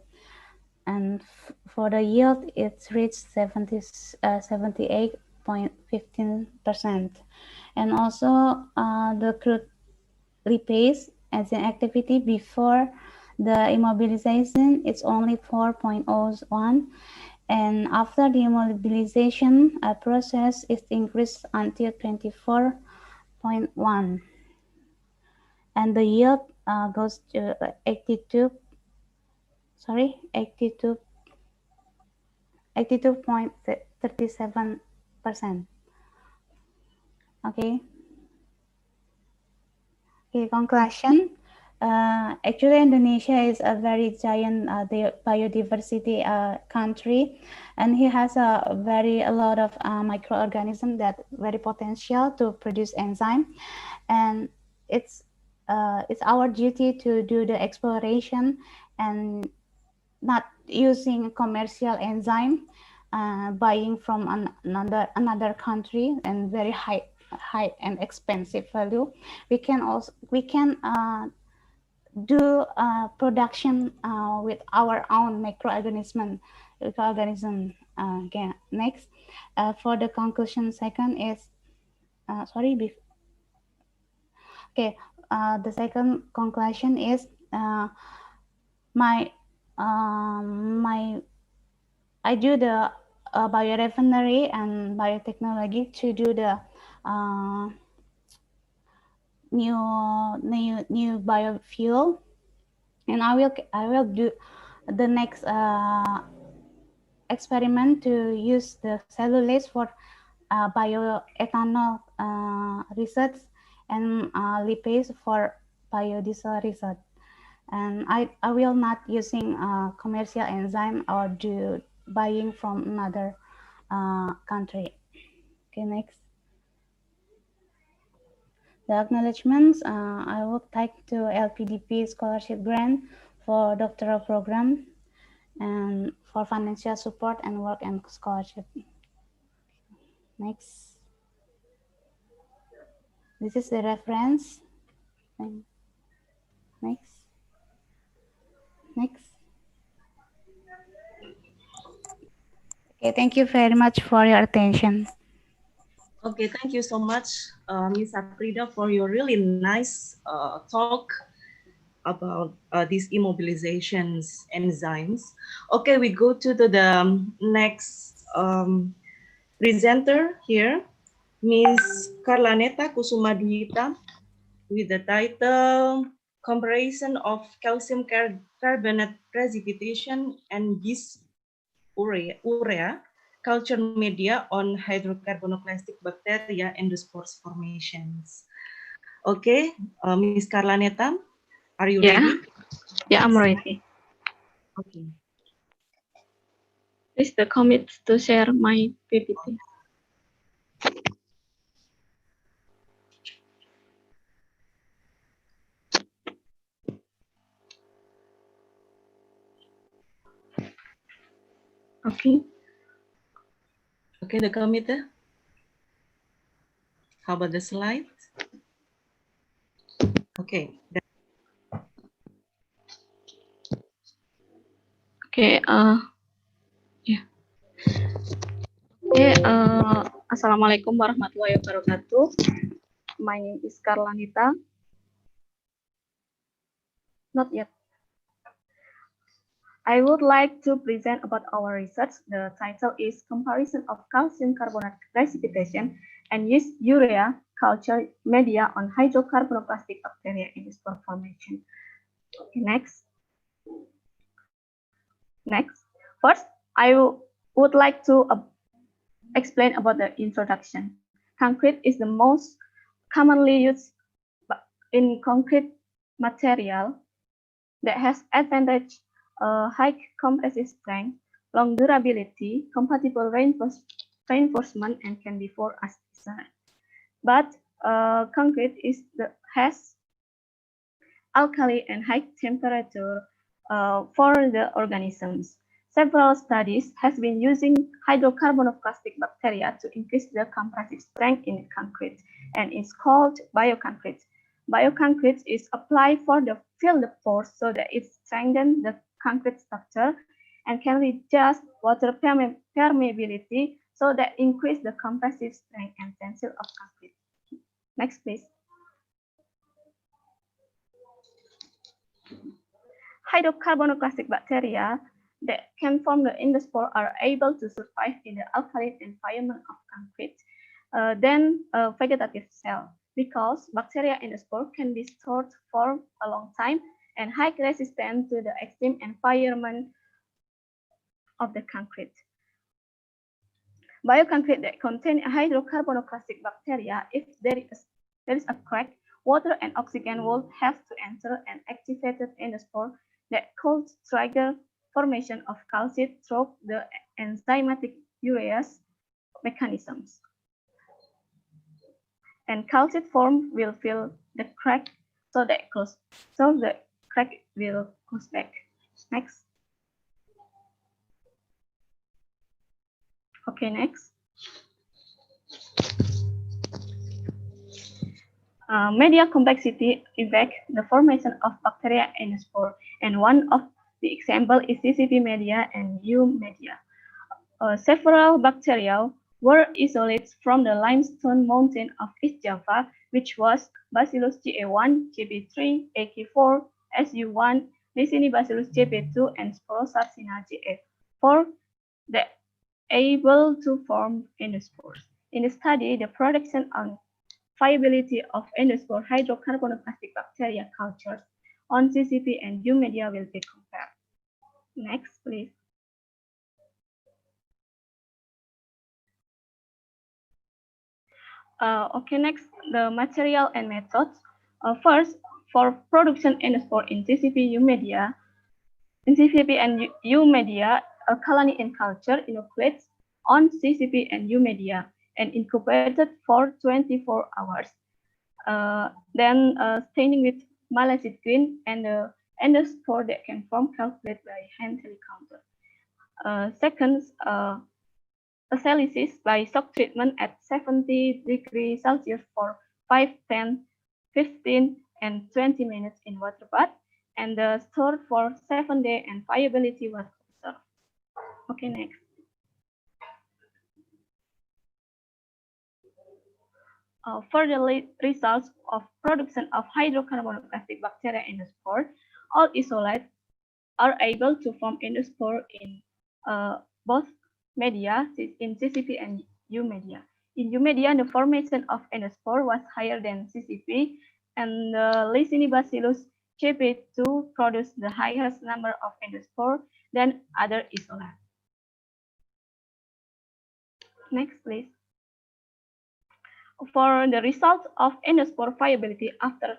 And for the yield, it's reached 78.15%. And also the crude lipase as an activity before the immobilization, it's only 4.01. And after the immobilization process, it increased until 24.1. And the yield goes to 82.37%. Okay. Okay, conclusion. Actually, Indonesia is a very giant biodiversity country, and it has a lot of microorganisms that very potential to produce enzyme, and it's our duty to do the exploration and not using commercial enzyme, buying from another country and very high and expensive value. We can do production with our own microorganism. Again, next, for the conclusion, second is the second conclusion is I do the biorefinery and biotechnology to do the new biofuel, and I will do the next experiment to use the cellulase for bioethanol research and lipase for biodiesel research. And I will not using commercial enzyme or do buying from another country. Okay, next. The acknowledgements, I would like to LPDP scholarship grant for doctoral program and for financial support and work and scholarship. Next. This is the reference. Next. Next. Okay, thank you very much for your attention. Okay, thank you so much, Ms. Aprida, for your really nice talk about these immobilizations enzymes. Okay, we go to the next presenter here, Ms. Karlaneta Kusumadwita, with the title Comparison of Calcium Carbonate Precipitation and Yeast Urea Culture Media on Hydrocarbonoclastic Bacteria Endospores Formations. Okay, Ms. Karlaneta, are you ready? Yeah, I'm ready. Okay. Please commit to share my PPT. Okay. Okay, the committee. How about the slide? Okay. Okay, yeah. Okay, Assalamualaikum warahmatullahi wabarakatuh. My name is Karlanita. Not yet. I would like to present about our research. The title is Comparison of Calcium Carbonate Precipitation and Urea Culture Media on Hydrocarbonoplastic Bacteria in Spore Formation. Okay, next. First, I would like to explain about the introduction. Concrete is the most commonly used in concrete material that has advantage high compressive strength, long durability, compatible reinforcement, and can be poured as desired. But concrete has alkali and high temperature for the organisms. Several studies have been using hydrocarbonoplastic bacteria to increase the compressive strength in concrete, and it's called bioconcrete. Bioconcrete is applied for the fill the pores so that it strengthens the concrete structure and can reduce water permeability so that increase the compressive strength and tensile of concrete. Next, please. Hydrocarbonoplastic bacteria that can form the endospore are able to survive in the alkaline environment of concrete than a vegetative cell because bacteria in the spore can be stored for a long time and high resistance to the extreme environment of the concrete. Bioconcrete that contain hydrocarbonoplastic bacteria, if there is a crack, water and oxygen will have to enter and activated in the spore that could trigger formation of calcite through the enzymatic urease mechanisms. And calcite form will fill the crack so the crack will close back. Next. Okay, next. Media complexity affects the formation of bacteria in the spore, and one of the example is CCP media and U media. Several bacteria were isolated from the limestone mountain of East Java, which was Bacillus GA1, GB3, AK4, SU1, Lysine-Bacillus GB2, and Sporosarcina GA4 that able to form endospores. In the study, the production and viability of endospore hydrocarbonoplastic bacteria cultures on CCP and U media will be compared. Next, please. Okay, next, the material and methods. First, for production endospore in CCP and U media, a colony in culture inoculates on CCP and U media and incubated for 24 hours. Then staining with malacid green and the endospore that can form calculated by hand telecounter. Second, acelysis by shock treatment at 70 degrees Celsius for 5, 10, 15, and 20 minutes in water bath, and stored for 7 days and viability was observed. Okay, next. For the results of production of hydrocarbonoplastic bacteria in the spore, all isolates are able to form endospore in both media, in CCP and U media. In U media, the formation of endospore was higher than CCP, and Lysine-Bacillus GB2 produced the highest number of endospore than other isolates. Next, please. For the results of endospore viability after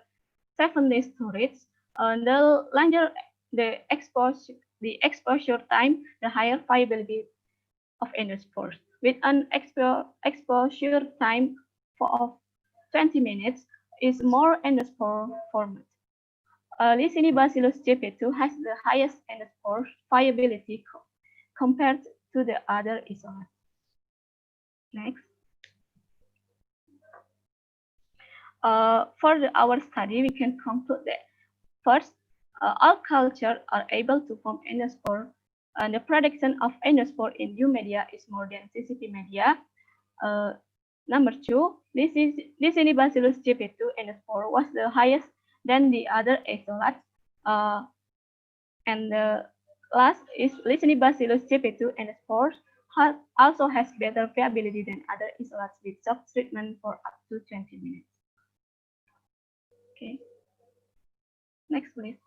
7 days storage, the longer the exposure time, the higher viability of endospores. With an exposure time of 20 minutes, is more endospore formed. Lysine-Bacillus GB2 has the highest endospore viability compared to the other isolate. Next. For our study, we can conclude that first, all cultures are able to form endospore, and the production of endospore in new media is more than CCP media. Number two, Bacillus GP2 endospore was the highest than the other isolates. And the last is Bacillus GP2 endospore also has better viability than other isolates with soft treatment for up to 20 minutes. Okay. Next, please.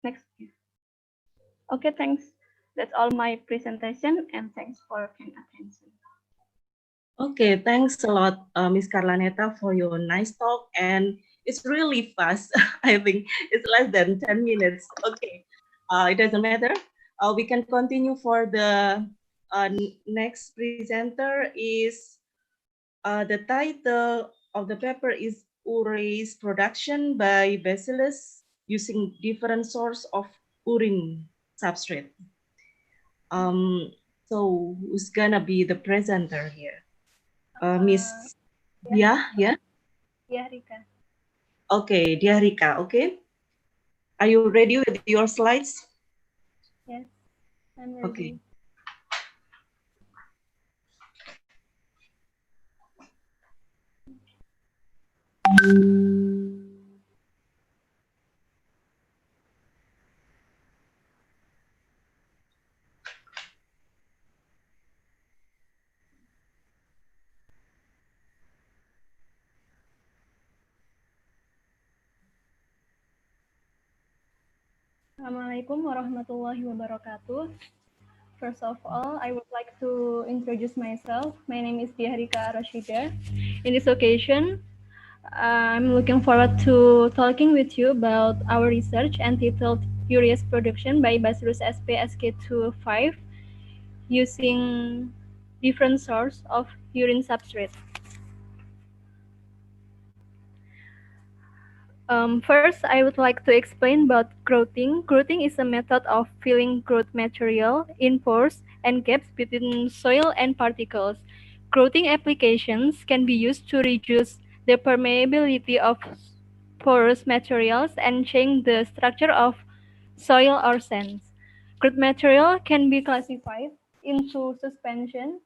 Next, please. Okay, thanks. That's all my presentation, and thanks for paying attention. Okay, thanks a lot, Ms. Carlaneta, for your nice talk. And it's really fast. I think it's less than 10 minutes. Okay, it doesn't matter. We can continue for the next presenter is the title of the paper is Urease production by Bacillus using different source of urine substrate. So who's gonna be the presenter here? Miss Dia, yeah? Yeah, Rika. Okay, Dia Rika, okay. Are you ready with your slides? Yes, I'm ready. Okay. Assalamualaikum warahmatullahi wabarakatuh. First of all, I would like to introduce myself. My name is Diharika Rashida. In this occasion, I'm looking forward to talking with you about our research entitled Urease production by Bacillus sp SK25 using different source of urine substrate. First, I would like to explain about growthing. Growthing is a method of filling growth material in pores and gaps between soil and particles. Growthing applications can be used to reduce the permeability of porous materials and change the structure of soil or sands. Growth material can be classified into suspension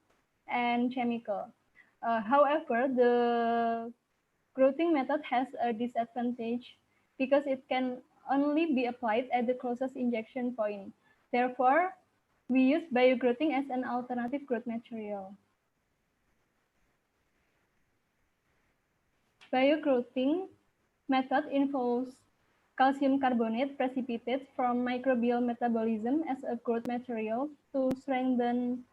and chemical. However, the growthing method has a disadvantage because it can only be applied at the closest injection point. Therefore, we use biogrowthing as an alternative growth material. Biogrowthing method involves calcium carbonate precipitated from microbial metabolism as a growth material to strengthen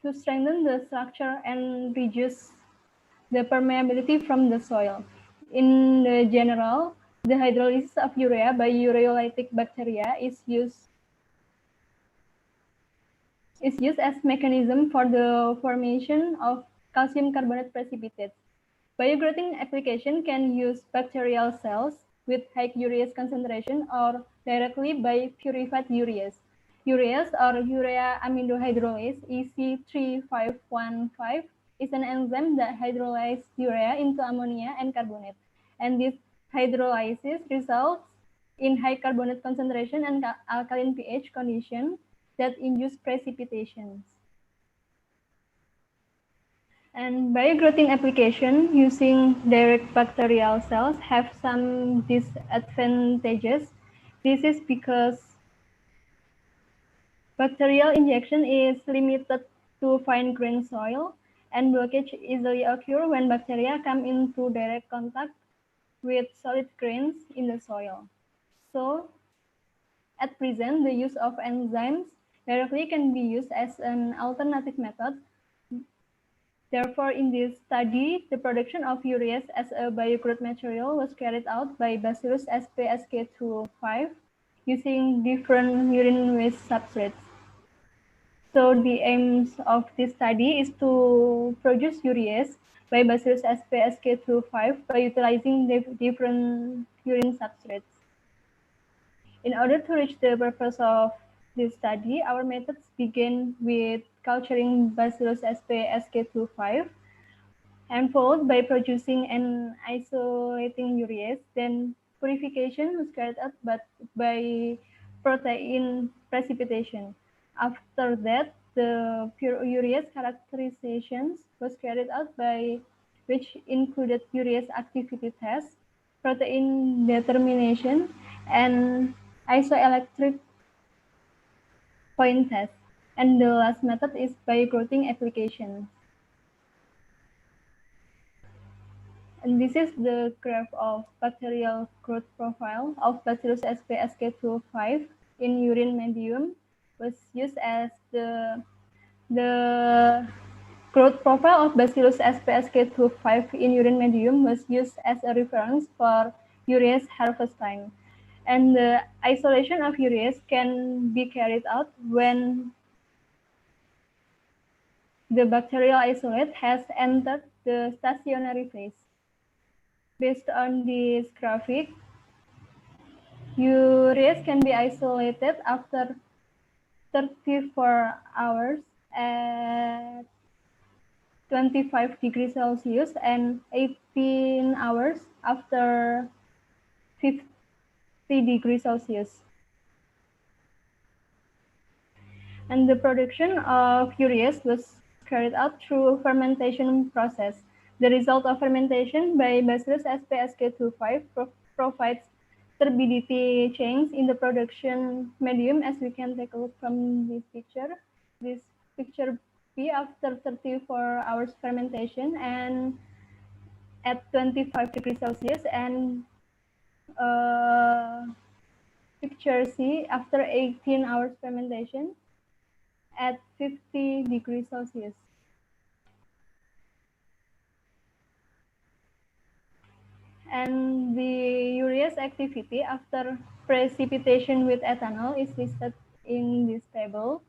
the structure and reduce the permeability from the soil. In the general, the hydrolysis of urea by ureolytic bacteria is used as mechanism for the formation of calcium carbonate precipitate. Biogrowthing application can use bacterial cells with high urease concentration or directly by purified urease. Urease or urea aminohydrolase EC3515 is an enzyme that hydrolyzes urea into ammonia and carbonate. And this hydrolysis results in high carbonate concentration and alkaline pH condition that induce precipitations. And biogrowthing application using direct bacterial cells have some disadvantages. This is because bacterial injection is limited to fine-grained soil, and blockage easily occur when bacteria come into direct contact with solid grains in the soil. So, at present, the use of enzymes directly can be used as an alternative method. Therefore, in this study, the production of urease as a biogrowth material was carried out by Bacillus sp SK25 using different urine waste substrates. So the aims of this study is to produce urease by Bacillus sp SK25 by utilizing different urine substrates. In order to reach the purpose of this study, our methods begin with culturing Bacillus sp. SK25 and followed by producing and isolating urease. Then purification was carried out by protein precipitation. After that, the pure urease characterizations was carried out by which included urease activity test, protein determination, and isoelectric point test. And the last method is by growing application. And this is the graph of bacterial growth profile of Bacillus sp. SK25 in urine medium was used as the growth profile of Bacillus sp. SK25 in urine medium was used as a reference for urease harvest time. And the isolation of urease can be carried out when the bacterial isolate has entered the stationary phase. Based on this graphic, urease can be isolated after 34 hours at 25 degrees Celsius and 18 hours after 50 degrees Celsius. And the production of urease was carried out through fermentation process. The result of fermentation by Bacillus sp. SK25 provides turbidity change in the production medium, as we can take a look from this picture. This picture B after 34 hours fermentation and at 25 degrees Celsius, and picture C after 18 hours fermentation at 50 degrees Celsius. And the urease activity after precipitation with ethanol is listed in this table.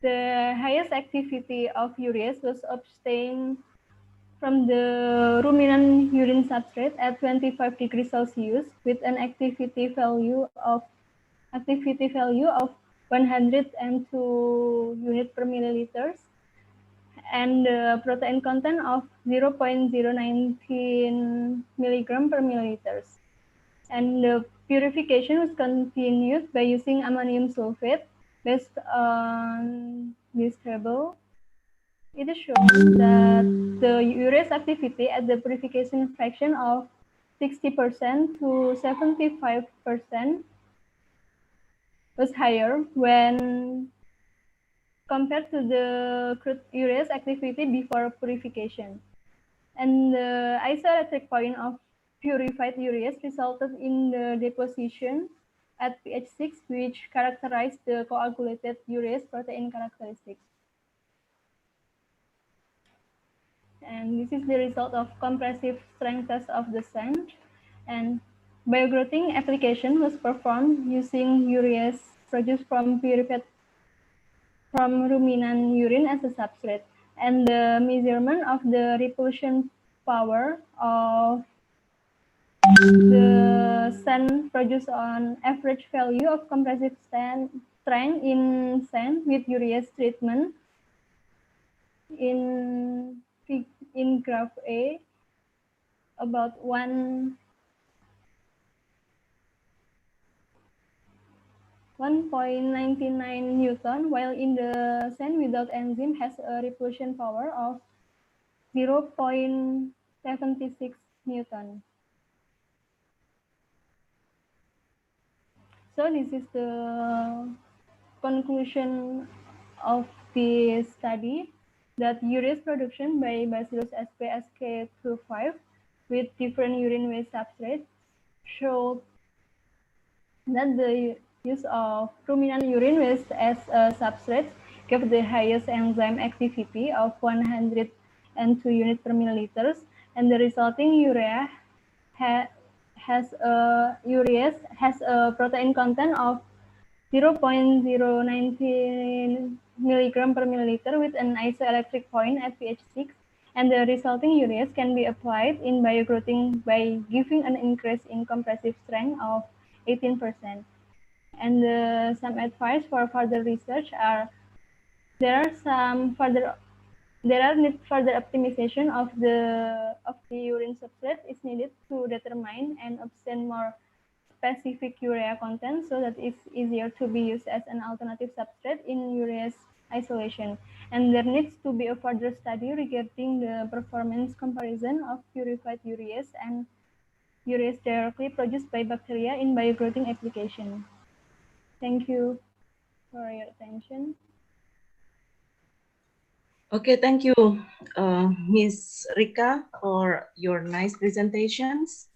The highest activity of urease was obtained from the ruminant urine substrate at 25 degrees Celsius with an activity value of 102 unit per milliliters and the protein content of 0.019 milligram per milliliters. And the purification was continued by using ammonium sulfate. Based on this table, it shows that the urease activity at the purification fraction of 60% to 75% was higher when compared to the crude urease activity before purification. And the isoelectric point of purified urease resulted in the deposition at pH 6, which characterized the coagulated urease protein characteristics. And this is the result of compressive strength test of the sand. And biogroting application was performed using urease produced from purified ruminant urine as a substrate, and the measurement of the repulsion power of the sand produced on average value of compressive strength in sand with urease treatment in graph A about 1.99 Newton, while in the sand without enzyme has a repulsion power of 0.76 Newton. So this is the conclusion of the study, that urease production by Bacillus sp. SK25 with different urine waste substrates showed that the use of ruminant urine waste as a substrate gave the highest enzyme activity of 102 units per milliliters, and the resulting urease has a protein content of 0.019 milligram per milliliter with an isoelectric point at pH 6, and the resulting urease can be applied in biogroting by giving an increase in compressive strength of 18%. And some advice for further research are there are need further optimization of the urine substrate is needed to determine and obtain more specific urea content so that it's easier to be used as an alternative substrate in urea's isolation. And there needs to be a further study regarding the performance comparison of purified ureas and ureas directly produced by bacteria in biogrowing application. Thank you for your attention. Okay, thank you, Ms. Rika, for your nice presentations.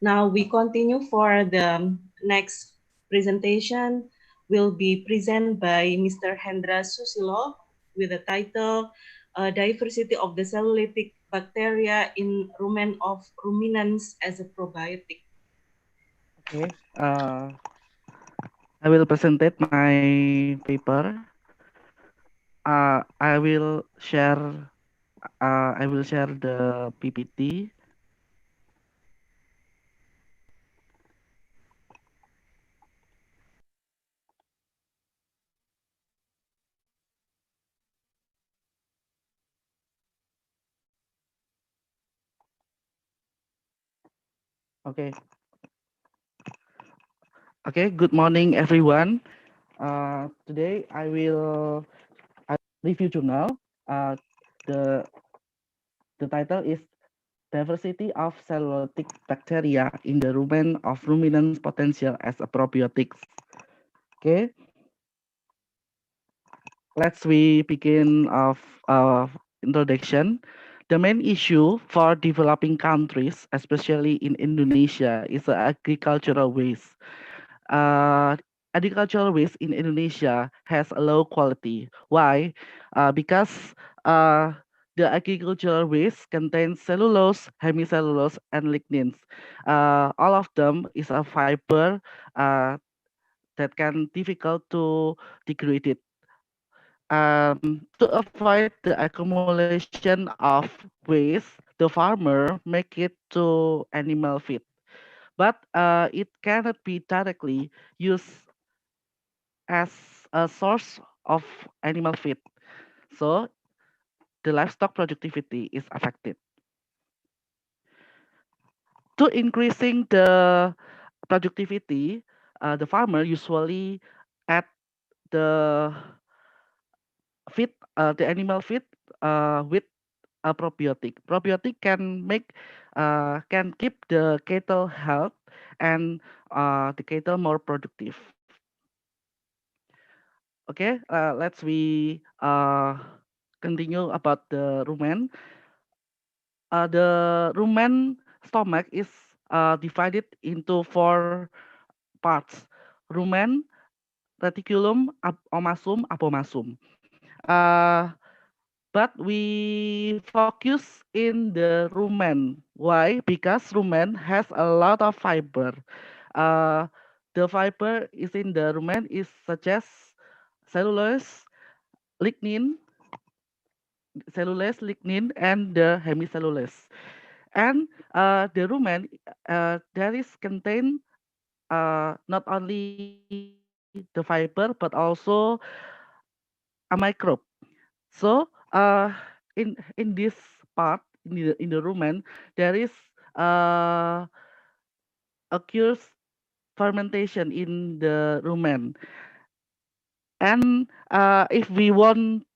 Now we continue for the next presentation will be presented by Mr. Hendra Susilo with the title Diversity of the Cellulitic Bacteria in Rumen of Ruminants as a Probiotic. Okay, I will present my paper. I will share. I will share the PPT. Okay. Okay. Good morning, everyone. Today I will review journal. The the title is Diversity of Cellulotic Bacteria in the Rumen of Ruminants Potential as a Probiotics. Okay. Let's we begin of introduction. The main issue for developing countries, especially in Indonesia, is the agricultural waste. Agricultural waste in Indonesia has a low quality. Why? Because the agricultural waste contains cellulose, hemicellulose, and lignins. All of them is a fiber that can difficult to degrade it. To avoid the accumulation of waste, the farmer make it to animal feed, but it cannot be directly used as a source of animal feed. So the livestock productivity is affected. To increasing the productivity, the farmer usually add the feed, the animal feed with a probiotic. Probiotic can keep the cattle health and the cattle more productive. Okay, let's we continue about the rumen. The rumen stomach is divided into four parts: rumen, reticulum, omasum, abomasum. But we focus in the rumen. Why? Because rumen has a lot of fiber. Uh, the fiber is in the rumen is such as cellulose, lignin, and the hemicellulose. And the rumen there is contain not only the fiber but also a microbe. So in this part in the rumen there is uh, occurs fermentation in the rumen. And if we want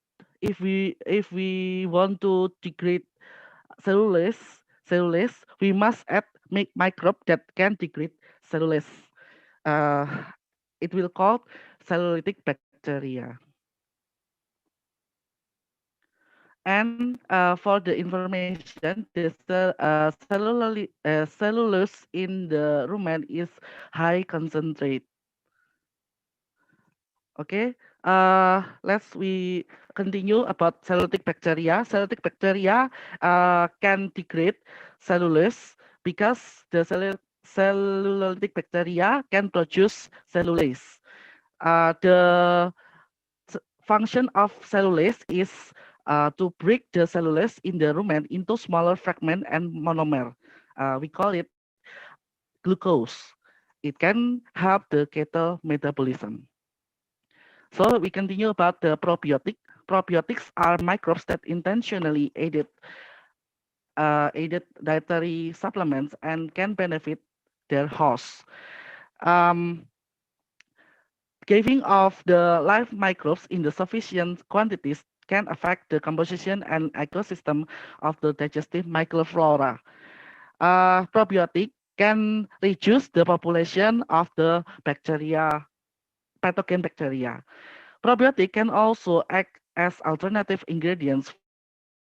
to degrade cellulose, we must add make microbe that can degrade cellulose. Uh, it will call cellulitic bacteria. And for the information, cellulose in the rumen is high concentrate. Okay, let's we continue about cellulitic bacteria. Cellulitic bacteria can degrade cellulose because the cellulitic bacteria can produce cellulase. The function of cellulase is to break the cellulose in the rumen into smaller fragment and monomer. We call it glucose it can help the kettle metabolism. So we continue about the probiotic. Probiotics are microbes that intentionally aided dietary supplements and can benefit their hosts. Um, Giving of the live microbes in the sufficient quantities can affect the composition and ecosystem of the digestive microflora. Probiotic can reduce the population of the pathogen bacteria. Probiotic can also act as alternative ingredients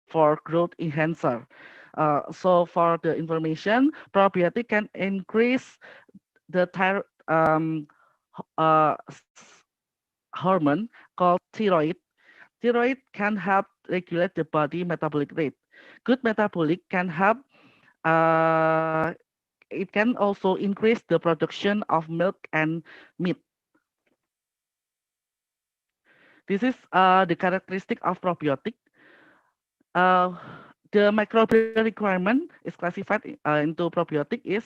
for growth enhancer. So for the information, probiotic can increase the hormone called thyroid. Thyroid can help regulate the body metabolic rate. Good metabolic can help. Uh, it can also increase the production of milk and meat. This is the characteristic of probiotic. Uh, the microbial requirement is classified into probiotic is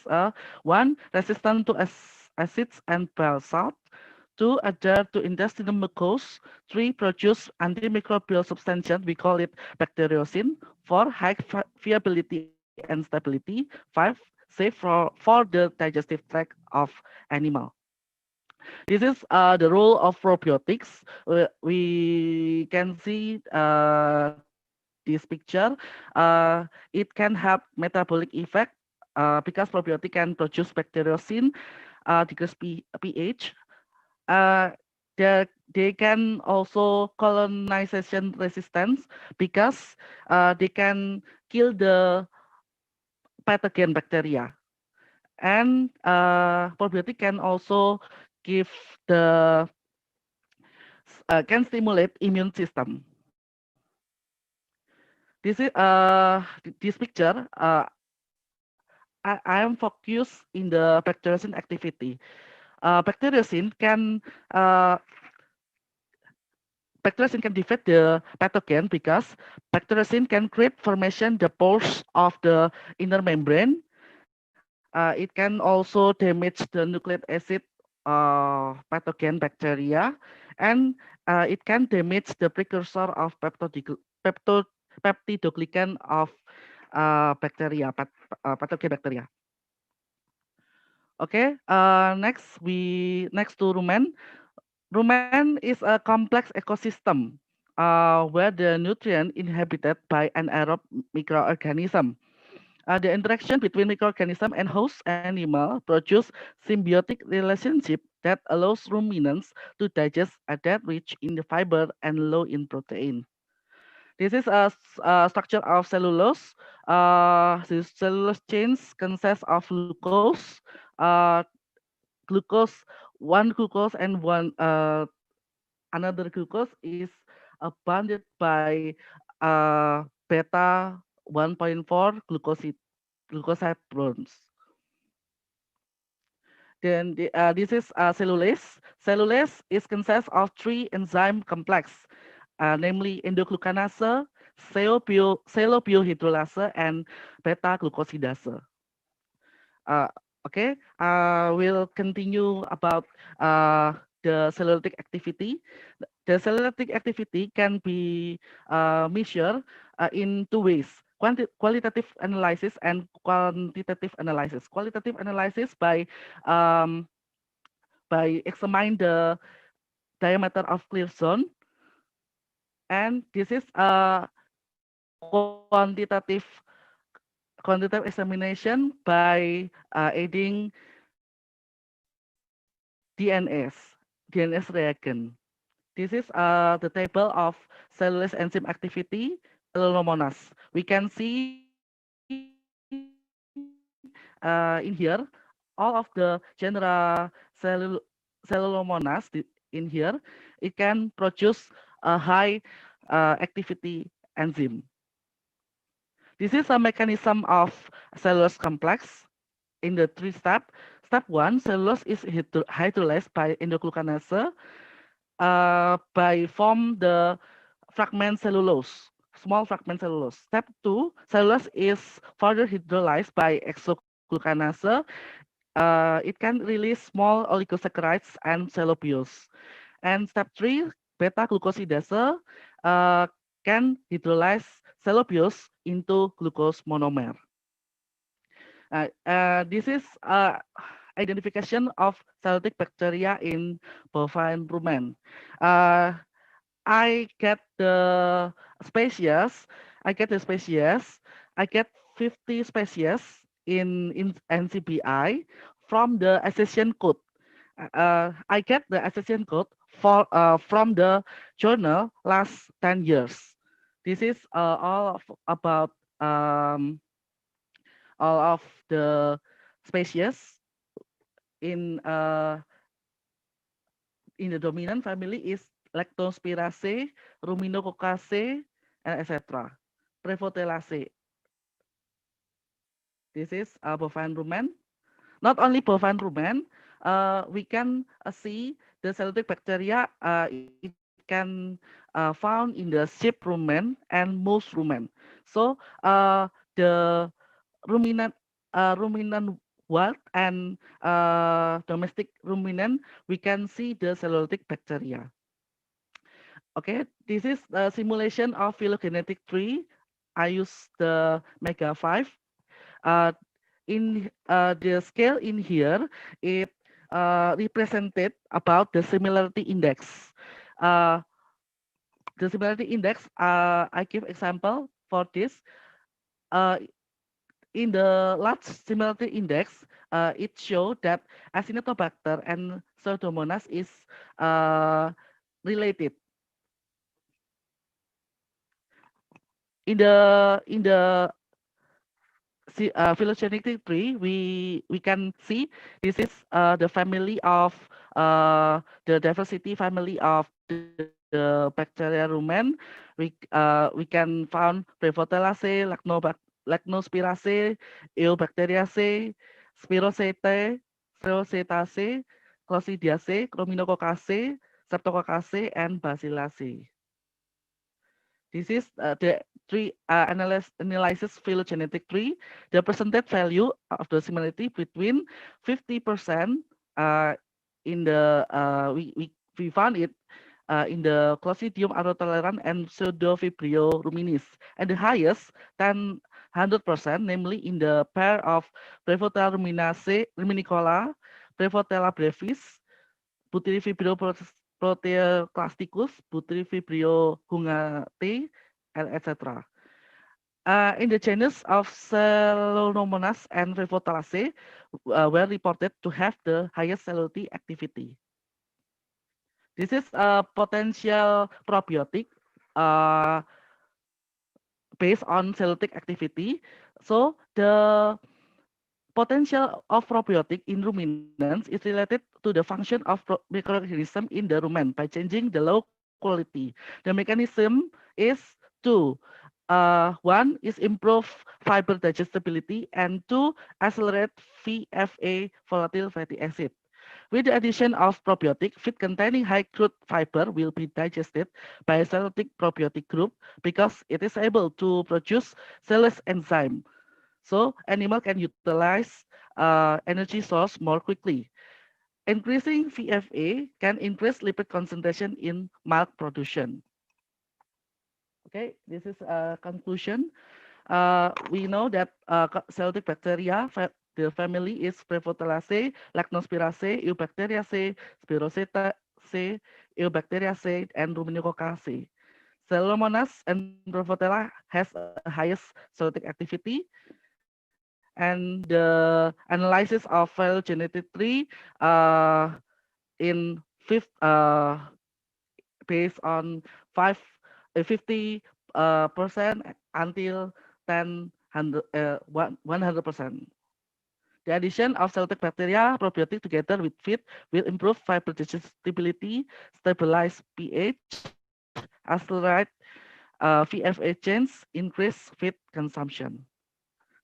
one, resistant to acids and bile salt. Two, adhere to intestinal mucus. Three, produce antimicrobial substances. We call it bacteriocin. Four, high viability and stability. Five, safe for the digestive tract of animal. This is the role of probiotics. We can see this picture. It can have metabolic effect because probiotic can produce bacteriocin, decrease pH. Uh, they can also colonization resistance because they can kill the pathogen bacteria. And probiotic can also give the can stimulate immune system. This is this picture. I am focused in the bacteriocin activity. Bacteriocin can defeat the pathogen because bacteriocin can create formation the pores of the inner membrane. It can also damage the nucleic acid pathogen bacteria, and it can damage the precursor of peptidoglycan of bacteria, pathogen bacteria. Okay, next to rumen. Rumen is a complex ecosystem where the nutrient inhabited by anaerobe microorganism. The interaction between microorganism and host animal produce symbiotic relationship that allows ruminants to digest a diet rich in the fiber and low in protein. This is a structure of cellulose. The cellulose chains consist of glucose, glucose, one glucose and one another glucose is bounded by beta 1.4 glucoside bonds. Then this is cellulase. Cellulase is consists of three enzyme complex, namely endoglucanase, cellopiohydrolase, and beta glucosidase. Okay, we'll continue about the cellulosic activity. The cellulosic activity can be measured in two ways: qualitative analysis and quantitative analysis. Qualitative analysis by examine the diameter of clear zone, and this is quantitative examination by adding DNS reagent. This is the table of cellulose enzyme activity, cellulomonas. We can see in here all of the genera cellulomonas in here. It can produce a high activity enzyme. This is a mechanism of cellulose complex in the three steps. Step one, cellulose is hydrolyzed by endoglucanase by form the fragment cellulose, small fragment cellulose. Step two, cellulose is further hydrolyzed by exoglucanase it can release small oligosaccharides and cellulose. And step 3, beta-glucosidase can hydrolyze cellulose into glucose monomer. This is identification of cellulosic bacteria in bovine rumen. I get the species. I get 50 species in NCBI from the accession code. I get the accession code from the journal last 10 years. This is about all of the species in the dominant family is Lactospiraceae, Ruminococcaceae, and etc. Prevotelaceae. This is bovine rumen. Not only bovine rumen, we can see the cellulosic bacteria. It can found in the sheep rumen and mouse rumen. So the ruminant wild and domestic ruminant, we can see the cellulosic bacteria. Okay, this is the simulation of phylogenetic tree. I use the Mega 5. In the scale in here, it represented about the similarity index. The similarity index, I give example for this. In the large similarity index, it showed that Acinetobacter and Pseudomonas is related. In the phylogenetic tree, we can see this is the family of the diversity family of the bacteria rumen. We can found Prevotelaceae, Lactospiraceae, Eubacteriaceae, Spirosetae, Spirosetaceae, Closidiaceae, Chrominococcaceae, Streptococcaceae, and Bacillacea. This is the tree analysis phylogenetic tree. The percentage value of the similarity between 50% in the we found it in the Clostridium autotolerant and Pseudovibrio ruminis, and the highest 100%, namely in the pair of Prevotella ruminicola, Prevotella brevis, Butyrovibrio proteoclasticus, Butyrovibrio hungate, and etc. In the genus of Cellomonas and Prevotelaceae were reported to have the highest cellulosic activity. This is a potential probiotic based on cellulosic activity. So the potential of probiotic in ruminants is related to the function of microorganism in the rumen by changing the low quality. The mechanism is two. One is improve fiber digestibility, and two, accelerate VFA, volatile fatty acid. With the addition of probiotic, feed containing high crude fiber will be digested by a cellulosic probiotic group because it is able to produce cellulose enzyme. So animal can utilize energy source more quickly. Increasing VFA can increase lipid concentration in milk production. Okay, this is a conclusion. We know that cellulosic bacteria, the family is Prevotelaceae, Lactospiraceae, Eubacteriaceae, Spirosetaceae, Eubacteriaceae, and Ruminococcaceae. Cellomonas and Prevotella has a highest cellulosic activity, and the analysis of phylogenetic tree in based on 50% until 100%. The addition of cellulosic bacteria probiotic together with feed will improve fiber digestibility, stabilize pH, accelerate VFA change, increase feed consumption.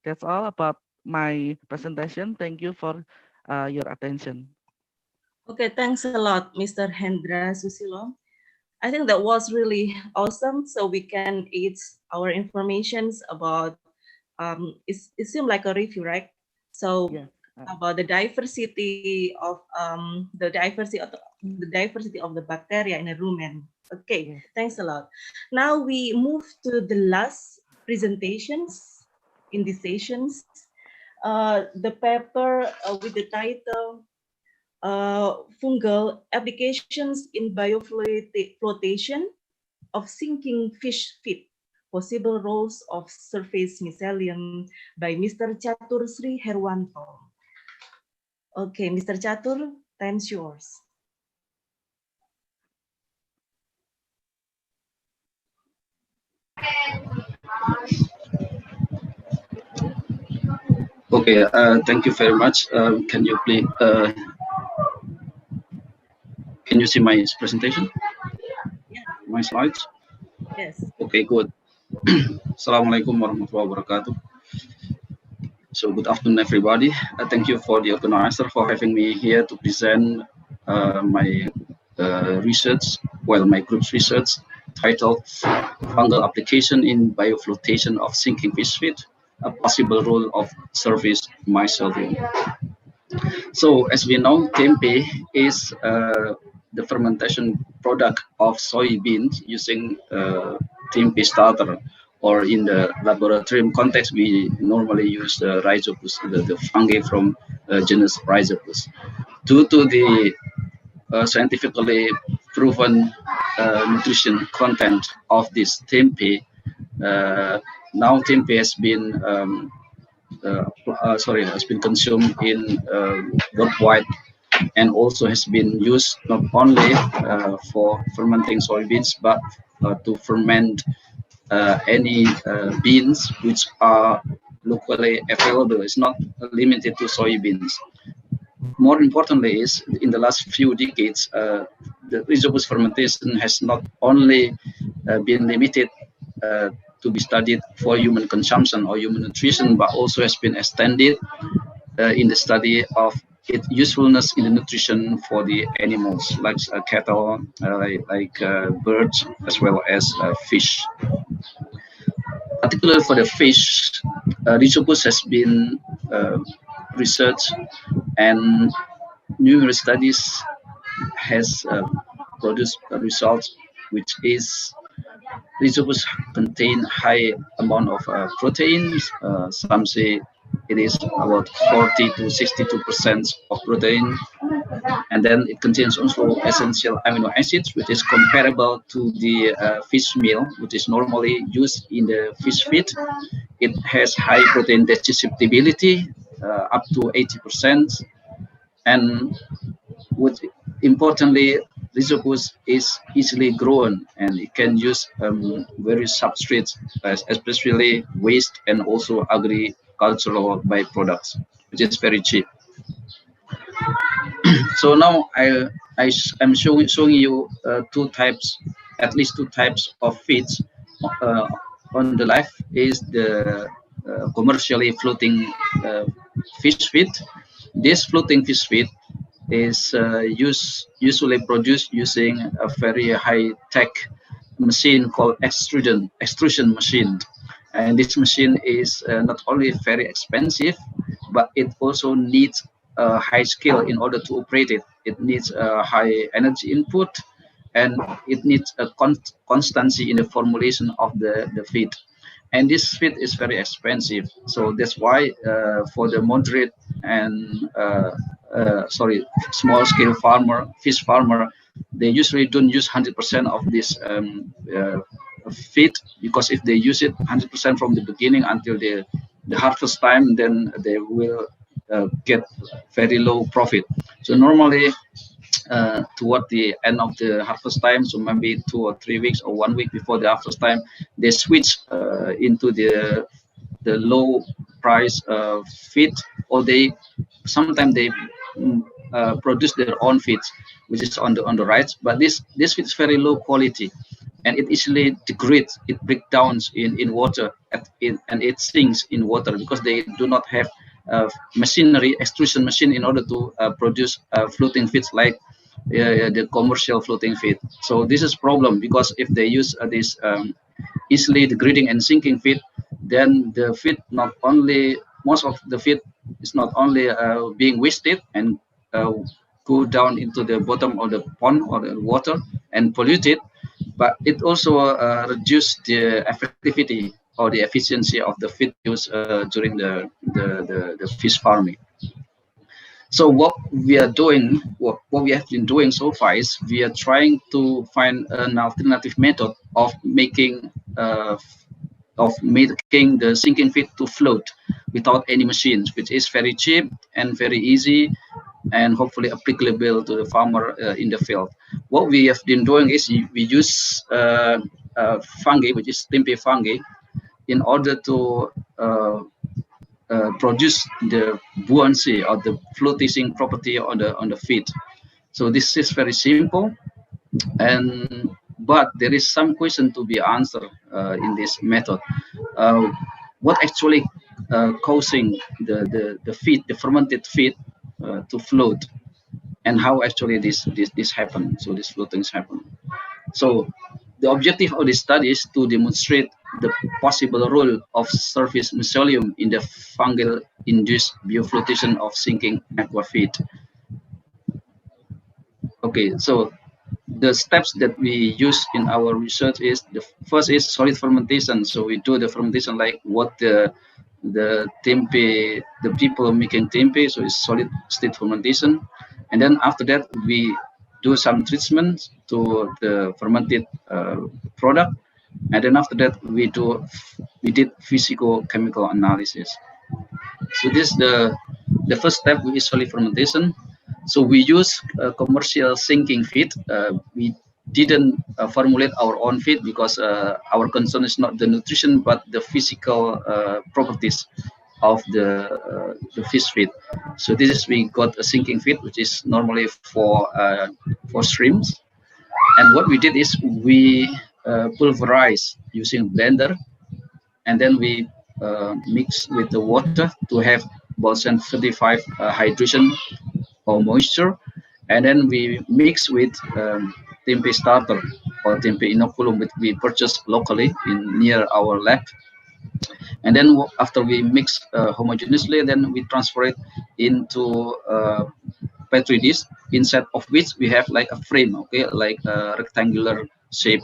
That's all about my presentation. Thank you for your attention. Okay, thanks a lot, Mr. Hendra Susilo. I think that was really awesome. So we can eat our informations about, it seemed like a review, right? So about the diversity of the bacteria in a rumen. Okay, thanks a lot. Now we move to the last presentations in these sessions. The paper with the title Fungal Applications in Bioflotation of Sinking Fish Feed, Possible Roles of Surface Mycelium by Mr. Chatur Sri Herwanto. Okay, Mr. Chatur, time's yours. Okay, thank you very much. Can you please, can you see my presentation? Yeah. My slides? Yes. Okay, good. Assalamualaikum warahmatullahi wabarakatuh. So good afternoon, everybody. Thank you for the organizer for having me here to present my research, my group's research titled Fungal Application in Bioflotation of Sinking Fish Feed, a Possible Role of Surface Mycelium. So as we know, tempeh is the fermentation product of soybeans using tempeh starter, or in the laboratorium context, we normally use the rhizopus, the fungi from genus Rhizopus. Due to the scientifically proven nutrition content of this tempeh, now tempeh has been has been consumed in worldwide, and also has been used not only for fermenting soybeans, but to ferment any beans which are locally available. It's not limited to soybeans. More importantly is, in the last few decades, the rhizopus fermentation has not only been limited to be studied for human consumption or human nutrition, but also has been extended in the study of its usefulness in the nutrition for the animals, like cattle, like birds, as well as fish. Particularly for the fish, rhizopus has been researched, and numerous studies has produced results, which is rhizopus contain high amount of proteins. Some say it is about 40 to 62% of protein, and then it contains also essential amino acids, which is comparable to the fish meal, which is normally used in the fish feed. It has high protein digestibility, up to 80%, and which importantly, rhizopus is easily grown, and it can use various substrates, especially waste and also agricultural byproducts, which is very cheap. So now I'm showing you at least two types of feeds. On the left is the commercially floating fish feed. This floating fish feed is usually produced using a very high-tech machine called extrusion machine. And this machine is not only very expensive, but it also needs a high skill in order to operate it. It needs a high energy input, and it needs a constancy in the formulation of the feed. And this feed is very expensive. So that's why for the moderate and small scale fish farmer, they usually don't use 100% of this feed, because if they use it 100% from the beginning until the harvest time, then they will get very low profit. So normally toward the end of the harvest time, so maybe 2 or 3 weeks or 1 week before the harvest time, they switch into the low price feed, or sometimes they produce their own feeds, which is on the right. But this feed is very low quality, and it easily degrades. It breaks down in water, and it sinks in water, because they do not have machinery, extrusion machine, in order to produce floating feeds like the commercial floating feed. So this is problem, because if they use this easily degrading and sinking feed, then the feed not only most of the feed is not only being wasted and go down into the bottom of the pond or the water and pollute it, but it also reduce the effectivity or the efficiency of the feed use during the fish farming. So what we are doing, what we have been doing so far is we are trying to find an alternative method of making the sinking feed to float without any machines, which is very cheap and very easy and hopefully applicable to the farmer in the field. What we have been doing is we use fungi, which is tempeh fungi, in order to produce the buoyancy or the floating property on the feed. So this is very simple, but there is some question to be answered in this method. What actually causing the feed, the fermented feed, to float, and how actually this happen? So these floatings happen. So the objective of this study is to demonstrate the possible role of surface mycelium in the fungal-induced bioflotation of sinking aquafeed. Okay, so the steps that we use in our research is the first is solid fermentation. So we do the fermentation like what the tempeh, the people making tempeh, so it's solid state fermentation, and then after that we do some treatment to the fermented product, and then after that we did physicochemical analysis. So this is the first step, which is solid fermentation. So we use commercial sinking feed. We didn't formulate our own feed because our concern is not the nutrition but the physical properties of the fish feed. So this is, we got a sinking feed which is normally for shrimps, and what we did is we pulverize using blender, and then we mix with the water to have about 35 hydration or moisture, and then we mix with tempeh starter or tempeh inoculum, which we purchased locally near our lab. And then after we mix homogeneously, then we transfer it into petri dish, inside of which we have like a frame, okay, like rectangular shape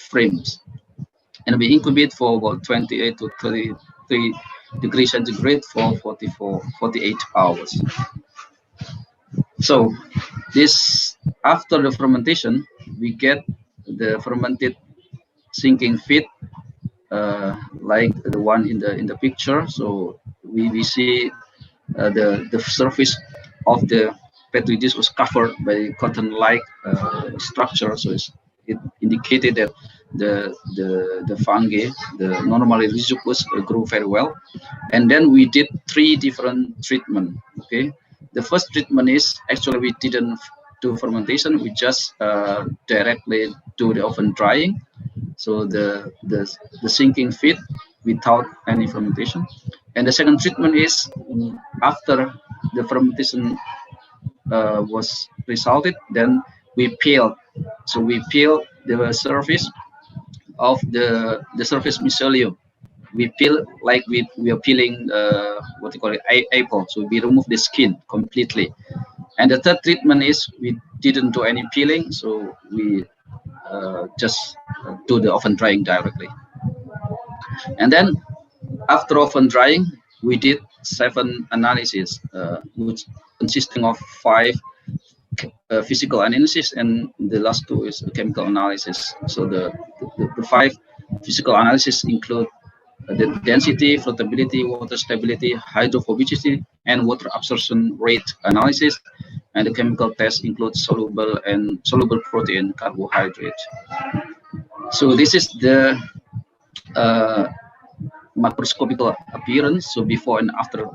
frames, and we incubate for about 28 to 33 degrees centigrade for 48 hours. So this, after the fermentation, we get the fermented sinking feed like the one in the picture. So we see the surface of the petri dish was covered by cotton-like structure. So it indicated that the fungi, the normally rhizospus, grew very well. And then we did 3 different treatment. Okay, the first treatment is actually we didn't do fermentation. We just directly do the oven drying. So the sinking feed without any fermentation. And the second treatment is after the fermentation was resulted, then we peel. So we peel the surface of the surface mycelium. We peel like we are peeling what you call it, apple. So we remove the skin completely. And the third treatment is we didn't do any peeling, so we just do the oven drying directly. And then after oven drying, we did 7 analyses, which consisting of 5 physical analysis, and the last 2 is chemical analysis. So the 5 physical analysis include the density, floatability, water stability, hydrophobicity, and water absorption rate analysis. And the chemical test includes soluble protein, carbohydrate. So this is the macroscopical appearance, so before and after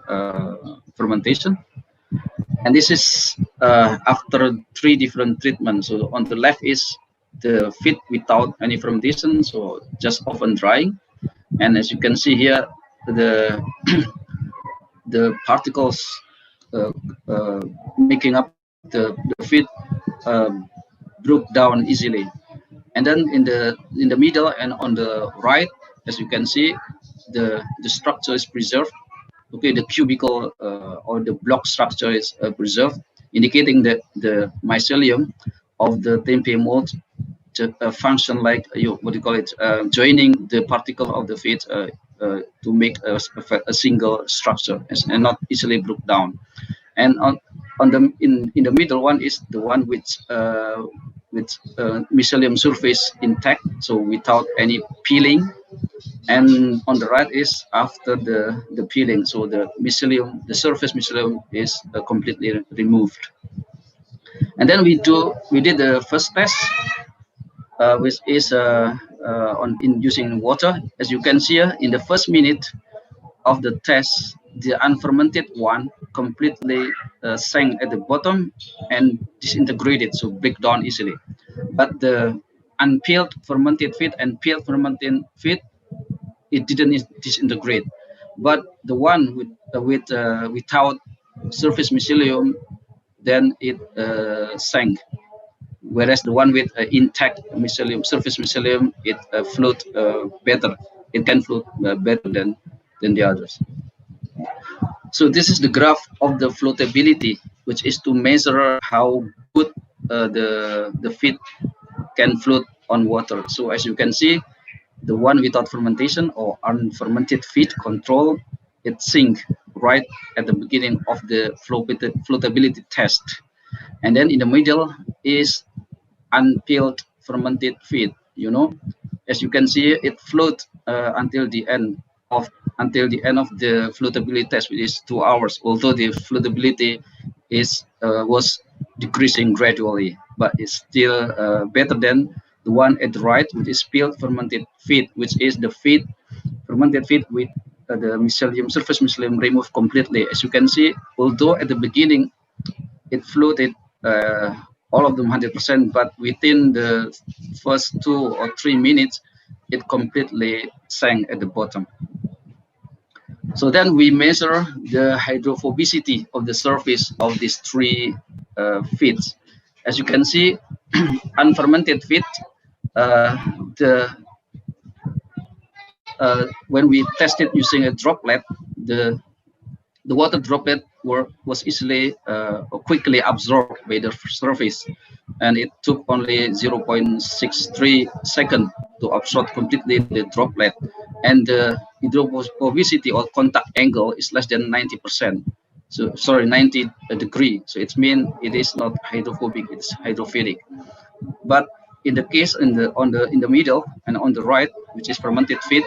fermentation. And this is after 3 different treatments. So on the left is the feed without any fermentation, so just oven drying. And as you can see here, the particles making up the feed broke down easily. And then in the middle and on the right, as you can see, the structure is preserved. Okay, the cubicle or the block structure is preserved, indicating that the mycelium of the tempeh mold function like what do you call it, joining the particle of the feed to make a single structure and not easily broke down. And on the in the middle one is the one with mycelium surface intact, so without any peeling. And on the right is after the peeling, so the mycelium, the surface mycelium is completely removed. And then we did the first test, which is on in using water. As you can see here, in the first minute of the test, the unfermented one completely sank at the bottom and disintegrated, so break down easily. But the unpeeled fermented feed and peeled fermented feed, it didn't disintegrate. But the one without surface mycelium, then it sank. Whereas the one with intact mycelium, surface mycelium, it float better. It can float better than the others. So this is the graph of the floatability, which is to measure how good the feed can float on water. So as you can see, the one without fermentation or unfermented feed control, it sink right at the beginning of the floatability test. And then in the middle is unpeeled fermented feed. As you can see, it float until the end of the floatability test, which is 2 hours. Although the floatability was decreasing gradually, but it's still better than the one at the right, which is peeled fermented feed, which is the fermented feed with the mycelium, surface mycelium removed completely. As you can see, although at the beginning it floated all of them 100%, but within the first 2 or 3 minutes, it completely sank at the bottom. So then we measure the hydrophobicity of the surface of these 3 feeds. As you can see, unfermented feed, when we tested using a droplet, the water droplet was easily quickly absorbed by the surface, and it took only 0.63 seconds to absorb completely the droplet, and the hydrophobicity or contact angle is less than 90%. So sorry, 90 degree. So it means it is not hydrophobic; it's hydrophilic. But in the case in the middle and on the right, which is fermented feed,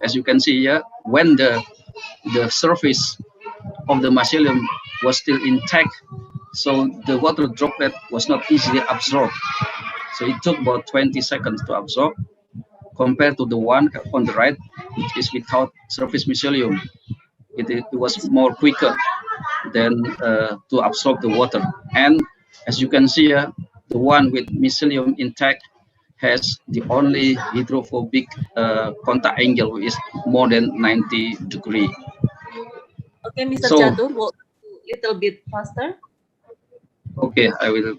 as you can see here, when the surface of the mycelium was still intact, so the water droplet was not easily absorbed. So it took about 20 seconds to absorb, compared to the one on the right, which is without surface mycelium. It was more quicker than to absorb the water. And as you can see here, the one with mycelium intact has the only hydrophobic contact angle, which is more than 90 degree. Okay, Mr. So, Chatur, walk a little bit faster. Okay, I will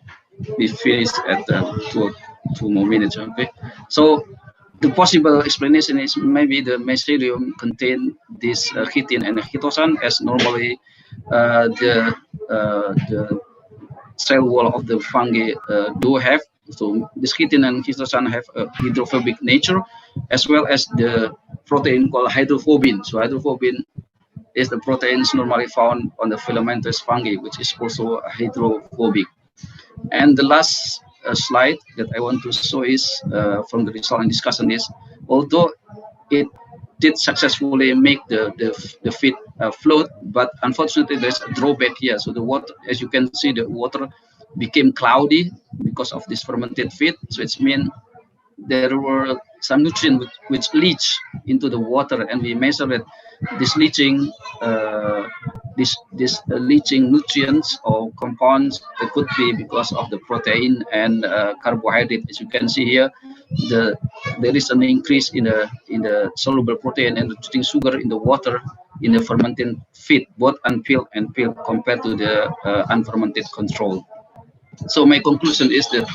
be finished at 2 more minutes. Okay, so the possible explanation is maybe the mycelium contain this chitin and chitosan, as normally the cell wall of the fungi do have. So this chitin and chitosan have a hydrophobic nature, as well as the protein called hydrophobin. So hydrophobin is the proteins normally found on the filamentous fungi, which is also hydrophobic. And the last slide that I want to show is from the result and discussion is, although it did successfully make the feed float, but unfortunately there's a drawback here. So the water, as you can see, the water became cloudy because of this fermented feed. So it's mean there were some nutrients which leach into the water, and we measured it. This leaching, leaching nutrients or compounds, it could be because of the protein and carbohydrate. As you can see here, there is an increase in the soluble protein and the sugar in the water in the fermented feed, both unpeeled and peeled, compared to the unfermented control. So my conclusion is that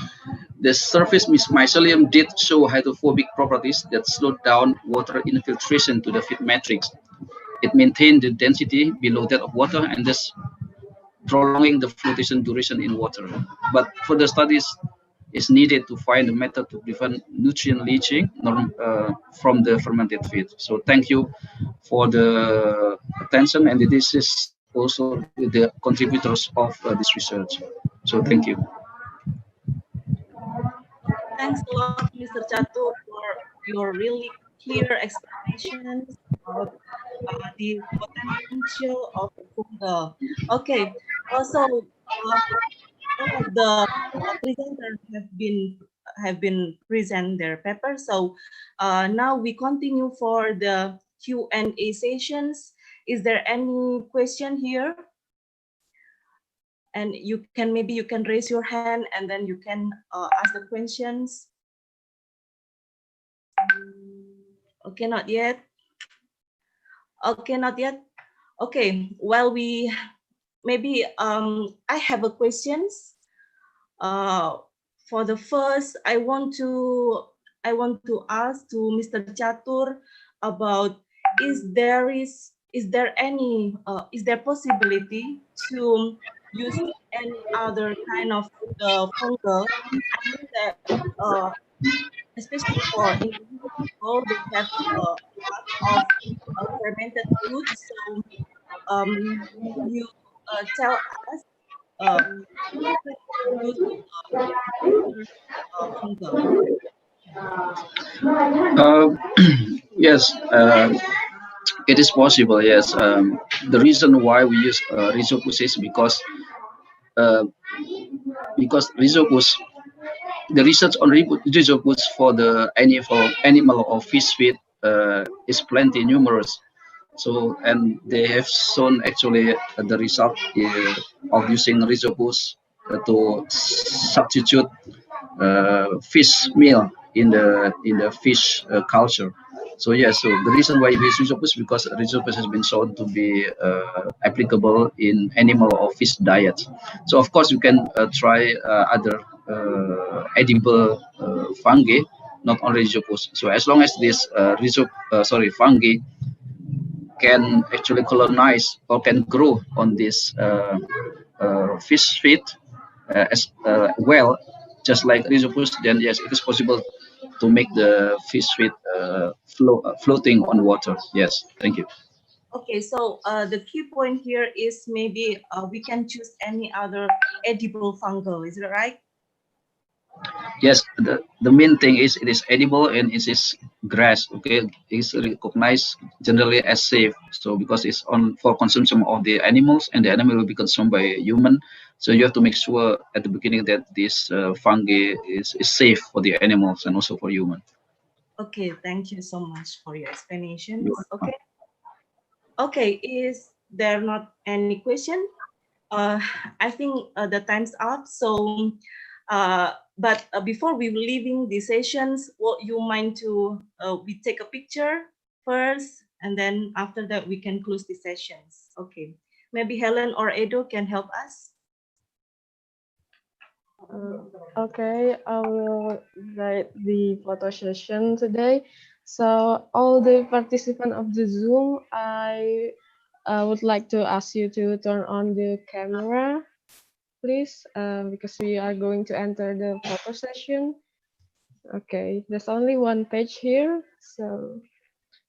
the surface mycelium did show hydrophobic properties that slowed down water infiltration to the feed matrix. it maintains the density below that of water and thus prolonging the flotation duration in water. But further studies is needed to find a method to prevent nutrient leaching from the fermented feed. So thank you for the attention, and this is also the contributors of this research. So thank you. Thanks a lot, Mr. Chatur, for your really clear explanations about the potential of fungal. Okay, also all of the presenters have been present their paper. So now we continue for the Q&A sessions. Is there any question here? And you can raise your hand and then you can ask the questions. Okay, not yet. Okay, not yet. Okay, well, I have a questions. For the first, I want to ask to Mr. Chatur about is there possibility to use any other kind of fungal? I mean that especially for individual people, they have a lot of fermented foods. So can you tell us we can use other fungal? Yes, it is possible. Yes, the reason why we use rhizopus is uh, because rhizopus, the research on rhizopus for the animal or fish feed is plenty numerous. So, and they have shown actually the result of using rhizopus to substitute fish meal in the fish culture. So yes, so the reason why we use rhizopus because rhizopus has been shown to be applicable in animal or fish diet. So of course you can try other edible fungi, not only rhizopus. So as long as this fungi can actually colonize or can grow on this fish feed as well, just like rhizopus, then yes, it is possible to make the fish feed floating on water. Yes, thank you. Okay, so the key point here is maybe we can choose any other edible fungal. Is that right? Yes, the main thing is it is edible and it is grass. Okay, it's recognized generally as safe. So because it's on for consumption of the animals and the animal will be consumed by human, so you have to make sure at the beginning that this fungi is safe for the animals and also for human. Okay, thank you so much for your explanations. Okay. Okay, is there not any question? I think the time's up. So, but before we leaving the sessions, what you mind to we take a picture first, and then after that we can close the sessions. Okay, maybe Helen or Edo can help us. Okay, I will write the photo session today. So all the participants of the Zoom, I would like to ask you to turn on the camera, please, because we are going to enter the photo session. Okay, there's only one page here, so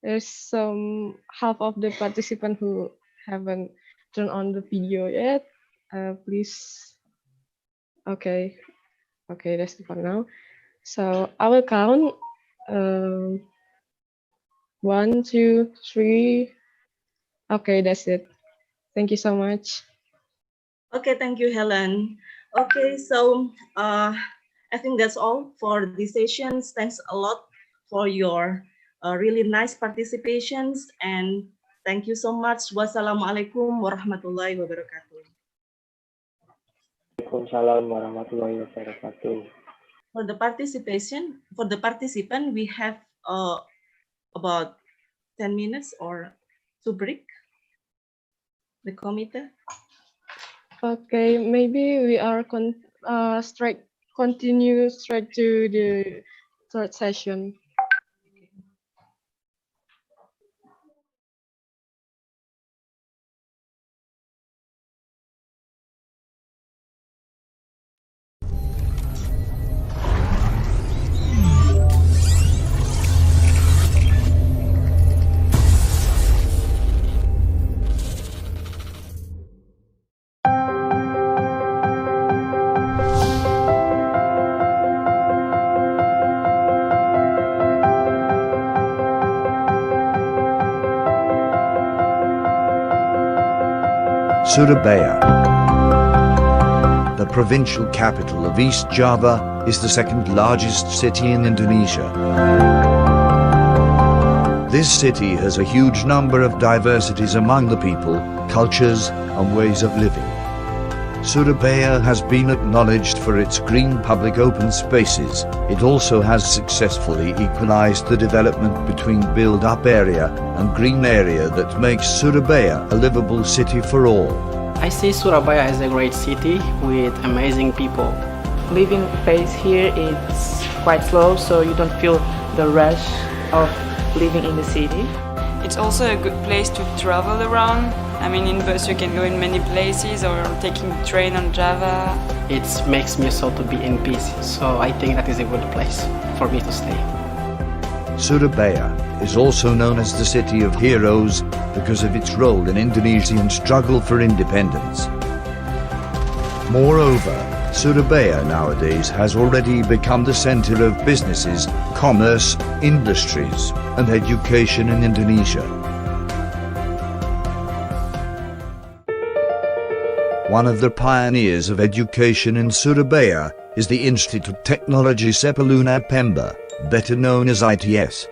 there's some half of the participants who haven't turned on the video yet. Please. Okay. Okay, that's for now. So I will count 1, 2, 3. Okay, that's it. Thank you so much. Okay, thank you, Helen. Okay, so I think that's all for the sessions. Thanks a lot for your really nice participations, and thank you so much. Wassalamualaikum warahmatullahi wabarakatuh. Waalaikumsalam warahmatullahi wabarakatuh. For the participant, we have about 10 minutes or to break the committee. Okay, maybe we are continue straight to the third session. Surabaya. The provincial capital of East Java is the second largest city in Indonesia. This city has a huge number of diversities among the people, cultures, and ways of living. Surabaya has been acknowledged for its green public open spaces. It also has successfully equalized the development between build-up area and green area that makes Surabaya a livable city for all. I see Surabaya as a great city with amazing people. Living pace here is quite slow, so you don't feel the rush of living in the city. It's also a good place to travel around. I mean, in bus you can go in many places, or taking train on Java. It makes me so to be in peace, so I think that is a good place for me to stay. Surabaya is also known as the City of Heroes because of its role in Indonesian struggle for independence. Moreover, Surabaya nowadays has already become the center of businesses, commerce, industries, and education in Indonesia. One of the pioneers of education in Surabaya is the Institute Teknologi Sepuluna Pemba, better known as ITS.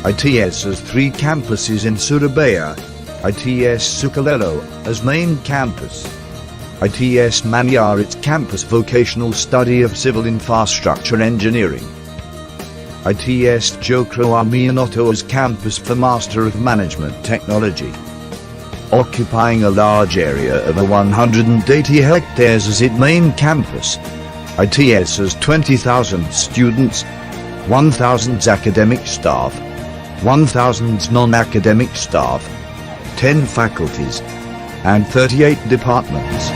ITS has 3 campuses in Surabaya. ITS Sukolilo as main campus. ITS Manyar its campus vocational study of civil infrastructure engineering. ITS Jokro Aminoto as campus for Master of Management Technology. Occupying a large area of 180 hectares as its main campus. ITS has 20,000 students, 1,000 academic staff, 1,000 non-academic staff, 10 faculties, and 38 departments.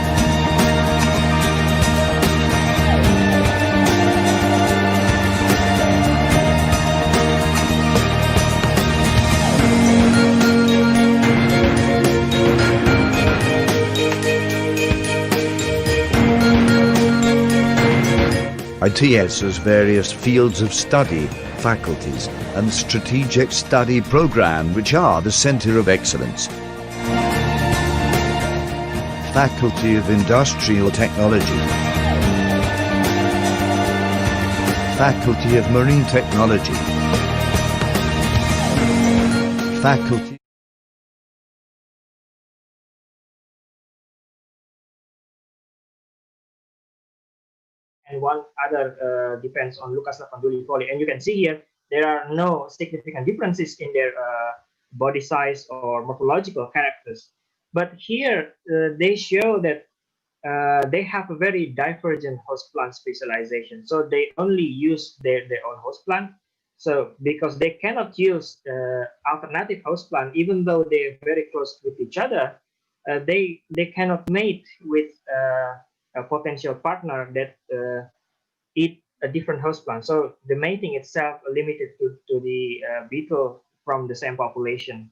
ITS has various fields of study, faculties, and strategic study program which are the center of excellence. Faculty of Industrial Technology, Faculty of Marine Technology, Faculty and one other depends on Lucas Lapanduli Poli. And you can see here, there are no significant differences in their body size or morphological characters. But here, they show that they have a very divergent host plant specialization. So they only use their own host plant. So because they cannot use alternative host plant, even though they're very close with each other, they cannot mate with a potential partner that eat a different host plant. So the mating itself limited to the beetle from the same population.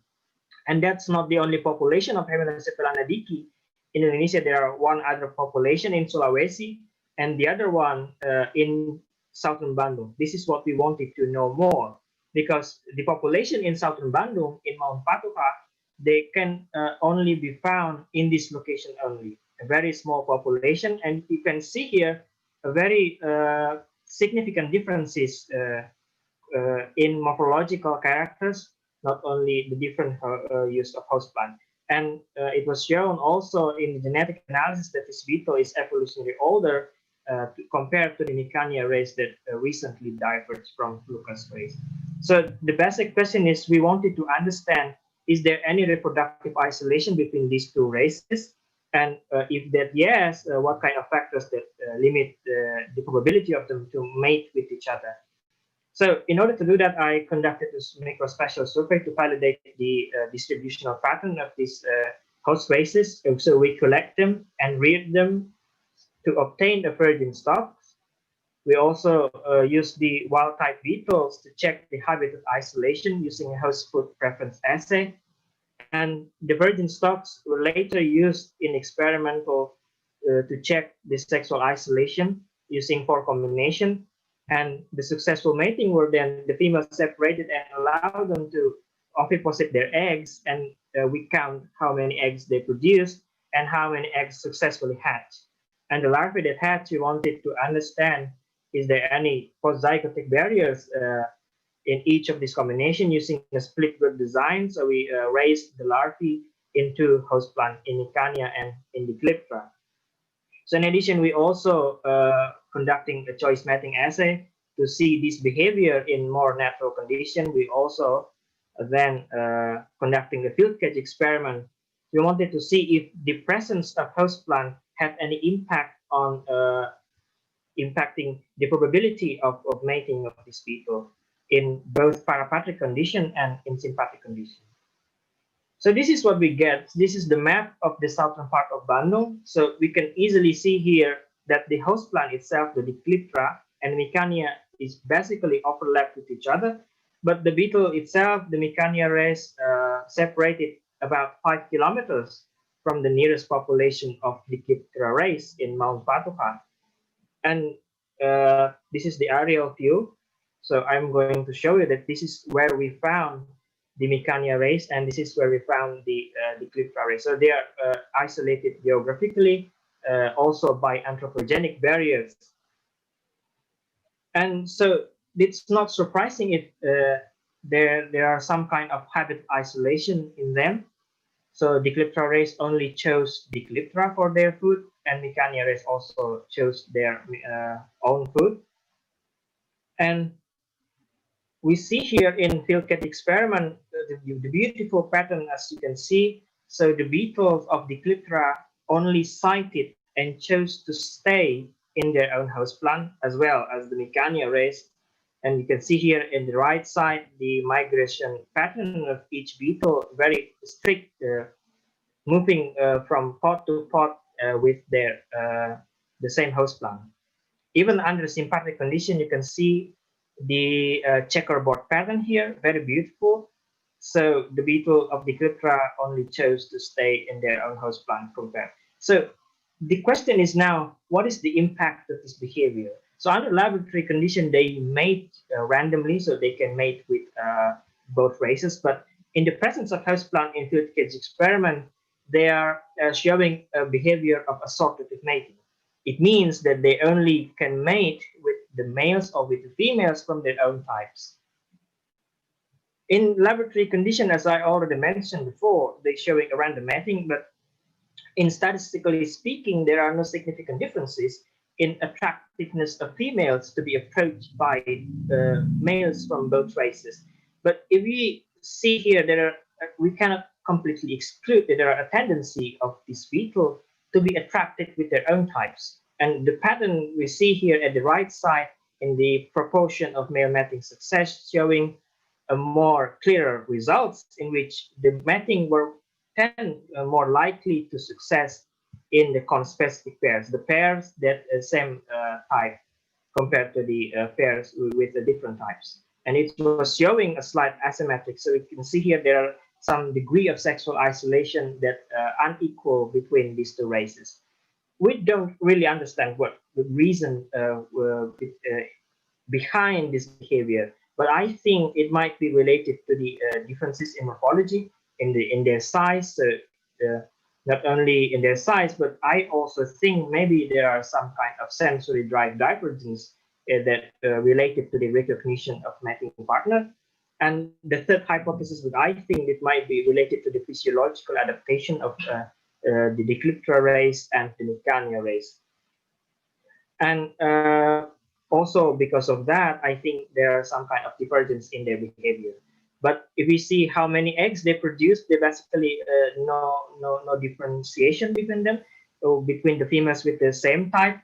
And that's not the only population of Hemianopsipelana diki. In Indonesia, there are one other population in Sulawesi and the other one in southern Bandung. This is what we wanted to know more, because the population in southern Bandung, in Mount Patuha, they can only be found in this location only. A very small population, and you can see here a very significant differences in morphological characters, not only the different use of host plant. And it was shown also in the genetic analysis that this beetle is evolutionarily older compared to the Micania race that recently diverged from Lucas race. So the basic question is, we wanted to understand, is there any reproductive isolation between these two races? And if that yes, what kind of factors that limit the probability of them to mate with each other? So in order to do that, I conducted this microspatial survey to validate the distributional pattern of these host races. So we collect them and read them to obtain the virgin stocks. We also use the wild type beetles to check the habitat isolation using a host food preference assay. And the virgin stocks were later used in experimental to check the sexual isolation using 4 combination. And the successful mating were then the females separated and allowed them to oviposit their eggs, and we count how many eggs they produced and how many eggs successfully hatched. And the larvae that hatched, we wanted to understand, is there any postzygotic barriers in each of these combinations using a split group design. So we raised the larvae into host plant in Nicania and in the Glyptra. So in addition, we also conducting a choice mating assay to see this behavior in more natural condition. We also then conducting a field cage experiment. We wanted to see if the presence of host plant had any impact on impacting the probability of mating of these people in both parapatric condition and in sympatric condition. So this is what we get. This is the map of the southern part of Bandung. So we can easily see here that the host plant itself, the Dicliptra and Micania, is basically overlapped with each other. But the beetle itself, the Micania race, separated about 5 kilometers from the nearest population of the Dicliptra race in Mount Patuha. And this is the aerial view. So I'm going to show you that this is where we found the Micania race, and this is where we found the Cliptra race. So they are isolated geographically, also by anthropogenic barriers. And so it's not surprising if there are some kind of habitat isolation in them. So the Cliptra race only chose the Cliptra for their food, and Micania race also chose their own food. And we see here in field cat experiment the beautiful pattern, as you can see. So the beetles of the Cliptra only sighted and chose to stay in their own host plant, as well as the Micania race. And you can see here in the right side the migration pattern of each beetle, very strict, moving from pod to pod with their the same host plant. Even under sympathetic condition, you can see the checkerboard pattern here, very beautiful. So the beetle of the Cliptra only chose to stay in their own host plant compared. So the question is now, what is the impact of this behavior? So under laboratory condition, they mate randomly, so they can mate with both races. But in the presence of host plant in field cage experiment, they are showing a behavior of assortative mating. It means that they only can mate with the males or with the females from their own types. In laboratory condition, as I already mentioned before, they're showing a random mating, but in statistically speaking, there are no significant differences in attractiveness of females to be approached by males from both races. But if we see here, we cannot completely exclude that there are a tendency of this beetle to be attracted with their own types. And the pattern we see here at the right side in the proportion of male mating success showing a more clearer results in which the mating were more likely to success in the conspecific pairs, the pairs that same type compared to the pairs with the different types. And it was showing a slight asymmetric. So you can see here there are some degree of sexual isolation that unequal between these two races. We don't really understand what the reason behind this behavior, but I think it might be related to the differences in morphology, in their size, not only in their size, but I also think maybe there are some kind of sensory drive divergence that related to the recognition of mating partner. And the third hypothesis that I think it might be related to the physiological adaptation of the Dicliptra race and the Nicania race. And also because of that, I think there are some kind of divergence in their behavior. But if we see how many eggs they produce, they basically no differentiation between them, or between the females with the same type.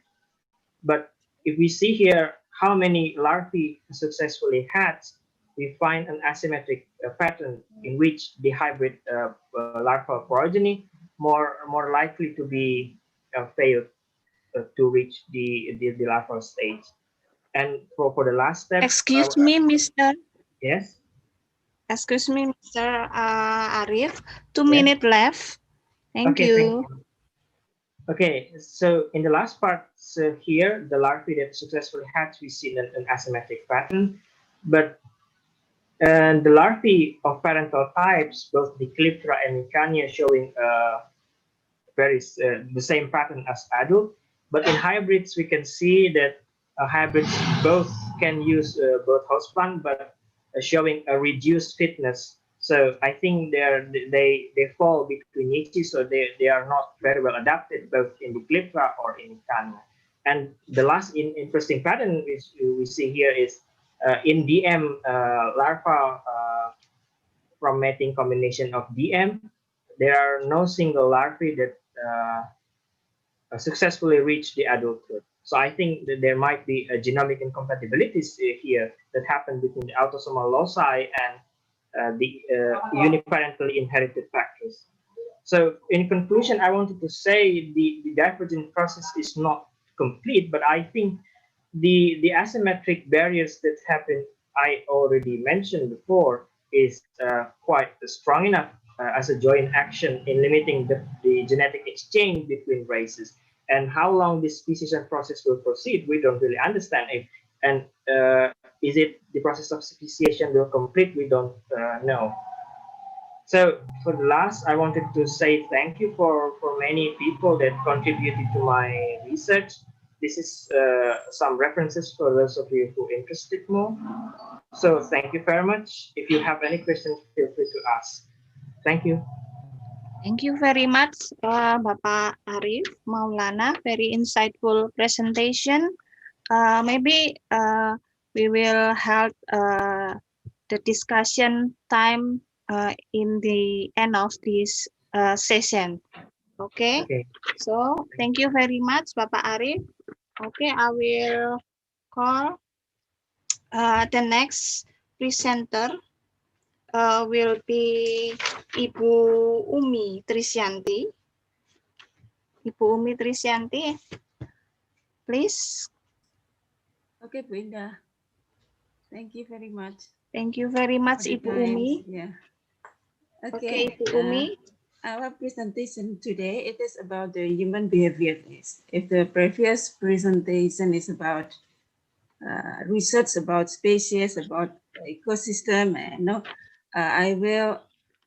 But if we see here how many larvae successfully hatch, we find an asymmetric pattern in which the hybrid larval progeny more likely to be failed to reach the larval stage. And for the last step, Excuse me, Mr. Yes. Excuse me, Mr. Arif. 2 Yeah. minutes left. Thank Okay, you. thank you. Okay, so in the last part here, the larvae that successfully hatch, we see an asymmetric pattern, but the larvae of parental types, both the Dicliptra and Nicania, showing the same pattern as adult. But in hybrids, we can see that hybrids both can use both host plant, but showing a reduced fitness. So I think they fall between niches, so they are not very well adapted both in the Dicliptra or in Nicania. And the last interesting pattern which we see here is in DM larva from mating combination of DM, there are no single larvae that successfully reach the adulthood. So I think that there might be a genomic incompatibilities here that happen between the autosomal loci and the uniparentally inherited factors. So in conclusion, I wanted to say the divergent process is not complete, but I think the asymmetric barriers that happen, I already mentioned before, is quite strong enough as a joint action in limiting the genetic exchange between races. And how long this speciation process will proceed, we don't really understand it. And is it the process of speciation will complete? We don't know. So for the last, I wanted to say thank you for many people that contributed to my research. This is some references for those of you who are interested more. So thank you very much. If you have any questions, feel free to ask. Thank you. Thank you very much, Bapak Arif Maulana. Very insightful presentation. Maybe we will have the discussion time in the end of this session. Okay? So thank you very much, Bapak Arif. Okay, I will call the next presenter. Will be Ibu Umi Trisyanti. Ibu Umi Trisyanti, please. Okay, Bu Indah. Thank you very much. Thank you very much, Ibu Umi. Yeah. Okay, Ibu Umi. Our presentation today, it is about the human behavior. If the previous presentation is about research about species, about ecosystem, I will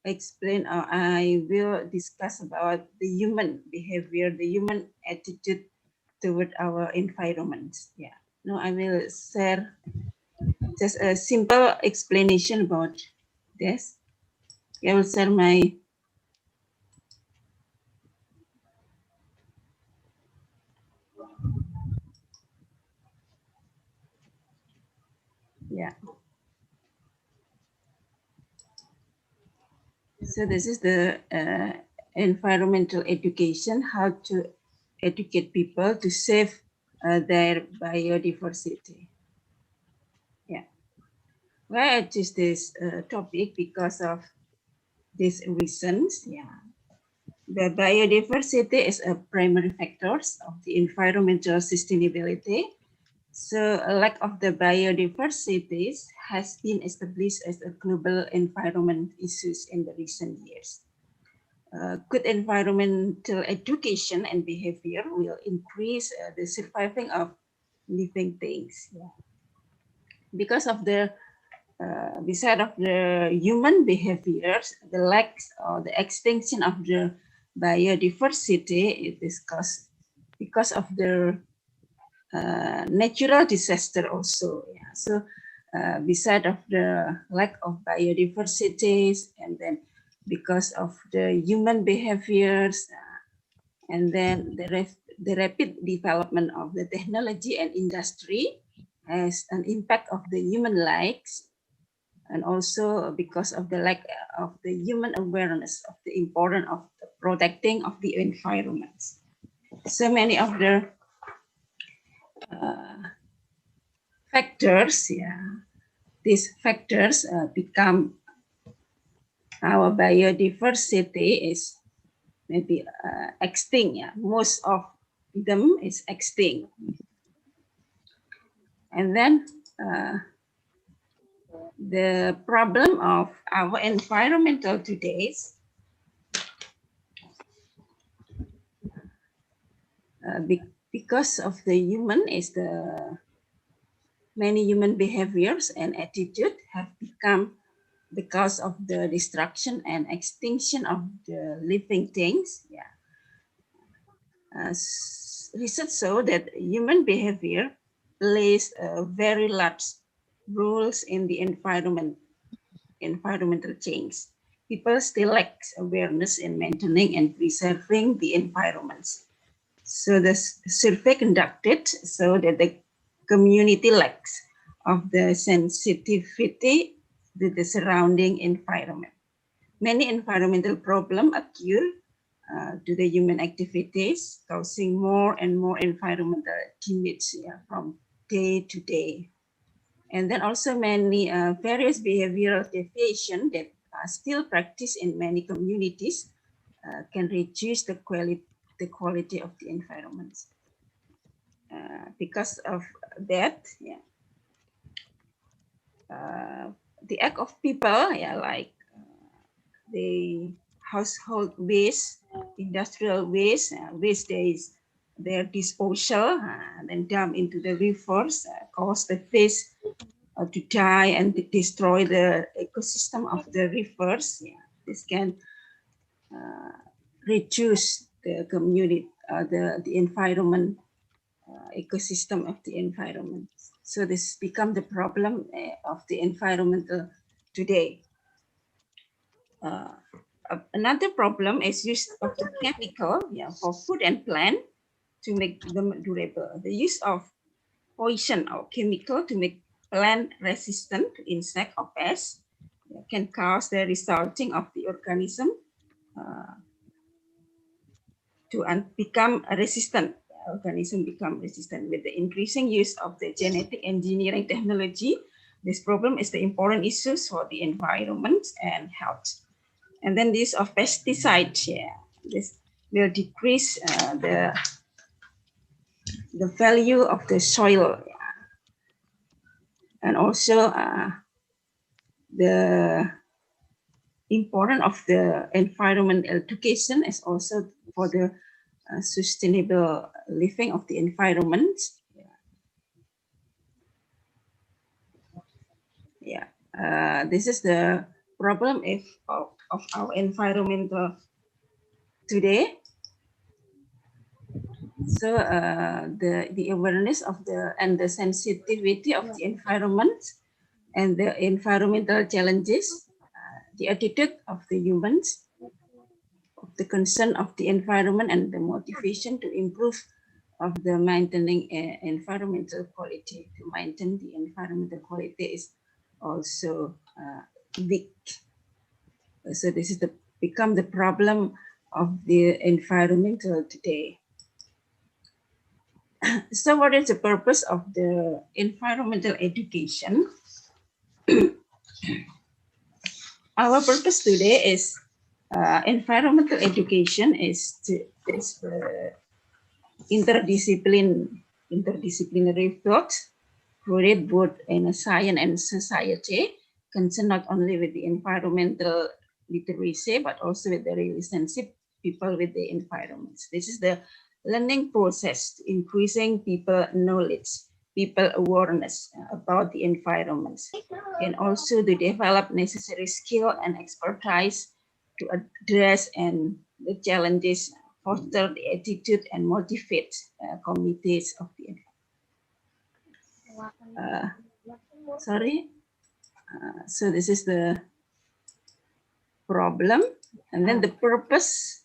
explain or I will discuss about the human behavior, the human attitude toward our environment. Yeah. Now I will share just a simple explanation about this. I will share my yeah. So this is the environmental education, how to educate people to save their biodiversity. Yeah. Why I choose this topic because of these reasons. Yeah. The biodiversity is a primary factor of the environmental sustainability. So a lack of the biodiversity has been established as a global environment issues in the recent years. Good environmental education and behavior will increase the surviving of living things. Yeah. Because of the beside of the human behaviors, the lack or the extinction of the biodiversity, it is caused because of the natural disaster also. Yeah. So beside of the lack of biodiversity, and then because of the human behaviors, and then the rapid development of the technology and industry has an impact of the human lives, and also because of the lack of the human awareness of the importance of the protecting of the environment. So many of the factors, these factors become our biodiversity is maybe extinct. Most of them is extinct. And then the problem of our environmental today is because of the human is the many human behaviors and attitude have become the cause of the destruction and extinction of the living things. Research show that human behavior plays a very large roles in the environmental change. People still lack awareness in maintaining and preserving the environments. So the survey conducted so that the community lacks of the sensitivity to the surrounding environment. Many environmental problems occur to the human activities, causing more and more environmental damage from day to day. And then also many various behavioral deviation that are still practiced in many communities can reduce the quality of the environment. Because of that, the act of people, like the household waste, industrial waste, waste days, their disposal, then dump into the rivers, cause the fish to die and to destroy the ecosystem of the rivers. This can reduce the community, the environment, ecosystem of the environment. So this become the problem of the environmental today. Another problem is use of the chemical for food and plant to make them durable. The use of poison or chemical to make plant resistant to insect or pests can cause the resulting of the organism to become resistant. Organism become resistant. With the increasing use of the genetic engineering technology, this problem is the important issues for the environment and health. And then this of pesticides, this will decrease the value of the soil, and also the importance of the environment education is also for the sustainable living of the environment. This is the problem of our environmental today. So the awareness of the sensitivity of the environment and the environmental challenges, the attitude of the humans, of the concern of the environment, and the motivation to improve of the maintaining environmental quality. To maintain the environmental quality is also weak. So this is become the problem of the environmental today. So what is the purpose of the environmental education? Our purpose today is environmental education is interdisciplinary thought rooted both in science and society, concerned not only with the environmental literacy, but also with the relationship people with the environment. This is the learning process, increasing people knowledge, people awareness about the environment, and also to develop necessary skill and expertise to address and the challenges, foster the attitude and motivate committees of the Sorry. So this is the problem, and then the purpose.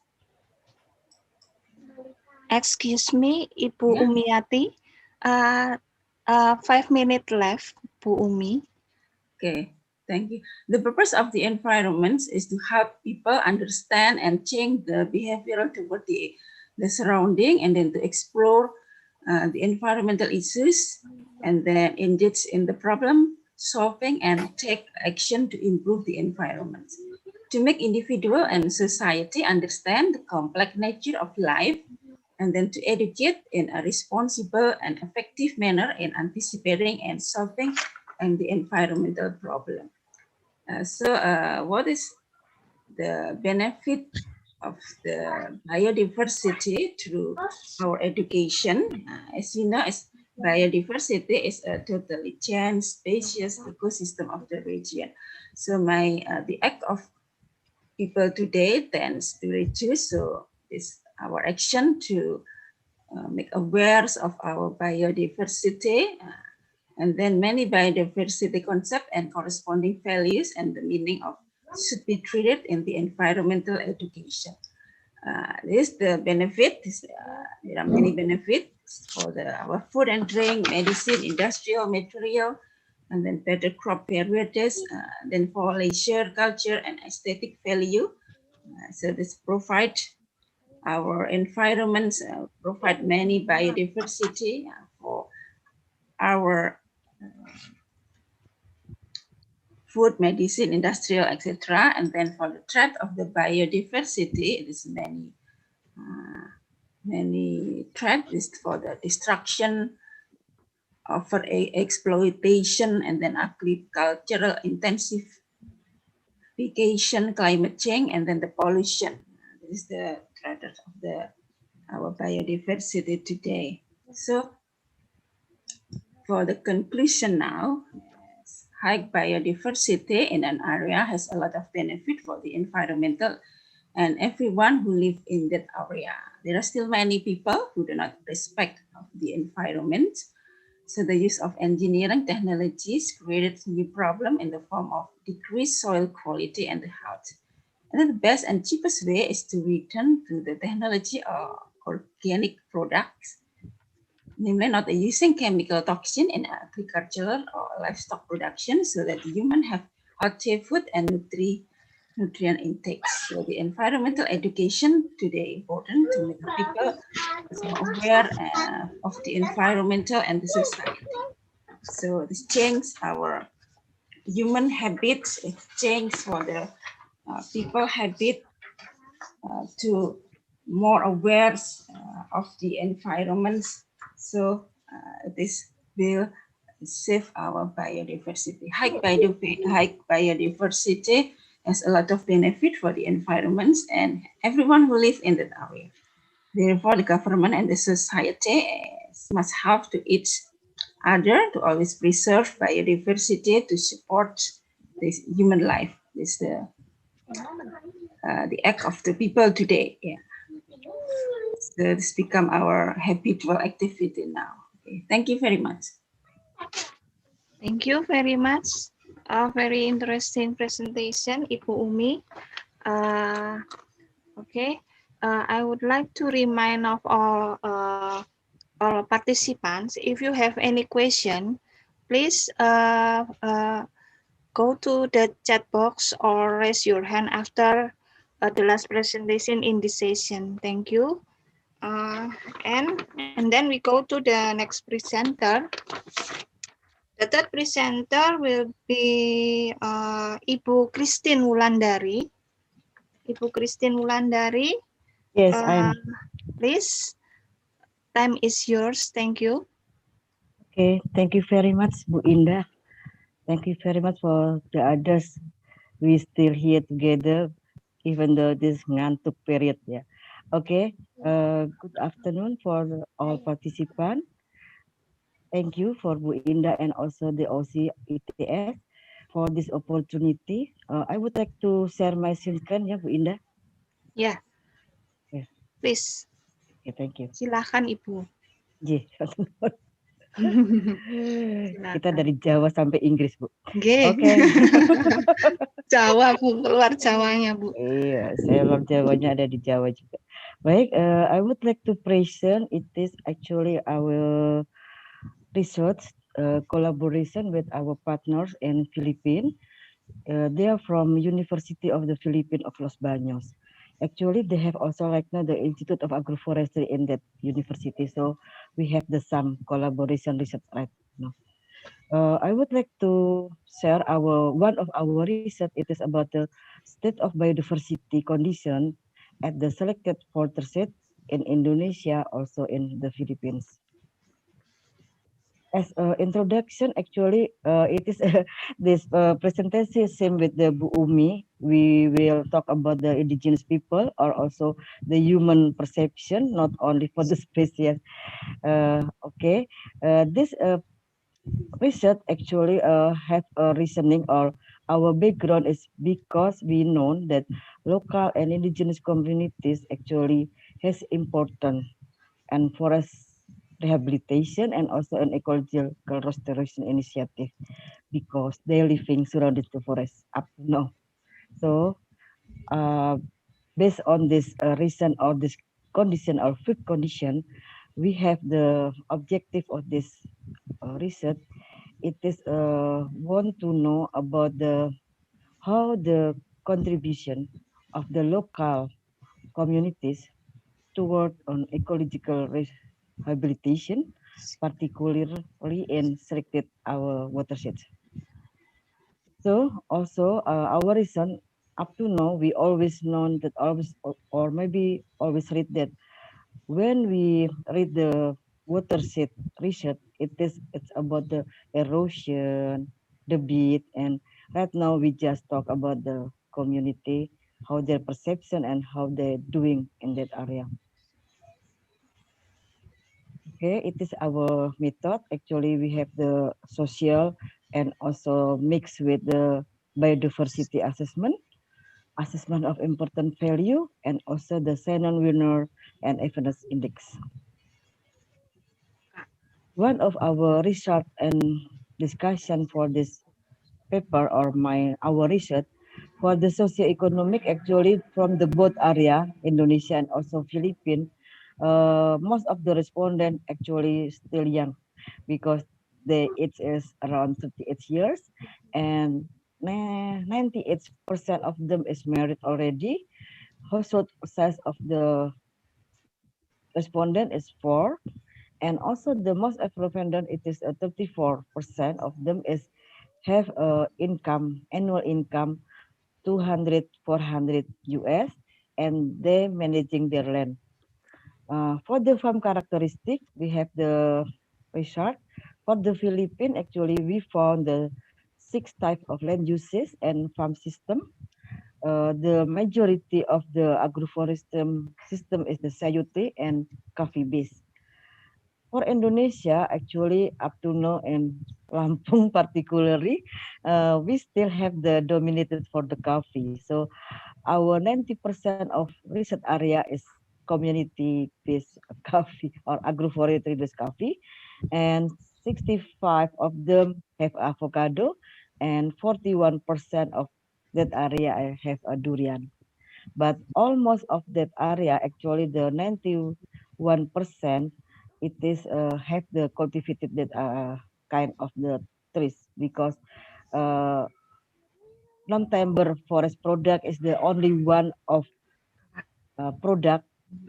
Excuse me, Ibu Yeah. Umiati. 5 minutes left, Bu Umi. Okay, thank you. The purpose of the environment is to help people understand and change the behavioral toward the surrounding, and then to explore the environmental issues, and then engage in the problem solving and take action to improve the environment. To make individual and society understand the complex nature of life, and then to educate in a responsible and effective manner in anticipating and solving the environmental problem. What is the benefit of the biodiversity through our education? As you know, biodiversity is a totally changed species ecosystem of the region. So the act of people today tends to reduce. So this our action to make aware of our biodiversity, and then many biodiversity concept and corresponding values and the meaning of should be treated in the environmental education. This the benefit. There are many benefits for our food and drink, medicine, industrial material, and then better crop varieties, then for leisure, culture, and aesthetic value. So this provide our environments, provide many biodiversity for our food, medicine, industrial, etc. And then for the threat of the biodiversity, it is many threats is for the destruction of exploitation, and then agricultural intensification, climate change, and then the pollution. This is the threat of our biodiversity today. So for the conclusion now, high biodiversity in an area has a lot of benefit for the environmental and everyone who live in that area. There are still many people who do not respect of the environment. So the use of engineering technologies created a new problem in the form of decreased soil quality and health. And then the best and cheapest way is to return to the technology of organic products, namely not using chemical toxin in agricultural or livestock production, so that humans have healthy food and nutrient intakes. So the environmental education today important to make people aware of the environmental and the society. So this change our human habits, it change for the people habit to more aware of the environment. So this will save our biodiversity. High biodiversity has a lot of benefit for the environment and everyone who lives in that area. Therefore, the government and the society must have to each other to always preserve biodiversity to support this human life. This is the act of the people today. Yeah. So this become our habitual activity now. Okay. Thank you very much. Thank you very much. A very interesting presentation, Ibu Umi. Okay, I would like to remind of all participants, if you have any question, please go to the chat box or raise your hand after the last presentation in this session. Thank you. And then we go to the next presenter. The third presenter will be Ibu Christine Wulandari. Ibu Christine Wulandari. Yes, I'm. Please, time is yours. Thank you. Okay, thank you very much, Bu Indah. Thank you very much for the others. We still here together, even though this ngantuk period. Yeah. Okay. Good afternoon for all participants. Thank you for Bu Indah and also the OC ITS for this opportunity. I would like to share my screen, ya Bu Indah. Yeah. Yes. Please. Okay, thank you. Silakan Ibu. Yeah. Kita dari Jawa sampai Inggris, Bu. Oke. Oke. Jawa, Bu, keluar Jawanya, Bu. Iya, saya luar Jawanya ada di Jawa juga. Baik, I would like to present it is actually our research collaboration with our partners in Philippines. They are from University of the Philippines of Los Baños. Actually, they have also like now the Institute of Agroforestry in that university. So we have the some collaboration research right now. I would like to share one of our research. It is about the state of biodiversity condition at the selected watershed in Indonesia, also in the Philippines. As an introduction, actually, it is this presentation same with the Bu Umi. We will talk about the indigenous people or also the human perception, not only for the species. Okay, this research actually have a reasoning or our background is because we know that local and indigenous communities actually has important and forest rehabilitation and also an ecological restoration initiative because they're living surrounded to forest up to now. So based on this reason or this condition or food condition, we have the objective of this research. It is want to know about the how the contribution of the local communities toward on ecological rehabilitation, particularly in selected our watersheds. So also our reason up to now we always known that always or maybe always read that when we read the watershed research, it's about the erosion, the beat, and right now we just talk about the community, how their perception and how they're doing in that area. Okay, it is our method. Actually, we have the social and also mixed with the biodiversity assessment of important value, and also the Shannon winner and evidence index. One of our research and discussion for this paper or our research for the socioeconomic actually from the both area Indonesia and also Philippines, most of the respondent actually still young because the age is around 38 years and 98% of them is married already. Household size of the respondent is 4, and also the most respondent it is 34% of them is have a annual income 200 400 US, and they managing their land. For the farm characteristic, we have the research. For the Philippines, actually, we found the 6 types of land uses and farm system. The majority of the agroforestry system is the sayuti and coffee base. For Indonesia, actually, up to now in Lampung particularly, we still have the dominated for the coffee. So our 90% of research area is community-based coffee or agroforestry-based coffee, and 65 of them have avocado, and 41% of that area have a durian. But almost of that area, actually the 91%, it is have the cultivated that kind of the trees because non-timber forest product is the only one of product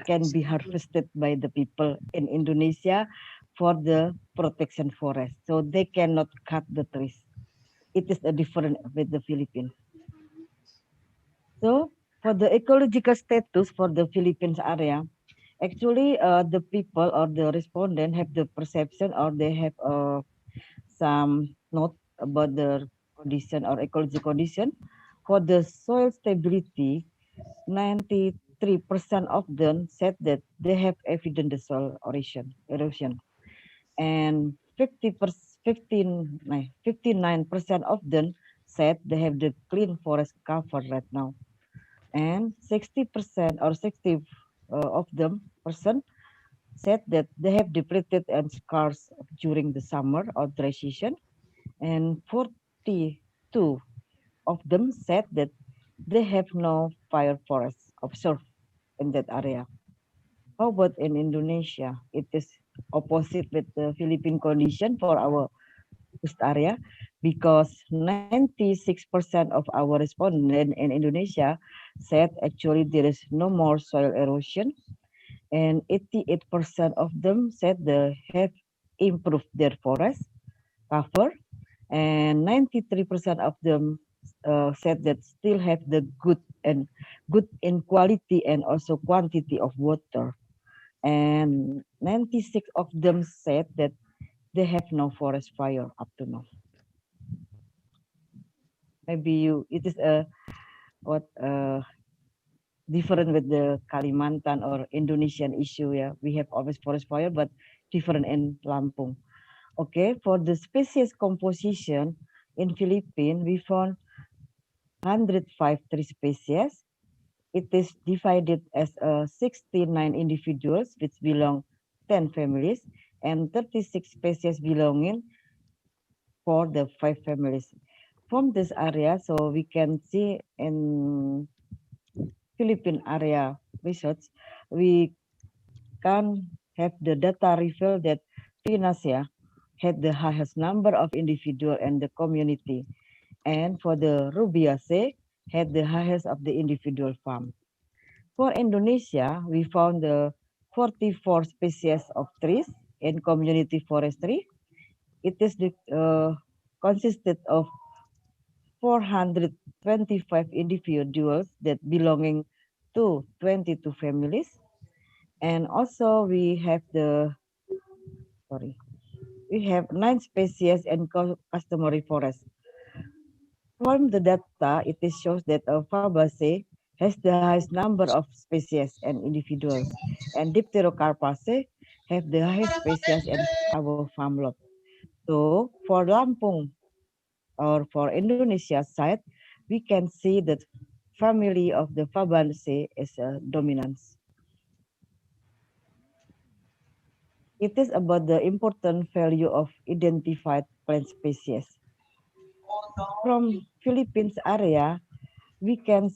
can be harvested by the people in Indonesia for the protection forest. So they cannot cut the trees. It is a different with the Philippines. So for the ecological status for the Philippines area, actually the people or the respondent have the perception or they have some note about the condition or ecology condition. For the soil stability, 93% of them said that they have evident the soil erosion. And 59% of them said they have the clean forest cover right now. And 60% or 60 of them person said that they have depleted and scars during the summer or dry season, and 42 of them said that they have no fire forests observed in that area. How about in Indonesia? It is opposite with the Philippine condition for our coast area, because 96% of our respondents in Indonesia said actually there is no more soil erosion, and 88% of them said they have improved their forest cover, and 93% of them said that still have the good in quality and also quantity of water, and 96 of them said that they have no forest fire up to now. Maybe it is a what different with the Kalimantan or Indonesian issue. Yeah, we have always forest fire, but different in Lampung. Okay, for the species composition in Philippines, we found 105 tree species. It is divided as 69 individuals, which belong 10 families, and 36 species belonging for the 5 families. From this area, so we can see in Philippine area research, we can have the data reveal that Pinacea had the highest number of individual and the community, and for the Rubiaceae had the highest of the individual farm. For Indonesia, we found the 44 species of trees in community forestry. It is consisted of 425 individuals that belonging to 22 families, and also we have we have 9 species in customary forest. From the data, it is shows that Fabaceae has the highest number of species and individuals, and Dipterocarpaceae have the highest species in our farm lot. So for Lampung or for Indonesia side, we can see that family of the Fabaceae is a dominance. It is about the important value of identified plant species. From Philippines area, we can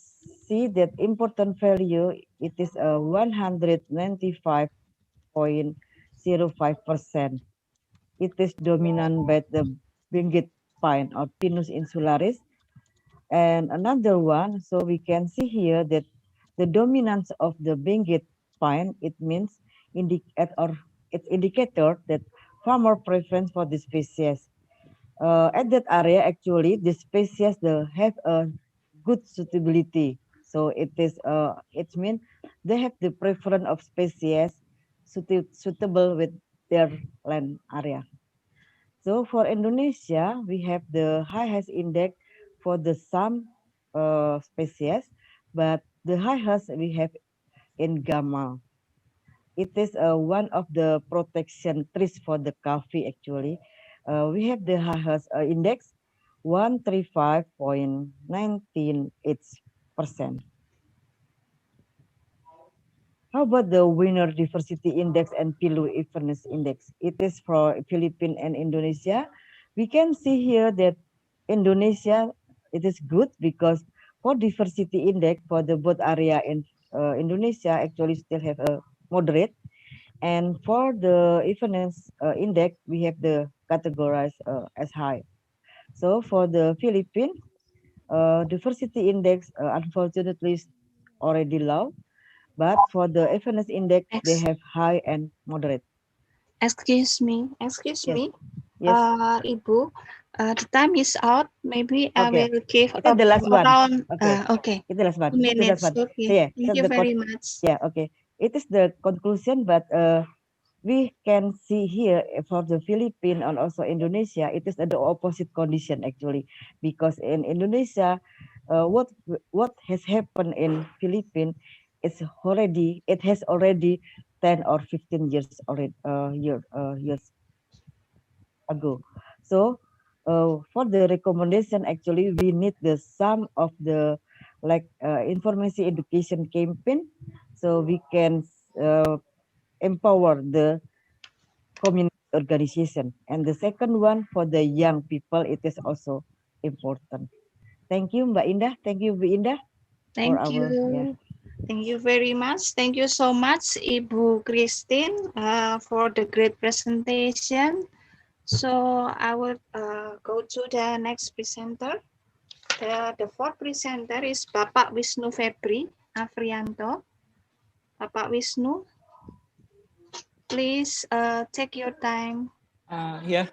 see that important value, it is a 195.05%. It is dominant by the Benguet pine or Pinus insularis. And another one, so we can see here that the dominance of the Benguet pine, it means indicate or it's indicator that farmer preference for the species. At that area, actually, the species have a good suitability. So it means they have the preference of species suitable with their land area. So for Indonesia, we have the highest index for the some species, but the highest we have in Gamal. It is one of the protection trees for the coffee actually. We have the highest index 135.198%. How about the winner diversity index and Pilu evenness index? It is for Philippines and Indonesia. We can see here that Indonesia, it is good because for diversity index for the both area in Indonesia actually still have a moderate. And for the evenness index, we have the categorized as high. So for the Philippines, diversity index unfortunately is already low. But for the evenness index, they have high and moderate. Excuse me. Yes. Yes. Ibu, the time is out. Maybe I Okay. will give It is the last one. around Okay. It is the last one. 2 minutes. Okay. So, yeah. Thank you very much. Yeah. Okay. It is the conclusion, but we can see here for the Philippines and also Indonesia, it is the opposite condition actually, because in Indonesia, what has happened in Philippines is it has already 10 or 15 years already years ago. So for the recommendation, actually, we need the sum of the information education campaign, so we can empower the community organization. And the second one for the young people, it is also important. Thank you, Mbak Indah. Thank you, Bu Indah. Thank you. Thank you very much. Thank you so much, Ibu Christine, for the great presentation. So I will go to the next presenter. The fourth presenter is Bapak Wisnu Febri Afrianto. Bapak Wisnu, please take your time. Yeah.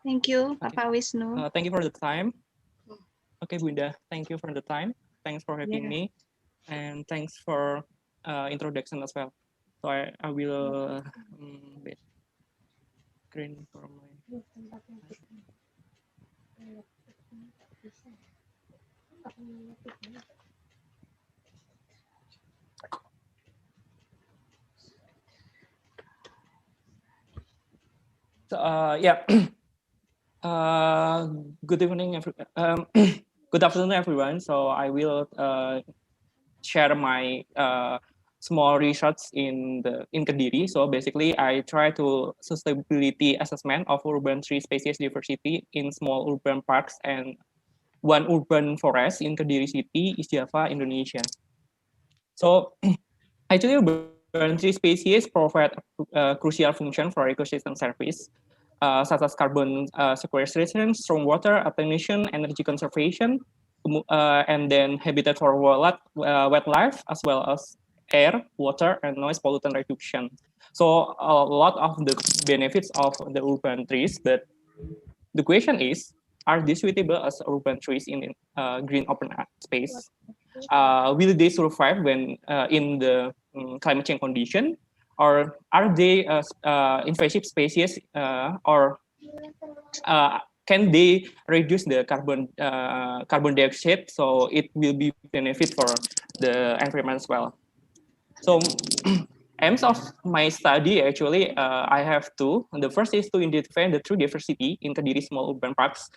Thank you, Bapak Wisnu. Thank you for the time. Okay, Bunda, thank you for the time. Thanks for having me, and thanks for introduction as well. So I will wait. Green for my. So yeah. Good evening, good afternoon, everyone. So I will share my small research in Kediri. So basically, I try to sustainability assessment of urban tree species diversity in small urban parks and one urban forest in Kediri City, East Java, Indonesia. So actually, urban tree species provide a crucial function for ecosystem service. Such as carbon sequestration, stormwater attenuation, energy conservation, and then habitat for wildlife, as well as air, water, and noise pollutant reduction. So a lot of the benefits of the urban trees, but the question is, are they suitable as urban trees in green open space? Will they survive when in the climate change condition? Or are they invasive species, or can they reduce the carbon dioxide, so it will be benefit for the environment as well? So aims of my study actually, I have two. The first is to identify the true diversity in Kediri small urban parks.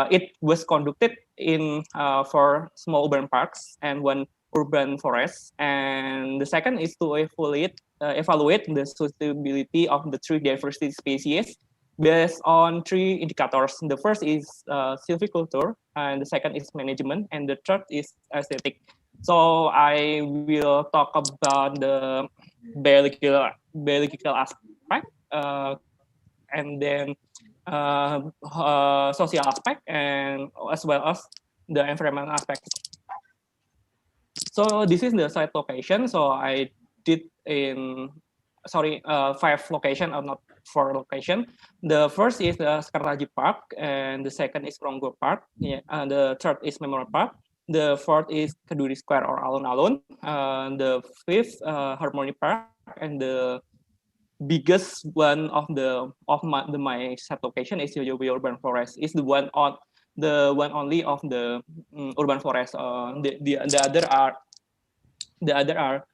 It was conducted in for small urban parks and one urban forest. And the second is to evaluate the suitability of the tree diversity species based on three indicators. The first is silviculture, and the second is management, and the third is aesthetic. So I will talk about the biological aspect, and then social aspect, and as well as the environmental aspect. So this is the site location. So I did in 5 location, or not 4 location. The first is the Sekartaji Park, and the second is Ronggo Park. Yeah, and the third is Memorial Park. The fourth is Keduri Square or Alun-Alun. The fifth Harmony Park, and the biggest one of my set location is Yoyobi Urban Forest. Is the one only of the urban forest. The other are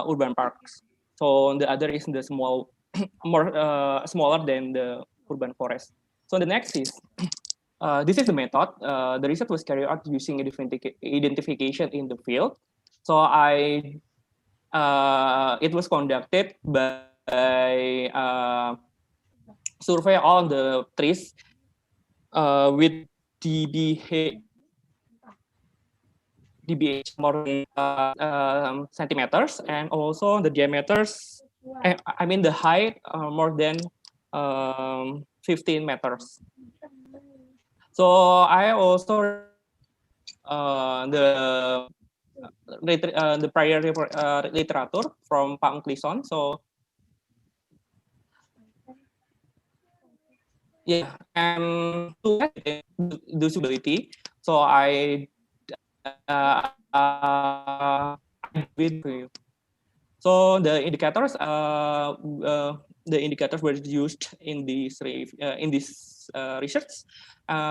urban parks. So the other is the small, smaller than the urban forest. So the next is this is the method. The research was carried out using identification in the field. So it was conducted by survey all the trees with DBH more than centimeters, and also the diameters, I mean the height more than 15 meters. So I also the prior literature from Pak Mklison. So yeah, and to the usability, so I with you. So the indicators were used in this research.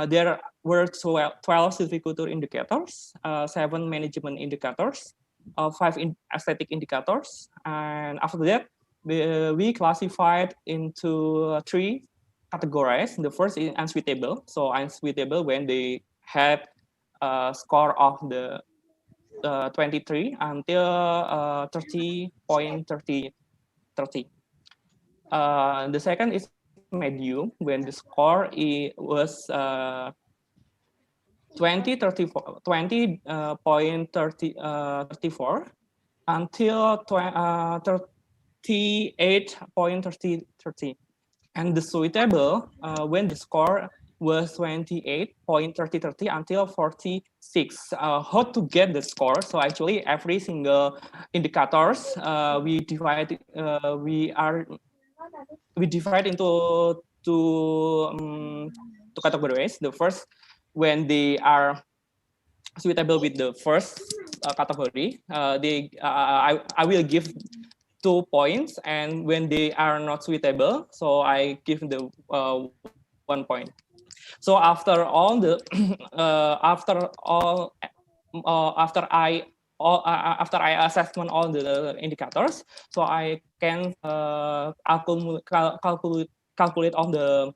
There were 12 silviculture indicators, 7 management indicators, 5 aesthetic indicators, and after that we classified into 3 categories. The first is unsuitable. So unsuitable when they had a score of the 23 until 30.30. The second is medium, when the score was 20.34 until 38.30. And the suitable, when the score was 28.30 until 46. How to get the score? So actually, every single indicators we divide into two categories. The first, when they are suitable with the first category, I will give 2 points, and when they are not suitable, so I give the 1 point. So after all the after I assessment all the indicators, so I can calculate all the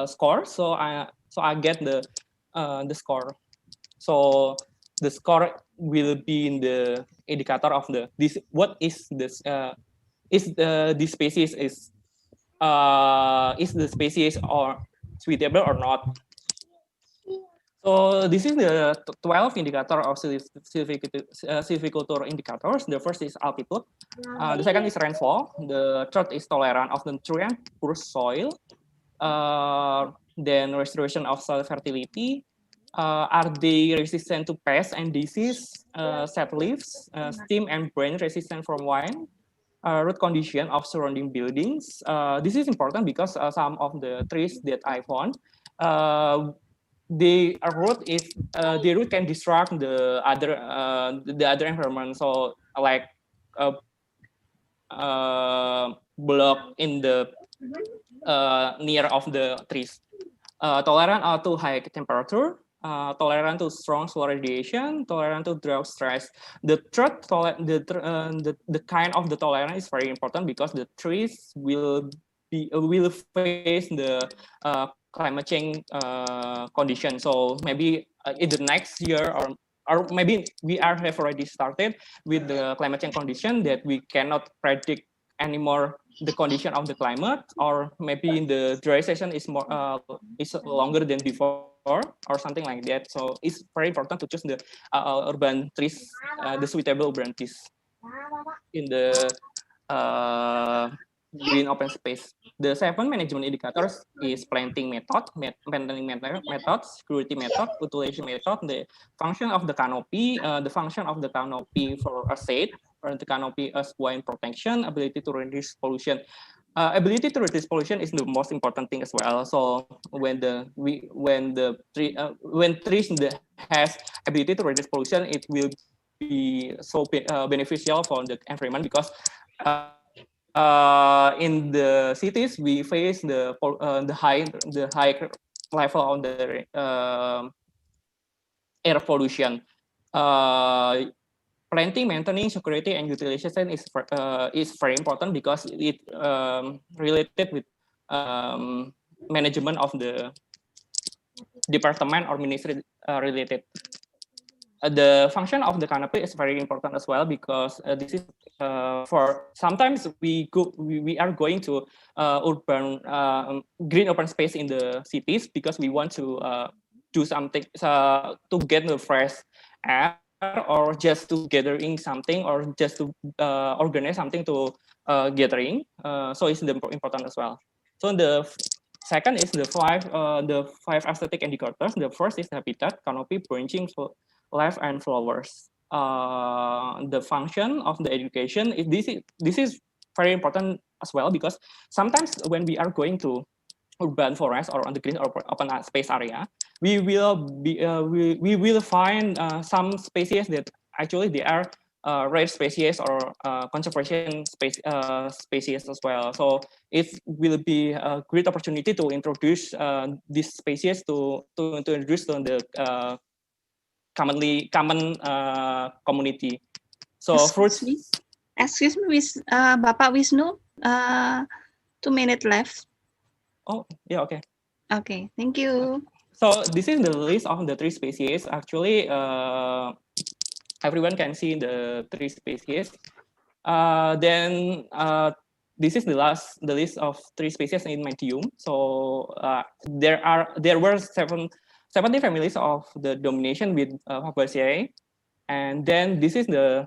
score. So I get the score. So the score will be in the indicator of this. What is this? Is the species is the species or suitable or not? So this is the 12 indicator of silviculture indicators. The first is altitude. The second is rainfall. The third is tolerance of nutrient, poor soil. Then restoration of soil fertility. Are they resistant to pests and disease, set leaves, steam and brain resistant from wind, root condition of surrounding buildings. This is important because some of the trees that I found, the root can disrupt the other environment. So like block in the near of the trees. Tolerant to high temperature, tolerant to strong solar radiation, tolerant to drought stress. The kind of the tolerance is very important because the trees will face the climate change condition. So maybe in the next year or maybe we have already started with the climate change condition that we cannot predict anymore the condition of the climate, or maybe in the dry season is longer than before or something like that. So it's very important to choose the urban trees, the suitable urban trees in the green open space. The 7 management indicators is planting method, security method, utilization method, the function of the canopy for a shade, or the canopy as wind protection, ability to reduce pollution. Ability to reduce pollution is the most important thing as well. So when trees has ability to reduce pollution, it will be so beneficial for the environment, because in the cities we face the high level of the air pollution. Planting, maintaining, security, and utilization is very important because it related with management of the department or ministry related. The function of the canopy is very important as well, because this is for sometimes we are going to urban green open space in the cities because we want to do something to get the fresh air, or just to gathering something, or just to organize something to gathering. So it's important as well. So the second is the five aesthetic indicators. The first is habitat, canopy, branching, leaf and flowers. The function of the education is this is very important as well, because sometimes when we are going to urban forest or on the green or open space area, we will find some species that actually they are rare species or conservation species as well. So it will be a great opportunity to introduce these species to introduce to the common community. So fruits. Excuse me, Bapak Wisnu, 2 minutes left. Oh, yeah, okay. Okay, thank you. So this is the list of the 3 species. Actually, everyone can see the 3 species. Then this is the list of 3 species in medium. So there were 70 families of the domination with Fabaceae, and then this is the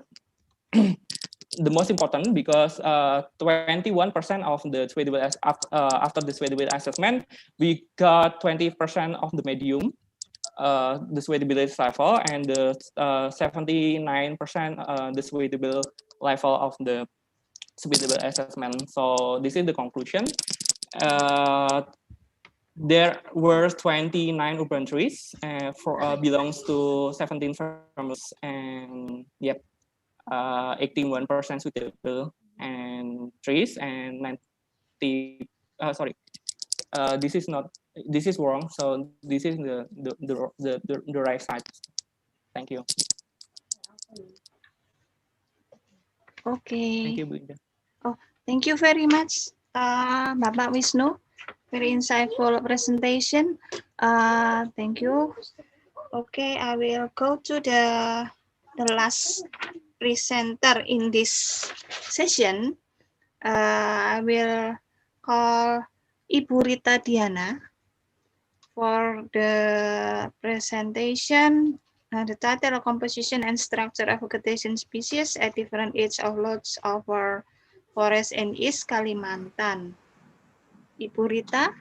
the most important because 21% of the suitable after the suitability assessment, we got 20% of the medium, the suitability level, and the 79% the suitable level of the suitability assessment. So this is the conclusion. There were 29 urban trees belongs to 17 farmers, and yep, 81% suitable and trees, and 90. Sorry, this is not. This is wrong. So this is the right side. Thank you. Okay. Thank you, Bu Indah. Oh, thank you very much, Bapak Wisnu. Very insightful presentation. Thank you. Okay, I will go to the last presenter in this session. I will call Ibu Rita Diana for the presentation. The title, composition and structure of vegetation species at different age of loads over forest in East Kalimantan. Ibu Rita,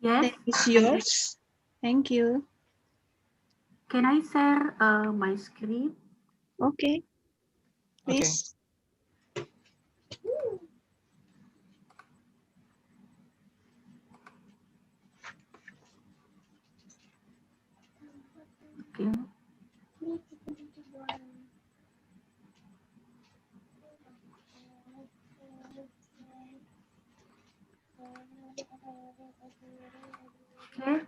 yes, it's yours. Thank you. Can I share my screen? Okay, please. Okay. Okay.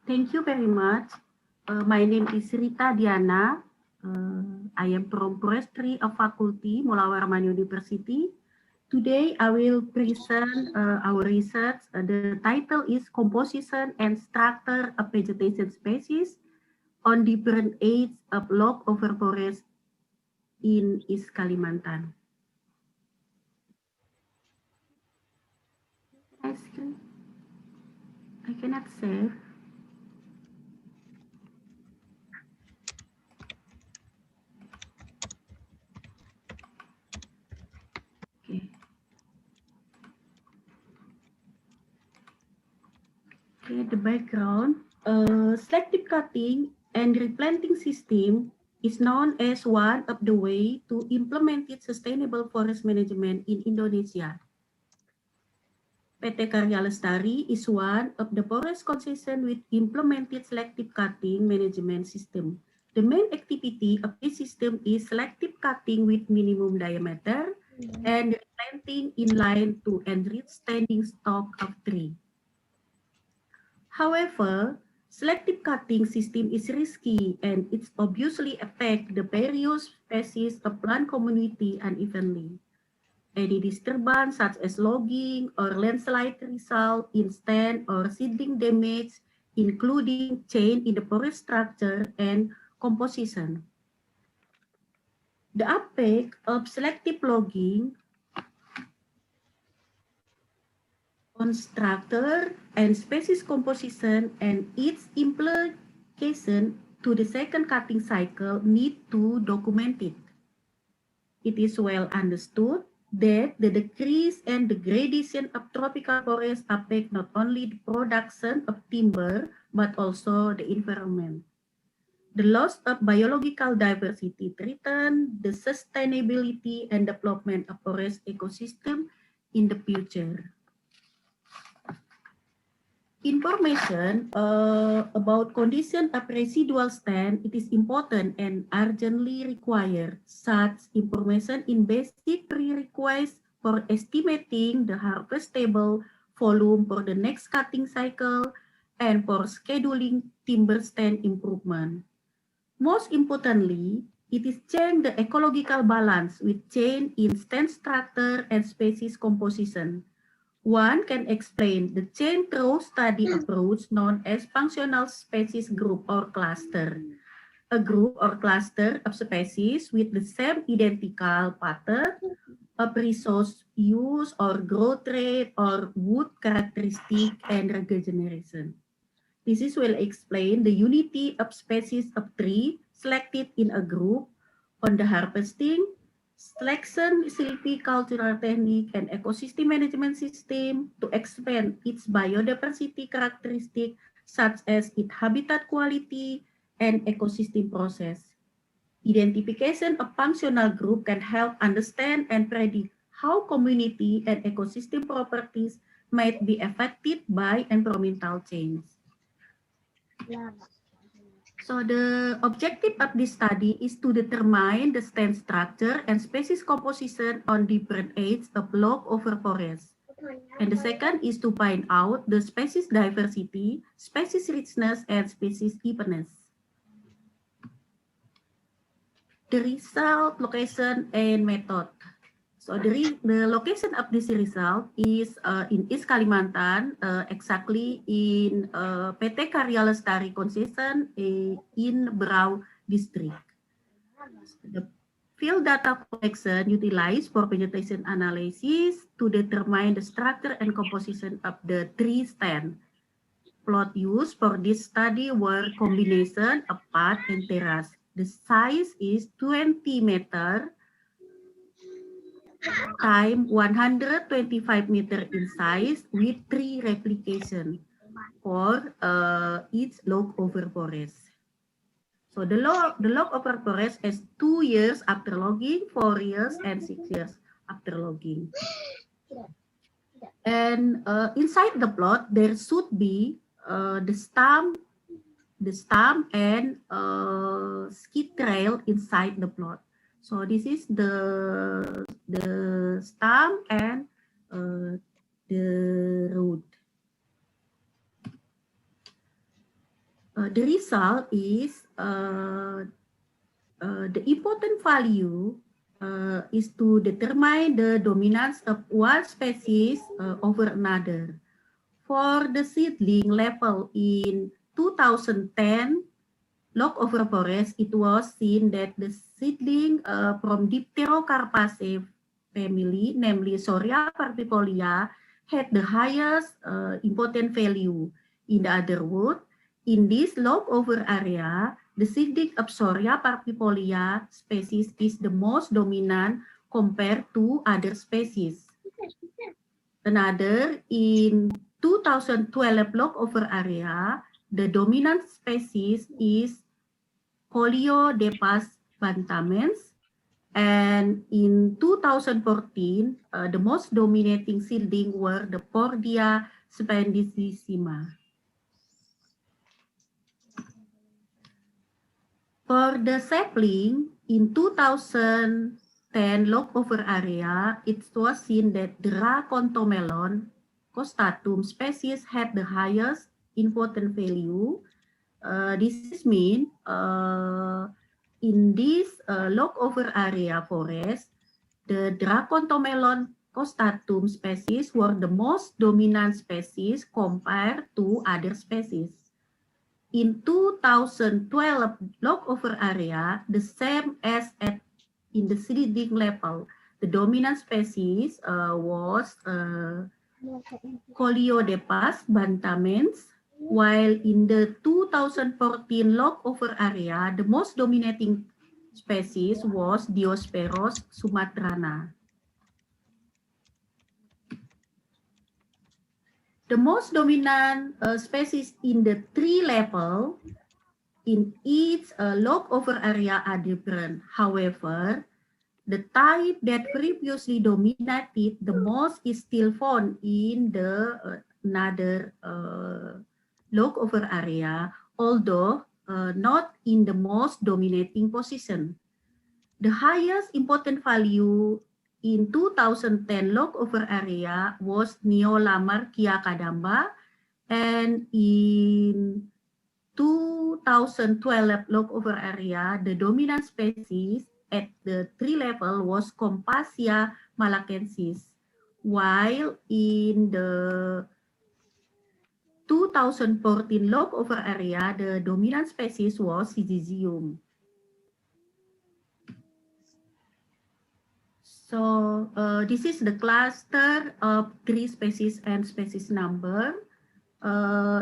Thank you very much. My name is Rita Diana. I am from Forestry of Faculty, Mula Warman University. Today, I will present our research. The title is Composition and Structure of Vegetation Species on Different Age of Log Over Forest in East Kalimantan. I cannot share. Okay, the background. Selective cutting and replanting system is known as one of the way to implement sustainable forest management in Indonesia. PT Karya Lestari is one of the forest concession with implemented selective cutting management system. The main activity of this system is selective cutting with minimum diameter and replanting in line to enrich standing stock of tree. However, selective cutting system is risky and it obviously affects the various species of plant community unevenly. Any disturbance such as logging or landslide result in stand or seedling damage, including change in the forest structure and composition. The impact of selective logging on structure and species composition and its implication to the second cutting cycle need to document it. It is well understood that the decrease and degradation of tropical forests affect not only the production of timber, but also the environment. The loss of biological diversity threatens the sustainability and development of forest ecosystem in the future. Information about condition of residual stand, it is important and urgently required. Such information in basic prerequisites for estimating the harvestable volume for the next cutting cycle and for scheduling timber stand improvement. Most importantly, It is change the ecological balance with change in stand structure and species composition. One can explain the change through study approach known as functional species group or cluster. A group or cluster of species with the same identical pattern of resource use or growth rate or wood characteristic and regeneration. This is will explain the unity of species of tree selected in a group on the harvesting, selection, silvicultural technique, and ecosystem management system to expand its biodiversity characteristic such as its habitat quality and ecosystem process. Identification of functional group can help understand and predict how community and ecosystem properties might be affected by environmental change. So the objective of this study is to determine the stand structure and species composition on different ages of log over forest. And the second is to find out the species diversity, species richness, and species evenness. The result, location, and method. So the location of this result is in East Kalimantan, exactly in PT Karya Lestari Concession in Berau District. The field data collection utilized for vegetation analysis to determine the structure and composition of the tree stand. Plot used for this study were combination of path and terrace. The size is 20 meter time 125 meter in size with 3 replication for each log over forest. So the log over forest is 2 years after logging, 4 years, and 6 years after logging. And inside the plot, there should be the stump and skid trail inside the plot. So this is the stump and the road. The result is the important value is to determine the dominance of one species over another. For the seedling level in 2010, log over forest, it was seen that the seedling from Dipterocarpaceae family, namely Soria parvifolia, had the highest important value. In other words, in this log over area, the seedling of Soria parvifolia species is the most dominant compared to other species. Another, in 2012 log over area, the dominant species is Coliodepas bantamens, and in 2014, the most dominating seedling were the Pordia spendicissima. For the sapling, in 2010 log over area, it was seen that the Racontomelon costatum species had the highest important value. This means in this log over area forest, the Dracontomelon costatum species were the most dominant species compared to other species. In 2012 log over area, the same as in the seedling level, the dominant species was Coliodepas bantamens, while in the 2014 log over area, the most dominating species was Diospyros sumatrana. The most dominant species in the tree level in each log over area are different. However, the type that previously dominated the most is still found in the another log over area, although not in the most dominating position. The highest important value in 2010 log over area was Neolamar kiakadamba, and in 2012 log over area, the dominant species at the tree level was Compassia malacensis, while in the 2014 log over area, the dominant species was Syzygium. So this is the cluster of tree species and species number.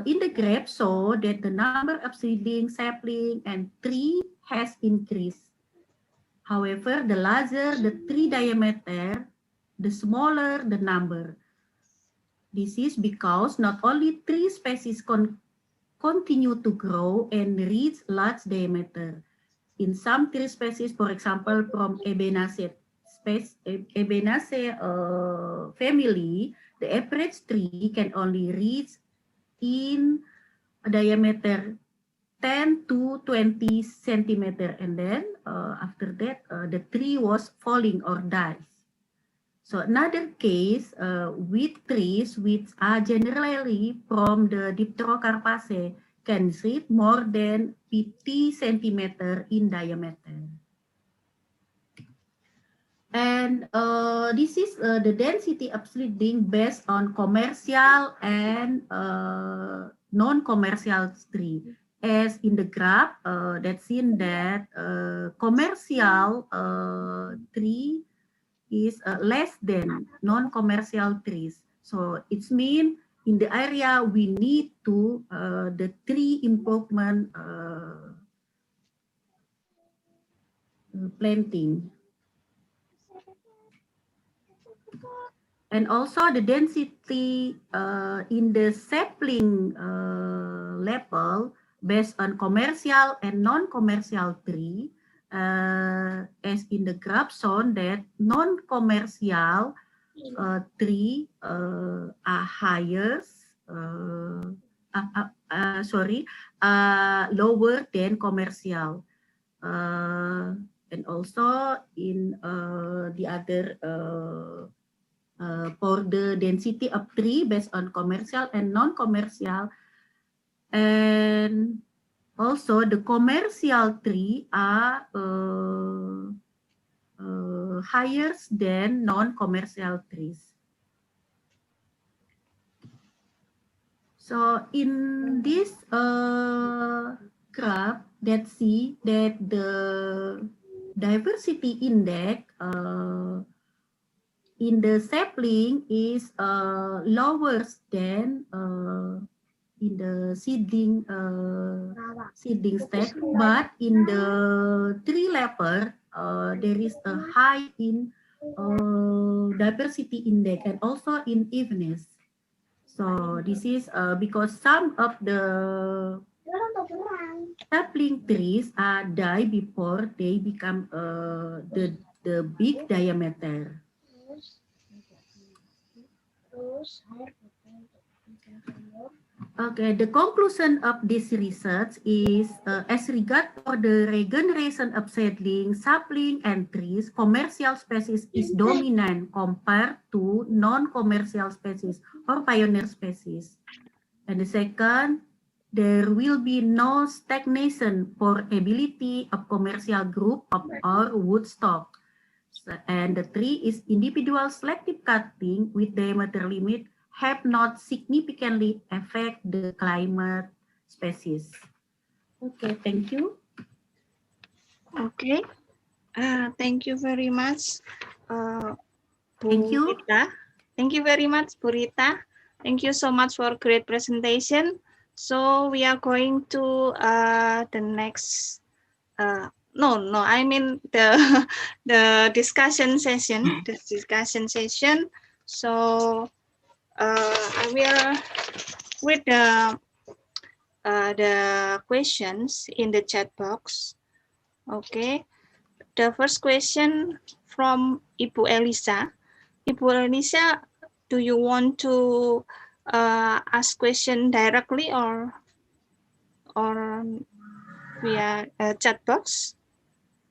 In the graph, show that the number of seedling, sapling, and tree has increased. However, the larger the tree diameter, the smaller the number. This is because not only tree species continue to grow and reach large diameter. In some tree species, for example, from Ebenaceae family, the average tree can only reach in a diameter 10 to 20 centimeter, and then after that the tree was falling or dies. So another case with trees which are generally from the Dipterocarpaceae can reach more than 50 centimeter in diameter. And this is the density of seedling based on commercial and non-commercial tree. As in the graph, that's seen that commercial tree is less than non-commercial trees. So it means in the area we need to the tree improvement planting. And also the density in the sapling level based on commercial and non-commercial tree, as in the graph shown that non-commercial tree are higher, lower than commercial. And also in the other for the density of tree based on commercial and non-commercial, and also the commercial tree are higher than non-commercial trees. So in this graph, let's see that the diversity index in the sapling is lower than in the seedling stage, but in the tree level there is a high in diversity index and also in evenness. So this is because some of the sapling trees die before they become the big diameter. Okay, the conclusion of this research is as regard for the regeneration of seedling, sapling, and trees, commercial species is dominant compared to non-commercial species or pioneer species. And the second, there will be no stagnation for ability of commercial group of or wood stock. And the three is individual selective cutting with diameter limit have not significantly affect the climate species. Okay, thank you. Okay, thank you very much, Thank you. Rita. Thank you very much, Purita. Thank you so much for great presentation. So we are going to the next. I mean the discussion session. The discussion session. So I will read the questions in the chat box. Okay, the first question from Ibu Elisa. Ibu Elisa, do you want to ask question directly or via chat box?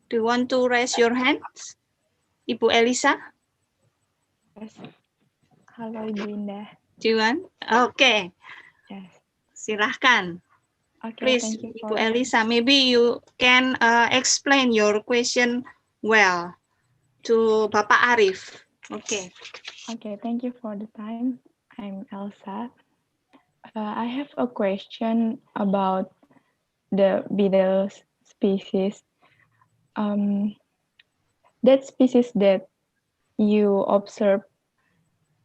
Do you want to raise your hand, Ibu Elisa? Yes. Halo Ibu Indah. Do you want? Okay. Yes. Silahkan. Okay, Please, thank you Ibu for Elisa, maybe you can explain your question well to Bapak Arif. Okay. Okay, thank you for the time. I'm Elsa. I have a question about the beetle species. Um, that species that you observe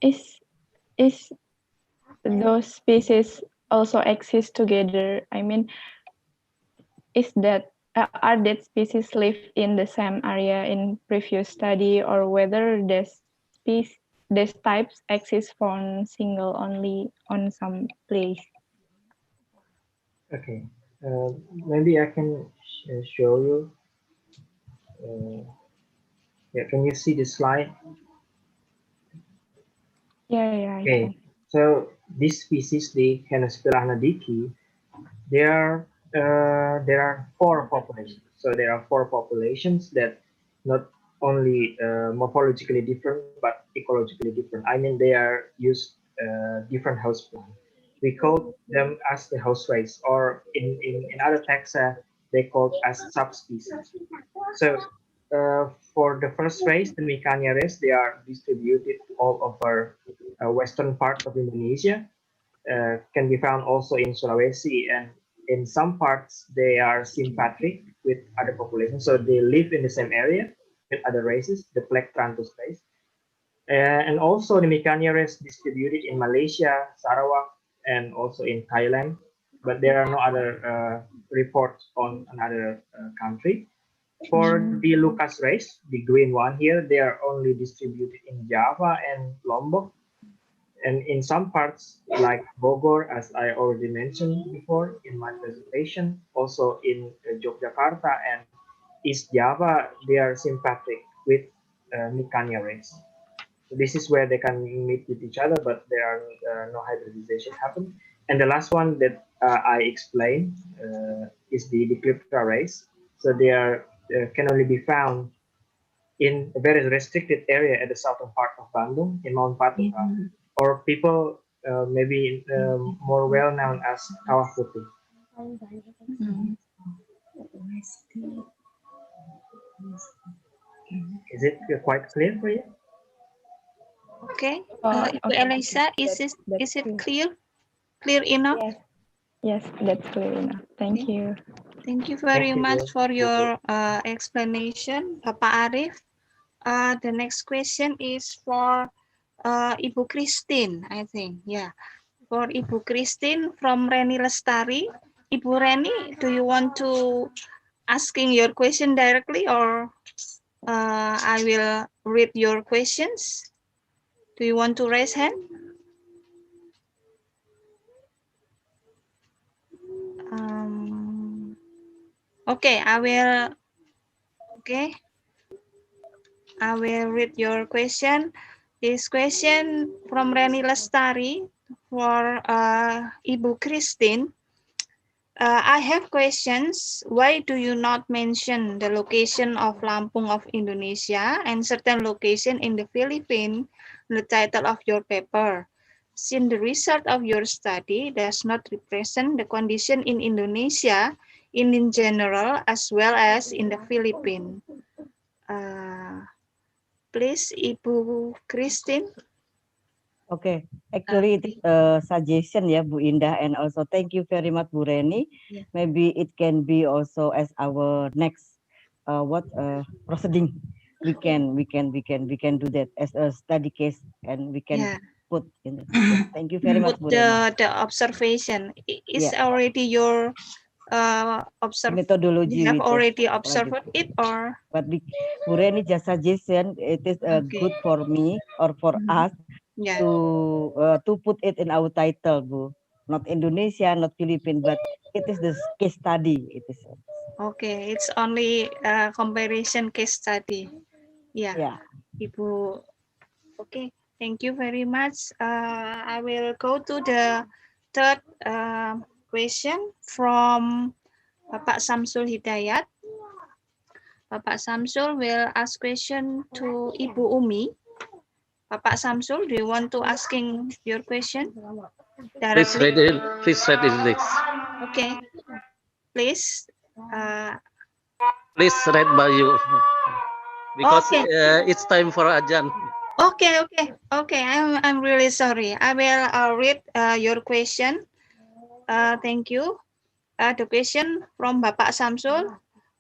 is those species also exist together? I mean, is that are that species live in the same area in previous study, or whether these types exist from single only on some place? Okay, maybe I can show you. Yeah, can you see the slide? Yeah, I Okay, can. so this species, the Henospira hanadiki, there are four populations. So there are four populations that not only morphologically different but ecologically different. I mean, they are used different host plants. We call them as the host race, or in other taxa they called as subspecies. So for the first race, the Micania race, they are distributed all over western part of Indonesia, can be found also in Sulawesi, and in some parts they are sympatric with other populations, so they live in the same area with other races, the Plectranthus race. And also the Micania race distributed in Malaysia, Sarawak, and also in Thailand, but there are no other reports on another country. For the Lucas race, the green one here, they are only distributed in Java and Lombok, and in some parts like Bogor, as I already mentioned before in my presentation, also in Yogyakarta and East Java, they are sympatric with Micania race. So this is where they can meet with each other, but there are no hybridization happen. And the last one that I explained is the Decliptra race. So they are can only be found in a very restricted area at the southern part of Bandung, in Mount Patuka, or people maybe more well known as Kawah Putih. Is it quite clear for you? Okay. Ibu Okay. Elisa, is it clear? Clear enough? Yes, that's clear enough. Thank you. Thank you very much you. for your explanation, Bapak Arif. The next question is for Ibu Christine, I think. Yeah, for Ibu Christine from Reni Lestari. Ibu Reni, do you want to asking your question directly, or I will read your questions? Do you want to raise hand? Okay, I will. Okay, I will read your question. This question from Reni Lestari for Ibu Christine. I have questions. Why do you not mention the location of Lampung of Indonesia and certain location in the Philippines in the title of your paper? Since the result of your study does not represent the condition in Indonesia in general as well as in the Philippines. Please, Ibu Christine. Okay, actually it is a suggestion, yeah, Bu Indah, and also thank you very much, Bu Reni. Yeah. Maybe it can be also as our next proceeding. We can do that as a study case, and we can Yeah. put in it. Yeah, thank you very much, Put Bu Reni. the observation is Yeah. already your Methodology you have we test already like observed it. it, or But Bu Reni just suggestion it is good for me or for us yeah. to put it in our title, Bu. Not Indonesia, not Philippines, but it is the case study. It is. Okay, it's only comparison case study. Yeah. Ibu. Okay, thank you very much. I will go to the third question from Bapak Samsul Hidayat. Bapak Samsul will ask question to Ibu Umi. Bapak Samsul, do you want to asking your question? Please read it. Please read it, please. Okay. please. Please read by you because Okay. it's time for Ajan. Okay. I'm really sorry. I will read your question. Thank you. The question from Bapak Samsul.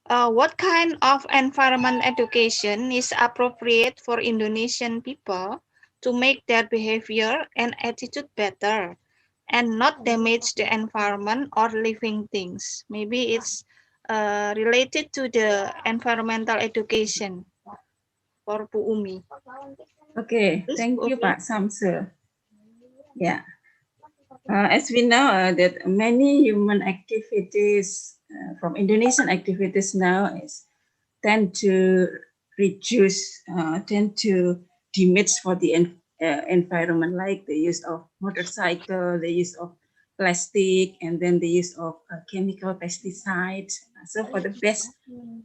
What kind of environment education is appropriate for Indonesian people to make their behavior and attitude better and not damage the environment or living things? Maybe it's related to the environmental education for Bu Umi. Okay, thank you, Pak Samsul. Yeah. As we know that many human activities from Indonesian activities now tend to reduce, tend to damage for the environment, like the use of motorcycle, the use of plastic, and then the use of chemical pesticides. So for the best,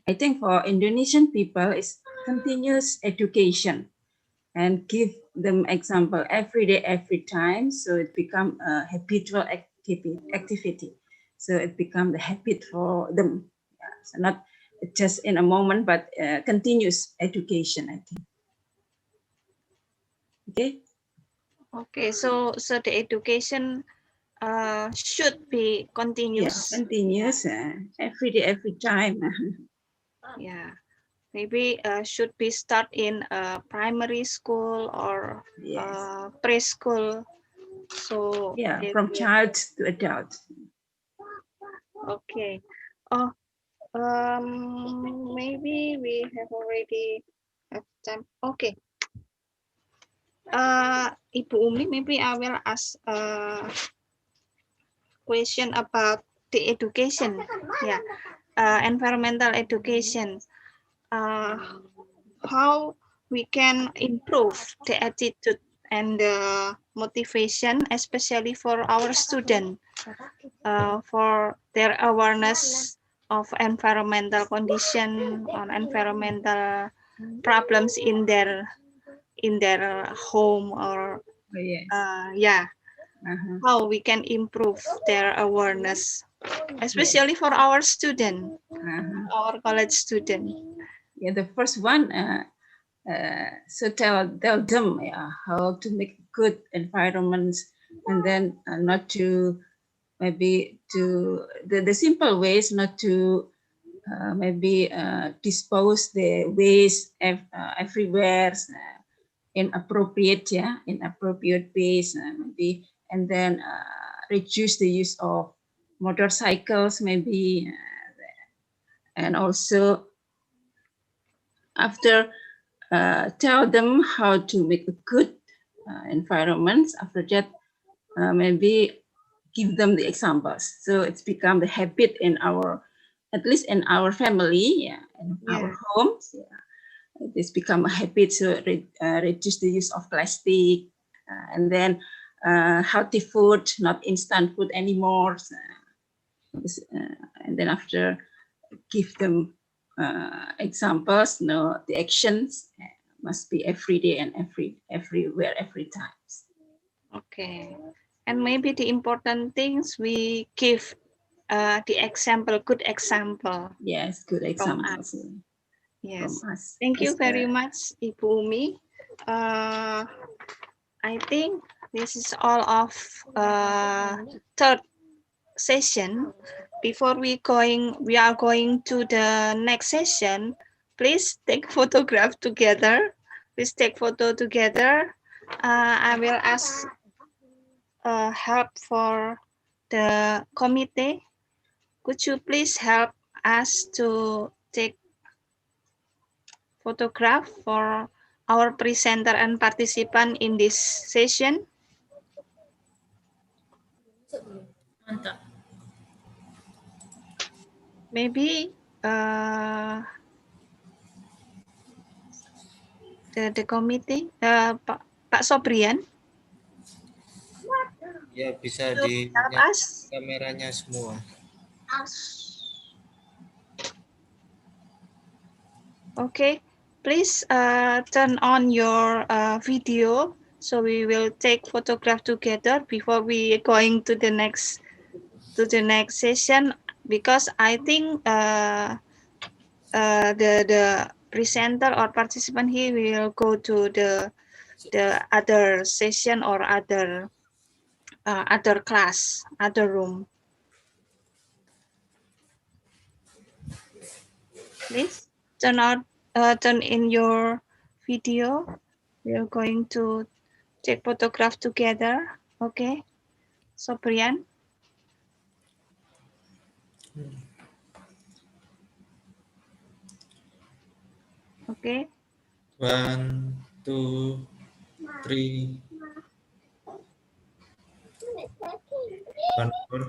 I think for Indonesian people is continuous education and give them example every day, every time, so it become a habitual activity. So it become the habit for them. Yeah, so not just in a moment, but continuous education, I think. Okay. Okay, so the education should be continuous. Yeah, continuous, every day, every time. Yeah, maybe should be start in primary school or preschool. So yeah, from child to adult. Okay. Oh, maybe we have already have time. Okay. Ibu Umi, maybe I will ask a question about the education. Yeah, environmental education. How we can improve the attitude and the motivation, especially for our students, for their awareness of environmental condition or environmental problems in their home or yeah. How we can improve their awareness, especially for our student, our college student. Yeah, the first one, so tell them how to make good environments, and then not to maybe to the simple ways, not to maybe dispose the waste everywhere inappropriate ways, maybe, and then reduce the use of motorcycles, maybe, and also after tell them how to make a good environment. After that, maybe give them the examples. So it's become the habit in our, at least in our family, in our homes. It's become a habit to reduce the use of plastic, and then healthy food, not instant food anymore. And then after, give them examples. The actions must be every day and everywhere, every time. Okay, and maybe the important things we give the example, good example. Yes, good examples. Yes, from us. thank you very much, Ibu Umi. I think this is all of third session. Before we are going to the next session. Please take photograph together. Please take photo together. I will ask help for the committee. Could you please help us to take photograph for our presenter and participant in this session? Maybe the committee, Pak Sobrian. Ya, bisa dinyalakan kameranya semua. Okay, please turn on your video, so we will take photograph together before we are going to the next session. because I think the presenter or participant here will go to the other session or other class, other room. Please turn in your video. We are going to take photograph together. Okay, so Priyan. Okay. 1, 2, 3. One more.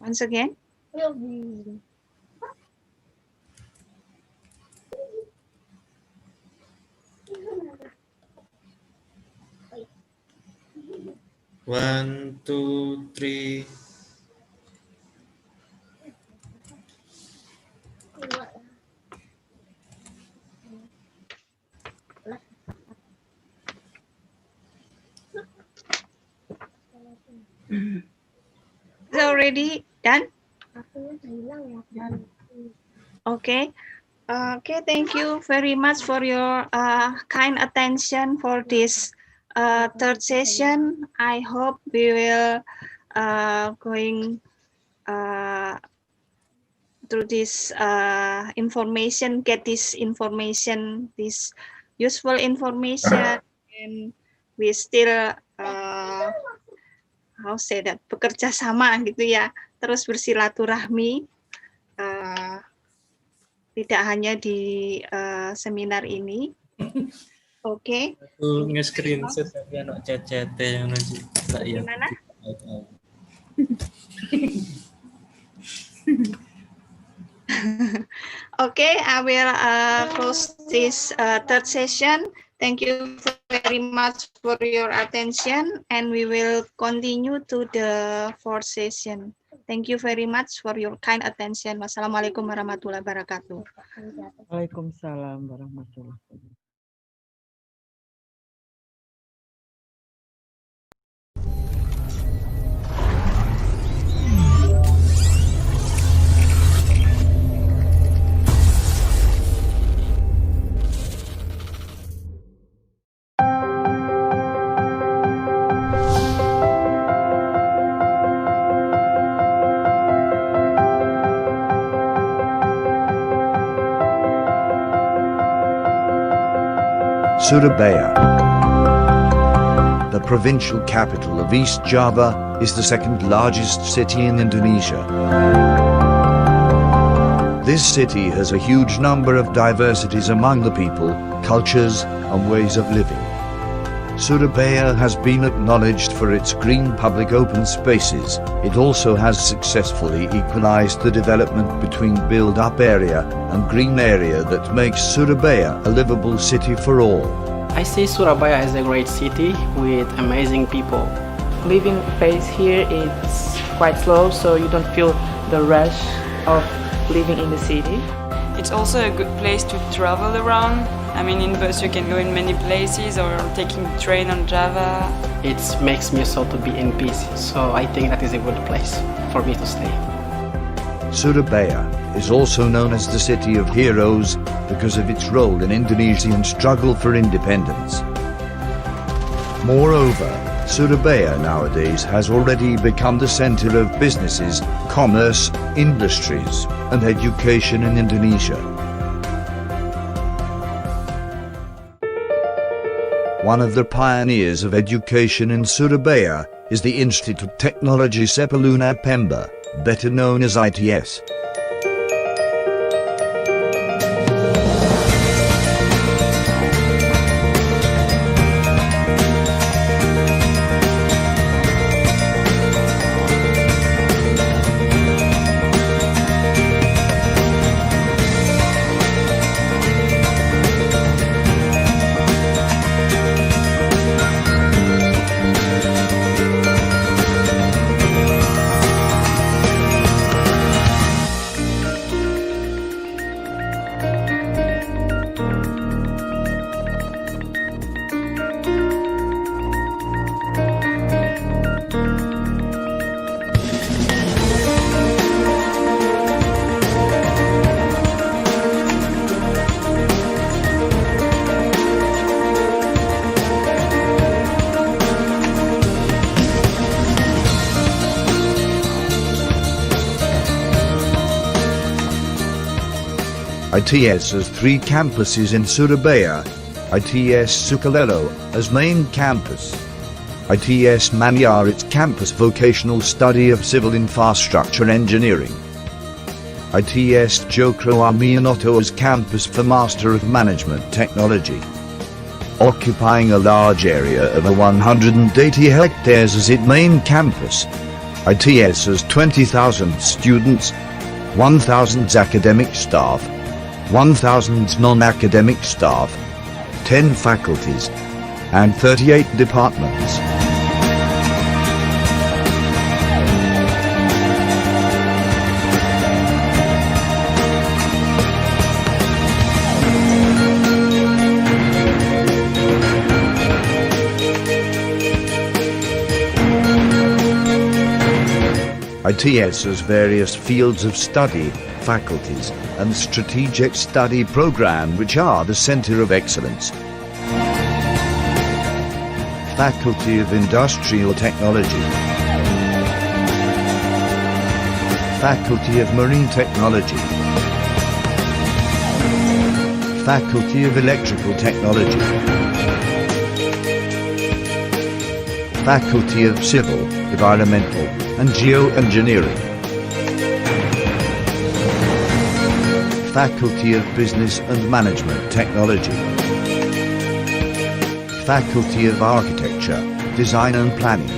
Once again. One, two, three. Is it already done? Okay. Okay, thank you very much for your kind attention for this third session. I hope we will going through this information, get this information, this useful information, and we still how say that, bekerja sama gitu ya, terus bersilaturahmi, tidak hanya di seminar ini. Oke. Aku nge-screenshot tapi anak chat-chat yang nanti saya. Gimana? Okay, I will close this third session. Thank you very much for your attention, and we will continue to the fourth session. Thank you very much for your kind attention. Wassalamualaikum warahmatullahi wabarakatuh. Waalaikumsalam warahmatullahi wabarakatuh. Surabaya. The provincial capital of East Java is the second largest city in Indonesia. This city has a huge number of diversities among the people, cultures, and ways of living. Surabaya has been acknowledged for its green public open spaces. It also has successfully equalized the development between build-up area and green area that makes Surabaya a livable city for all. I see Surabaya as a great city with amazing people. Living pace here is quite slow, so you don't feel the rush of living in the city. It's also a good place to travel around. I mean, in bus you can go in many places, or taking train on Java. It makes me so to be in peace, so I think that is a good place for me to stay. Surabaya is also known as the City of Heroes because of its role in Indonesian struggle for independence. Moreover, Surabaya nowadays has already become the center of businesses, commerce, industries, and education in Indonesia. One of the pioneers of education in Surabaya is the Institute of Technology Sepaluna Pemba, better known as ITS. ITS has 3 campuses in Surabaya, ITS Sukolilo as main campus, ITS Manyar its campus vocational study of civil infrastructure engineering, ITS Jokro Aminoto as campus for Master of Management Technology. Occupying a large area of 180 hectares as its main campus, ITS has 20,000 students, 1,000 academic staff, 1,000 non-academic staff, 10 faculties, and 38 departments. ITS has various fields of study, faculties, and strategic study program which are the center of excellence. Faculty of Industrial Technology, Faculty of Marine Technology, Faculty of Electrical Technology, Faculty of Civil, Environmental, and Geoengineering, Faculty of Business and Management Technology, Faculty of Architecture, Design and Planning,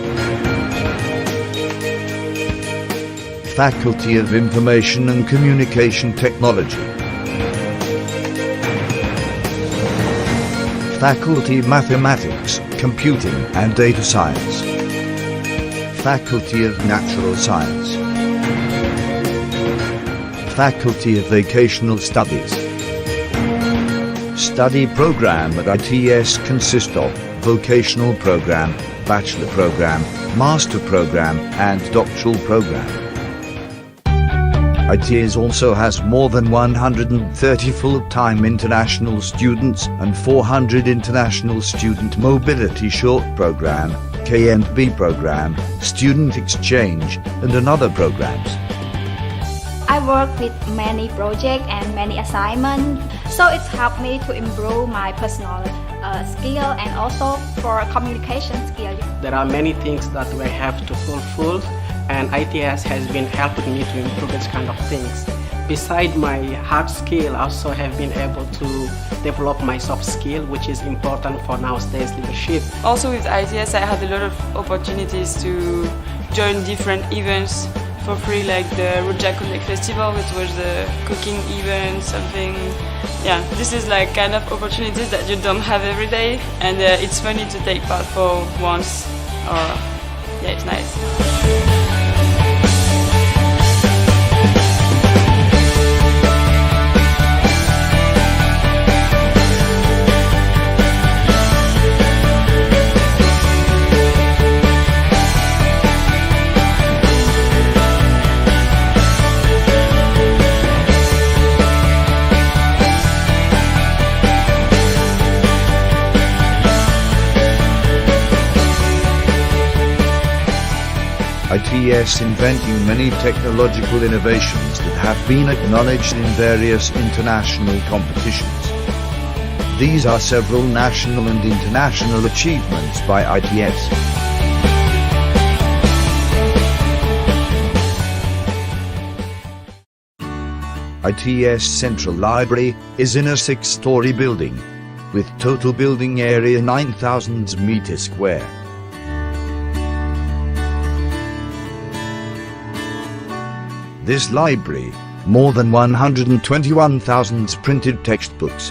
Faculty of Information and Communication Technology, Faculty of Mathematics, Computing and Data Science, Faculty of Natural Science, Faculty of Vocational Studies. Study program at ITS consists of vocational program, bachelor program, master program, and doctoral program. ITS also has more than 130 full-time international students and 400 international student mobility short program, KNB program, student exchange, and another programs. I work with many projects and many assignments, so it's helped me to improve my personal skill and also for communication skill. There are many things that we have to fulfill, and ITS has been helping me to improve this kind of things. Beside my hard skill, I also have been able to develop my soft skill, which is important for nowadays leadership. Also with ITS, I had a lot of opportunities to join different events for free, like the Rujak Connect Festival, which was the cooking event, something. Yeah, this is like kind of opportunities that you don't have every day, and it's funny to take part for once. Yeah, it's nice. ITS inventing many technological innovations that have been acknowledged in various international competitions. These are several national and international achievements by ITS. ITS Central Library is in a 6-story building, with total building area 9,000 meters square. This library, more than 121,000 printed textbooks,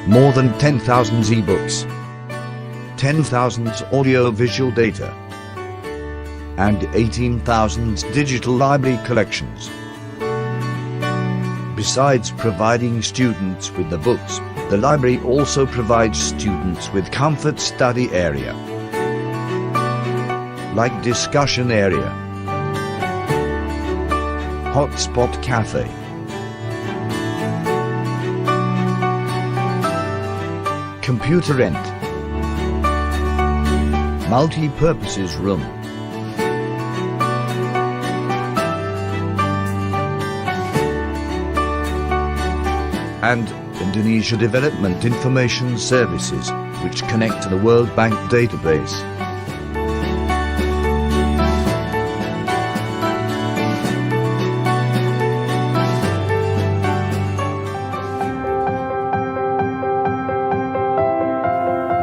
more than 10,000 e-books, 10,000 audio-visual data, and 18,000 digital library collections. Besides providing students with the books, the library also provides students with comfort study area, like discussion area, hotspot cafe, computer rent, multi-purposes room, and Indonesia Development Information Services, which connect to the World Bank database.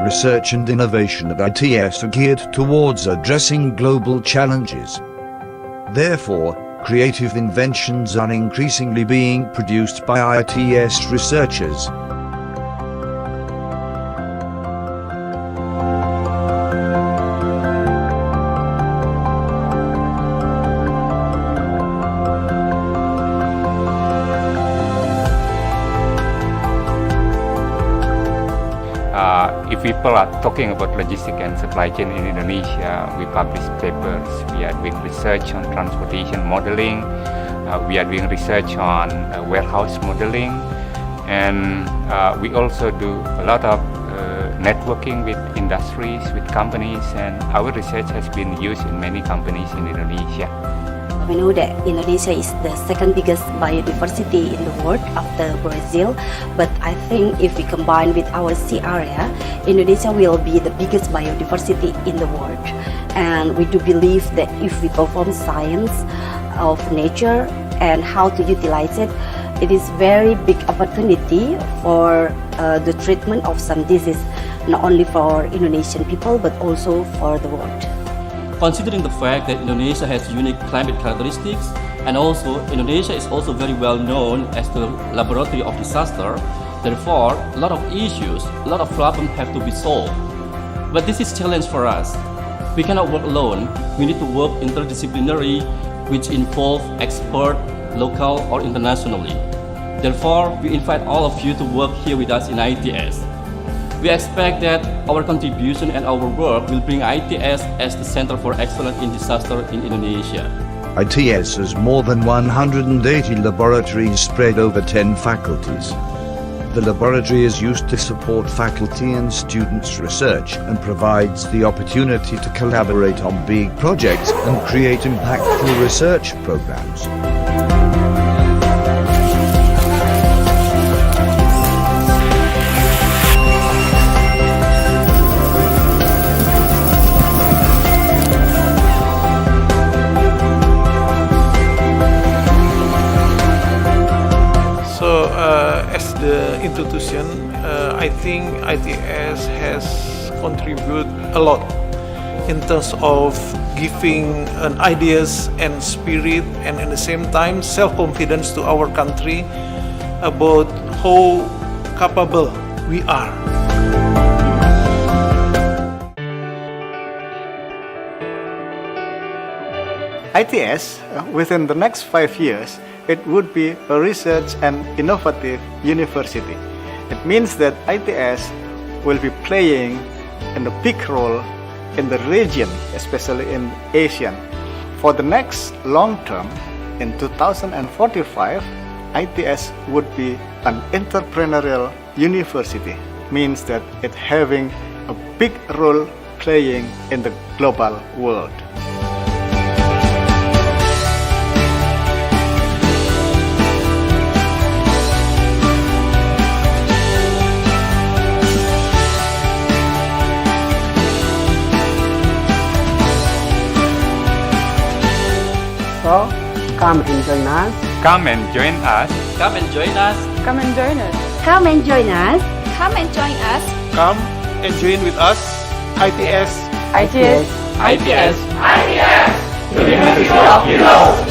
Research and innovation at ITS are geared towards addressing global challenges. Therefore, creative inventions are increasingly being produced by ITS researchers. If people are talking about logistics and supply chain in Indonesia, we publish papers, we are doing research on transportation modeling, we are doing research on warehouse modeling, and we also do a lot of networking with industries, with companies, and our research has been used in many companies in Indonesia. We know that Indonesia is the second biggest biodiversity in the world after Brazil, but I think if we combine with our sea area, Indonesia will be the biggest biodiversity in the world. And we do believe that if we perform science of nature and how to utilize it, it is very big opportunity for the treatment of some disease, not only for Indonesian people, but also for the world. Considering the fact that Indonesia has unique climate characteristics, and also Indonesia is also very well known as the laboratory of disaster, therefore a lot of issues, a lot of problems have to be solved. But this is a challenge for us. We cannot work alone. We need to work interdisciplinary, which involve expert, local or internationally. Therefore, we invite all of you to work here with us in ITS. We expect that our contribution and our work will bring ITS as the Center for Excellence in Disaster in Indonesia. ITS has more than 180 laboratories spread over 10 faculties. The laboratory is used to support faculty and students' research and provides the opportunity to collaborate on big projects and create impactful research programs. As the institution, I think ITS has contributed a lot in terms of giving an ideas and spirit, and at the same time self-confidence to our country about how capable we are. ITS, within the next 5 years, it would be a research and innovative university. It means that ITS will be playing a big role in the region, especially in Asia. For the next long term, in 2045, ITS would be an entrepreneurial university. Means that it having a big role playing in the global world. So, come and join us. Come and join us. Come and join us. Come and join us. Come and join us. Come and join us. Come and join with us. ITS. ITS. ITS. ITS. University of Heroes.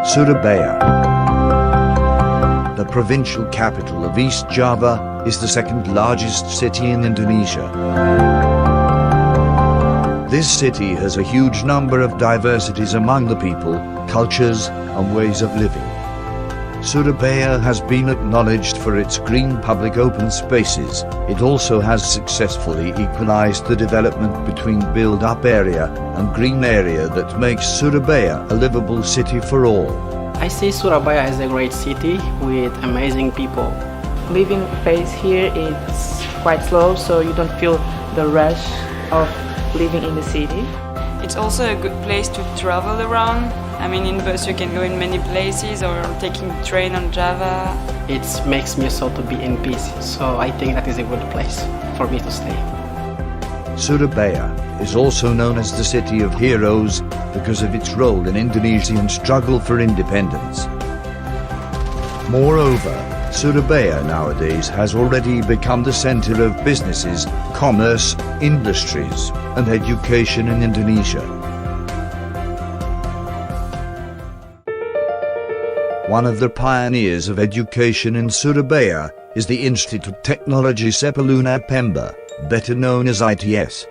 Surabaya. The provincial capital of East Java is the second largest city in Indonesia. This city has a huge number of diversities among the people, cultures, and ways of living. Surabaya has been acknowledged for its green public open spaces. It also has successfully equalized the development between build-up area and green area that makes Surabaya a livable city for all. I see Surabaya as a great city with amazing people. Living pace here is quite slow, so you don't feel the rush of living in the city. It's also a good place to travel around. I mean, in bus you can go in many places, or taking the train on Java. It makes me so to be in peace, so I think that is a good place for me to stay. Surabaya is also known as the City of Heroes because of its role in Indonesian struggle for independence. Moreover, Surabaya nowadays has already become the center of businesses, commerce, industries, and education in Indonesia. One of the pioneers of education in Surabaya is the Institute Technology Sepaluna Pemba, better known as ITS.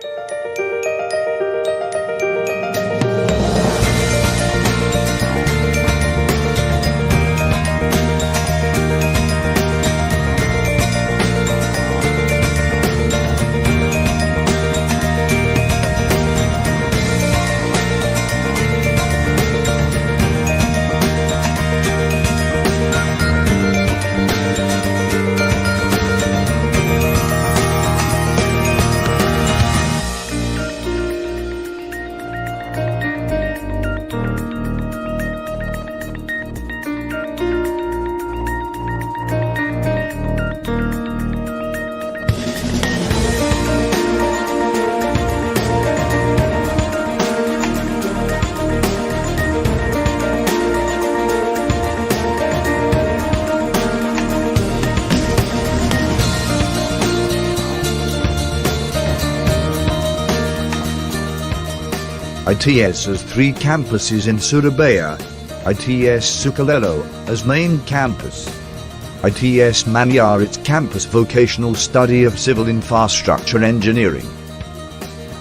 ITS has 3 campuses in Surabaya. ITS Sukolilo as main campus. ITS Manyar its campus vocational study of civil infrastructure engineering.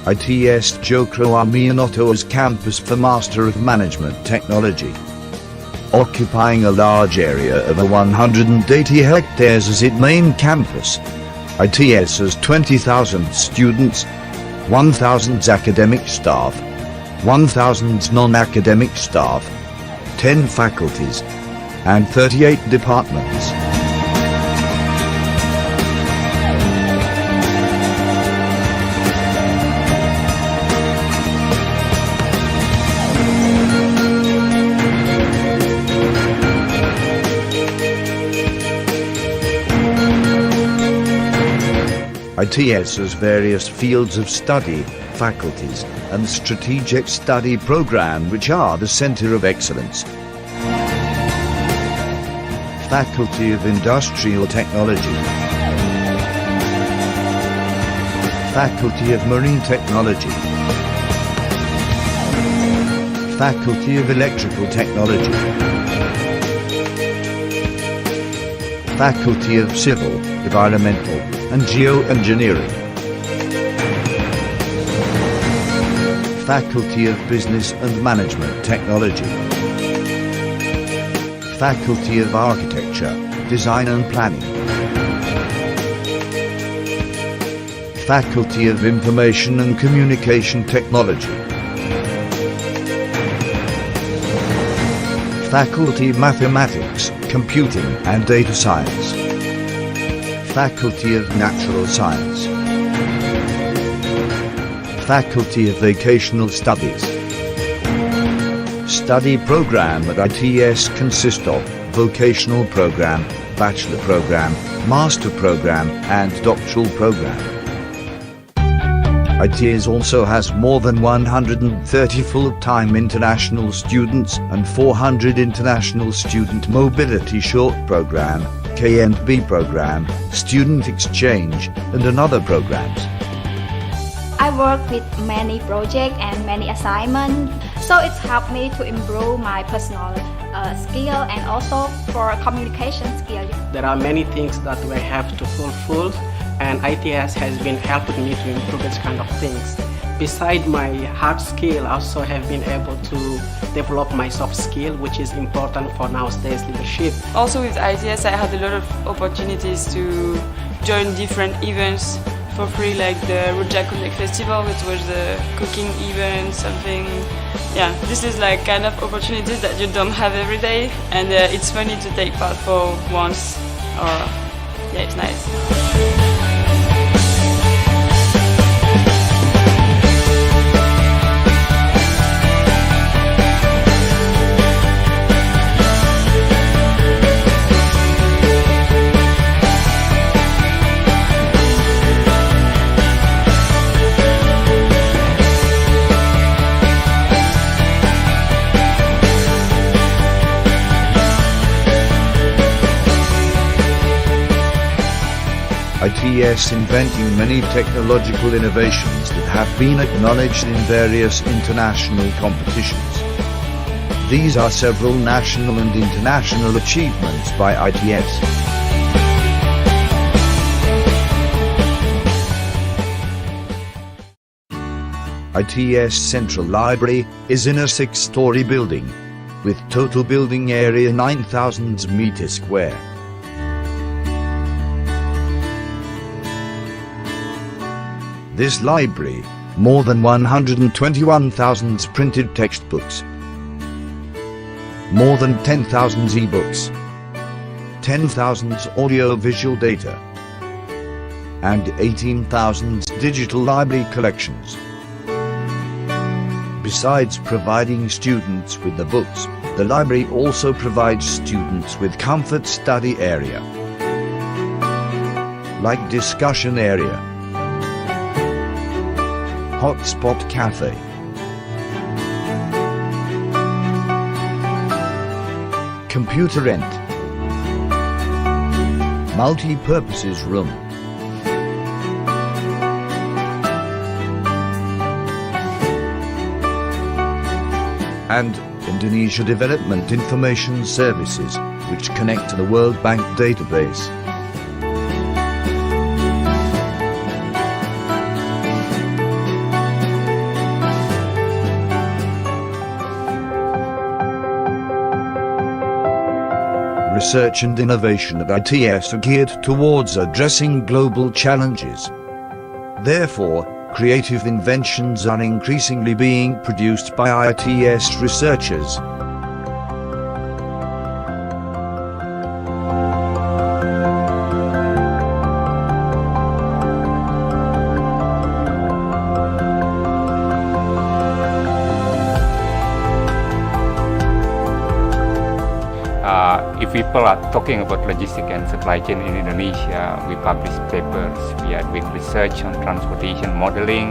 ITS Jokro Aminoto as campus for Master of Management Technology. Occupying a large area of 180 hectares as its main campus. ITS has 20,000 students, 1,000 academic staff, 1,000 non-academic staff, 10 faculties, and 38 departments. ITS has various fields of study, faculties, and strategic study program which are the center of excellence. Faculty of Industrial Technology, Faculty of Marine Technology, Faculty of Electrical Technology, Faculty of Civil, Environmental, and Geoengineering, Faculty of Business and Management Technology, Faculty of Architecture, Design and Planning, Faculty of Information and Communication Technology, Faculty of Mathematics, Computing and Data Science, Faculty of Natural Science, Faculty of Vocational Studies. Study program at ITS consists of vocational program, bachelor program, master program, and doctoral program. ITS also has more than 130 full-time international students and 400 international student mobility short program, K&B program, student exchange, and another programs. I work with many projects and many assignments, so it's helped me to improve my personal skill and also for communication skill. There are many things that we have to fulfill, and ITS has been helping me to improve this kind of things. Beside my hard skill, I also have been able to develop my soft skill, which is important for nowadays leadership. Also with ITS, I had a lot of opportunities to join different events for free, like the Rujak Connect Festival, which was the cooking event, something. Yeah, this is like kind of opportunities that you don't have every day, and it's funny to take part for once. Or yeah, it's nice. ITS inventing many technological innovations that have been acknowledged in various international competitions. These are several national and international achievements by ITS. ITS Central Library is in a 6-story building, with total building area 9,000 meters square. This library, more than 121,000 printed textbooks, more than 10,000 e-books, 10,000 audio-visual data, and 18,000 digital library collections. Besides providing students with the books, the library also provides students with comfort study area, like discussion area, hotspot cafe, computer rent, multi-purposes room, and Indonesia Development Information Services, which connect to the World Bank database. Research and innovation at ITS are geared towards addressing global challenges. Therefore, creative inventions are increasingly being produced by ITS researchers. If people are talking about logistics and supply chain in Indonesia, we publish papers, we are doing research on transportation modeling,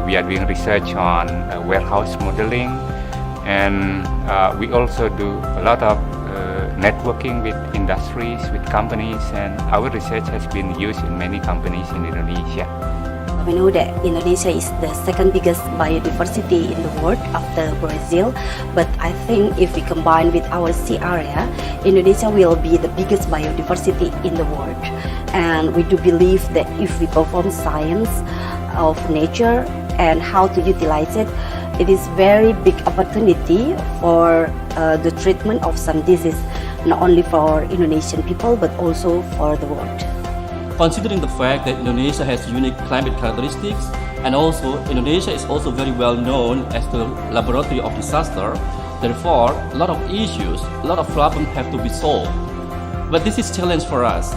we are doing research on warehouse modeling, and we also do a lot of networking with industries, with companies, and our research has been used in many companies in Indonesia. We know that Indonesia is the second biggest biodiversity in the world after Brazil, but I think if we combine with our sea area, Indonesia will be the biggest biodiversity in the world. And we do believe that if we perform science of nature and how to utilize it, it is very big opportunity for the treatment of some disease, not only for Indonesian people but also for the world. Considering the fact that Indonesia has unique climate characteristics, and also Indonesia is also very well known as the laboratory of disaster, therefore a lot of issues, a lot of problems have to be solved. But this is a challenge for us.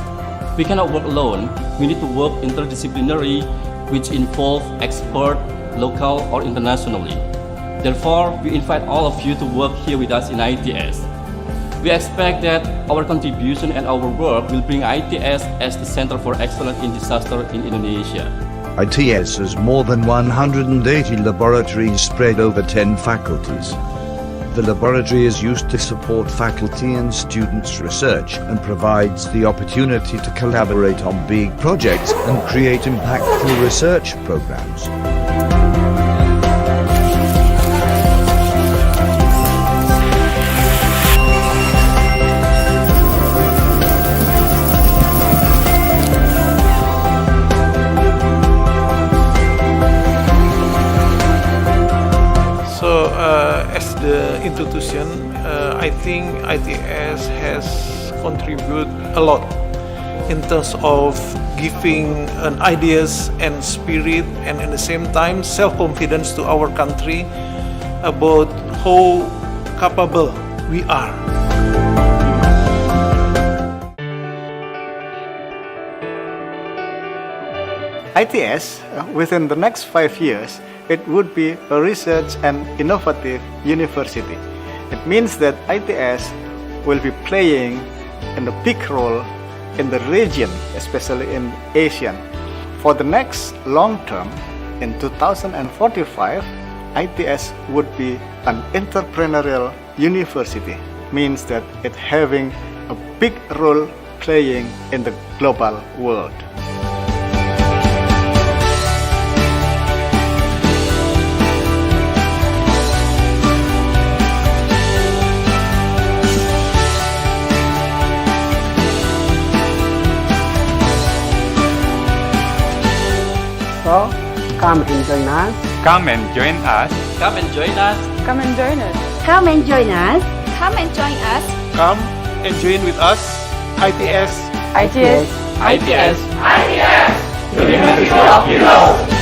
We cannot work alone, we need to work interdisciplinary, which involve expert, local or internationally. Therefore, we invite all of you to work here with us in ITS. We expect that our contribution and our work will bring ITS as the Center for Excellence in Disaster in Indonesia. ITS has more than 180 laboratories spread over 10 faculties. The laboratory is used to support faculty and students' research and provides the opportunity to collaborate on big projects and create impactful research programs. institution, I think ITS has contributed a lot in terms of giving an ideas and spirit, and at the same time self-confidence to our country about how capable we are. ITS, within the next 5 years, it would be a research and innovative university. It means that ITS will be playing a big role in the region, especially in Asia. For the next long term, in 2045, ITS would be an entrepreneurial university. Means that it having a big role playing in the global world. So, come and join us. Come and join us. Come and join us. Come and join us. Come and join us. Come and join us. Come and join with us, ITS. ITS. ITS. ITS. University of Heroes.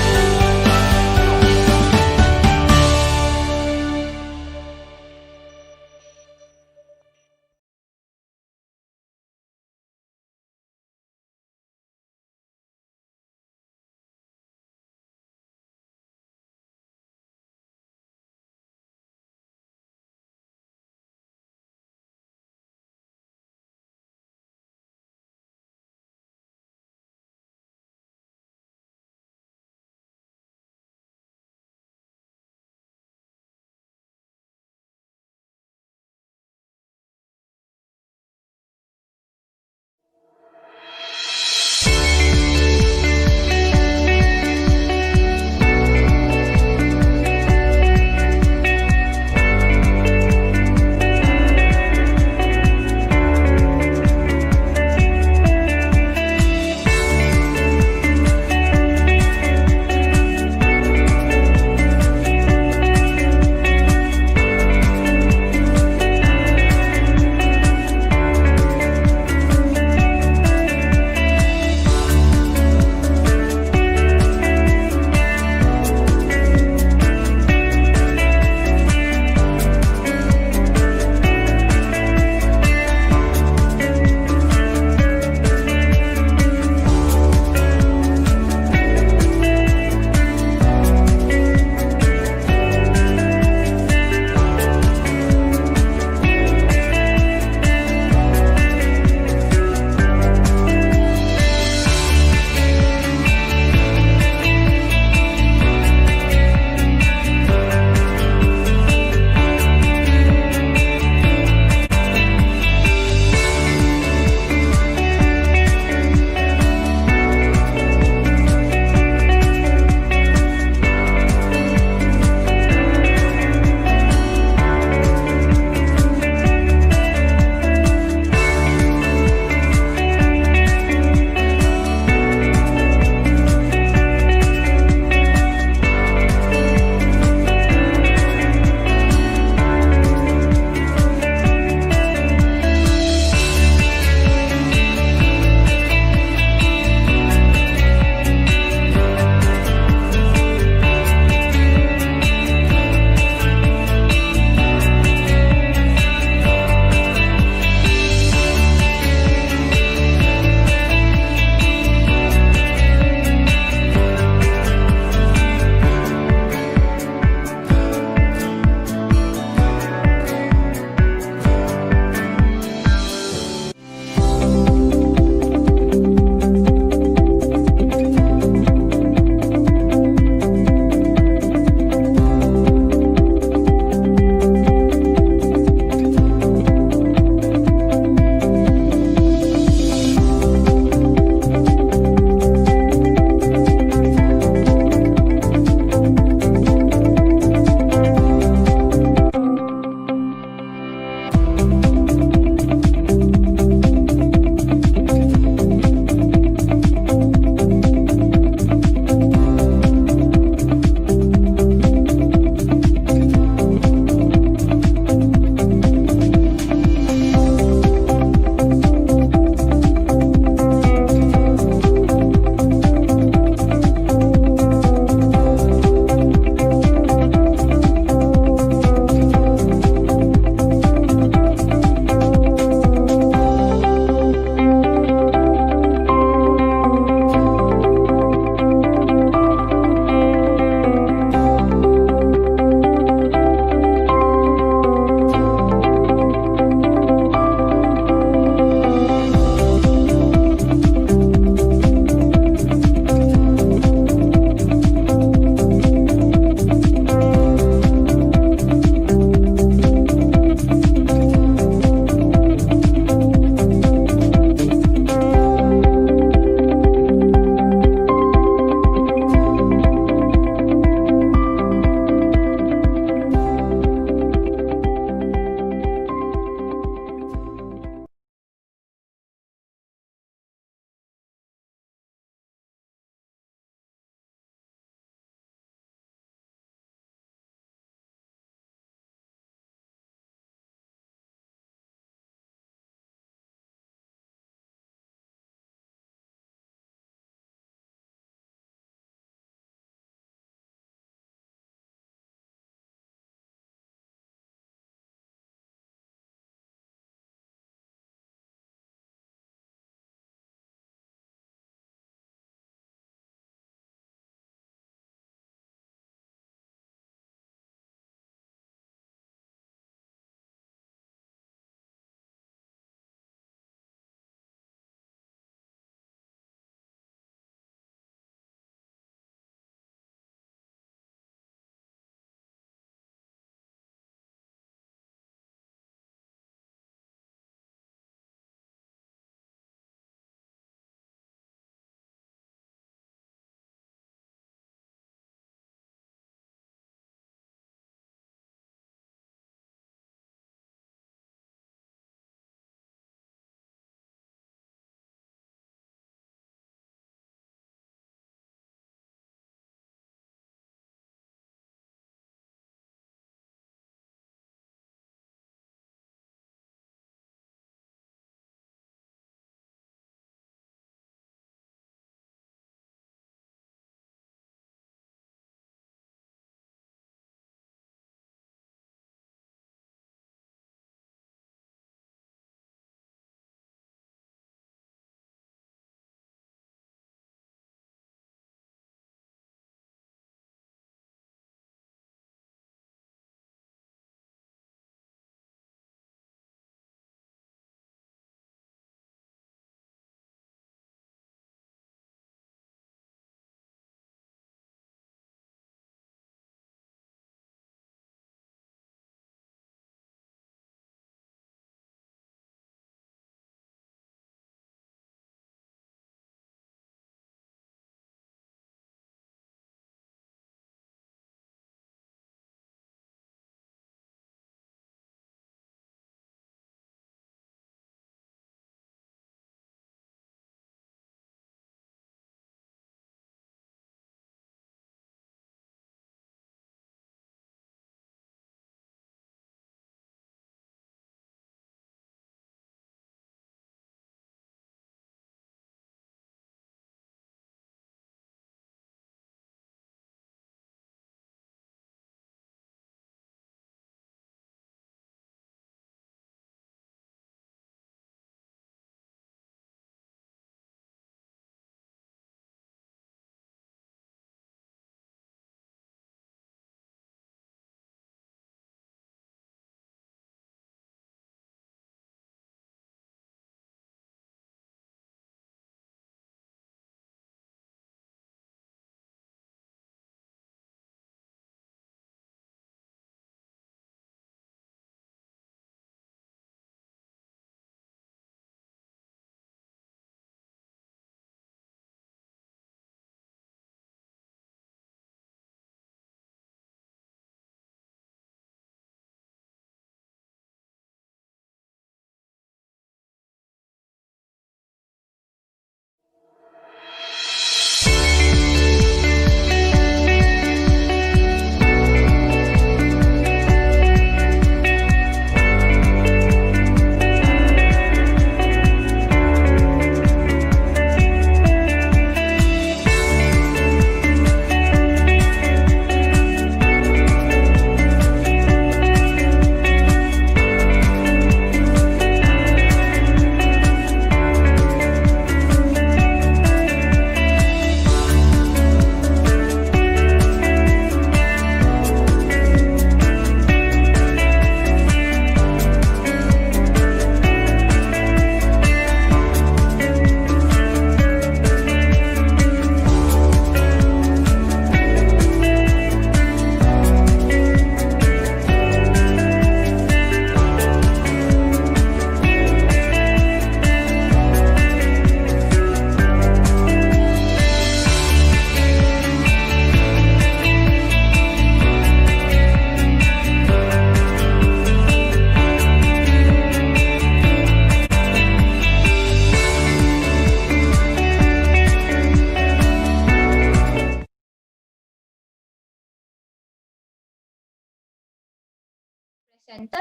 presenter.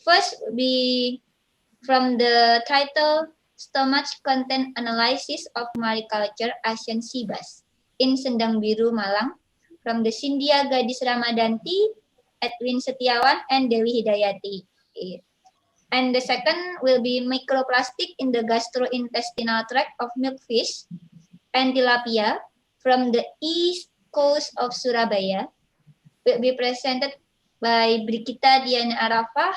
First will be from the title Stomach Content Analysis of Mariculture Asian Sea Bass in Sendang Biru, Malang, from the Cynthia Gadis Ramadanti, Edwin Setiawan, and Dewi Hidayati. And the second will be microplastic in the gastrointestinal tract of milkfish and tilapia from the east coast of Surabaya, will be presented by Brigita Diana Arafah,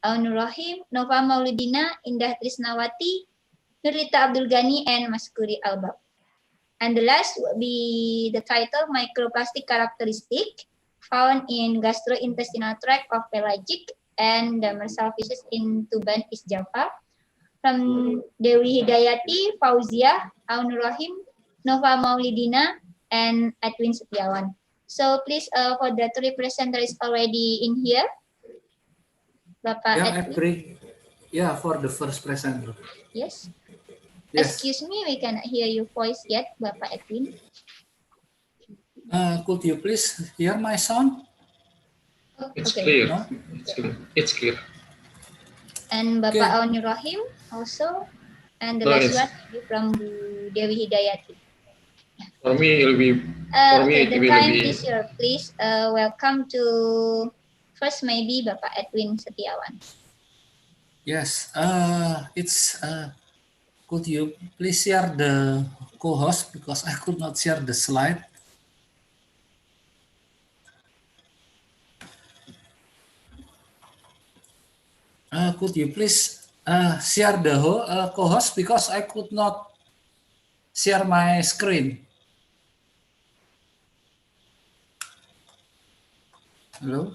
Aunur Rahim, Nova Maulidina, Indah Trisnawati, Nurlita Abdul Ghani, and Maskuri Albab. And the last will be the title Microplastic Characteristic found in gastrointestinal tract of pelagic and demersal fishes in Tuban, East Java, from Dewi Hidayati, Fauzia, Aunur Rahim, Nova Maulidina, and Edwin Setiawan. So please, for the three presenter is already in here. Bapak Edwin. Yeah, for the first presenter. Yes. Yes. Excuse me, we cannot hear your voice yet, Bapak Edwin. Could you please hear my sound? It's clear. No? It's clear. And Bapak Aunur Rahim also. And the last one will be from Dewi Hidayati. For me, it will be. Okay, the time is yours. Please welcome to first maybe Bapak Edwin Setiawan. Yes. Could you please share the co-host because I could not share the slide. Could you please share the co-host because I could not share my screen. Hello?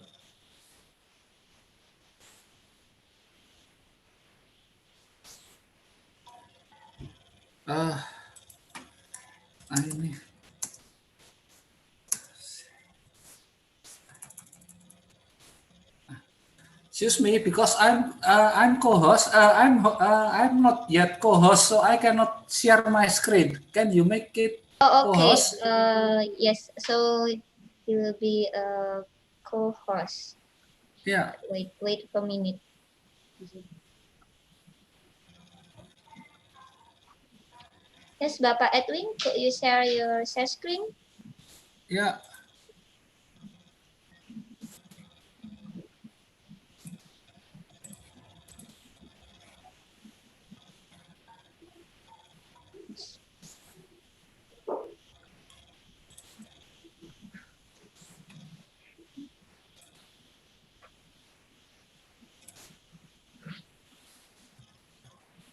Excuse me, because I'm co-host. I'm not yet co-host, so I cannot share my screen. Can you make it co-host? Yes. So he will be a co-host. Yeah. Wait for a minute. Yes, Bapak Edwin, could you share your share screen? Yeah.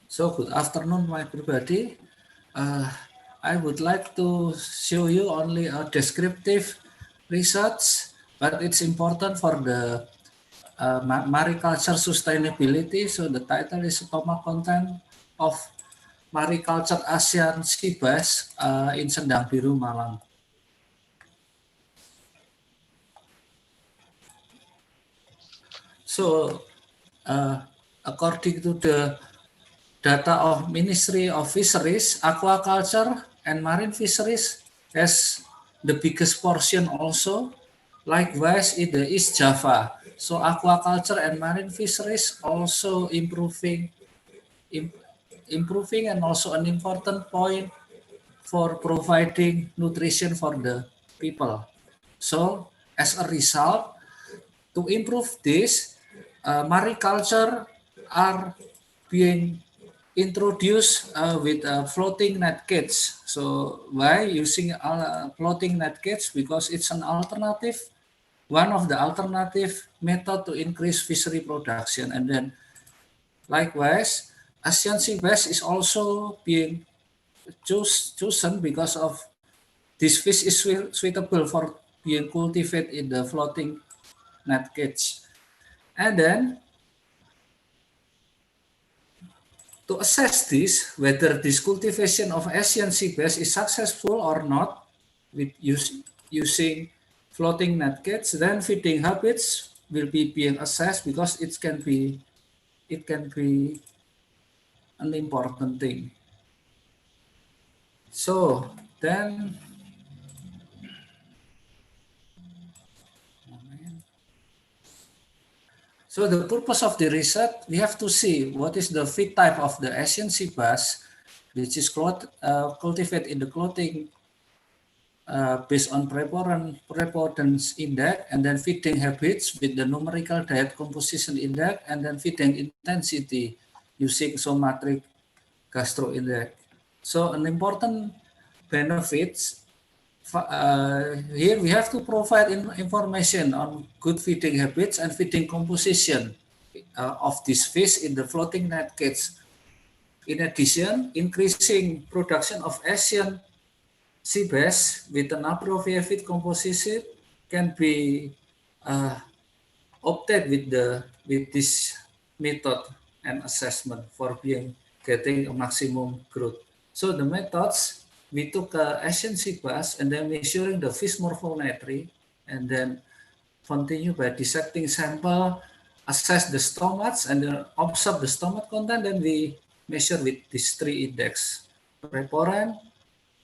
So good afternoon, my everybody. I would like to show you only a descriptive research, but it's important for the mariculture sustainability. So the title is Stomach Content of Mariculture Asian Sea Bass in Sendang Biru, Malang. So according to the data of Ministry of Fisheries, Aquaculture and Marine Fisheries has the biggest portion also. Likewise in the East Java. So aquaculture and marine fisheries also improving and also an important point for providing nutrition for the people. So as a result, to improve this, mariculture are being introduced with floating net cage. So why using floating net cage? Because it's an alternative, one of the alternative method to increase fishery production. And then likewise, Asian sea bass is also being chosen because of this fish is suitable for being cultivated in the floating net cage. And then to assess this, whether this cultivation of Asian sea bass is successful or not with using floating net cage, then feeding habits will be being assessed because it can be an important thing. So then So the purpose of the research, we have to see what is the feed type of the Asian sea bass, which is cultivated in the clothing based on prepotence index, and then feeding habits with the numerical diet composition index, and then feeding intensity using somatic gastro index. So an important benefits here we have to provide information on good feeding habits and feeding composition of this fish in the floating net cage. In addition, increasing production of Asian sea bass with an appropriate feed composition can be obtained with this method and assessment for getting a maximum growth. So the methods, we took Asian sea bass and then measuring the fish morphometry, and then continue by dissecting sample, assess the stomachs, and then observe the stomach content. Then we measure with these three index: preporant,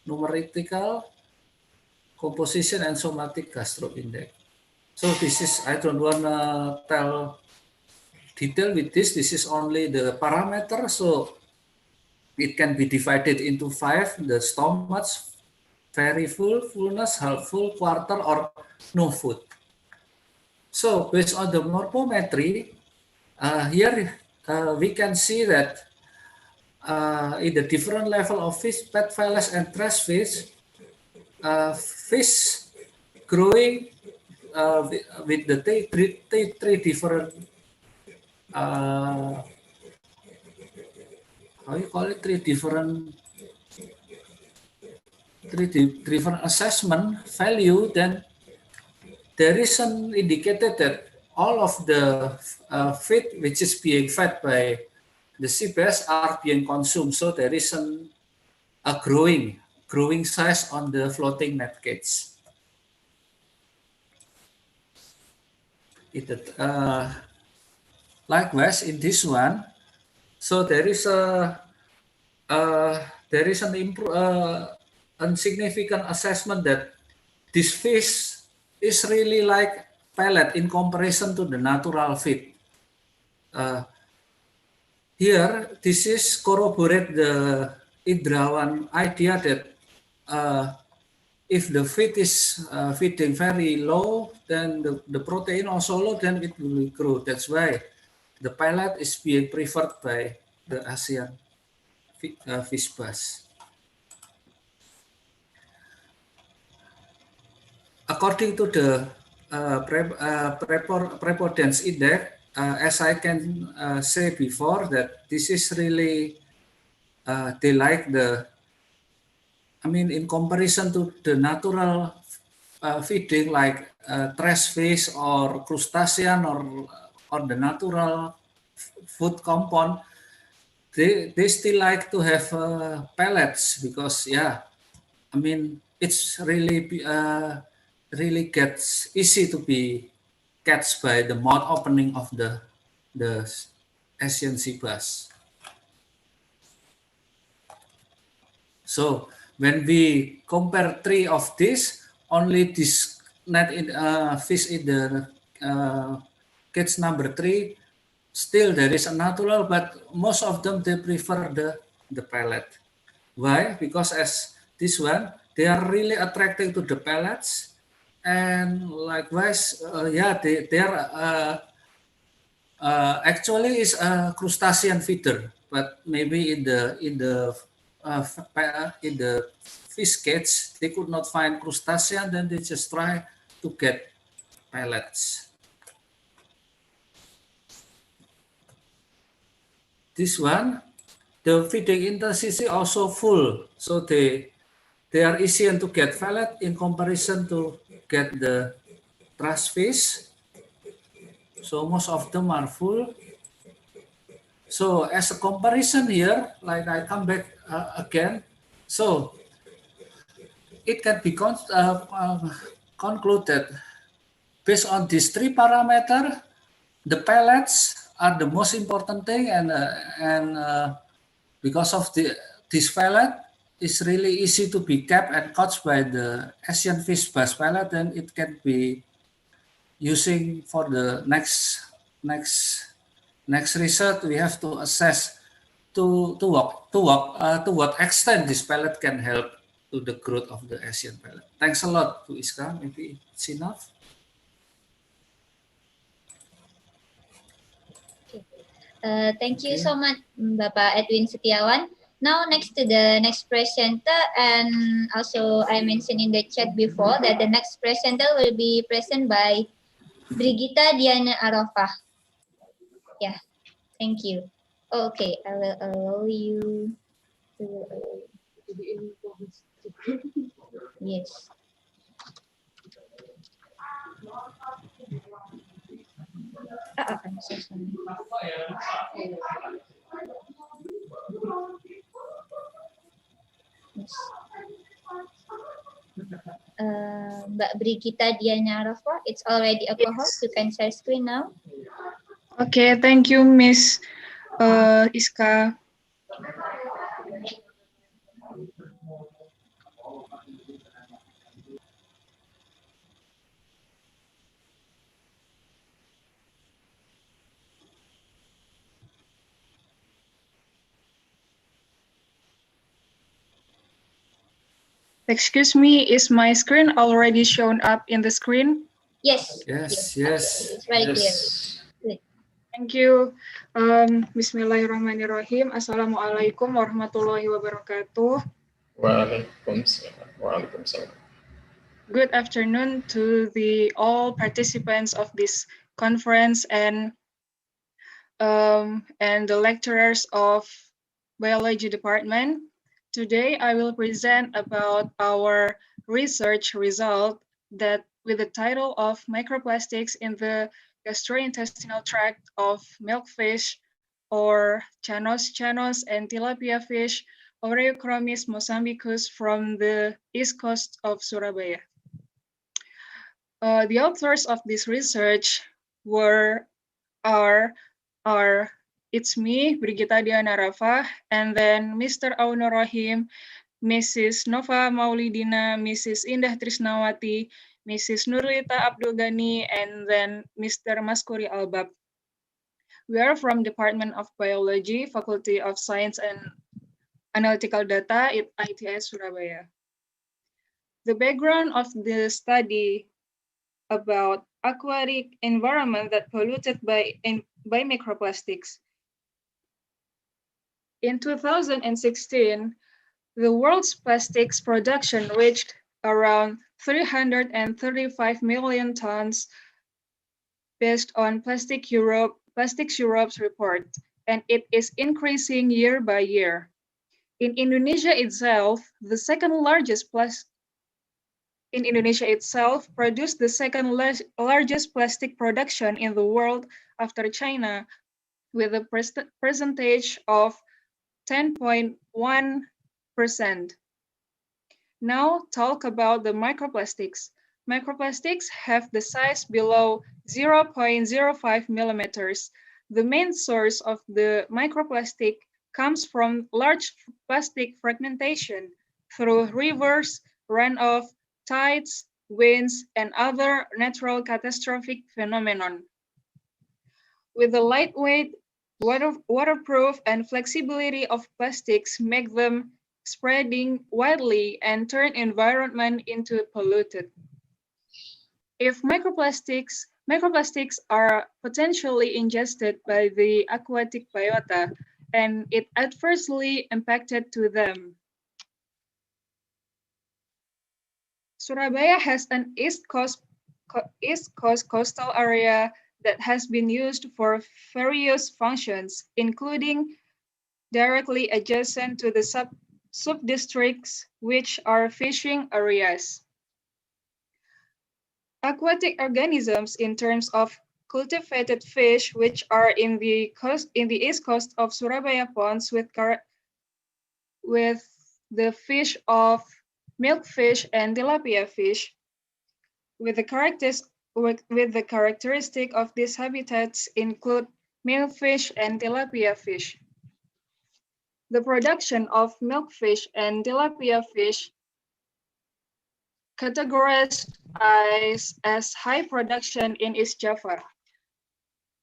numerical, composition, and somatic gastro index. So this is, I don't want to tell detail with this. This is only the parameter. So it can be divided into 5, the stomachs, very full, fullness, half full, quarter, or no food. So based on the morphometry, here we can see that in the different level of fish, pet phyllis and trash fish, fish growing with the three different how you call it, three different assessment value, then there is an indicated that all of the feed which is being fed by the sea bass are being consumed. So there is a growing size on the floating net cage. Likewise in this one, so there is an significant assessment that this fish is really like pellet in comparison to the natural feed. Here, this is corroborate the Indrawan idea that if the feed is feeding very low, then the protein also low, then it will grow. That's why the pellet is being preferred by the Asian fish bass. According to the prepotence index, as I can say before, that this is really, they like in comparison to the natural feeding like trash fish or crustacean or the natural food compound, they still like to have pellets because, it's really gets easy to be catched by the mouth opening of the Asian sea bass. So when we compare 3 of these, only this net fish in the cage number 3, still there is a natural, but most of them they prefer the pellet. Why? Because as this one, they are really attracted to the pellets, and likewise, they are actually is a crustacean feeder, but maybe in the fish cage they could not find crustacean, then they just try to get pellets. This one, the feeding intensity also full, so they are easier to get pellet in comparison to get the trash fish. So most of them are full. So as a comparison here, like I come back again, so it can be concluded based on these 3 parameters, the pellets are the most important thing, and because of this pellet, it's really easy to be kept and caught by the Asian fish bass pellet, and it can be using for the next next research we have to assess to what extent this pellet can help to the growth of the Asian pellet. Thanks a lot to Iska. Maybe it's enough. Thank you so much, Bapak Edwin Setiawan. Now, next to the next presenter, and also I mentioned in the chat before that the next presenter will be present by Brigita Diana Arafah. Yeah, thank you. Okay, I will allow you to. Yes. I'm so sorry. Yes. Mbak Brigita Diana Arafah, it's already a co-host. You can share screen now. Okay, thank you, Miss Iska. Excuse me, is my screen already shown up in the screen? Yes. Yes. It's very clear. Good. Thank you. Bismillahirrahmanirrahim. Assalamualaikum warahmatullahi wabarakatuh. Waalaikumsalam. Good afternoon to the all participants of this conference and the lecturers of biology department. Today I will present about our research result that with the title of microplastics in the gastrointestinal tract of milkfish or chanos and tilapia fish, Oreochromis mozambicus from the east coast of Surabaya. The authors of this research are it's me, Brigita Diana Rafa, and then Mr. Aunur Rahim, Mrs. Nova Maulidina, Mrs. Indah Trisnawati, Mrs. Nurlita Abdul Ghani, and then Mr. Maskuri Albab. We are from Department of Biology, Faculty of Science and Analytical Data at ITS Surabaya. The background of the study about aquatic environment that polluted by microplastics. In 2016, the world's plastics production reached around 335 million tons based on Plastics Europe's report, and it is increasing year by year. In Indonesia itself, produced the second largest plastic production in the world after China, with a percentage of 10.1%. Now talk about the microplastics. Microplastics have the size below 0.05 millimeters. The main source of the microplastic comes from large plastic fragmentation through rivers, runoff, tides, winds, and other natural catastrophic phenomenon. With the lightweight, waterproof, and flexibility of plastics make them spreading widely and turn environment into polluted. If microplastics are potentially ingested by the aquatic biota, and it adversely impacted to them. Surabaya has an East Coast coastal area that has been used for various functions, including directly adjacent to the sub-districts, which are fishing areas. Aquatic organisms in terms of cultivated fish, which are in the east coast of Surabaya ponds with the fish of milkfish and tilapia fish, with the characteristic of these habitats include milkfish and tilapia fish. The production of milkfish and tilapia fish categorized as high production in East Java.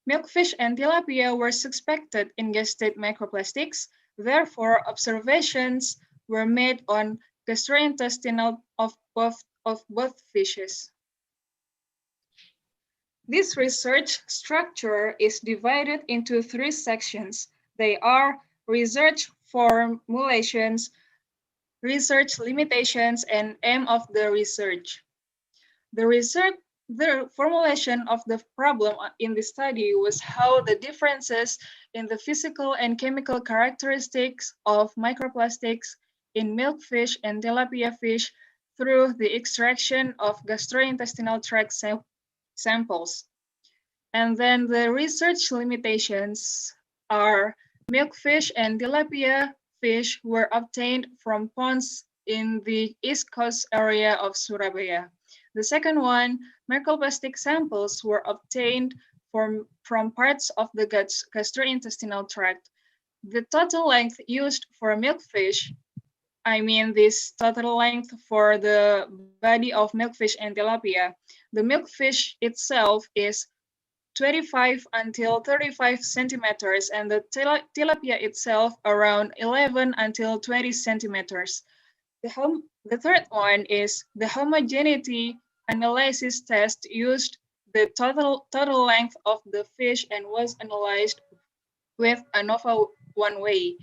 Milkfish and tilapia were suspected ingested microplastics. Therefore, observations were made on gastrointestinal of both fishes. This research structure is divided into 3 sections. They are research formulations, research limitations, and aim of the research. The formulation of the problem in the study was how the differences in the physical and chemical characteristics of microplastics in milkfish and tilapia fish through the extraction of gastrointestinal tract samples. And then the research limitations are milkfish and tilapia fish were obtained from ponds in the East Coast area of Surabaya. The second one, microplastic samples were obtained from parts of the gastrointestinal tract. The total length used for milkfish, I mean this total length for the body of milkfish and tilapia, the milkfish itself is 25 until 35 centimeters and the tilapia itself around 11 until 20 centimeters. The third one is the homogeneity analysis test used the total length of the fish and was analyzed with ANOVA one-way.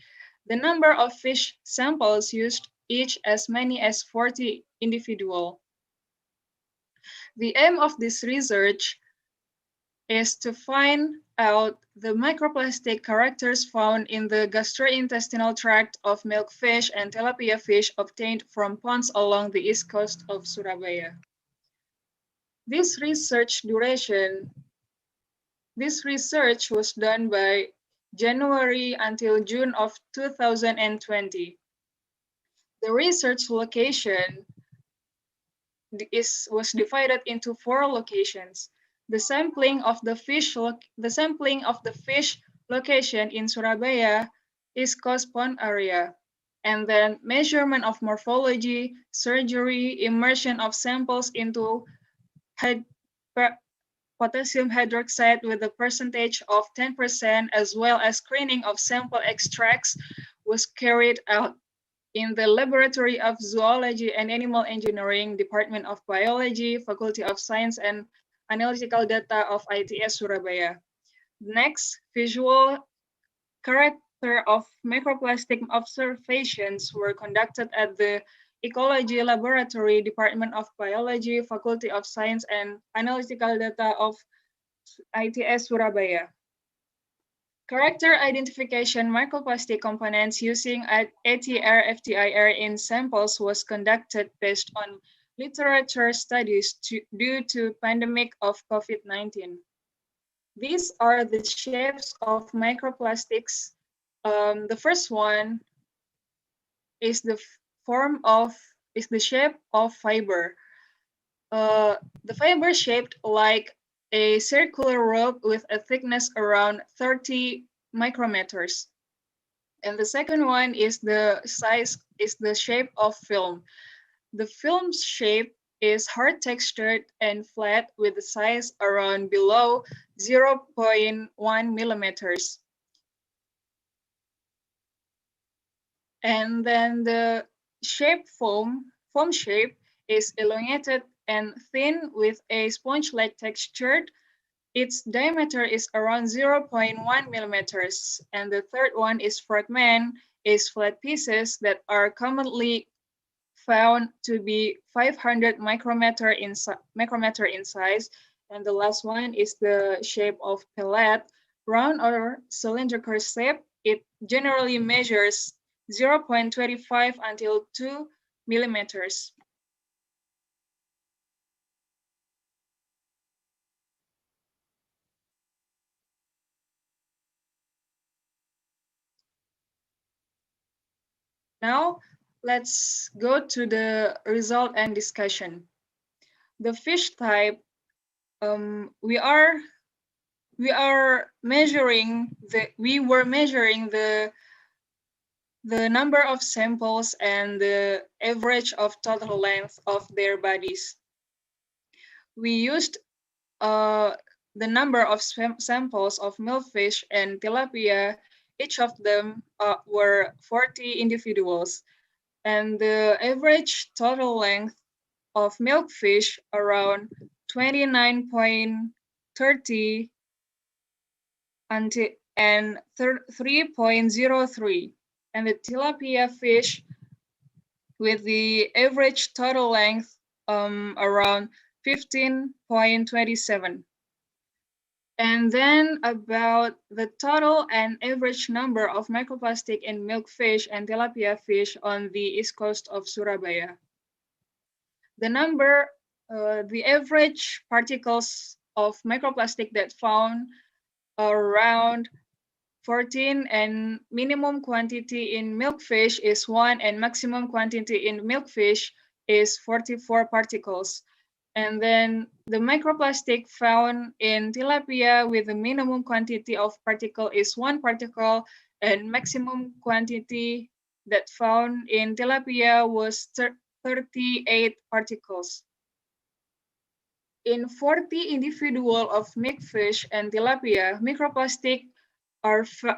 The number of fish samples used each as many as 40 individual. The aim of this research is to find out the microplastic characters found in the gastrointestinal tract of milkfish and tilapia fish obtained from ponds along the east coast of Surabaya. This research was done by January until June of 2020. The research location was divided into 4 locations. The sampling of the fish location in Surabaya, East Coast Pond area, and then measurement of morphology, surgery, immersion of samples into potassium hydroxide with a percentage of 10%, as well as screening of sample extracts was carried out in the Laboratory of Zoology and Animal Engineering, Department of Biology, Faculty of Science and Analytical Data of ITS Surabaya. Next, visual character of microplastic observations were conducted at the Ecology Laboratory, Department of Biology, Faculty of Science and Analytical Data of ITS Surabaya. Character identification microplastic components using ATR FTIR in samples was conducted based on literature studies due to pandemic of COVID-19. These are the shapes of microplastics. The first one is the shape of fiber. The fiber shaped like a circular rope with a thickness around 30 micrometers. And the second one is the shape of film. The film's shape is hard textured and flat with a size around below 0.1 millimeters. And then the foam shape is elongated and thin with a sponge-like texture. Its diameter is around 0.1 millimeters. And the third one is fragment, is flat pieces that are commonly found to be 500 micrometer in size. And the last one is the shape of pellet, round or cylindrical shape. It generally measures 0.25 until 2 millimeters. Now, let's go to the result and discussion. The fish type, we were measuring the number of samples and the average of total length of their bodies. We used the number of samples of milkfish and tilapia. Each of them were 40 individuals, and the average total length of milkfish around 29.30 and 3.03, and the tilapia fish with the average total length around 15.27. And then about the total and average number of microplastic in milkfish and tilapia fish on the east coast of Surabaya. The average particles of microplastic that found around 14, and minimum quantity in milkfish is 1, and maximum quantity in milkfish is 44 particles. And then the microplastic found in tilapia with the minimum quantity of particle is 1 particle, and maximum quantity that found in tilapia was 38 particles. In 40 individual of milkfish and tilapia, microplastic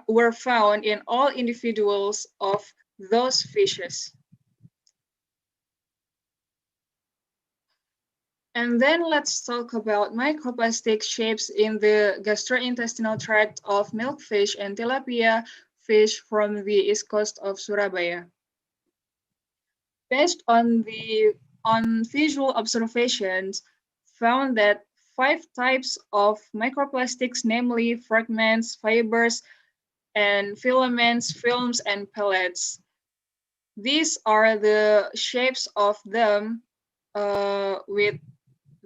were found in all individuals of those fishes. And then let's talk about microplastic shapes in the gastrointestinal tract of milkfish and tilapia fish from the east coast of Surabaya. Based on visual observations, found that 5 types of microplastics, namely fragments, fibers, and filaments, films, and pellets. These are the shapes of them, with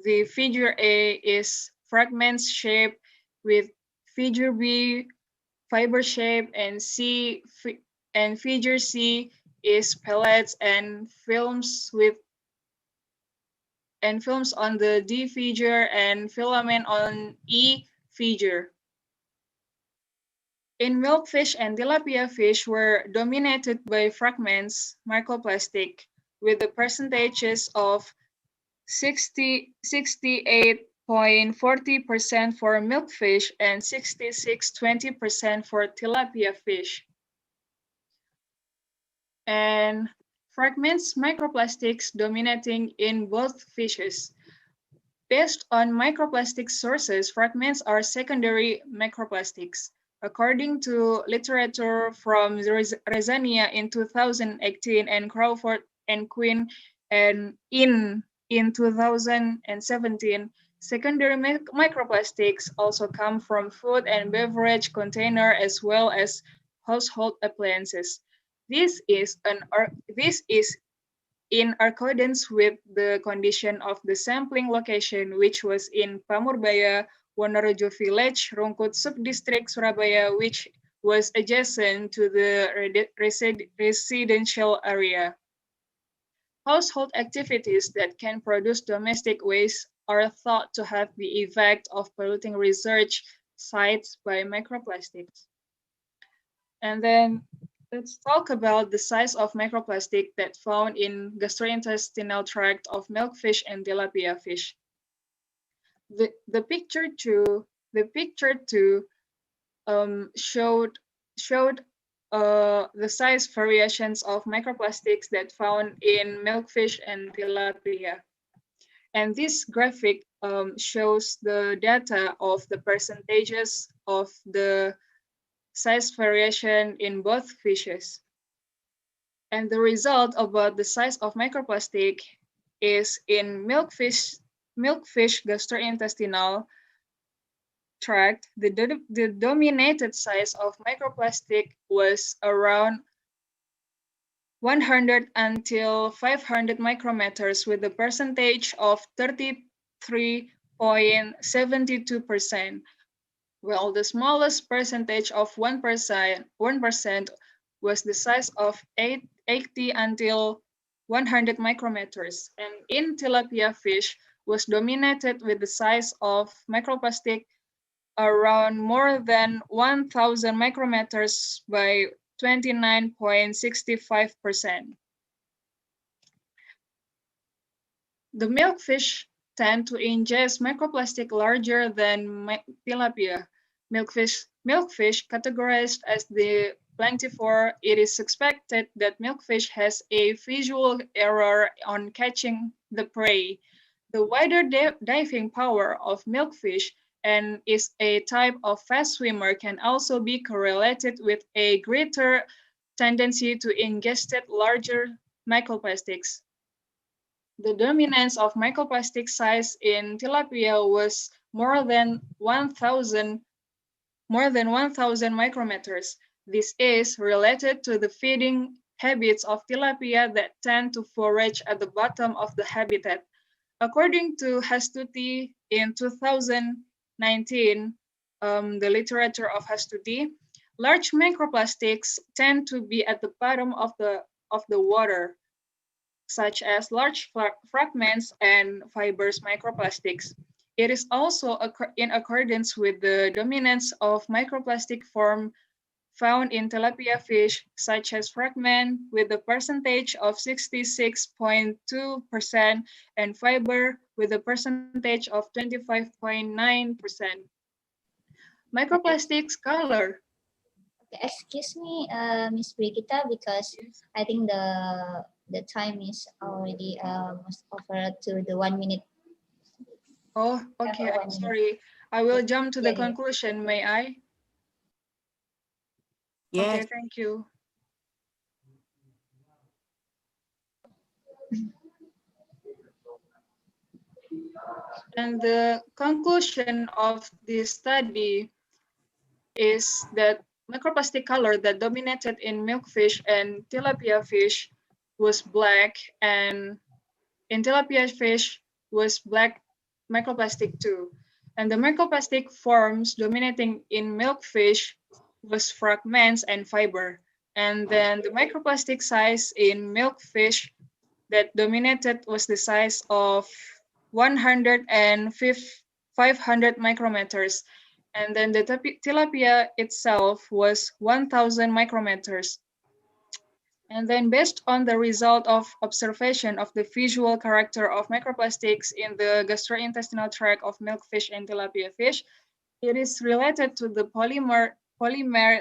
the figure A is fragments shape, with figure B fiber shape, and figure C is pellets and films on the D figure and filament on E figure. In milkfish and tilapia fish were dominated by fragments, microplastic, with the percentages of 68.40% for milkfish and 66.20% for tilapia fish. And fragments microplastics dominating in both fishes. Based on microplastic sources, fragments are secondary microplastics. According to literature from Rezania in 2018 and Crawford and Quinn and in 2017, secondary microplastics also come from food and beverage container as well as household appliances. This is in accordance with the condition of the sampling location, which was in Pamurbaya, Wonorejo Village, Rungkut Subdistrict, Surabaya, which was adjacent to the residential area. Household activities that can produce domestic waste are thought to have the effect of polluting research sites by microplastics. And then let's talk about the size of microplastic that found in gastrointestinal tract of milkfish and tilapia fish. The picture two showed the size variations of microplastics that found in milkfish and tilapia. And this graphic shows the data of the percentages of the size variation in both fishes. And the result about the size of microplastic is in milkfish gastrointestinal tract, the dominated size of microplastic was around 100 until 500 micrometers with a percentage of 33.72%, while the smallest percentage of 1% was the size of 80 until 100 micrometers, and in tilapia fish was dominated with the size of microplastic around more than 1,000 micrometers by 29.65%. The milkfish tend to ingest microplastic larger than tilapia. Milkfish categorized as the planktivore, it is suspected that milkfish has a visual error on catching the prey. The wider diving power of milkfish and is a type of fast swimmer can also be correlated with a greater tendency to ingest larger microplastics. The dominance of microplastic size in tilapia was more than 1,000 micrometers. This is related to the feeding habits of tilapia that tend to forage at the bottom of the habitat. According to Hastuti in 2019, the literature of Hastuti, large microplastics tend to be at the bottom of the water, such as large fragments and fibrous microplastics. It is also in accordance with the dominance of microplastic form found in tilapia fish, such as fragment with a percentage of 66.2% and fiber with a percentage of 25.9%. Microplastics color. Excuse me, Miss Brigitta, because I think the time is already almost over to the 1 minute. Oh, okay. I'm sorry. I will jump to the Yeah. conclusion. May I? Yes. Okay, thank you. And the conclusion of this study is that microplastic color that dominated in milkfish and tilapia fish was black, and in tilapia fish was black microplastic too. And the microplastic forms dominating in milkfish was fragments and fiber. And then the microplastic size in milkfish that dominated was the size of 100 and 500 micrometers. And then the tilapia itself was 1,000 micrometers. And then based on the result of observation of the visual character of microplastics in the gastrointestinal tract of milkfish and tilapia fish, it is related to the polymer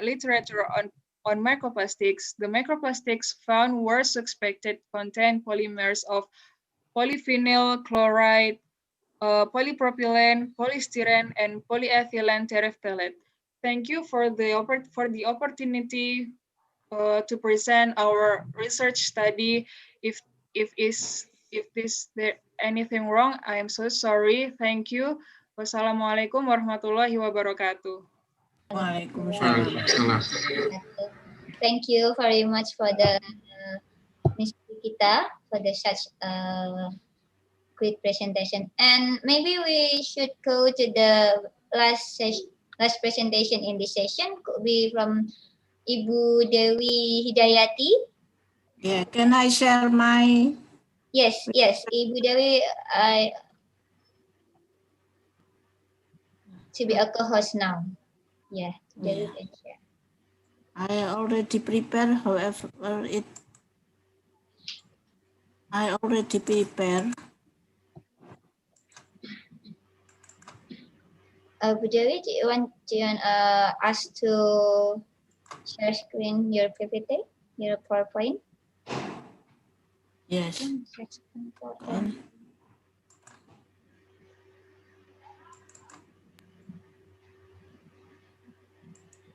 literature on microplastics. The microplastics found were suspected to contain polymers of polyphenol chloride, polypropylene, polystyrene, and polyethylene terephthalate. Thank you for the opportunity to present our research study. If there anything wrong, I am so sorry. Thank you. Wassalamualaikum warahmatullahi wabarakatuh. Waalaikumsalam. Thank you very much for the Miss Kita for the such great presentation. And maybe we should go to the last presentation in this session. Could be from Ibu Dewi Hidayati. Yeah, can I share my? Yes, Ibu Dewi, I to be a co-host now. Yeah, Dewi can share. I already prepared, however, I already prepared. Bu Dewi, do you want us to share screen your PPT, your PowerPoint? Yes.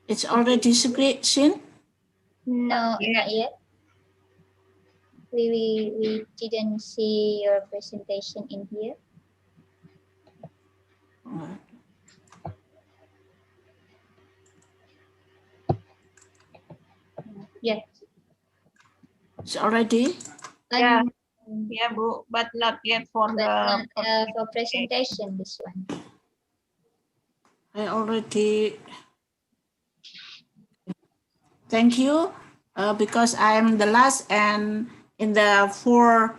It's already seen? No, not yet. We didn't see your presentation in here. Yeah. It's already? Yeah, Bu, but not yet for for presentation, this one. I already. Thank you, because I'm the last, and in the 4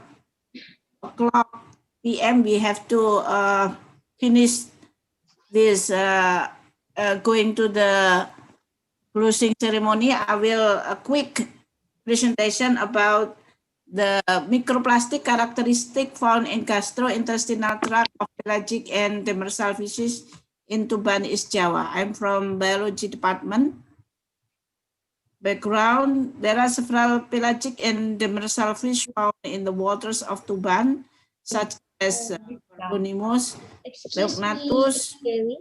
o'clock p.m. we have to finish this going to the closing ceremony. I will a quick presentation about the microplastic characteristic found in gastrointestinal tract of pelagic and demersal fishes in Tuban, East Java. I'm from biology department. Background, there are several pelagic and demersal fish found in the waters of Tuban, such as Bonimus, Excuse me, Leognatus. Dewi.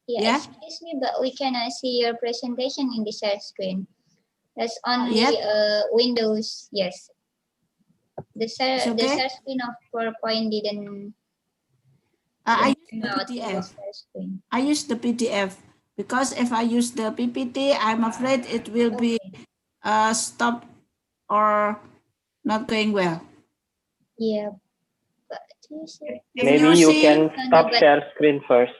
Yeah. Excuse me, but we cannot see your presentation in the share screen. That's only Yet? Windows. Yes. The It's share okay? screen of PowerPoint didn't I use the allow to PDF. share screen. I use the PDF because if I use the PPT, I'm afraid it will be stopped or not going well. Yeah, but you see. Maybe you can stop share screen first.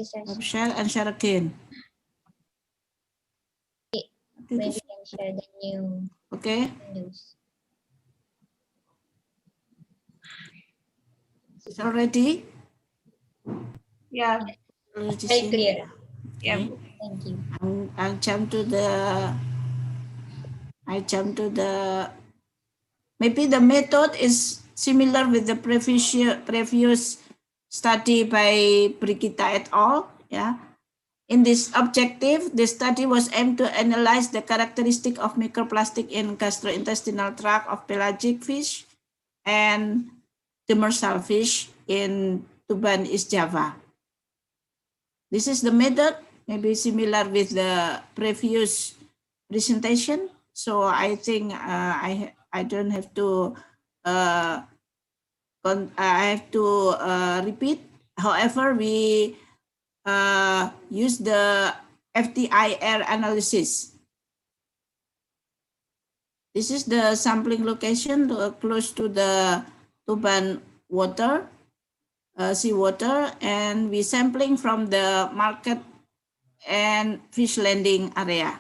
Stop share and share again. Maybe you can share the new Windows. It's already? Yeah. Already Very seen? clear. Yeah. Thank you. I'll jump to the, maybe the method is similar with the previous study by Brigitta et al. Yeah. In this objective, the study was aimed to analyze the characteristic of microplastic in gastrointestinal tract of pelagic fish and demersal fish in Tuban, East Java. This is the method, maybe similar with the previous presentation. So I think I don't have to repeat. However, we use the FTIR analysis. This is the sampling location close to the Tuban water, seawater, and we sampling from the market and fish landing area.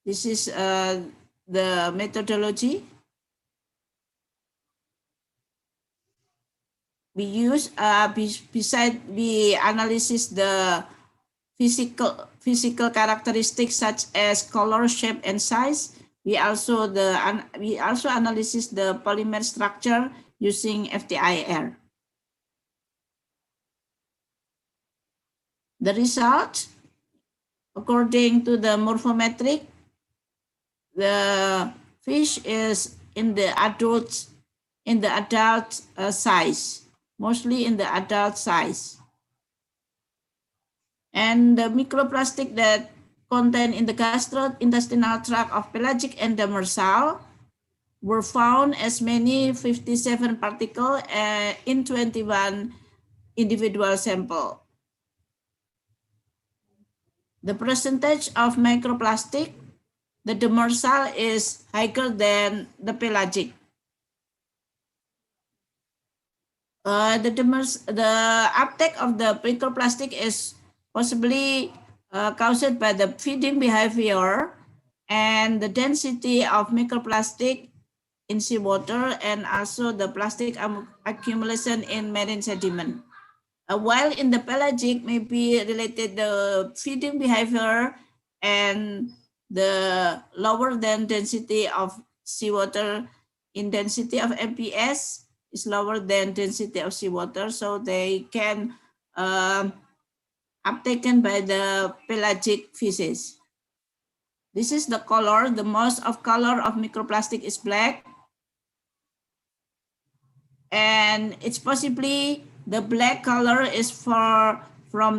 This is the methodology. We use, beside we analysis the physical characteristics such as color, shape, and size. We also analysis the polymer structure using FTIR. The result, according to the morphometric, the fish is in the adult size, mostly in the adult size. And the microplastic that contained in the gastrointestinal tract of pelagic and demersal were found as many 57 particles in 21 individual sample. The percentage of microplastic, the demersal is higher than the pelagic. The uptake of the microplastic is possibly caused by the feeding behavior and the density of microplastic in seawater and also the plastic accumulation in marine sediment. While in the pelagic may be related the feeding behavior and the lower than density of seawater in density of MPS is lower than density of seawater, so they can uptaken by the pelagic fishes. This is the color. The most of color of microplastic is black. And it's possibly the black color is from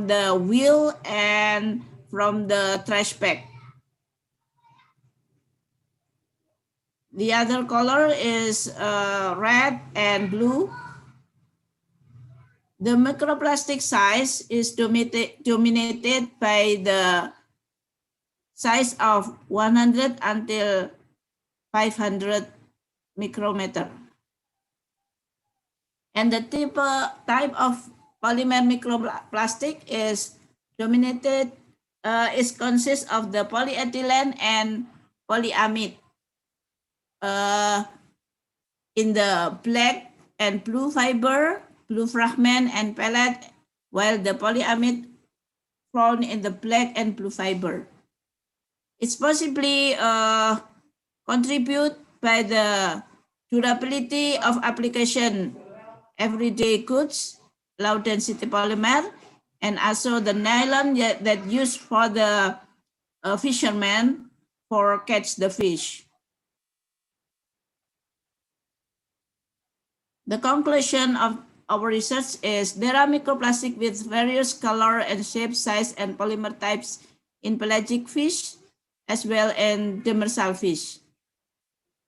the wheel and from the trash bag. The other color is red and blue. The microplastic size is dominated by the size of 100 until 500 micrometer. And the type of polymer microplastic is dominated, consists of the polyethylene and polyamide. In the black and blue fiber, blue fragment and pellet, while the polyamide found in the black and blue fiber. It's possibly contribute by the durability of application everyday goods, low density polymer, and also the nylon that used for the fishermen for catch the fish. The conclusion of our research is there are microplastic with various color and shape, size, and polymer types in pelagic fish as well as demersal fish.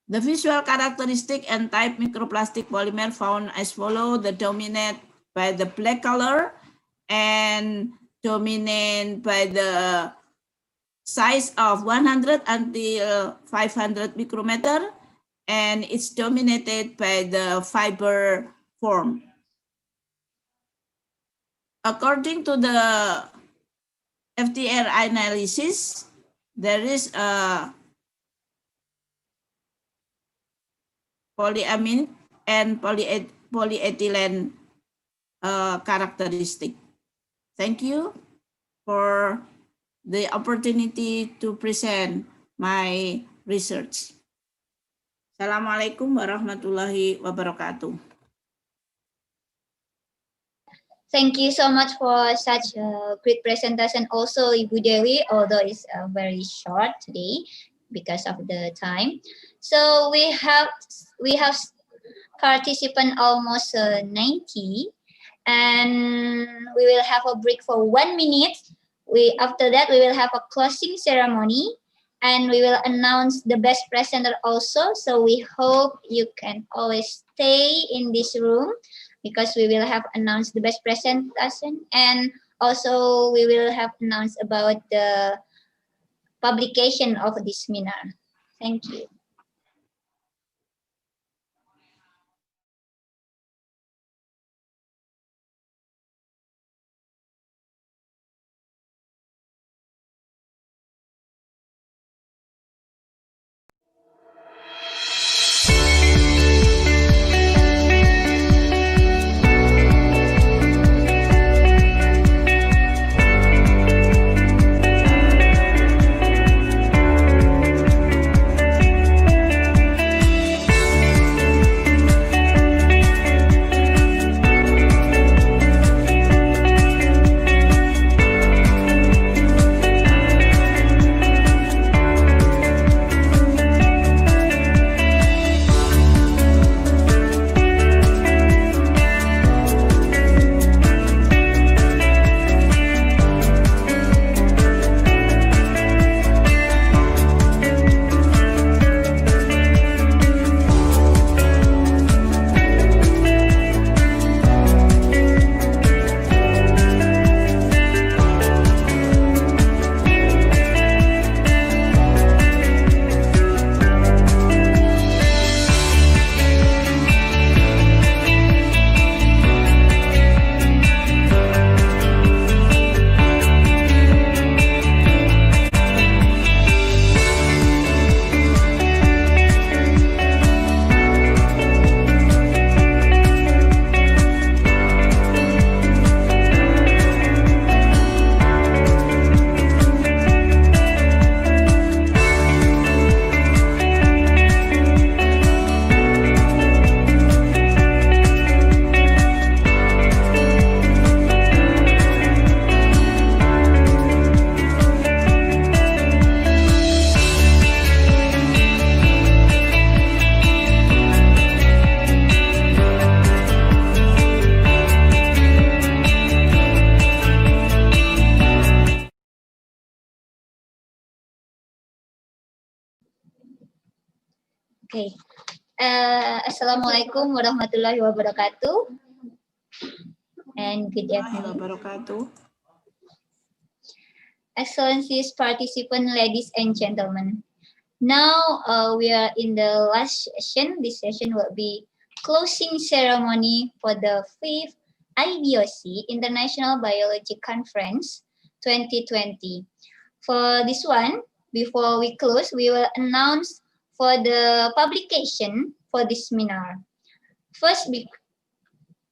The visual characteristic and type microplastic polymer found as follow: the dominate by the black color and dominate by the size of 100 until 500 micrometer, and it's dominated by the fiber form. According to the FTR analysis, there is a polyamine and polyethylene characteristic. Thank you for the opportunity to present my research. Assalamualaikum warahmatullahi wabarakatuh. Thank you so much for such a great presentation. Also, Ibu Dewi, although it's very short today because of the time. So we have participant almost 90, and we will have a break for 1 minute. After that we will have a closing ceremony, and we will announce the best presenter also. So we hope you can always stay in this room, because we will have announced the best presentation, and also we will have announced about the publication of this seminar. Thank you. Okay. Assalamualaikum warahmatullahi wabarakatuh. And good afternoon. Excellencies, participants, ladies and gentlemen. Now we are in the last session. This session will be closing ceremony for the 5th IBOC International Biology Conference 2020. For this one, before we close, we will announce for the publication for this seminar. First,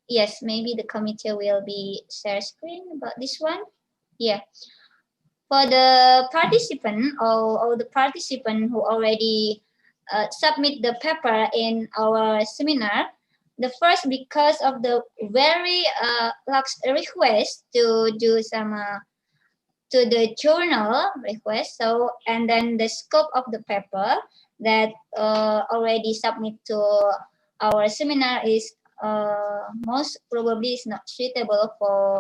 yes, maybe the committee will be share screen about this one. Yeah. For the participant or the participant who already submit the paper in our seminar, the first, because of the very large request to do some to the journal request, so and then the scope of the paper that already submit to our seminar is most probably is not suitable for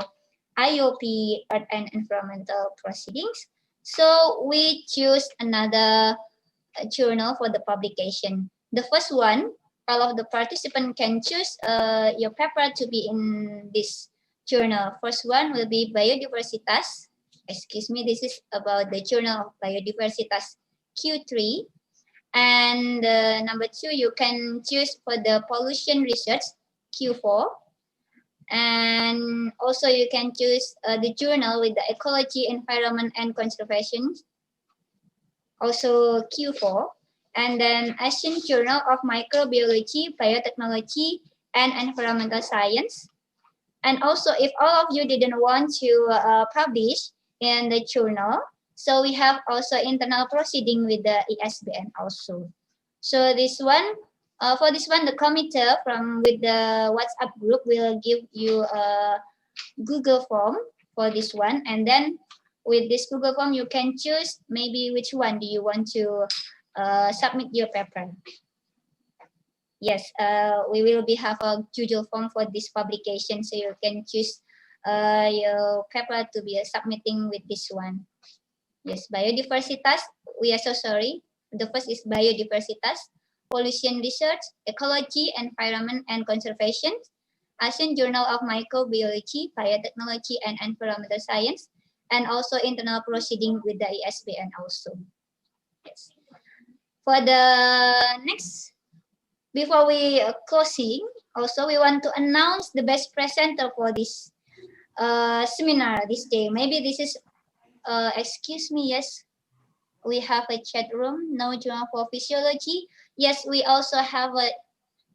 IOP, Earth and Environmental Proceedings. So we choose another journal for the publication. The first one, all of the participants can choose your paper to be in this journal. First one will be Biodiversitas. Excuse me, this is about the Journal of Biodiversitas Q3. And number 2, you can choose for the Pollution Research Q4. And also you can choose the journal with the Ecology, Environment and Conservation, also Q4. And then Asian Journal of Microbiology, Biotechnology and Environmental Science. And also, if all of you didn't want to publish in the journal, so we have also internal proceeding with the ISBN also. So this one, for this one, the committee with the WhatsApp group will give you a Google form for this one. And then with this Google form, you can choose maybe which one do you want to submit your paper. Yes, we will have a Google form for this publication, so you can choose your paper to be submitting with this one. Yes, Biodiversitas, we are so sorry. The first is Biodiversitas, Pollution Research, Ecology, Environment and Conservation, Asian Journal of Microbiology, Biotechnology and Environmental Science, and also internal proceeding with the ISBN also. Yes. For the next, before we closing, also we want to announce the best presenter for this seminar this day. Maybe this is, excuse me, yes, we have a chat room, no journal for physiology. Yes, we also have a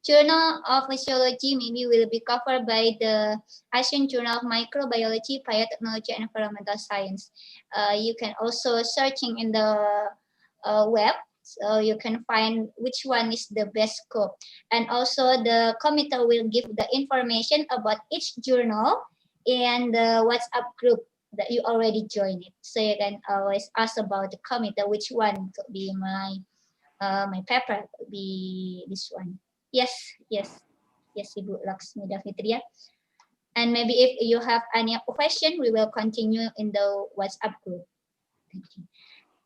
journal of physiology, maybe will be covered by the Asian Journal of Microbiology, Biotechnology and Environmental Science. You can also searching in the web, so you can find which one is the best scope. And also the committee will give the information about each journal in the WhatsApp group that you already joined it. So you can always ask about the committee, which one could be my paper, could be this one. Yes, Ibu Laksmi Davitria. And maybe if you have any question, we will continue in the WhatsApp group. Thank you.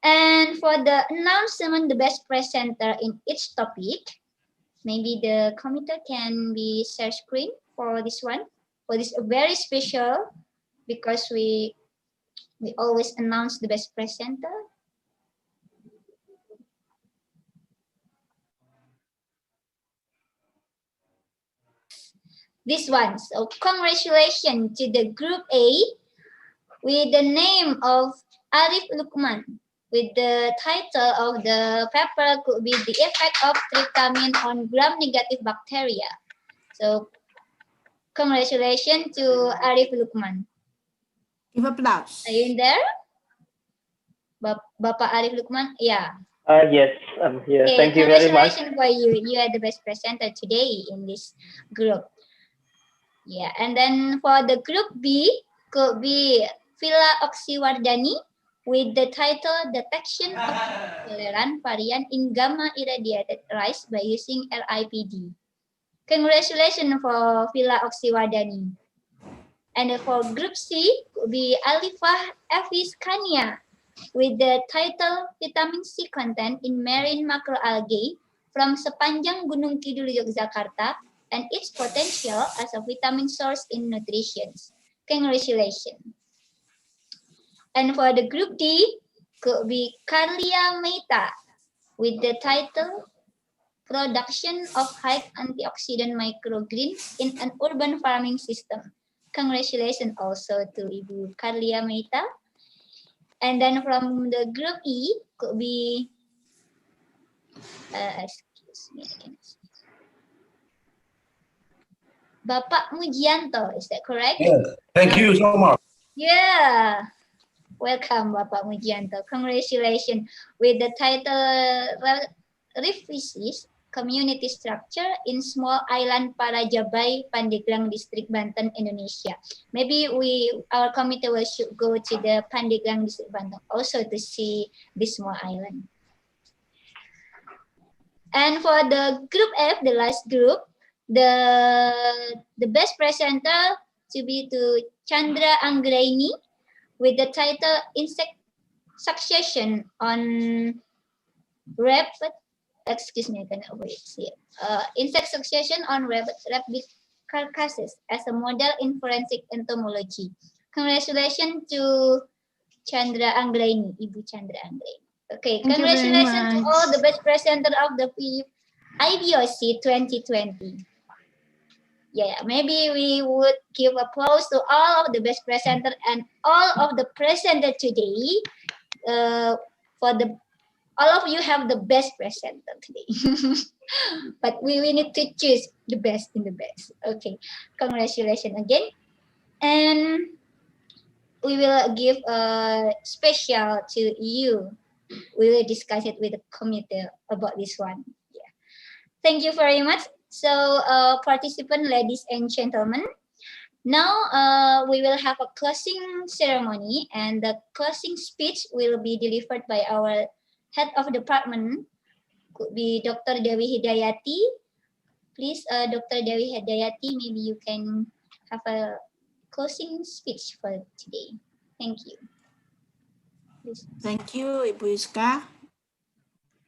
And for the announcement, the best presenter in each topic, maybe the committee can be share screen for this one. For this very special, because we always announce the best presenter. This one. So congratulations to the group A with the name of Arif Lukman, with the title of the paper could be the effect of tryptamine on gram-negative bacteria. So congratulations to Arif Lukman. Give applause. Are you in there? Bapak Arif Lukman? Yeah. Yes, I'm here. Okay, thank you very much. congratulations for you. You are the best presenter today in this group. Yeah, and then for the group B could be Villa Oksiwardani with the title Detection of Tolerant Variant in Gamma Irradiated Rice by using LIPD. Congratulations for Villa Oksiwardani. And for group C could be Alifah Efis Kania with the title Vitamin C Content in Marine Macroalgae from Sepanjang Gunung Kidul Yogyakarta and its potential as a vitamin source in nutrition. Congratulations. And for the group D could be Carlia Mehta with the title Production of High Antioxidant Microgreens in an Urban Farming System. Congratulations also to Ibu Carlia Mehta. And then from the group E could be, excuse me, I can see. Bapak Mujianto, is that correct? Yes, thank you so much. Yeah. Welcome, Bapak Mujianto. Congratulations with the title Revisis Community Structure in Small Island Parajabai, Pandeglang District, Banten, Indonesia. Maybe our committee should go to the Pandeglang District, Banten also to see this small island. And for the group F, the last group, the best presenter to be to Chandra Anggraini with the title Insect Succession on Rapid, excuse me, I cannot wait here. Insect succession on rabbit carcasses as a model in forensic entomology. Congratulations to Chandra Anggraini, Ibu Chandra Anggraini. Okay, Thank you very congratulations to all much. the best presenter of the IBOC 2020. Yeah, maybe we would give applause to all of the best presenter and all of the presenter today. All of you have the best presenter today. But we need to choose the best in the best. Okay, congratulations again. And we will give a special to you. We will discuss it with the committee about this one. Yeah. Thank you very much. So participants, ladies and gentlemen, now we will have a closing ceremony, and the closing speech will be delivered by our head of department, could be Dr. Dewi Hidayati. Please, Dr. Dewi Hidayati, maybe you can have a closing speech for today. Thank you. Please. Thank you, Ibu Iska.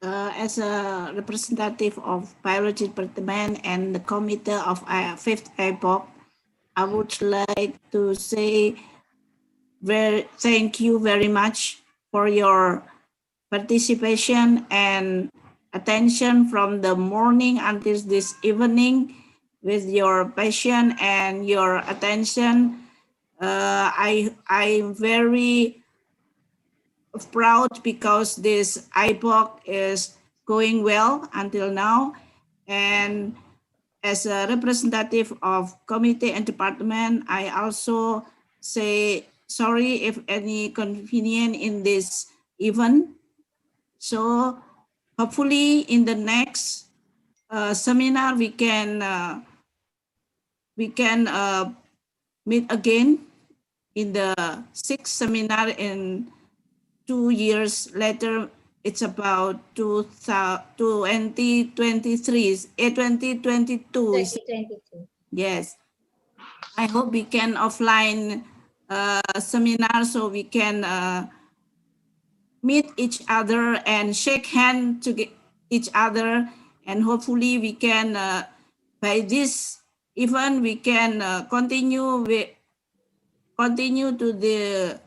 As a representative of Biology Department and the committee of 5th IBOC, I would like to say thank you very much for your participation and attention from the morning until this evening. With your passion and your attention, I'm very proud because this IBOC is going well until now. And as a representative of committee and department, I also say sorry if any inconvenience in this event. So hopefully in the next seminar we can meet again in the 6th seminar in 2 years later. It's about 2023, 2022. 2022. Yes. I hope we can offline seminar so we can meet each other and shake hands to each other, and hopefully we can by this event we can continue to the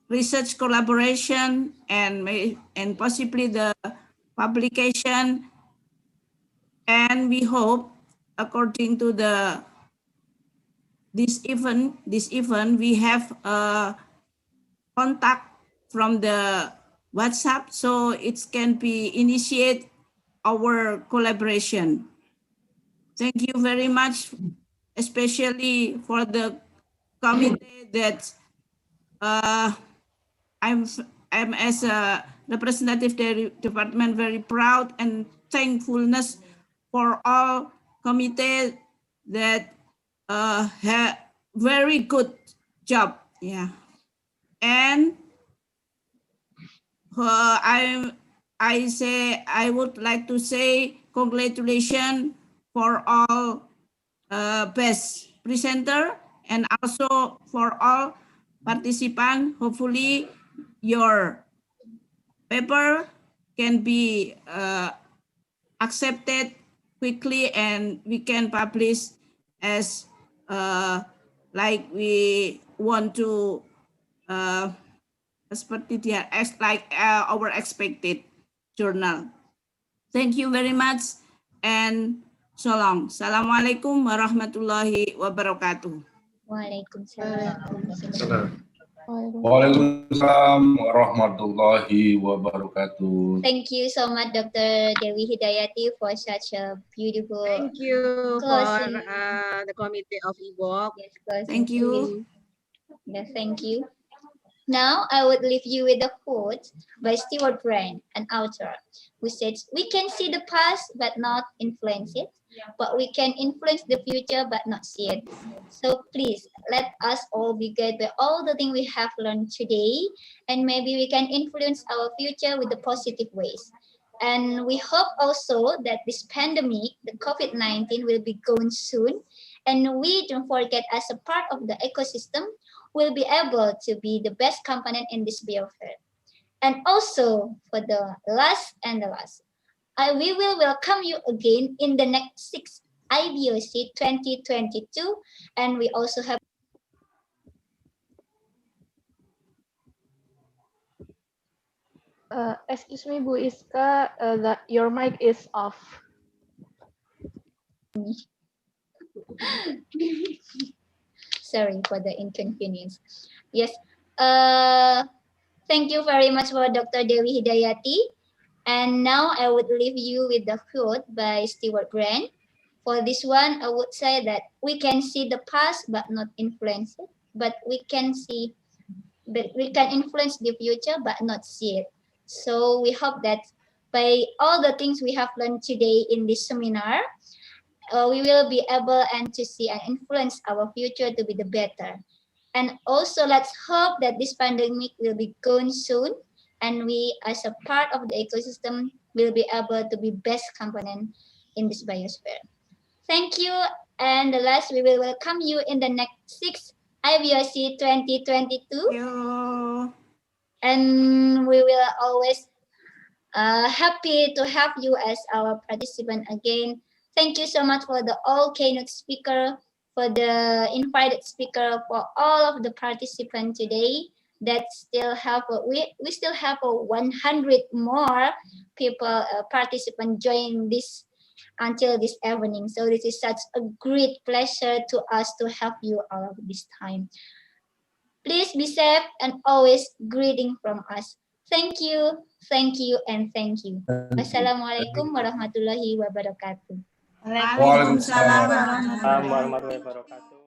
research collaboration and possibly the publication. And we hope, according to this event we have a contact from the WhatsApp, so it can be initiate our collaboration. Thank you very much, especially for the committee that I'm as a representative department very proud and thankfulness for all committee that have very good job. Yeah. And I would like to say congratulations for all best presenter and also for all participants. Hopefully your paper can be accepted quickly and we can publish as like we want to seperti dia as like our expected journal. Thank you very much and so long. Assalamualaikum warahmatullahi wabarakatuh. Waalaikumsalam. Waalaikumsalam warahmatullahi wabarakatuh. Thank you so much, Dr. Dewi Hidayati, for such a beautiful Thank you closing. for the committee of IBOC. Yes, closing. Thank you. Yes, thank you. Now I would leave you with a quote by Stewart Brand, an author, who says, "We can see the past but not influence it, but we can influence the future but not see it." So please let us all be guided by all the things we have learned today, and maybe we can influence our future with the positive ways. And we hope also that this pandemic, the COVID-19, will be gone soon, and we don't forget as a part of the ecosystem will be able to be the best component in this biosphere. And also for the last, we will welcome you again in the next 6th IBOC 2022, and we also have Excuse me, Bu Iska, that your mic is off. Sorry for the inconvenience. Yes. Thank you very much for Dr. Dewi Hidayati. And now I would leave you with the quote by Stewart Brand. For this one, I would say that we can see the past but not influence it, but we can influence the future but not see it. So we hope that by all the things we have learned today in this seminar, we will be able to see and influence our future to be the better. And also let's hope that this pandemic will be gone soon, and we as a part of the ecosystem will be able to be best component in this biosphere. Thank you. And the last, we will welcome you in the next 6th IBOC 2022. And we will always happy to have you as our participant again. Thank you so much for the all keynote speaker, for the invited speaker, for all of the participants today. That still have we still have 100 more people participant join this until this evening. So this is such a great pleasure to us to have you all of this time. Please be safe and always greeting from us. Thank you, and thank you. Wassalamualaikum warahmatullahi wabarakatuh. Waalaikumsalam warahmatullahi wabarakatuh.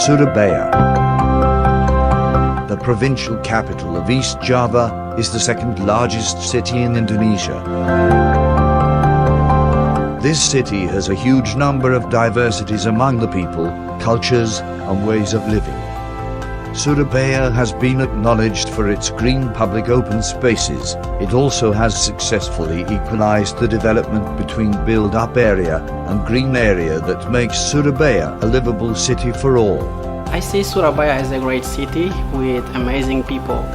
Surabaya. The provincial capital of East Java is the second largest city in Indonesia. This city has a huge number of diversities among the people, cultures, and ways of living. Surabaya has been acknowledged for its green public open spaces. It also has successfully equalized the development between build-up area and green area that makes Surabaya a livable city for all. I see Surabaya as a great city with amazing people.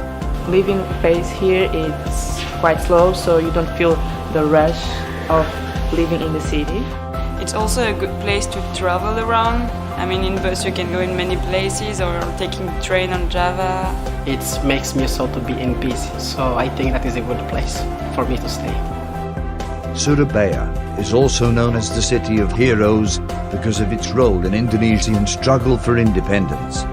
Living pace here is quite slow, so you don't feel the rush of living in the city. It's also a good place to travel around. I mean, in bus you can go in many places, or taking train on Java. It makes me so to be in peace, so I think that is a good place for me to stay. Surabaya is also known as the City of Heroes because of its role in Indonesian struggle for independence.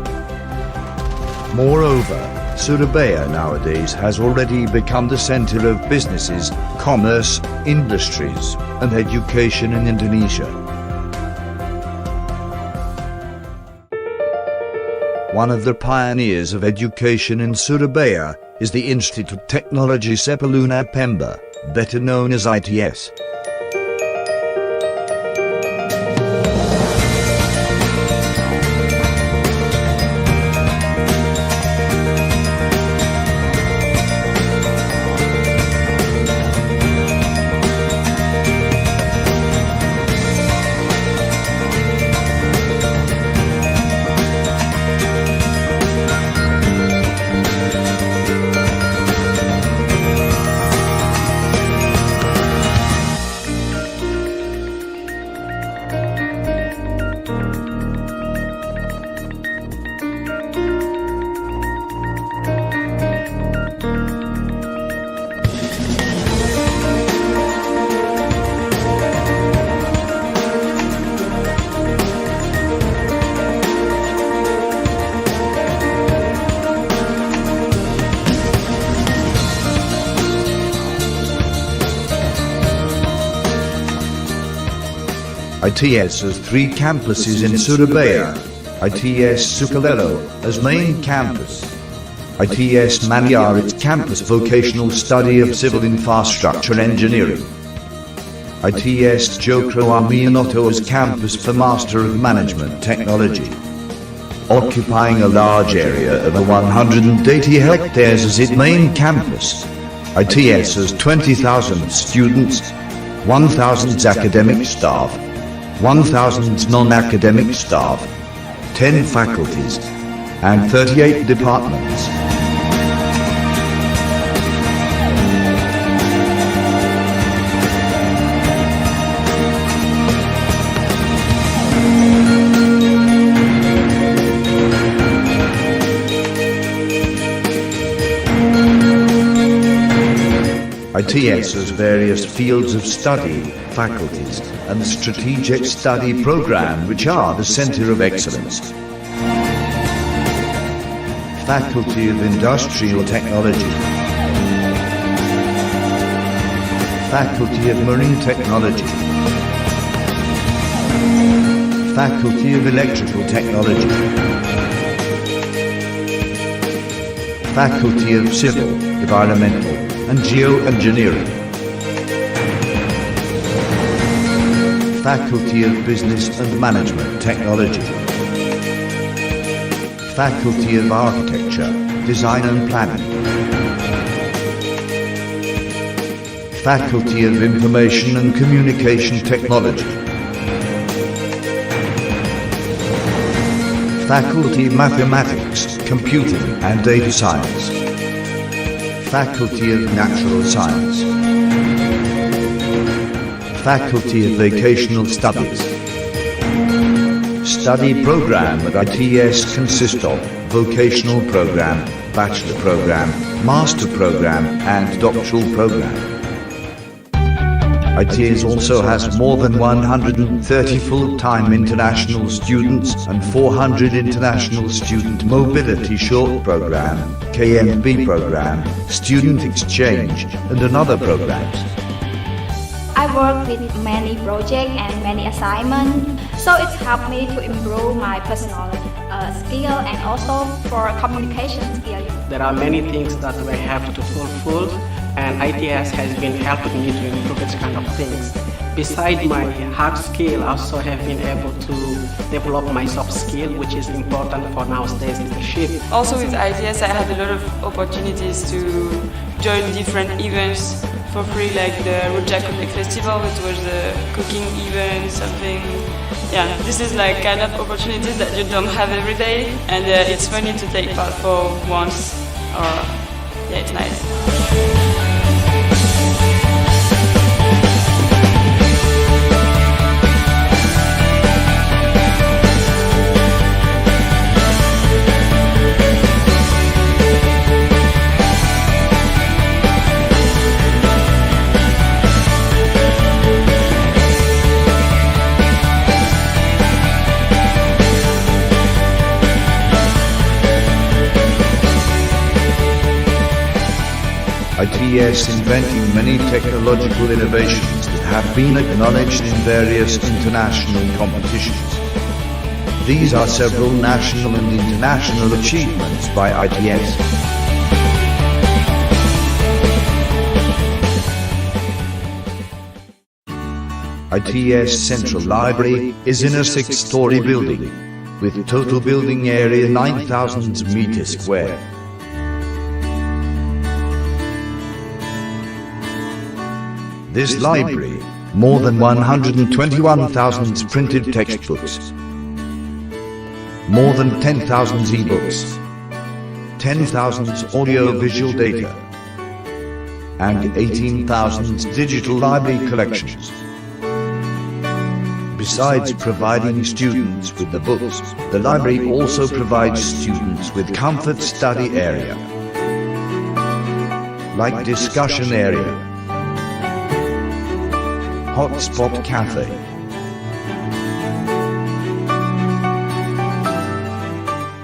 Moreover, Surabaya nowadays has already become the center of businesses, commerce, industries, and education in Indonesia. One of the pioneers of education in Surabaya is the Institute of Technology Sepaluna Pemba, better known as ITS. ITS has 3 campuses in Surabaya. ITS Sukolilo as main campus. ITS Manyar its campus vocational study of civil infrastructure engineering. ITS Jokro Aminoto as campus for Master of Management Technology. Occupying a large area of 180 hectares as its main campus. ITS has 20,000 students, 1,000 academic staff, 1,000 non-academic staff, 10 faculties, and 38 departments. ITS has various fields of study, faculties, and strategic study program which are the center of excellence. Faculty of Industrial Technology, Faculty of Marine Technology, Faculty of Electrical Technology, Faculty of Civil, Environmental, and Geoengineering, Faculty of Business and Management Technology, Faculty of Architecture, Design and Planning, Faculty of Information and Communication Technology, Faculty of Mathematics, Computing and Data Science, Faculty of Natural Science, Faculty of Vocational Studies. Study program at ITS consists of vocational program, bachelor program, master program, and doctoral program. ITS also has more than 130 full-time international students and 400 international student mobility short program, KMB program, student exchange, and another programs. I work with many projects and many assignments, so it's helped me to improve my personal skill and also for communication skill. There are many things that we have to fulfill, and ITS has been helping me to improve this kind of things. Besides my hard skill, I also have been able to develop my soft skill, which is important for nowadays leadership. Also with ITS, I had a lot of opportunities to join different events for free, like the Rujak Connect Festival, which was the cooking event, something. Yeah, this is like kind of opportunities that you don't have every day, and it's funny to take part for once. Yeah, it's nice. ITS inventing many technological innovations that have been acknowledged in various international competitions. These are several national and international achievements by ITS. ITS Central Library is in a 6-story building, with total building area 9,000 meters square. This library, more than 121,000 printed textbooks, more than 10,000 e-books, 10,000 audio-visual data, and 18,000 digital library collections. Besides providing students with the books, the library also provides students with comfort study area, like discussion area, hotspot cafe,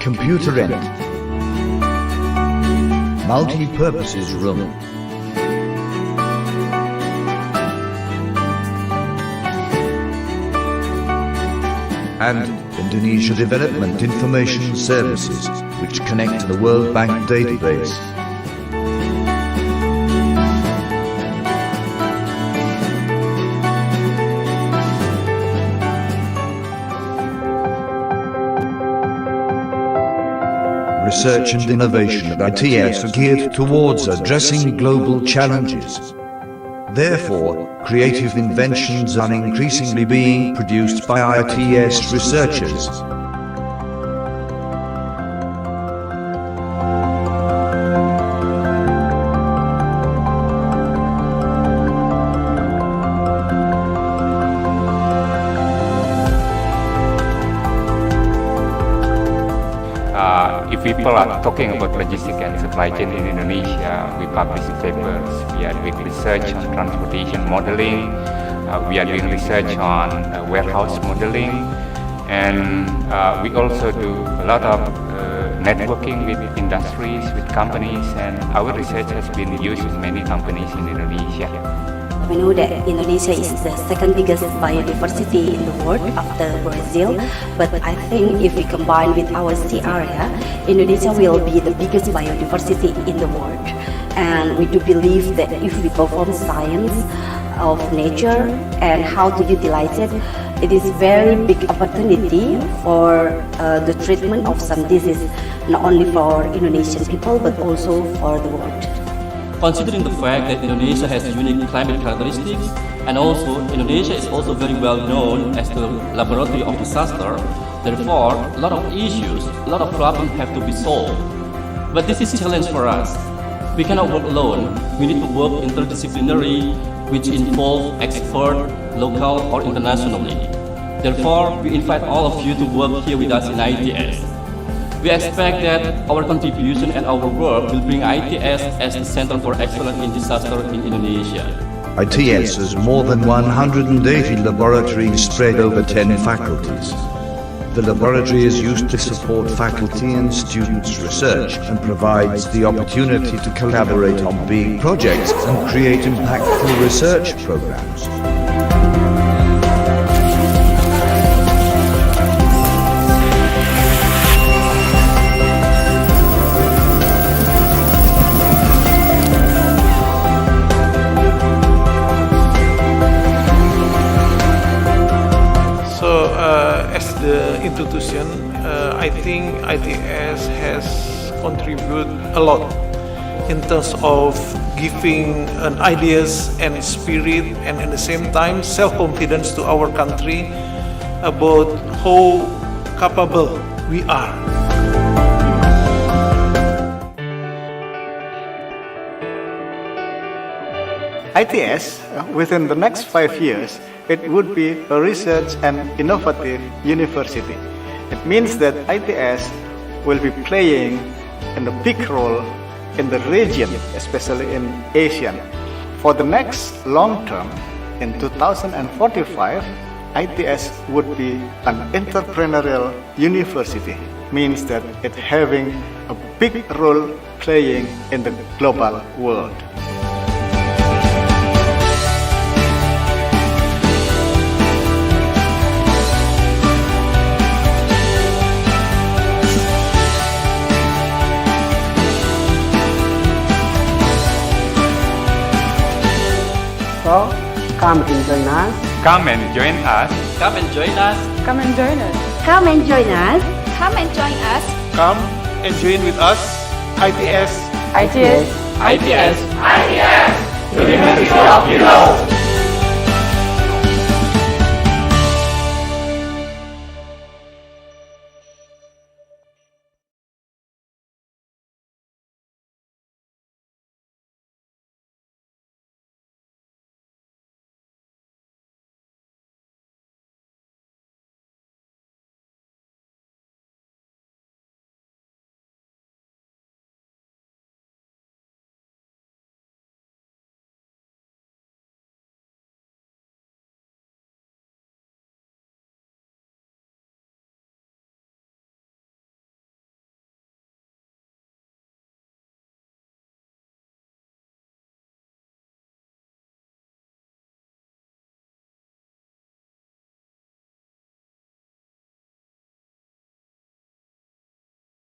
computer end, multi-purposes room, and Indonesia Development Information Services, which connect to the World Bank database. Research and innovation at ITS are geared towards addressing global challenges. Therefore, creative inventions are increasingly being produced by ITS researchers. If people are talking about logistics and supply chain in Indonesia, we publish papers, we are doing research on transportation modeling, we are doing research on warehouse modeling, and we also do a lot of networking with industries, with companies, and our research has been used in many companies in Indonesia. We know that Indonesia is the second biggest biodiversity in the world after Brazil, but I think if we combine with our sea area, Indonesia will be the biggest biodiversity in the world. And we do believe that if we perform science of nature and how to utilize it, it is very big opportunity for the treatment of some diseases, not only for Indonesian people but also for the world. Considering the fact that Indonesia has unique climate characteristics, and also Indonesia is also very well known as the laboratory of disaster, therefore a lot of issues, a lot of problems have to be solved. But this is a challenge for us. We cannot work alone. We need to work interdisciplinary, which involve expert, local or internationally. Therefore, we invite all of you to work here with us in ITS. We expect that our contribution and our work will bring ITS as the Center for Excellence in Disaster in Indonesia. ITS has more than 180 laboratories spread over 10 faculties. The laboratory is used to support faculty and students' research and provides the opportunity to collaborate on big projects and create impactful research programs. As the institution, I think ITS has contributed a lot in terms of giving an ideas and spirit, and at the same time self-confidence to our country about how capable we are. ITS, within the next 5 years, it would be a research and innovative university. It means that ITS will be playing a big role in the region, especially in Asia. For the next long term, in 2045, ITS would be an entrepreneurial university, means that it having a big role playing in the global world. So, come and join us. Come and join us. Come and join us. Come and join us. Come and join us. Come and join us. Come and join with us, ITS. ITS. ITS, University of Heroes.